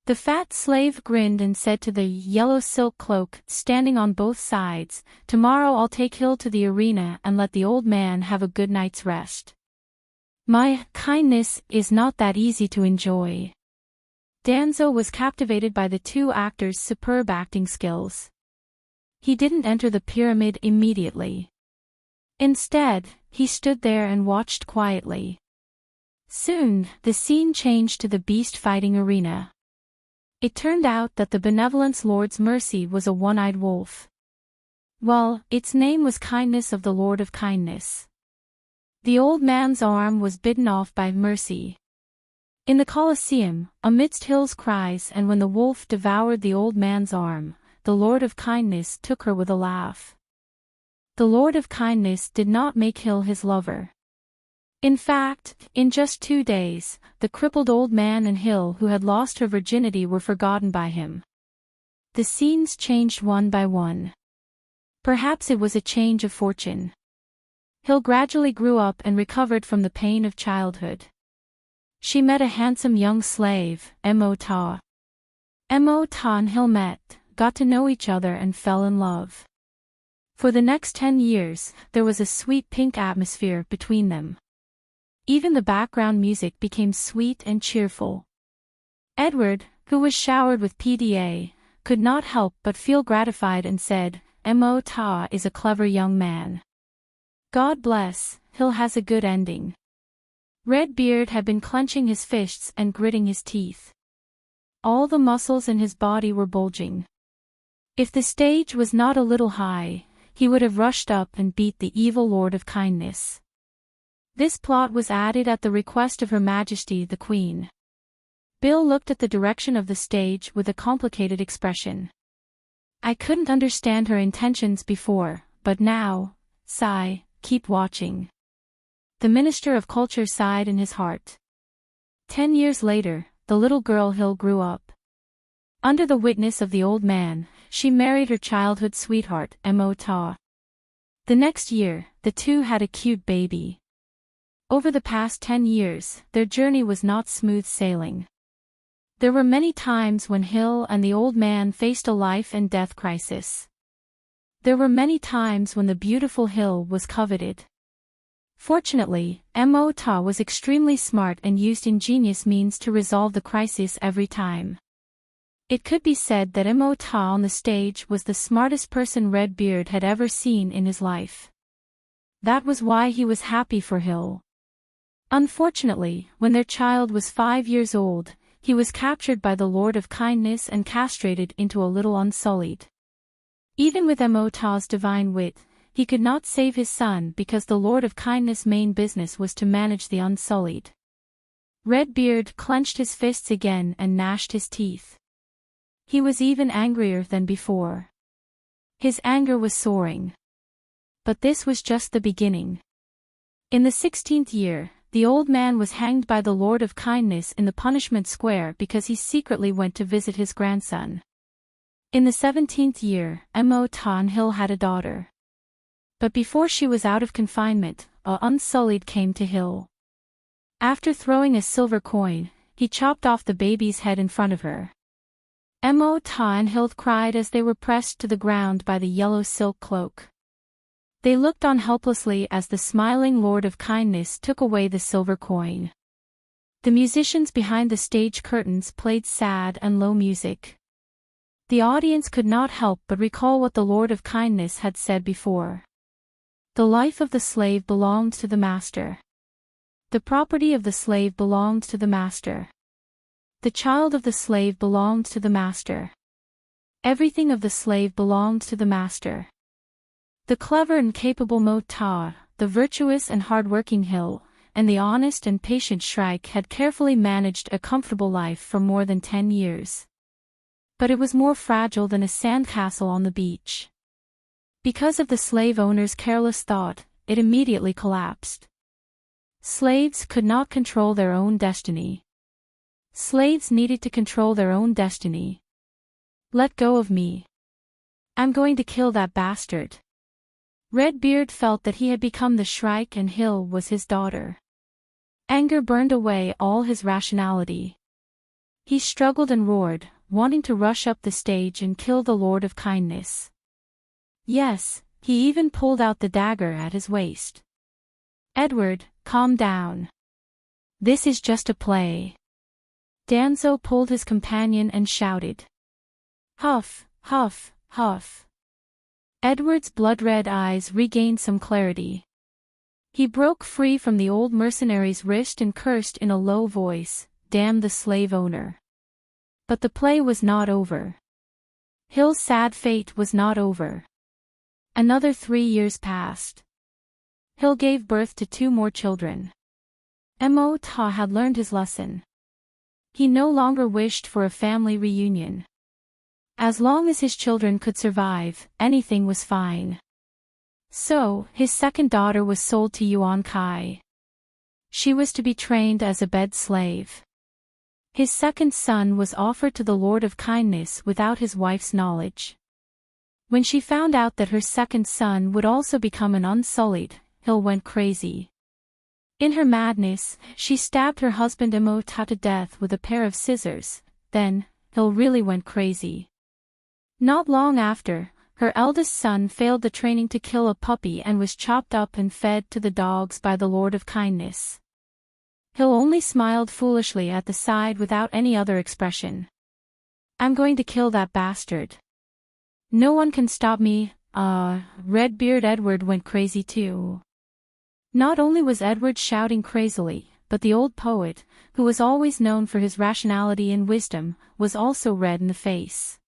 The fat slave grinned and said to the yellow silk cloak, standing on both sides, "Tomorrow I'll take Hill to the arena and let the old man have a good night's rest. My kindness is not that easy to enjoy." Danzo was captivated by the two actors' superb acting skills. He didn't enter the pyramid immediately. Instead, he stood there and watched quietly. Soon, the scene changed to the beast-fighting arena. It turned out that the Benevolence Lord's mercy was a one-eyed wolf. Well, its name was Kindness of the Lord of Kindness. The old man's arm was bitten off by Mercy. In the Colosseum, amidst Hill's cries and when the wolf devoured the old man's arm, the Lord of Kindness took her with a laugh. The Lord of Kindness did not make Hill his lover. In fact, in just 2 days, the crippled old man and Hill who had lost her virginity were forgotten by him. The scenes changed one by one. Perhaps it was a change of fortune. Hill gradually grew up and recovered from the pain of childhood. She met a handsome young slave, Mo-Ta. Mo-Ta and Hill met, got to know each other and fell in love. For the next 10 years, there was a sweet pink atmosphere between them. Even the background music became sweet and cheerful. Edward, who was showered with PDA, could not help but feel gratified and said, Mo-Ta is a clever young man. God bless, Hill has a good ending. Redbeard had been clenching his fists and gritting his teeth. All the muscles in his body were bulging. If the stage was not a little high, he would have rushed up and beat the evil Lord of Kindness. This plot was added at the request of Her Majesty the Queen. Bill looked at the direction of the stage with a complicated expression. I couldn't understand her intentions before, but now, sigh, keep watching. The Minister of Culture sighed in his heart. 10 years later, the little girl Hill grew up. Under the witness of the old man, she married her childhood sweetheart, Mo-Ta. The next year, the two had a cute baby. Over the past 10 years, their journey was not smooth sailing. There were many times when Hill and the old man faced a life and death crisis. There were many times when the beautiful Hill was coveted. Fortunately, Mo-Ta was extremely smart and used ingenious means to resolve the crisis every time. It could be said that Mo-Ta on the stage was the smartest person Redbeard had ever seen in his life. That was why he was happy for Hill. Unfortunately, when their child was 5 years old, he was captured by the Lord of Kindness and castrated into a little Unsullied. Even with Mo-Ta's divine wit, he could not save his son because the Lord of Kindness' main business was to manage the Unsullied. Redbeard clenched his fists again and gnashed his teeth. He was even angrier than before. His anger was soaring. But this was just the beginning. In the 16th year, the old man was hanged by the Lord of Kindness in the punishment square because he secretly went to visit his grandson. In the 17th year, Mo-Ta and Hill had a daughter. But before she was out of confinement, a Unsullied came to Hill. After throwing a silver coin, he chopped off the baby's head in front of her. Mo-Ta and Hill cried as they were pressed to the ground by the yellow silk cloak. They looked on helplessly as the smiling Lord of Kindness took away the silver coin. The musicians behind the stage curtains played sad and low music. The audience could not help but recall what the Lord of Kindness had said before. The life of the slave belonged to the master. The property of the slave belonged to the master. The child of the slave belonged to the master. Everything of the slave belonged to the master. The clever and capable Mota, the virtuous and hard-working Hill, and the honest and patient Shrike had carefully managed a comfortable life for more than 10 years. But it was more fragile than a sandcastle on the beach. Because of the slave owner's careless thought, it immediately collapsed. Slaves could not control their own destiny. Slaves needed to control their own destiny. Let go of me. I'm going to kill that bastard. Redbeard felt that he had become the Shrike and Hill was his daughter. Anger burned away all his rationality. He struggled and roared, wanting to rush up the stage and kill the Lord of Kindness. Yes, he even pulled out the dagger at his waist. Edward, calm down. This is just a play. Danzo pulled his companion and shouted. Huff, huff, huff. Edward's blood-red eyes regained some clarity. He broke free from the old mercenary's wrist and cursed in a low voice, "Damn the slave owner." But the play was not over. Hill's sad fate was not over. Another 3 years passed. Hill gave birth to 2 more children. Mota had learned his lesson. He no longer wished for a family reunion. As long as his children could survive, anything was fine. So, his second daughter was sold to Yuan Kai. She was to be trained as a bed slave. His second son was offered to the Lord of Kindness without his wife's knowledge. When she found out that her second son would also become an Unsullied, Hill went crazy. In her madness, she stabbed her husband Mota to death with a pair of scissors. Then, Hill really went crazy. Not long after, her eldest son failed the training to kill a puppy and was chopped up and fed to the dogs by the Lord of Kindness. Hill only smiled foolishly at the side without any other expression. I'm going to kill that bastard. No one can stop me. Redbeard Edward went crazy too. Not only was Edward shouting crazily, but the old poet, who was always known for his rationality and wisdom, was also red in the face.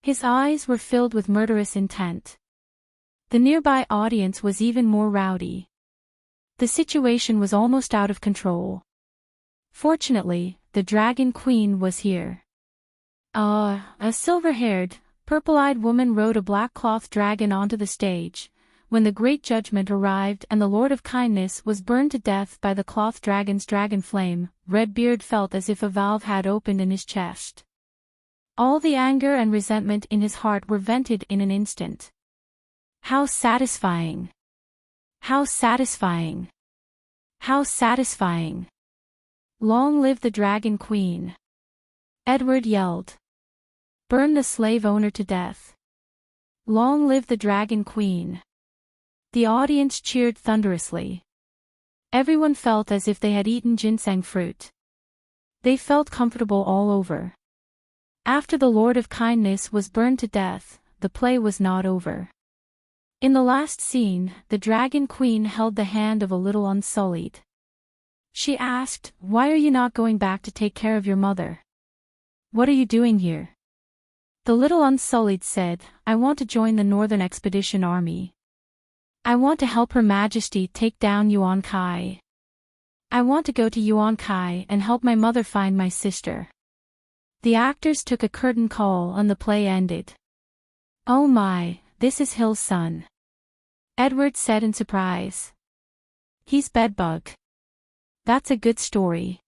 His eyes were filled with murderous intent. The nearby audience was even more rowdy. The situation was almost out of control. Fortunately, the Dragon Queen was here. A silver-haired, purple-eyed woman rode a black cloth dragon onto the stage. When the Great Judgment arrived and the Lord of Kindness was burned to death by the cloth dragon's dragon flame, Redbeard felt as if a valve had opened in his chest. All the anger and resentment in his heart were vented in an instant. How satisfying! How satisfying! How satisfying! Long live the Dragon Queen! Edward yelled. Burn the slave owner to death. Long live the Dragon Queen! The audience cheered thunderously. Everyone felt as if they had eaten ginseng fruit. They felt comfortable all over. After the Lord of Kindness was burned to death, the play was not over. In the last scene, the Dragon Queen held the hand of a little Unsullied. She asked, "Why are you not going back to take care of your mother? What are you doing here?" The little Unsullied said, "I want to join the Northern Expedition Army. I want to help Her Majesty take down Yuan Kai. I want to go to Yuan Kai and help my mother find my sister." The actors took a curtain call and the play ended. "Oh my, this is Hill's son," Edward said in surprise. "He's Bedbug. That's a good story."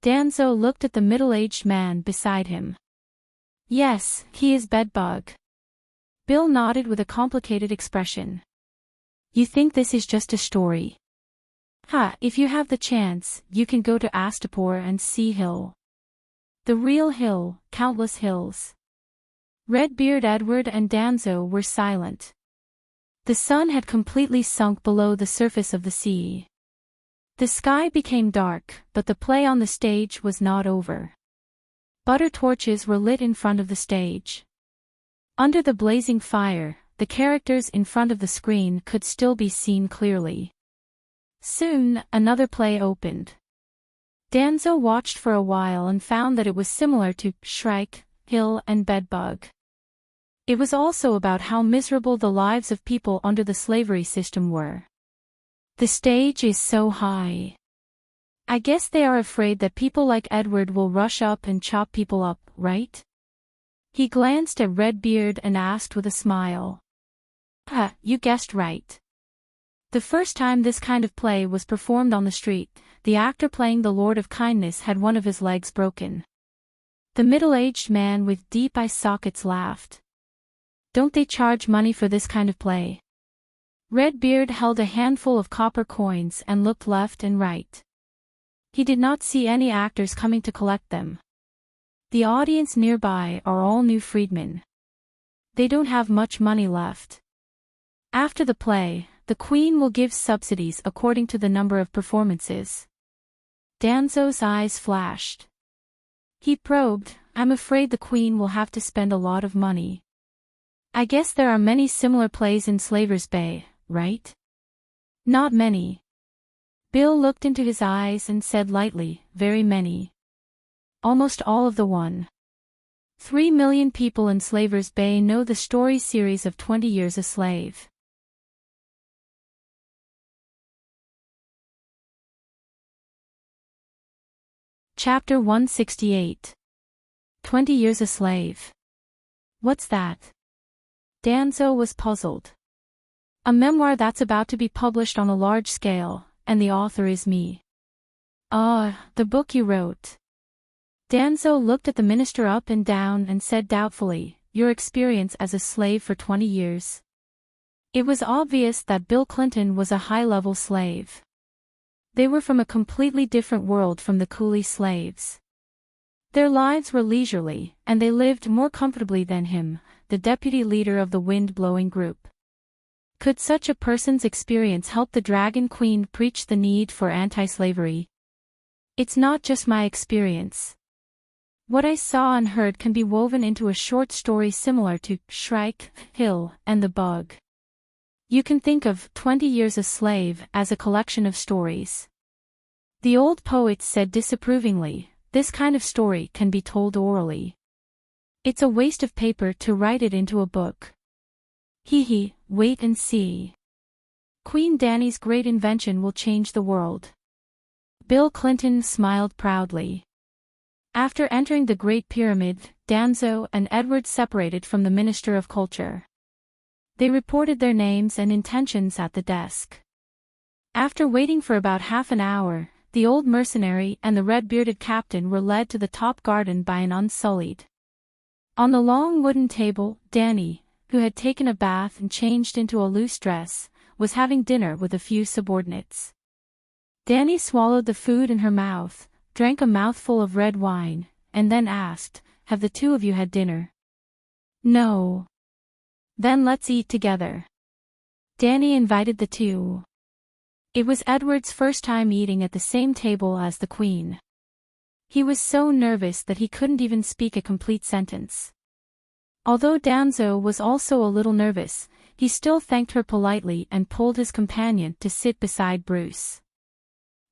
Danzo looked at the middle-aged man beside him. "Yes, he is Bedbug." Bill nodded with a complicated expression. "You think this is just a story? If you have the chance, you can go to Astapor and see Hill. The real Hill, countless hills." Redbeard Edward and Danzo were silent. The sun had completely sunk below the surface of the sea. The sky became dark, but the play on the stage was not over. Butter torches were lit in front of the stage. Under the blazing fire, the characters in front of the screen could still be seen clearly. Soon, another play opened. Danzo watched for a while and found that it was similar to Shrike, Hill and Bedbug. It was also about how miserable the lives of people under the slavery system were. The stage is so high. I guess they are afraid that people like Edward will rush up and chop people up, right? He glanced at Redbeard and asked with a smile. You guessed right. The first time this kind of play was performed on the street, the actor playing the Lord of Kindness had one of his legs broken. The middle-aged man with deep eye sockets laughed. Don't they charge money for this kind of play? Redbeard held a handful of copper coins and looked left and right. He did not see any actors coming to collect them. The audience nearby are all new freedmen. They don't have much money left. After the play, the Queen will give subsidies according to the number of performances. Danzo's eyes flashed. He probed, I'm afraid the Queen will have to spend a lot of money. I guess there are many similar plays in Slaver's Bay, right? Not many. Bill looked into his eyes and said lightly, very many. Almost all of the 1.3 million people in Slaver's Bay know the story series of 20 Years a Slave. Chapter 168. 20 Years a Slave. What's that? Danzo was puzzled. A memoir that's about to be published on a large scale, and the author is me. The book you wrote. Danzo looked at the minister up and down and said doubtfully, your experience as a slave for 20 years. It was obvious that Bill Clinton was a high-level slave. They were from a completely different world from the coolie slaves. Their lives were leisurely, and they lived more comfortably than him, the deputy leader of the wind-blowing group. Could such a person's experience help the Dragon Queen preach the need for anti-slavery? It's not just my experience. What I saw and heard can be woven into a short story similar to Shrike, Hill, and the Bug. You can think of 20 Years a Slave as a collection of stories. The old poets said disapprovingly, this kind of story can be told orally. It's a waste of paper to write it into a book. Wait and see. Queen Dani's great invention will change the world. Bill Clinton smiled proudly. After entering the Great Pyramid, Danzo and Edward separated from the Minister of Culture. They reported their names and intentions at the desk. After waiting for about half an hour, the old mercenary and the red-bearded captain were led to the top garden by an unsullied. On the long wooden table, Dani, who had taken a bath and changed into a loose dress, was having dinner with a few subordinates. Dani swallowed the food in her mouth, drank a mouthful of red wine, and then asked, have the two of you had dinner? No. Then let's eat together. Dani invited the two. It was Edward's first time eating at the same table as the Queen. He was so nervous that he couldn't even speak a complete sentence. Although Danzo was also a little nervous, he still thanked her politely and pulled his companion to sit beside Bruce.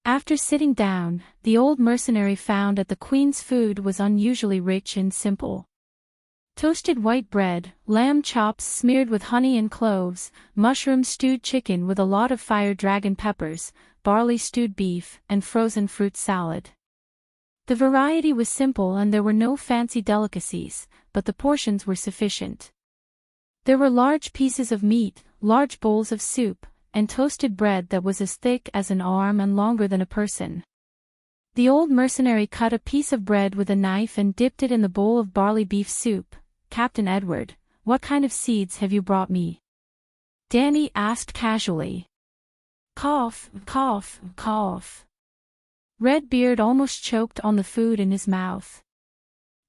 After sitting down, the old mercenary found that the Queen's food was unusually rich and simple. Toasted white bread, lamb chops smeared with honey and cloves, mushroom stewed chicken with a lot of fire dragon peppers, barley stewed beef, and frozen fruit salad. The variety was simple and there were no fancy delicacies, but the portions were sufficient. There were large pieces of meat, large bowls of soup, and toasted bread that was as thick as an arm and longer than a person. The old mercenary cut a piece of bread with a knife and dipped it in the bowl of barley beef soup. Captain Edward, what kind of seeds have you brought me? Dani asked casually. Cough, cough, cough. Redbeard almost choked on the food in his mouth.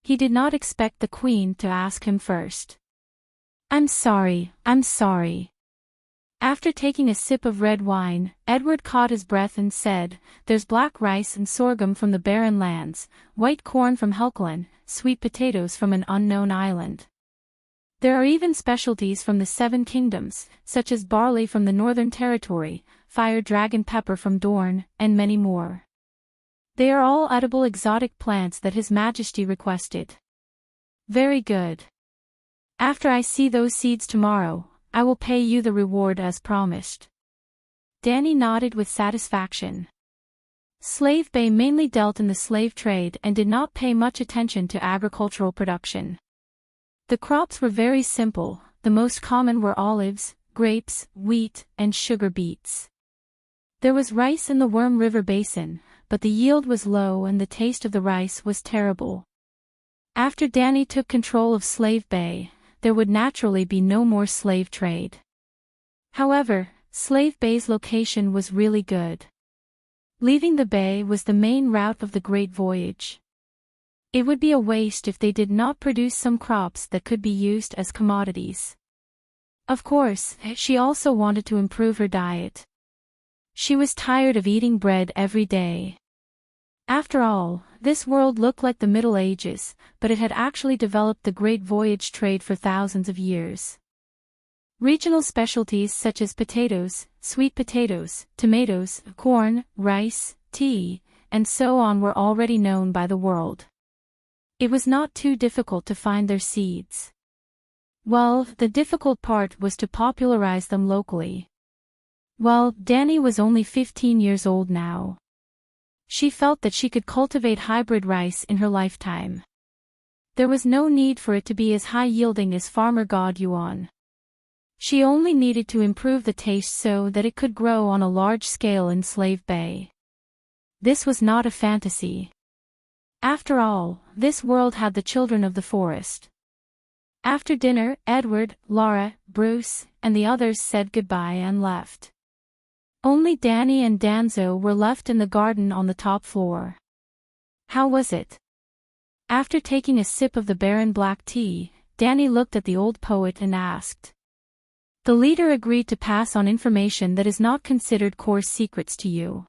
He did not expect the Queen to ask him first. I'm sorry. After taking a sip of red wine, Edward caught his breath and said, there's black rice and sorghum from the barren lands, white corn from Helkland, sweet potatoes from an unknown island. There are even specialties from the Seven Kingdoms, such as barley from the Northern Territory, fire dragon pepper from Dorne, and many more. They are all edible exotic plants that His Majesty requested. Very good. After I see those seeds tomorrow, I will pay you the reward as promised. Danny nodded with satisfaction. Slave Bay mainly dealt in the slave trade and did not pay much attention to agricultural production. The crops were very simple, the most common were olives, grapes, wheat, and sugar beets. There was rice in the Worm River Basin, but the yield was low and the taste of the rice was terrible. After Danny took control of Slave Bay, there would naturally be no more slave trade. However, Slave Bay's location was really good. Leaving the bay was the main route of the Great Voyage. It would be a waste if they did not produce some crops that could be used as commodities. Of course, she also wanted to improve her diet. She was tired of eating bread every day. After all, this world looked like the Middle Ages, but it had actually developed the Great Voyage trade for thousands of years. Regional specialties such as potatoes, sweet potatoes, tomatoes, corn, rice, tea, and so on were already known by the world. It was not too difficult to find their seeds. Well, the difficult part was to popularize them locally. Well, Danny was only 15 years old now. She felt that she could cultivate hybrid rice in her lifetime. There was no need for it to be as high-yielding as Farmer God Yuan. She only needed to improve the taste so that it could grow on a large scale in Slave Bay. This was not a fantasy. After all, this world had the children of the forest. After dinner, Edward, Laura, Bruce, and the others said goodbye and left. Only Danny and Danzo were left in the garden on the top floor. How was it? After taking a sip of the barren black tea, Danny looked at the old poet and asked. The leader agreed to pass on information that is not considered core secrets to you.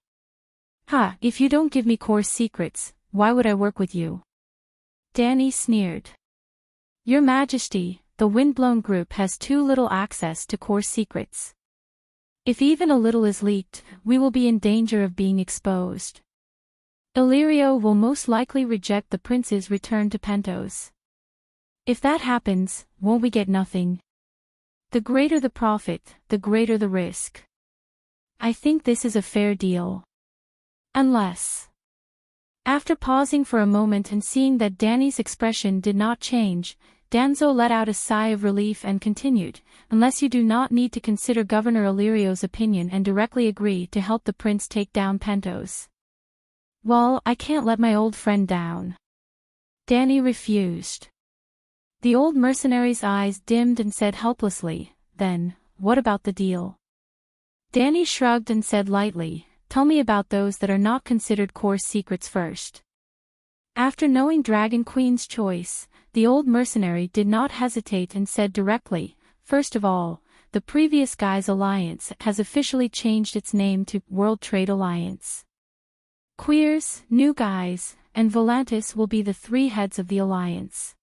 If you don't give me core secrets, why would I work with you? Danny sneered. Your Majesty, the Windblown Group has too little access to core secrets. If even a little is leaked, we will be in danger of being exposed. Illyrio will most likely reject the prince's return to Pentos. If that happens, won't we get nothing? The greater the profit, the greater the risk. I think this is a fair deal. Unless... After pausing for a moment and seeing that Danny's expression did not change, Danzo let out a sigh of relief and continued, unless you do not need to consider Governor Illyrio's opinion and directly agree to help the prince take down Pentos. Well, I can't let my old friend down. Danny refused. The old mercenary's eyes dimmed and said helplessly, then, what about the deal? Danny shrugged and said lightly, tell me about those that are not considered core secrets first. After knowing Dragon Queen's choice, the old mercenary did not hesitate and said directly, first of all, the previous Guys Alliance has officially changed its name to World Trade Alliance. Queers, New Guys, and Volantis will be the three heads of the alliance.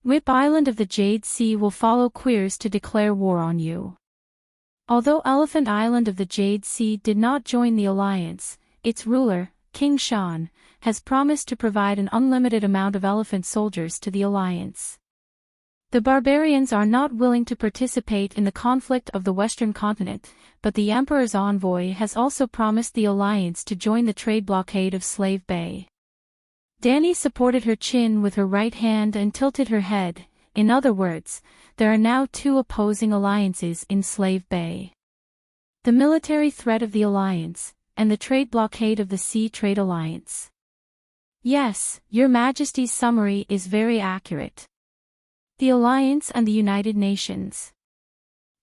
Whip Island of the Jade Sea will follow Queers to declare war on you. Although Elephant Island of the Jade Sea did not join the alliance, its ruler, King Shan, has promised to provide an unlimited amount of elephant soldiers to the alliance. The barbarians are not willing to participate in the conflict of the Western continent, but the Emperor's envoy has also promised the alliance to join the trade blockade of Slave Bay. Danny supported her chin with her right hand and tilted her head. In other words, there are now two opposing alliances in Slave Bay. The military threat of the alliance, and the trade blockade of the Sea Trade Alliance. Yes, Your Majesty's summary is very accurate. The Alliance and the United Nations.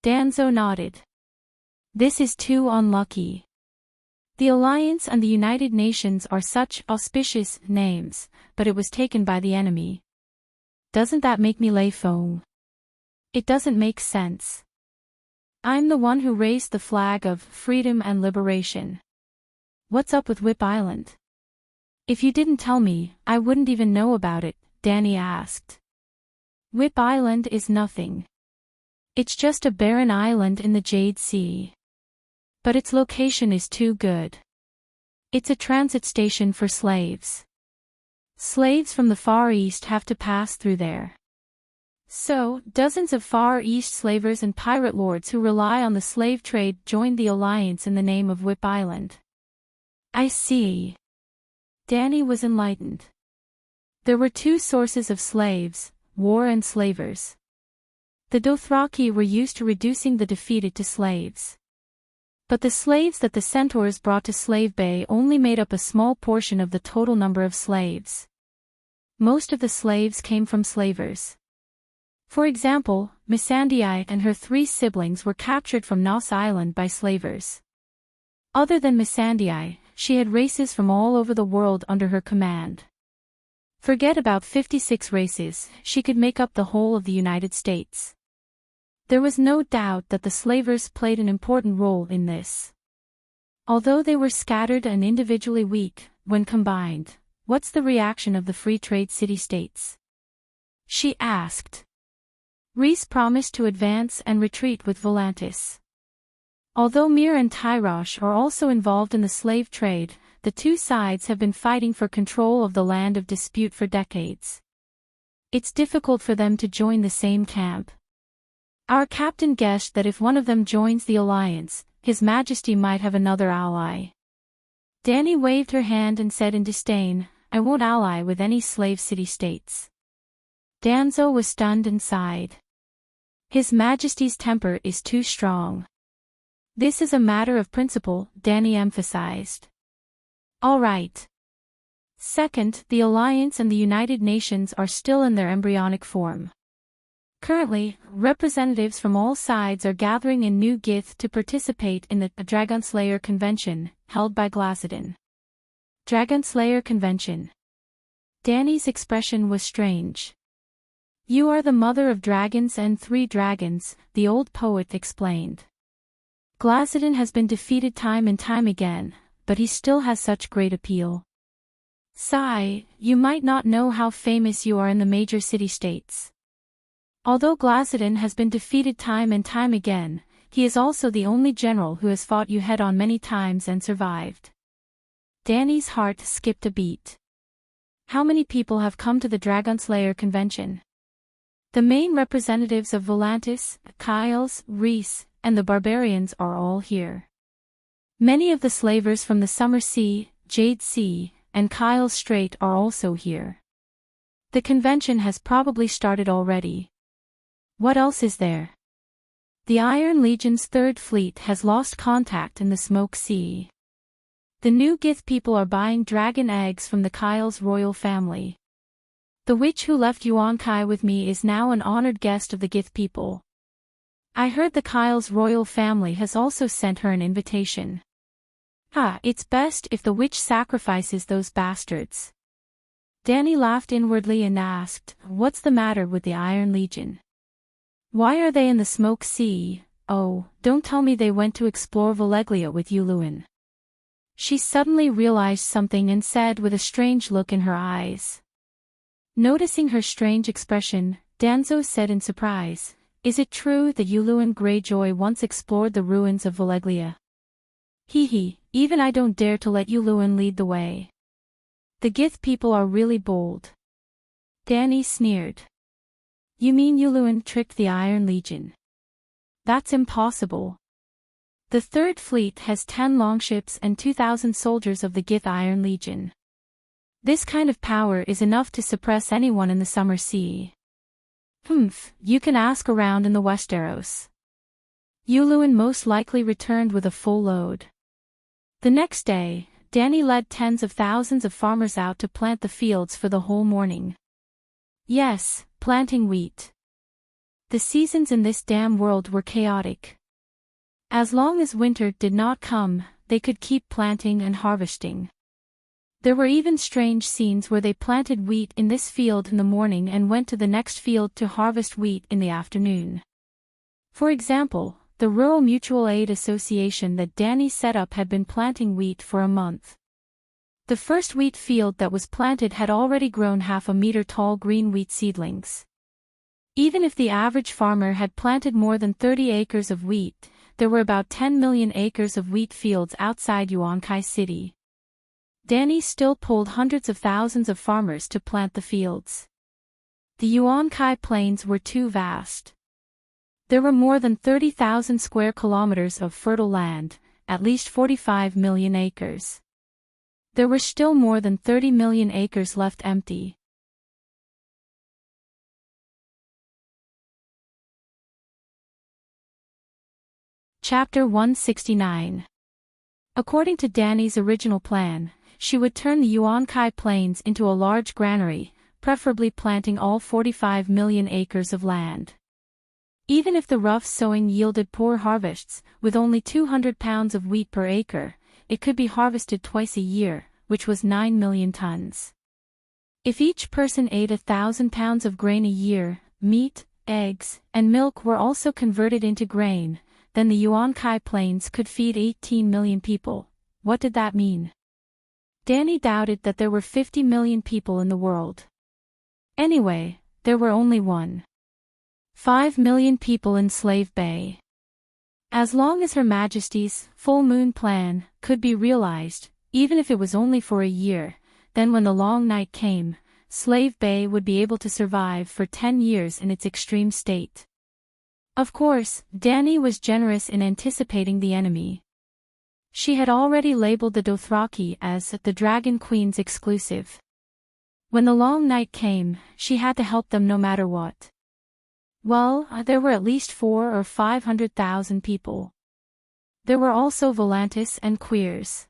Danzo nodded. This is too unlucky. The Alliance and the United Nations are such auspicious names, but it was taken by the enemy. Doesn't that make me lay foam? It doesn't make sense. I'm the one who raised the flag of freedom and liberation. What's up with Whip Island? If you didn't tell me, I wouldn't even know about it, Danny asked. Whip Island is nothing. It's just a barren island in the Jade Sea. But its location is too good. It's a transit station for slaves. Slaves from the Far East have to pass through there. So, dozens of Far East slavers and pirate lords who rely on the slave trade joined the alliance in the name of Whip Island. I see. Danny was enlightened. There were two sources of slaves, war and slavers. The Dothraki were used to reducing the defeated to slaves. But the slaves that the centaurs brought to Slave Bay only made up a small portion of the total number of slaves. Most of the slaves came from slavers. For example, Missandei and her 3 siblings were captured from Nos Island by slavers. Other than Missandei, she had races from all over the world under her command. Forget about 56 races, she could make up the whole of the United States. There was no doubt that the slavers played an important role in this. Although they were scattered and individually weak, when combined, what's the reaction of the free trade city-states? She asked. Rhys promised to advance and retreat with Volantis. Although Myr and Tyrosh are also involved in the slave trade, the two sides have been fighting for control of the land of dispute for decades. It's difficult for them to join the same camp. Our captain guessed that if one of them joins the alliance, His Majesty might have another ally. Danny waved her hand and said in disdain, I won't ally with any slave city-states. Danzo was stunned and sighed. His Majesty's temper is too strong. This is a matter of principle, Danny emphasized. All right. Second, the Alliance and the United Nations are still in their embryonic form. Currently, representatives from all sides are gathering in New Gith to participate in the Dragonslayer Convention, held by Glacidon. Dragonslayer Convention. Danny's expression was strange. You are the mother of dragons and 3 dragons, the old poet explained. Glacidon has been defeated time and time again, but he still has such great appeal. Sigh, you might not know how famous you are in the major city-states. Although Glacidon has been defeated time and time again, he is also the only general who has fought you head-on many times and survived. Danny's heart skipped a beat. How many people have come to the Dragonslayer Convention? The main representatives of Volantis, Kyles, Rhys, and the barbarians are all here. Many of the slavers from the Summer Sea, Jade Sea, and Kyle's Strait are also here. The convention has probably started already. What else is there? The Iron Legion's 3rd Fleet has lost contact in the Smoke Sea. The New Gith people are buying dragon eggs from the Kyle's royal family. The witch who left Yuan-Kai with me is now an honored guest of the Gith people. I heard the Kyle's royal family has also sent her an invitation. It's best if the witch sacrifices those bastards. Danny laughed inwardly and asked, what's the matter with the Iron Legion? Why are they in the Smoke Sea? Oh, don't tell me they went to explore Valeglia with Yuluin. She suddenly realized something and said with a strange look in her eyes. Noticing her strange expression, Danzo said in surprise, is it true that Yuluin Greyjoy once explored the ruins of Valeglia? Even I don't dare to let Yuluin lead the way. The Gith people are really bold. Danny sneered. You mean Yuluin tricked the Iron Legion? That's impossible. The 3rd Fleet has 10 longships and 2,000 soldiers of the Gith Iron Legion. This kind of power is enough to suppress anyone in the Summer Sea. You can ask around in the Westeros. Yuluin most likely returned with a full load. The next day, Danny led tens of thousands of farmers out to plant the fields for the whole morning. Yes, planting wheat. The seasons in this damn world were chaotic. As long as winter did not come, they could keep planting and harvesting. There were even strange scenes where they planted wheat in this field in the morning and went to the next field to harvest wheat in the afternoon. For example, the Rural Mutual Aid Association that Danny set up had been planting wheat for a month. The first wheat field that was planted had already grown half a meter tall green wheat seedlings. Even if the average farmer had planted more than 30 acres of wheat, there were about 10 million acres of wheat fields outside Yuankai City. Danny still pulled hundreds of thousands of farmers to plant the fields. The Yuankai plains were too vast. There were more than 30,000 square kilometers of fertile land, at least 45 million acres. There were still more than 30 million acres left empty. Chapter 169. According to Danny's original plan, she would turn the Yuankai Plains into a large granary, preferably planting all 45 million acres of land. Even if the rough sowing yielded poor harvests, with only 200 pounds of wheat per acre, it could be harvested twice a year, which was 9 million tons. If each person ate 1,000 pounds of grain a year, meat, eggs, and milk were also converted into grain, then the Yuankai Plains could feed 18 million people. What did that mean? Danny doubted that there were 50 million people in the world. Anyway, there were only 1.5 million people in Slave Bay. As long as Her Majesty's full moon plan could be realized, even if it was only for a year, then when the long night came, Slave Bay would be able to survive for 10 years in its extreme state. Of course, Danny was generous in anticipating the enemy. She had already labeled the Dothraki as the Dragon Queen's exclusive. When the long night came, she had to help them no matter what. Well, there were at least 400,000 or 500,000 people. There were also Volantis and Queers.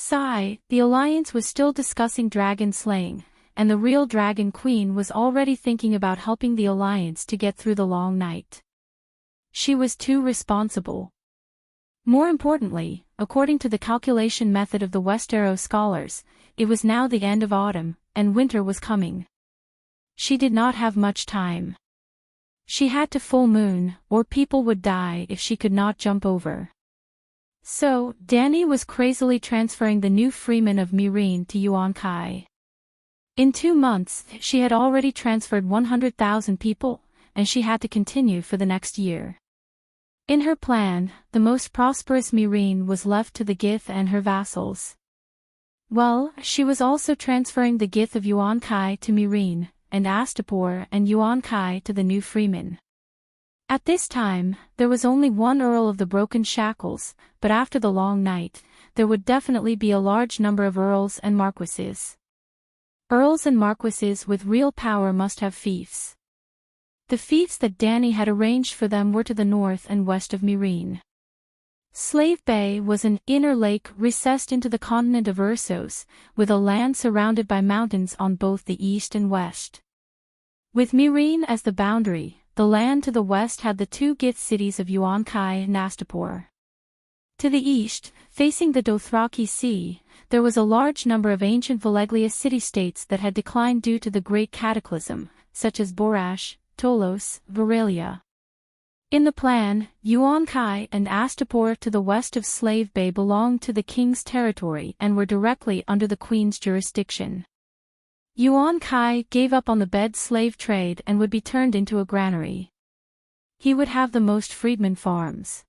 The Alliance was still discussing dragon slaying, and the real Dragon Queen was already thinking about helping the Alliance to get through the long night. She was too responsible. More importantly, according to the calculation method of the Westero scholars, it was now the end of autumn, and winter was coming. She did not have much time. She had to full moon, or people would die if she could not jump over. So, Danny was crazily transferring the new freemen of Meereen to Yuankai. In 2 months, she had already transferred 100,000 people, and she had to continue for the next year. In her plan, the most prosperous Meereen was left to the Gith and her vassals. Well, she was also transferring the Gith of Yuankai to Meereen, and Astapor and Yuankai to the new freemen. At this time, there was only one Earl of the Broken Shackles, but after the long night, there would definitely be a large number of Earls and Marquises. Earls and Marquises with real power must have fiefs. The fiefs that Danny had arranged for them were to the north and west of Meereen. Slave Bay was an inner lake recessed into the continent of Ursos, with a land surrounded by mountains on both the east and west. With Meereen as the boundary, the land to the west had the 2 Gith cities of Yuankai and Astapor. To the east, facing the Dothraki Sea, there was a large number of ancient Valeglia city-states that had declined due to the Great Cataclysm, such as Borash, Tolos, Varelia. In the plan, Yuankai and Astapor to the west of Slave Bay belonged to the king's territory and were directly under the queen's jurisdiction. Yuankai gave up on the bed slave trade and would be turned into a granary. He would have the most freedmen farms.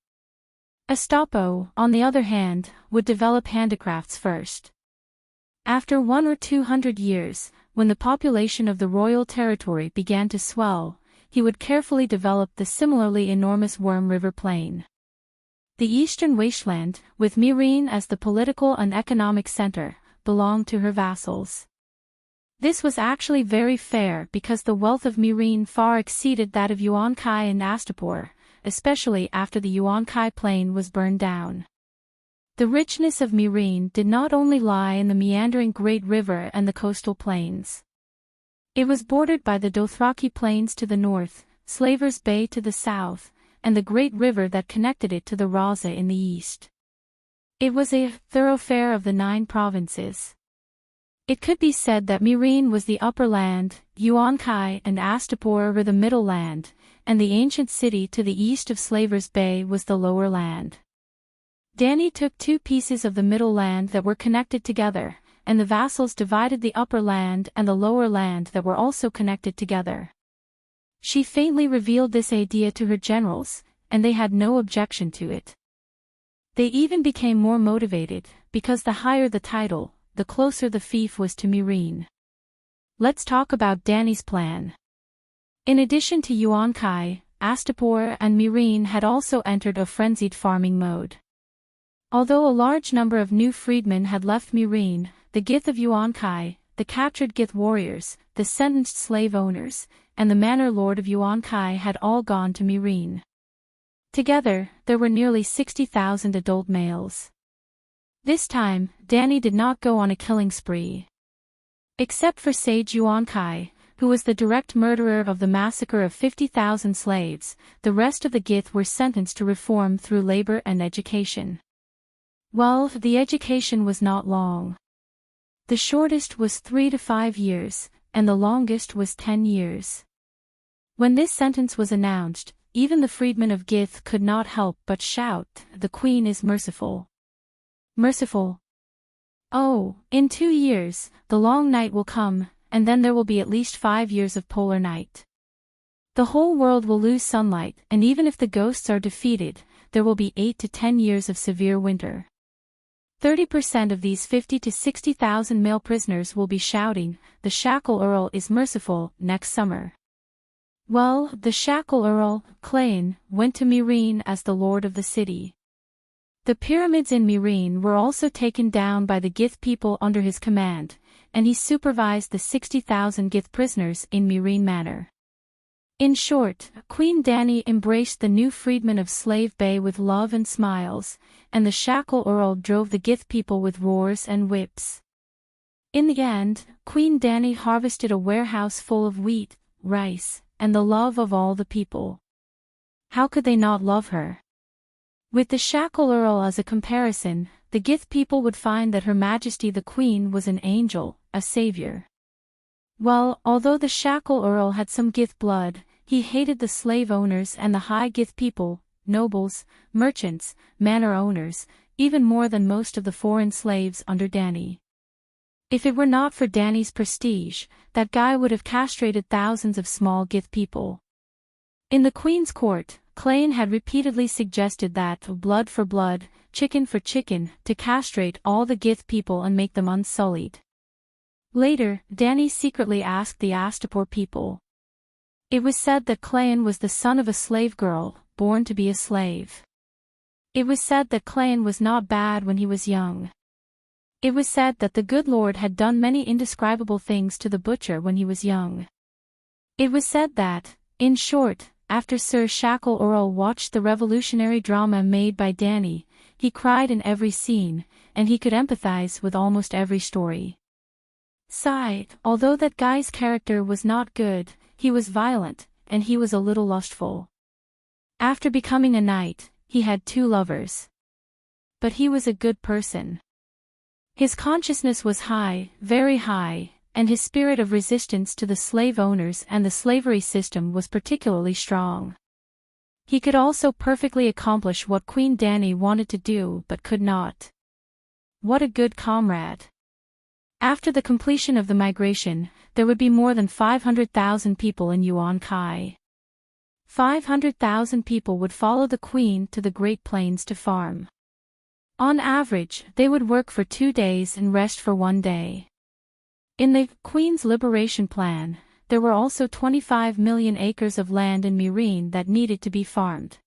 Astapo, on the other hand, would develop handicrafts first. After 100 or 200 years, when the population of the royal territory began to swell, he would carefully develop the similarly enormous Worm River Plain. The eastern wasteland, with Meereen as the political and economic center, belonged to her vassals. This was actually very fair because the wealth of Meereen far exceeded that of Yuankai and Astapor, especially after the Yuankai Plain was burned down. The richness of Meereen did not only lie in the meandering Great River and the coastal plains. It was bordered by the Dothraki Plains to the north, Slaver's Bay to the south, and the great river that connected it to the Raza in the east. It was a thoroughfare of the 9 provinces. It could be said that Meereen was the upper land, Yuankai and Astapor were the middle land, and the ancient city to the east of Slaver's Bay was the lower land. Danny took 2 pieces of the middle land that were connected together, and the vassals divided the upper land and the lower land that were also connected together. She faintly revealed this idea to her generals, and they had no objection to it. They even became more motivated, because the higher the title, the closer the fief was to Myrrine. Let's talk about Danny's plan. In addition to Yuan Kai, Astapor and Myrrine had also entered a frenzied farming mode. Although a large number of new freedmen had left Myrrine, the Gith of Yuan Kai, the captured Gith warriors, the sentenced slave owners, and the manor lord of Yuan Kai had all gone to Myrrine. Together, there were nearly 60,000 adult males. This time, Danny did not go on a killing spree. Except for Sage Yuan Kai, who was the direct murderer of the massacre of 50,000 slaves, the rest of the Gith were sentenced to reform through labor and education. Well, the education was not long. The shortest was 3 to 5 years, and the longest was 10 years. When this sentence was announced, even the freedmen of Gith could not help but shout, "The Queen is merciful." Merciful. Oh, in 2 years, the long night will come, and then there will be at least 5 years of polar night. The whole world will lose sunlight, and even if the ghosts are defeated, there will be 8 to 10 years of severe winter. 30% of these 50 to 60,000 male prisoners will be shouting, "The Shackle Earl is merciful," next summer. Well, the Shackle Earl, Clain, went to Myrrine as the lord of the city. The pyramids in Myrrine were also taken down by the Gith people under his command, and he supervised the 60,000 Gith prisoners in Myrrine Manor. In short, Queen Danny embraced the new freedmen of Slave Bay with love and smiles, and the Shackle Earl drove the Gith people with roars and whips. In the end, Queen Danny harvested a warehouse full of wheat, rice, and the love of all the people. How could they not love her? With the Shackle Earl as a comparison, the Gith people would find that Her Majesty the Queen was an angel, a savior. Well, although the Shackle Earl had some Gith blood, he hated the slave owners and the high Gith people, nobles, merchants, manor owners, even more than most of the foreign slaves under Danny. If it were not for Danny's prestige, that guy would have castrated thousands of small Gith people. In the Queen's court, Clain had repeatedly suggested that, blood for blood, chicken for chicken, to castrate all the Gith people and make them unsullied. Later, Danny secretly asked the Astapor people. It was said that Clain was the son of a slave girl, born to be a slave. It was said that Clain was not bad when he was young. It was said that the good Lord had done many indescribable things to the butcher when he was young. It was said that, in short, after Sir Shackle Earl watched the revolutionary drama made by Danny, he cried in every scene, and he could empathize with almost every story. Sigh, although that guy's character was not good, he was violent, and he was a little lustful. After becoming a knight, he had 2 lovers. But he was a good person. His consciousness was high, very high, and his spirit of resistance to the slave owners and the slavery system was particularly strong. He could also perfectly accomplish what Queen Danny wanted to do but could not. What a good comrade. After the completion of the migration, there would be more than 500,000 people in Yuan Kai. 500,000 people would follow the Queen to the Great Plains to farm. On average, they would work for 2 days and rest for 1 day. In the Queen's Liberation Plan, there were also 25 million acres of land in Myrrine that needed to be farmed.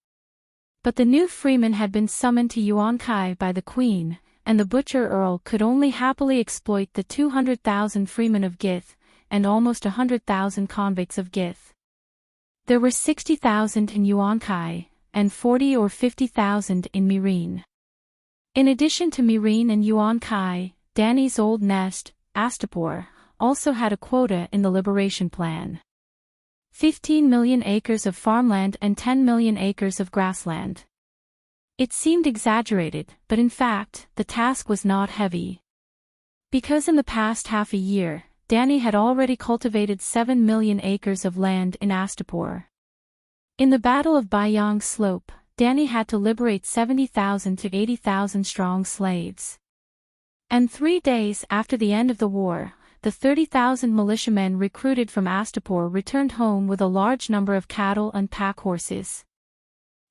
But the new freemen had been summoned to Yuan Kai by the Queen, and the Butcher Earl could only happily exploit the 200,000 freemen of Gith, and almost 100,000 convicts of Gith. There were 60,000 in Yuan Kai, and 40 or 50,000 in Myrrine. In addition to Myrrine and Yuan Kai, Danny's old nest, Astapor, also had a quota in the Liberation Plan. 15 million acres of farmland and 10 million acres of grassland. It seemed exaggerated, but in fact, the task was not heavy. Because in the past half a year, Danny had already cultivated 7 million acres of land in Astapor. In the Battle of Bayang Slope, Danny had to liberate 70,000 to 80,000 strong slaves. And 3 days after the end of the war, the 30,000 militiamen recruited from Astapor returned home with a large number of cattle and pack horses.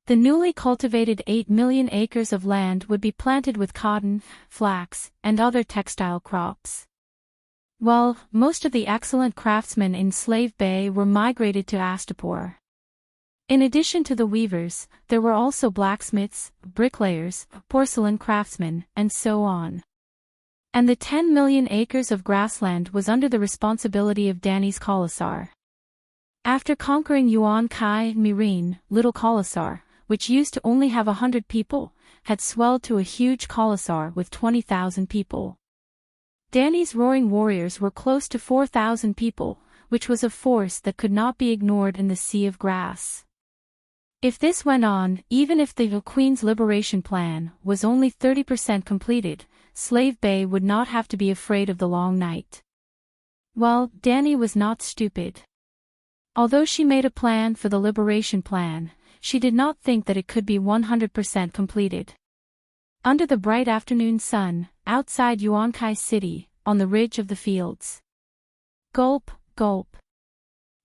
The newly cultivated 8 million acres of land would be planted with cotton, flax, and other textile crops. Well, most of the excellent craftsmen in Slave Bay were migrated to Astapor. In addition to the weavers, there were also blacksmiths, bricklayers, porcelain craftsmen, and so on. And the 10 million acres of grassland was under the responsibility of Danny's Commissar. After conquering Yuan Kai Mirin, Little Commissar, which used to only have 100 people, had swelled to a huge Commissar with 20,000 people. Danny's roaring warriors were close to 4,000 people, which was a force that could not be ignored in the sea of grass. If this went on, even if the Queen's liberation plan was only 30% completed, Slave Bay would not have to be afraid of the long night. Well, Danny was not stupid. Although she made a plan for the liberation plan, she did not think that it could be 100% completed. Under the bright afternoon sun, outside Yuankai City, on the ridge of the fields. Gulp, gulp.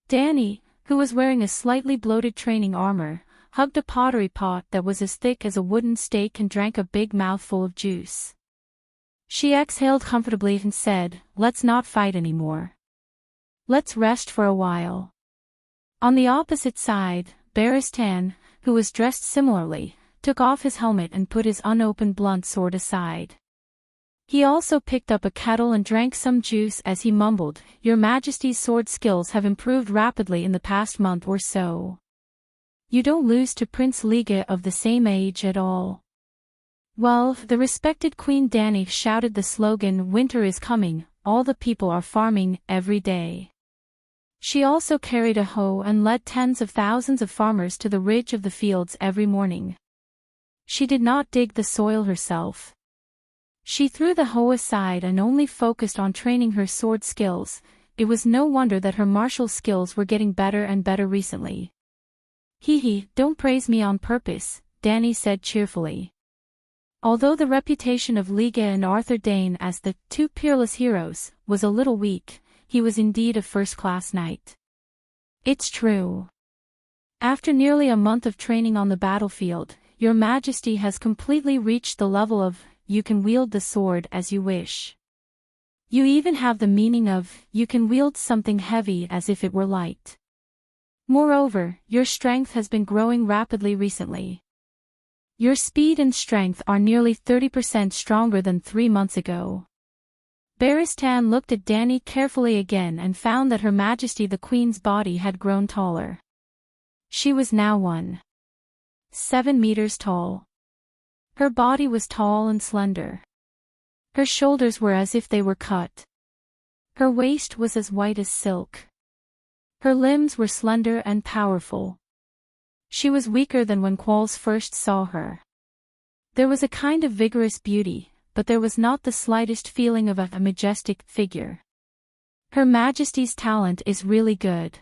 Danny, who was wearing a slightly bloated training armor, hugged a pottery pot that was as thick as a wooden stake and drank a big mouthful of juice. She exhaled comfortably and said, "Let's not fight anymore. Let's rest for a while." On the opposite side, Baristan, who was dressed similarly, took off his helmet and put his unopened blunt sword aside. He also picked up a kettle and drank some juice as he mumbled, "Your Majesty's sword skills have improved rapidly in the past month or so. You don't lose to Prince Liga of the same age at all." Well, the respected Queen Danny shouted the slogan, "Winter is coming, all the people are farming, every day." She also carried a hoe and led tens of thousands of farmers to the ridge of the fields every morning. She did not dig the soil herself. She threw the hoe aside and only focused on training her sword skills. It was no wonder that her martial skills were getting better and better recently. "Hee, don't praise me on purpose," Danny said cheerfully. Although the reputation of Liga and Arthur Dane as the two peerless heroes was a little weak, he was indeed a first-class knight. It's true. After nearly a month of training on the battlefield, Your Majesty has completely reached the level of, you can wield the sword as you wish. You even have the meaning of, you can wield something heavy as if it were light. Moreover, your strength has been growing rapidly recently. Your speed and strength are nearly 30% stronger than 3 months ago." Baristan looked at Danny carefully again and found that Her Majesty the Queen's body had grown taller. She was now 1.7 meters tall. Her body was tall and slender. Her shoulders were as if they were cut. Her waist was as white as silk. Her limbs were slender and powerful. She was weaker than when Qualls first saw her. There was a kind of vigorous beauty, but there was not the slightest feeling of a majestic figure. Her Majesty's talent is really good.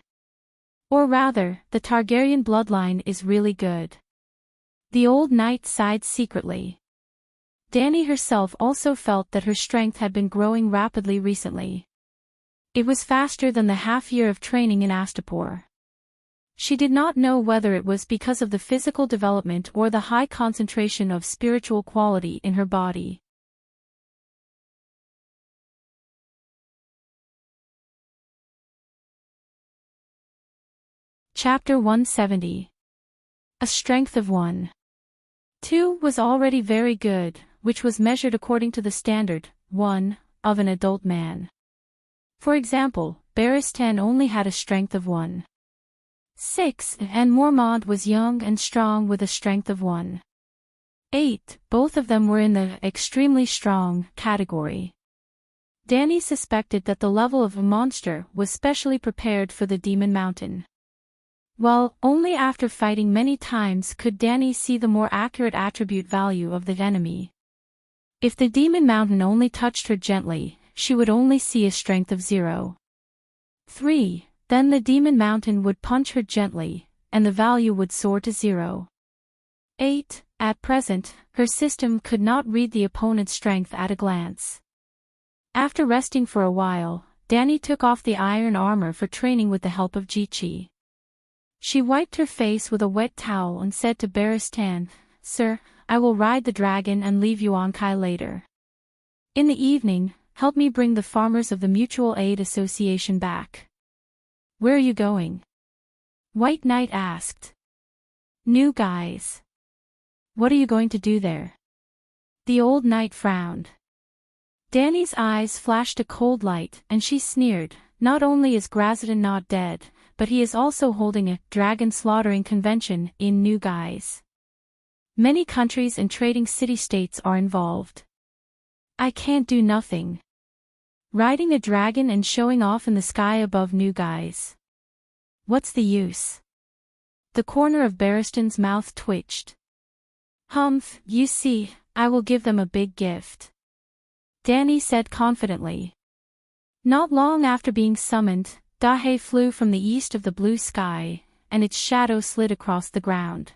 Or rather, the Targaryen bloodline is really good. The old knight sighed secretly. Danny herself also felt that her strength had been growing rapidly recently. It was faster than the half-year of training in Astapor. She did not know whether it was because of the physical development or the high concentration of spiritual quality in her body. Chapter 170. A strength of 1.2 was already very good, which was measured according to the standard, 1, of an adult man. For example, Baristan only had a strength of 1.6, and Mormont was young and strong with a strength of 1.8. Both of them were in the extremely strong category. Danny suspected that the level of a monster was specially prepared for the Demon Mountain. Well, only after fighting many times could Danny see the more accurate attribute value of the enemy. If the Demon Mountain only touched her gently, she would only see a strength of 0.3. Then the Demon Mountain would punch her gently, and the value would soar to 0.8. At present, her system could not read the opponent's strength at a glance. After resting for a while, Danny took off the iron armor for training with the help of Jichi. She wiped her face with a wet towel and said to Baristan, "Sir, I will ride the dragon and leave Yuan-Kai later. In the evening, help me bring the farmers of the Mutual Aid Association back." "Where are you going?" White Knight asked. "New guys." "What are you going to do there?" The old knight frowned. Danny's eyes flashed a cold light and she sneered, "Not only is Grazadon not dead, but he is also holding a dragon slaughtering convention in New Guise. Many countries and trading city-states are involved. I can't do nothing. Riding a dragon and showing off in the sky above New Guise. What's the use?" The corner of Baristan's mouth twitched. "Humph, you see, I will give them a big gift," Danny said confidently. Not long after being summoned, Dahe flew from the east of the blue sky, and its shadow slid across the ground.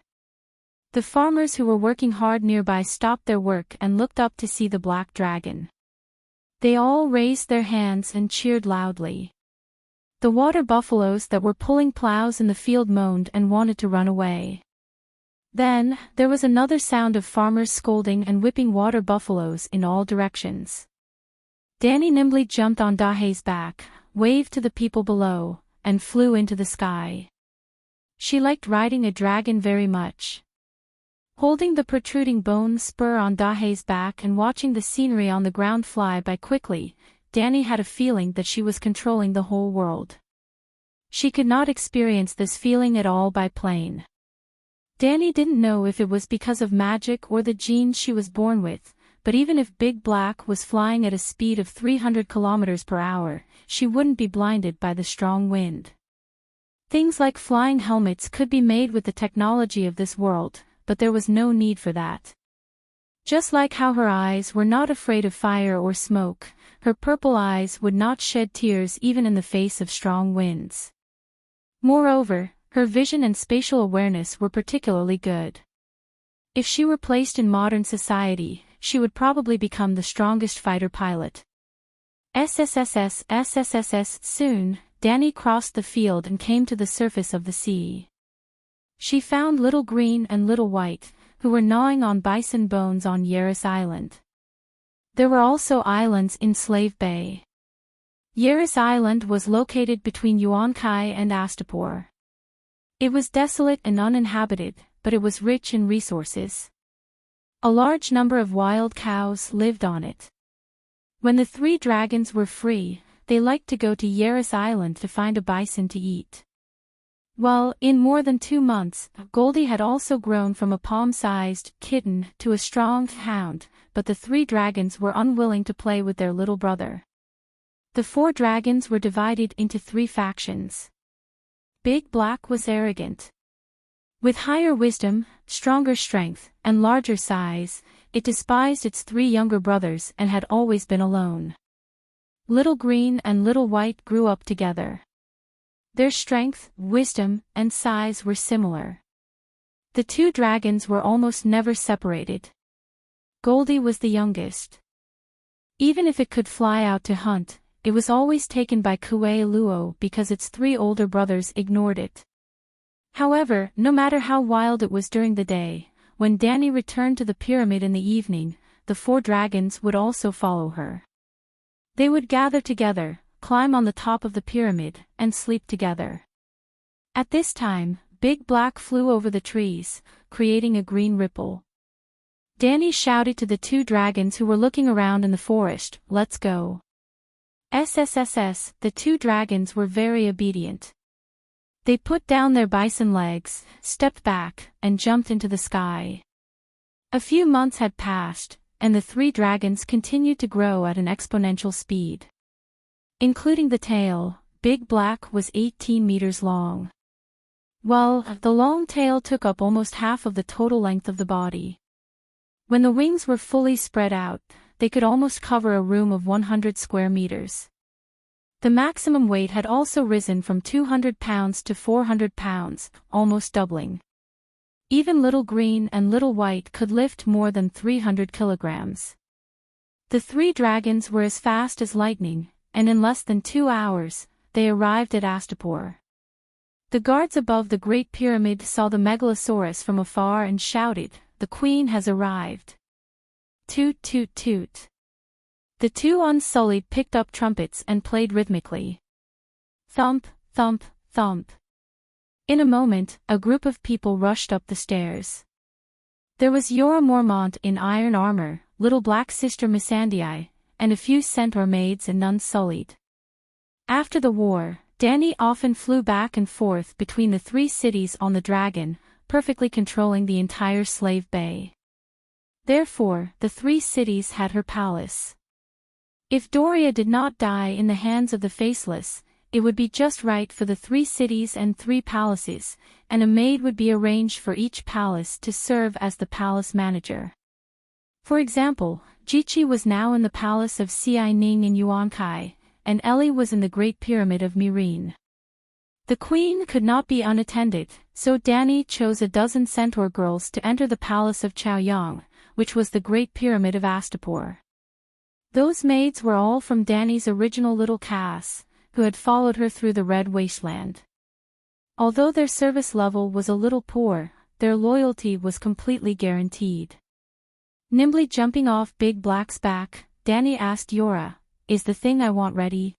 The farmers who were working hard nearby stopped their work and looked up to see the black dragon. They all raised their hands and cheered loudly. The water buffaloes that were pulling plows in the field moaned and wanted to run away. Then, there was another sound of farmers scolding and whipping water buffaloes in all directions. Danny nimbly jumped on Dahe's back, waved to the people below, and flew into the sky. She liked riding a dragon very much. Holding the protruding bone spur on Dahe's back and watching the scenery on the ground fly by quickly, Danny had a feeling that she was controlling the whole world. She could not experience this feeling at all by plane. Danny didn't know if it was because of magic or the genes she was born with, but even if Big Black was flying at a speed of 300 kilometers per hour, she wouldn't be blinded by the strong wind. Things like flying helmets could be made with the technology of this world, but there was no need for that. Just like how her eyes were not afraid of fire or smoke, her purple eyes would not shed tears even in the face of strong winds. Moreover, her vision and spatial awareness were particularly good. If she were placed in modern society, she would probably become the strongest fighter pilot. SSSS. Soon, Danny crossed the field and came to the surface of the sea. She found Little Green and Little White, who were gnawing on bison bones on Yaris Island. There were also islands in Slave Bay. Yaris Island was located between Yuan-Kai and Astapor. It was desolate and uninhabited, but it was rich in resources. A large number of wild cows lived on it. When the three dragons were free, they liked to go to Yaris Island to find a bison to eat. Well, in more than 2 months, Goldie had also grown from a palm-sized kitten to a strong hound, but the three dragons were unwilling to play with their little brother. The 4 dragons were divided into 3 factions. Big Black was arrogant. With higher wisdom, stronger strength, and larger size, it despised its 3 younger brothers and had always been alone. Little Green and Little White grew up together. Their strength, wisdom, and size were similar. The 2 dragons were almost never separated. Goldie was the youngest. Even if it could fly out to hunt, it was always taken by Kue Luo because its 3 older brothers ignored it. However, no matter how wild it was during the day, when Danny returned to the pyramid in the evening, the 4 dragons would also follow her. They would gather together, climb on the top of the pyramid, and sleep together. At this time, Big Black flew over the trees, creating a green ripple. Danny shouted to the 2 dragons who were looking around in the forest, "Let's go." SSSS. The 2 dragons were very obedient. They put down their bison legs, stepped back, and jumped into the sky. A few months had passed, and the 3 dragons continued to grow at an exponential speed. Including the tail, Big Black was 18 meters long. Well, the long tail took up almost half of the total length of the body. When the wings were fully spread out, they could almost cover a room of 100 square meters. The maximum weight had also risen from 200 pounds to 400 pounds, almost doubling. Even Little Green and Little White could lift more than 300 kilograms. The 3 dragons were as fast as lightning, and in less than 2 hours, they arrived at Astapor. The guards above the Great Pyramid saw the Megalosaurus from afar and shouted, "The Queen has arrived!" Toot toot toot. The two Unsullied picked up trumpets and played rhythmically. Thump, thump, thump. In a moment, a group of people rushed up the stairs. There was Yora Mormont in iron armor, little black sister Missandei, and a few centaur maids and Unsullied. After the war, Danny often flew back and forth between the 3 cities on the dragon, perfectly controlling the entire slave bay. Therefore, the 3 cities had her palace. If Doria did not die in the hands of the Faceless, it would be just right for the 3 cities and 3 palaces, and a maid would be arranged for each palace to serve as the palace manager. For example, Jichi was now in the palace of Xiai Ning in Yuankai, and Ellie was in the Great Pyramid of Mirin. The queen could not be unattended, so Danny chose a dozen centaur girls to enter the palace of Chaoyang, which was the Great Pyramid of Astapor. Those maids were all from Danny's original little caste, who had followed her through the Red Wasteland. Although their service level was a little poor, their loyalty was completely guaranteed. Nimbly jumping off Big Black's back, Danny asked Yora, "Is the thing I want ready?"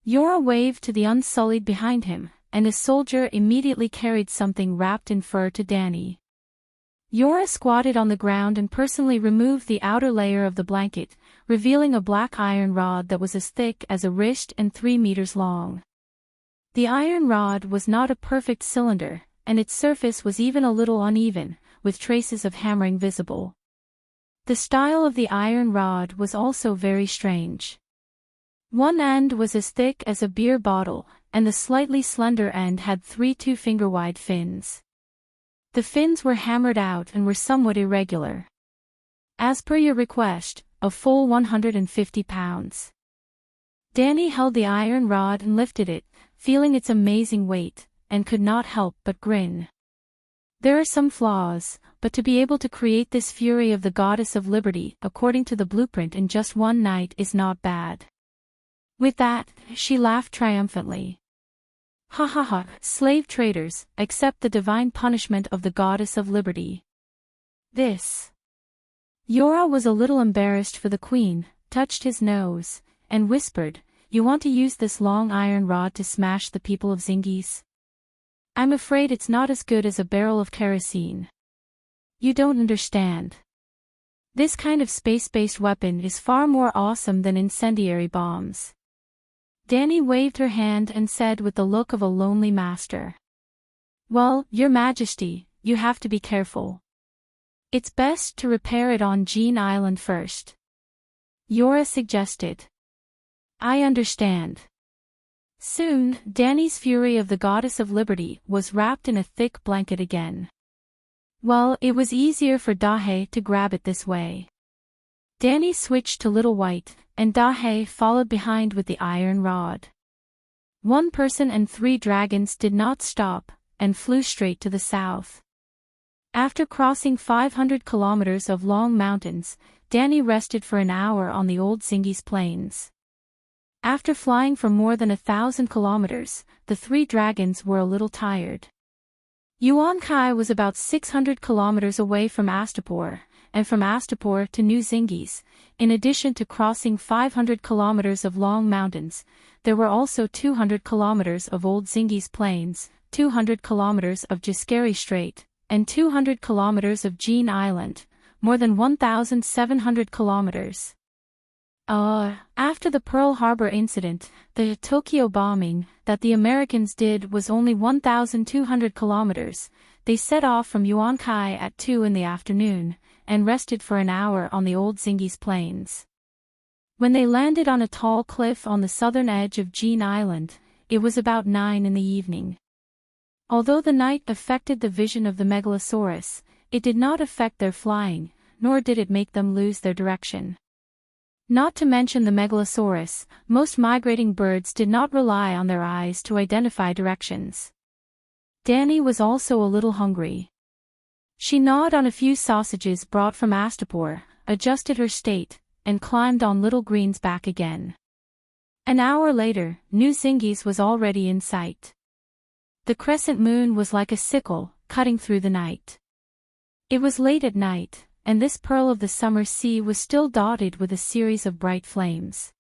Yora waved to the Unsullied behind him, and a soldier immediately carried something wrapped in fur to Danny. Yora squatted on the ground and personally removed the outer layer of the blanket, revealing a black iron rod that was as thick as a wrist and 3 meters long. The iron rod was not a perfect cylinder, and its surface was even a little uneven, with traces of hammering visible. The style of the iron rod was also very strange. One end was as thick as a beer bottle, and the slightly slender end had 3 2-finger-wide fins. The fins were hammered out and were somewhat irregular. "As per your request, a full 150 pounds. Danny held the iron rod and lifted it, feeling its amazing weight, and could not help but grin. There are some flaws, but to be able to create this fury of the goddess of liberty according to the blueprint in just one night is not bad. With that, she laughed triumphantly. Ha ha ha, slave traders, accept the divine punishment of the goddess of liberty. This. Yora was a little embarrassed for the queen, touched his nose, and whispered, "You want to use this long iron rod to smash the people of Zingis? I'm afraid it's not as good as a barrel of kerosene. You don't understand. This kind of space-based weapon is far more awesome than incendiary bombs." Danny waved her hand and said with the look of a lonely master. "Well, Your Majesty, you have to be careful. It's best to repair it on Jean Island first." Yora suggested. "I understand." Soon, Danny's fury of the goddess of liberty was wrapped in a thick blanket again. Well, it was easier for Dahe to grab it this way. Danny switched to Little White, and Dahe followed behind with the iron rod. 1 person and 3 dragons did not stop, and flew straight to the south. After crossing 500 kilometers of long mountains, Danny rested for an hour on the old Zingis plains. After flying for more than 1,000 kilometers, the 3 dragons were a little tired. Yuankai was about 600 kilometers away from Astapor, and from Astapor to New Zingis, in addition to crossing 500 kilometers of long mountains, there were also 200 kilometers of old Zingis plains, 200 kilometers of Jiskari Strait, and 200 kilometers of Jean Island, more than 1,700 kilometers. After the Pearl Harbor incident, the Tokyo bombing that the Americans did was only 1,200 kilometers. They set off from Yuankai at 2 in the afternoon, and rested for an hour on the old Zingis plains. When they landed on a tall cliff on the southern edge of Jean Island, it was about 9 in the evening. Although the night affected the vision of the Megalosaurus, it did not affect their flying, nor did it make them lose their direction. Not to mention the Megalosaurus, most migrating birds did not rely on their eyes to identify directions. Danny was also a little hungry. She gnawed on a few sausages brought from Astapor, adjusted her state, and climbed on Little Green's back again. An hour later, New Zingies was already in sight. The crescent moon was like a sickle, cutting through the night. It was late at night, and this pearl of the summer sea was still dotted with a series of bright flames.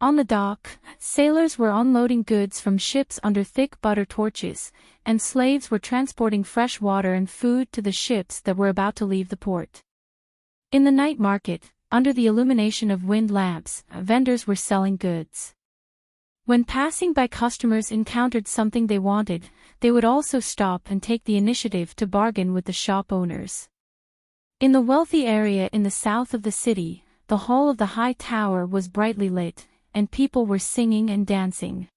On the dock, sailors were unloading goods from ships under thick butter torches, and slaves were transporting fresh water and food to the ships that were about to leave the port. In the night market, under the illumination of wind lamps, vendors were selling goods. When passing by customers encountered something they wanted, they would also stop and take the initiative to bargain with the shop owners. In the wealthy area in the south of the city, the hall of the high tower was brightly lit, and people were singing and dancing.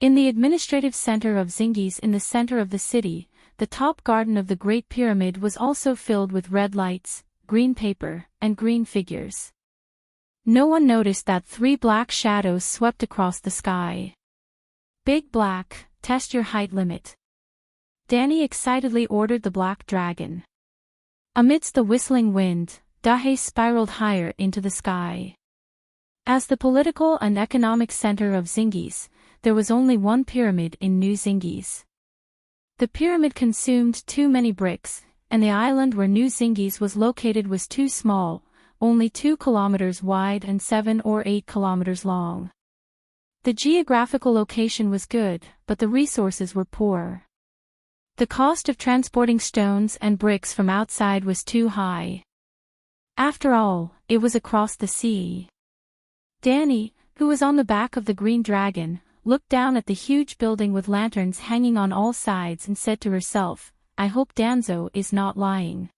In the administrative center of Zingies in the center of the city, the top garden of the Great Pyramid was also filled with red lights, green paper, and green figures. No one noticed that 3 black shadows swept across the sky. Big Black, test your height limit. Danny excitedly ordered the black dragon. Amidst the whistling wind, Dahe spiraled higher into the sky. As the political and economic center of Zingies, there was only one pyramid in New Zingies. The pyramid consumed too many bricks, and the island where New Zingies was located was too small, only 2 kilometers wide and 7 or 8 kilometers long. The geographical location was good, but the resources were poor. The cost of transporting stones and bricks from outside was too high. After all, it was across the sea. Danny, who was on the back of the green dragon, looked down at the huge building with lanterns hanging on all sides and said to herself, "I hope Danzo is not lying.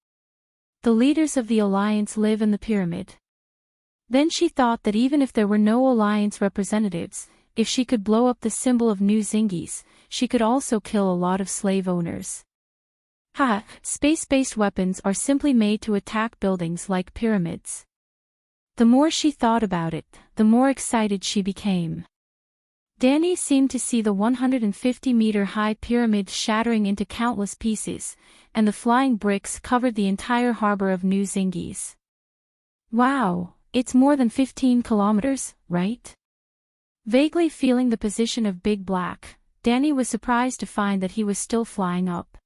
The leaders of the Alliance live in the pyramid." Then she thought that even if there were no Alliance representatives, if she could blow up the symbol of New Zingies, she could also kill a lot of slave owners. Space-based weapons are simply made to attack buildings like pyramids. The more she thought about it, the more excited she became. Danny seemed to see the 150-meter-high pyramid shattering into countless pieces, and the flying bricks covered the entire harbor of New Zingies. Wow, it's more than 15 kilometers, right? Vaguely feeling the position of Big Black, Danny was surprised to find that he was still flying up.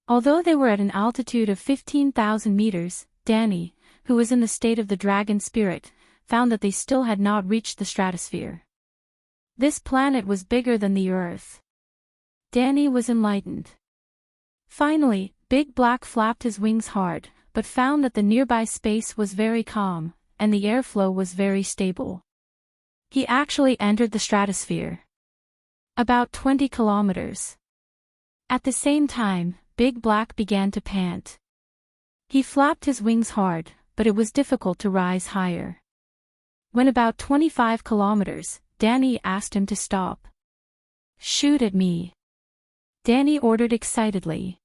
Although they were at an altitude of 15,000 meters, Danny, who was in the state of the dragon spirit, found that they still had not reached the stratosphere. This planet was bigger than the Earth. Danny was enlightened. Finally, Big Black flapped his wings hard, but found that the nearby space was very calm, and the airflow was very stable. He actually entered the stratosphere. About 20 kilometers. At the same time, Big Black began to pant. He flapped his wings hard, but it was difficult to rise higher. When about 25 kilometers, Danny asked him to stop. "Shoot at me," Danny ordered excitedly.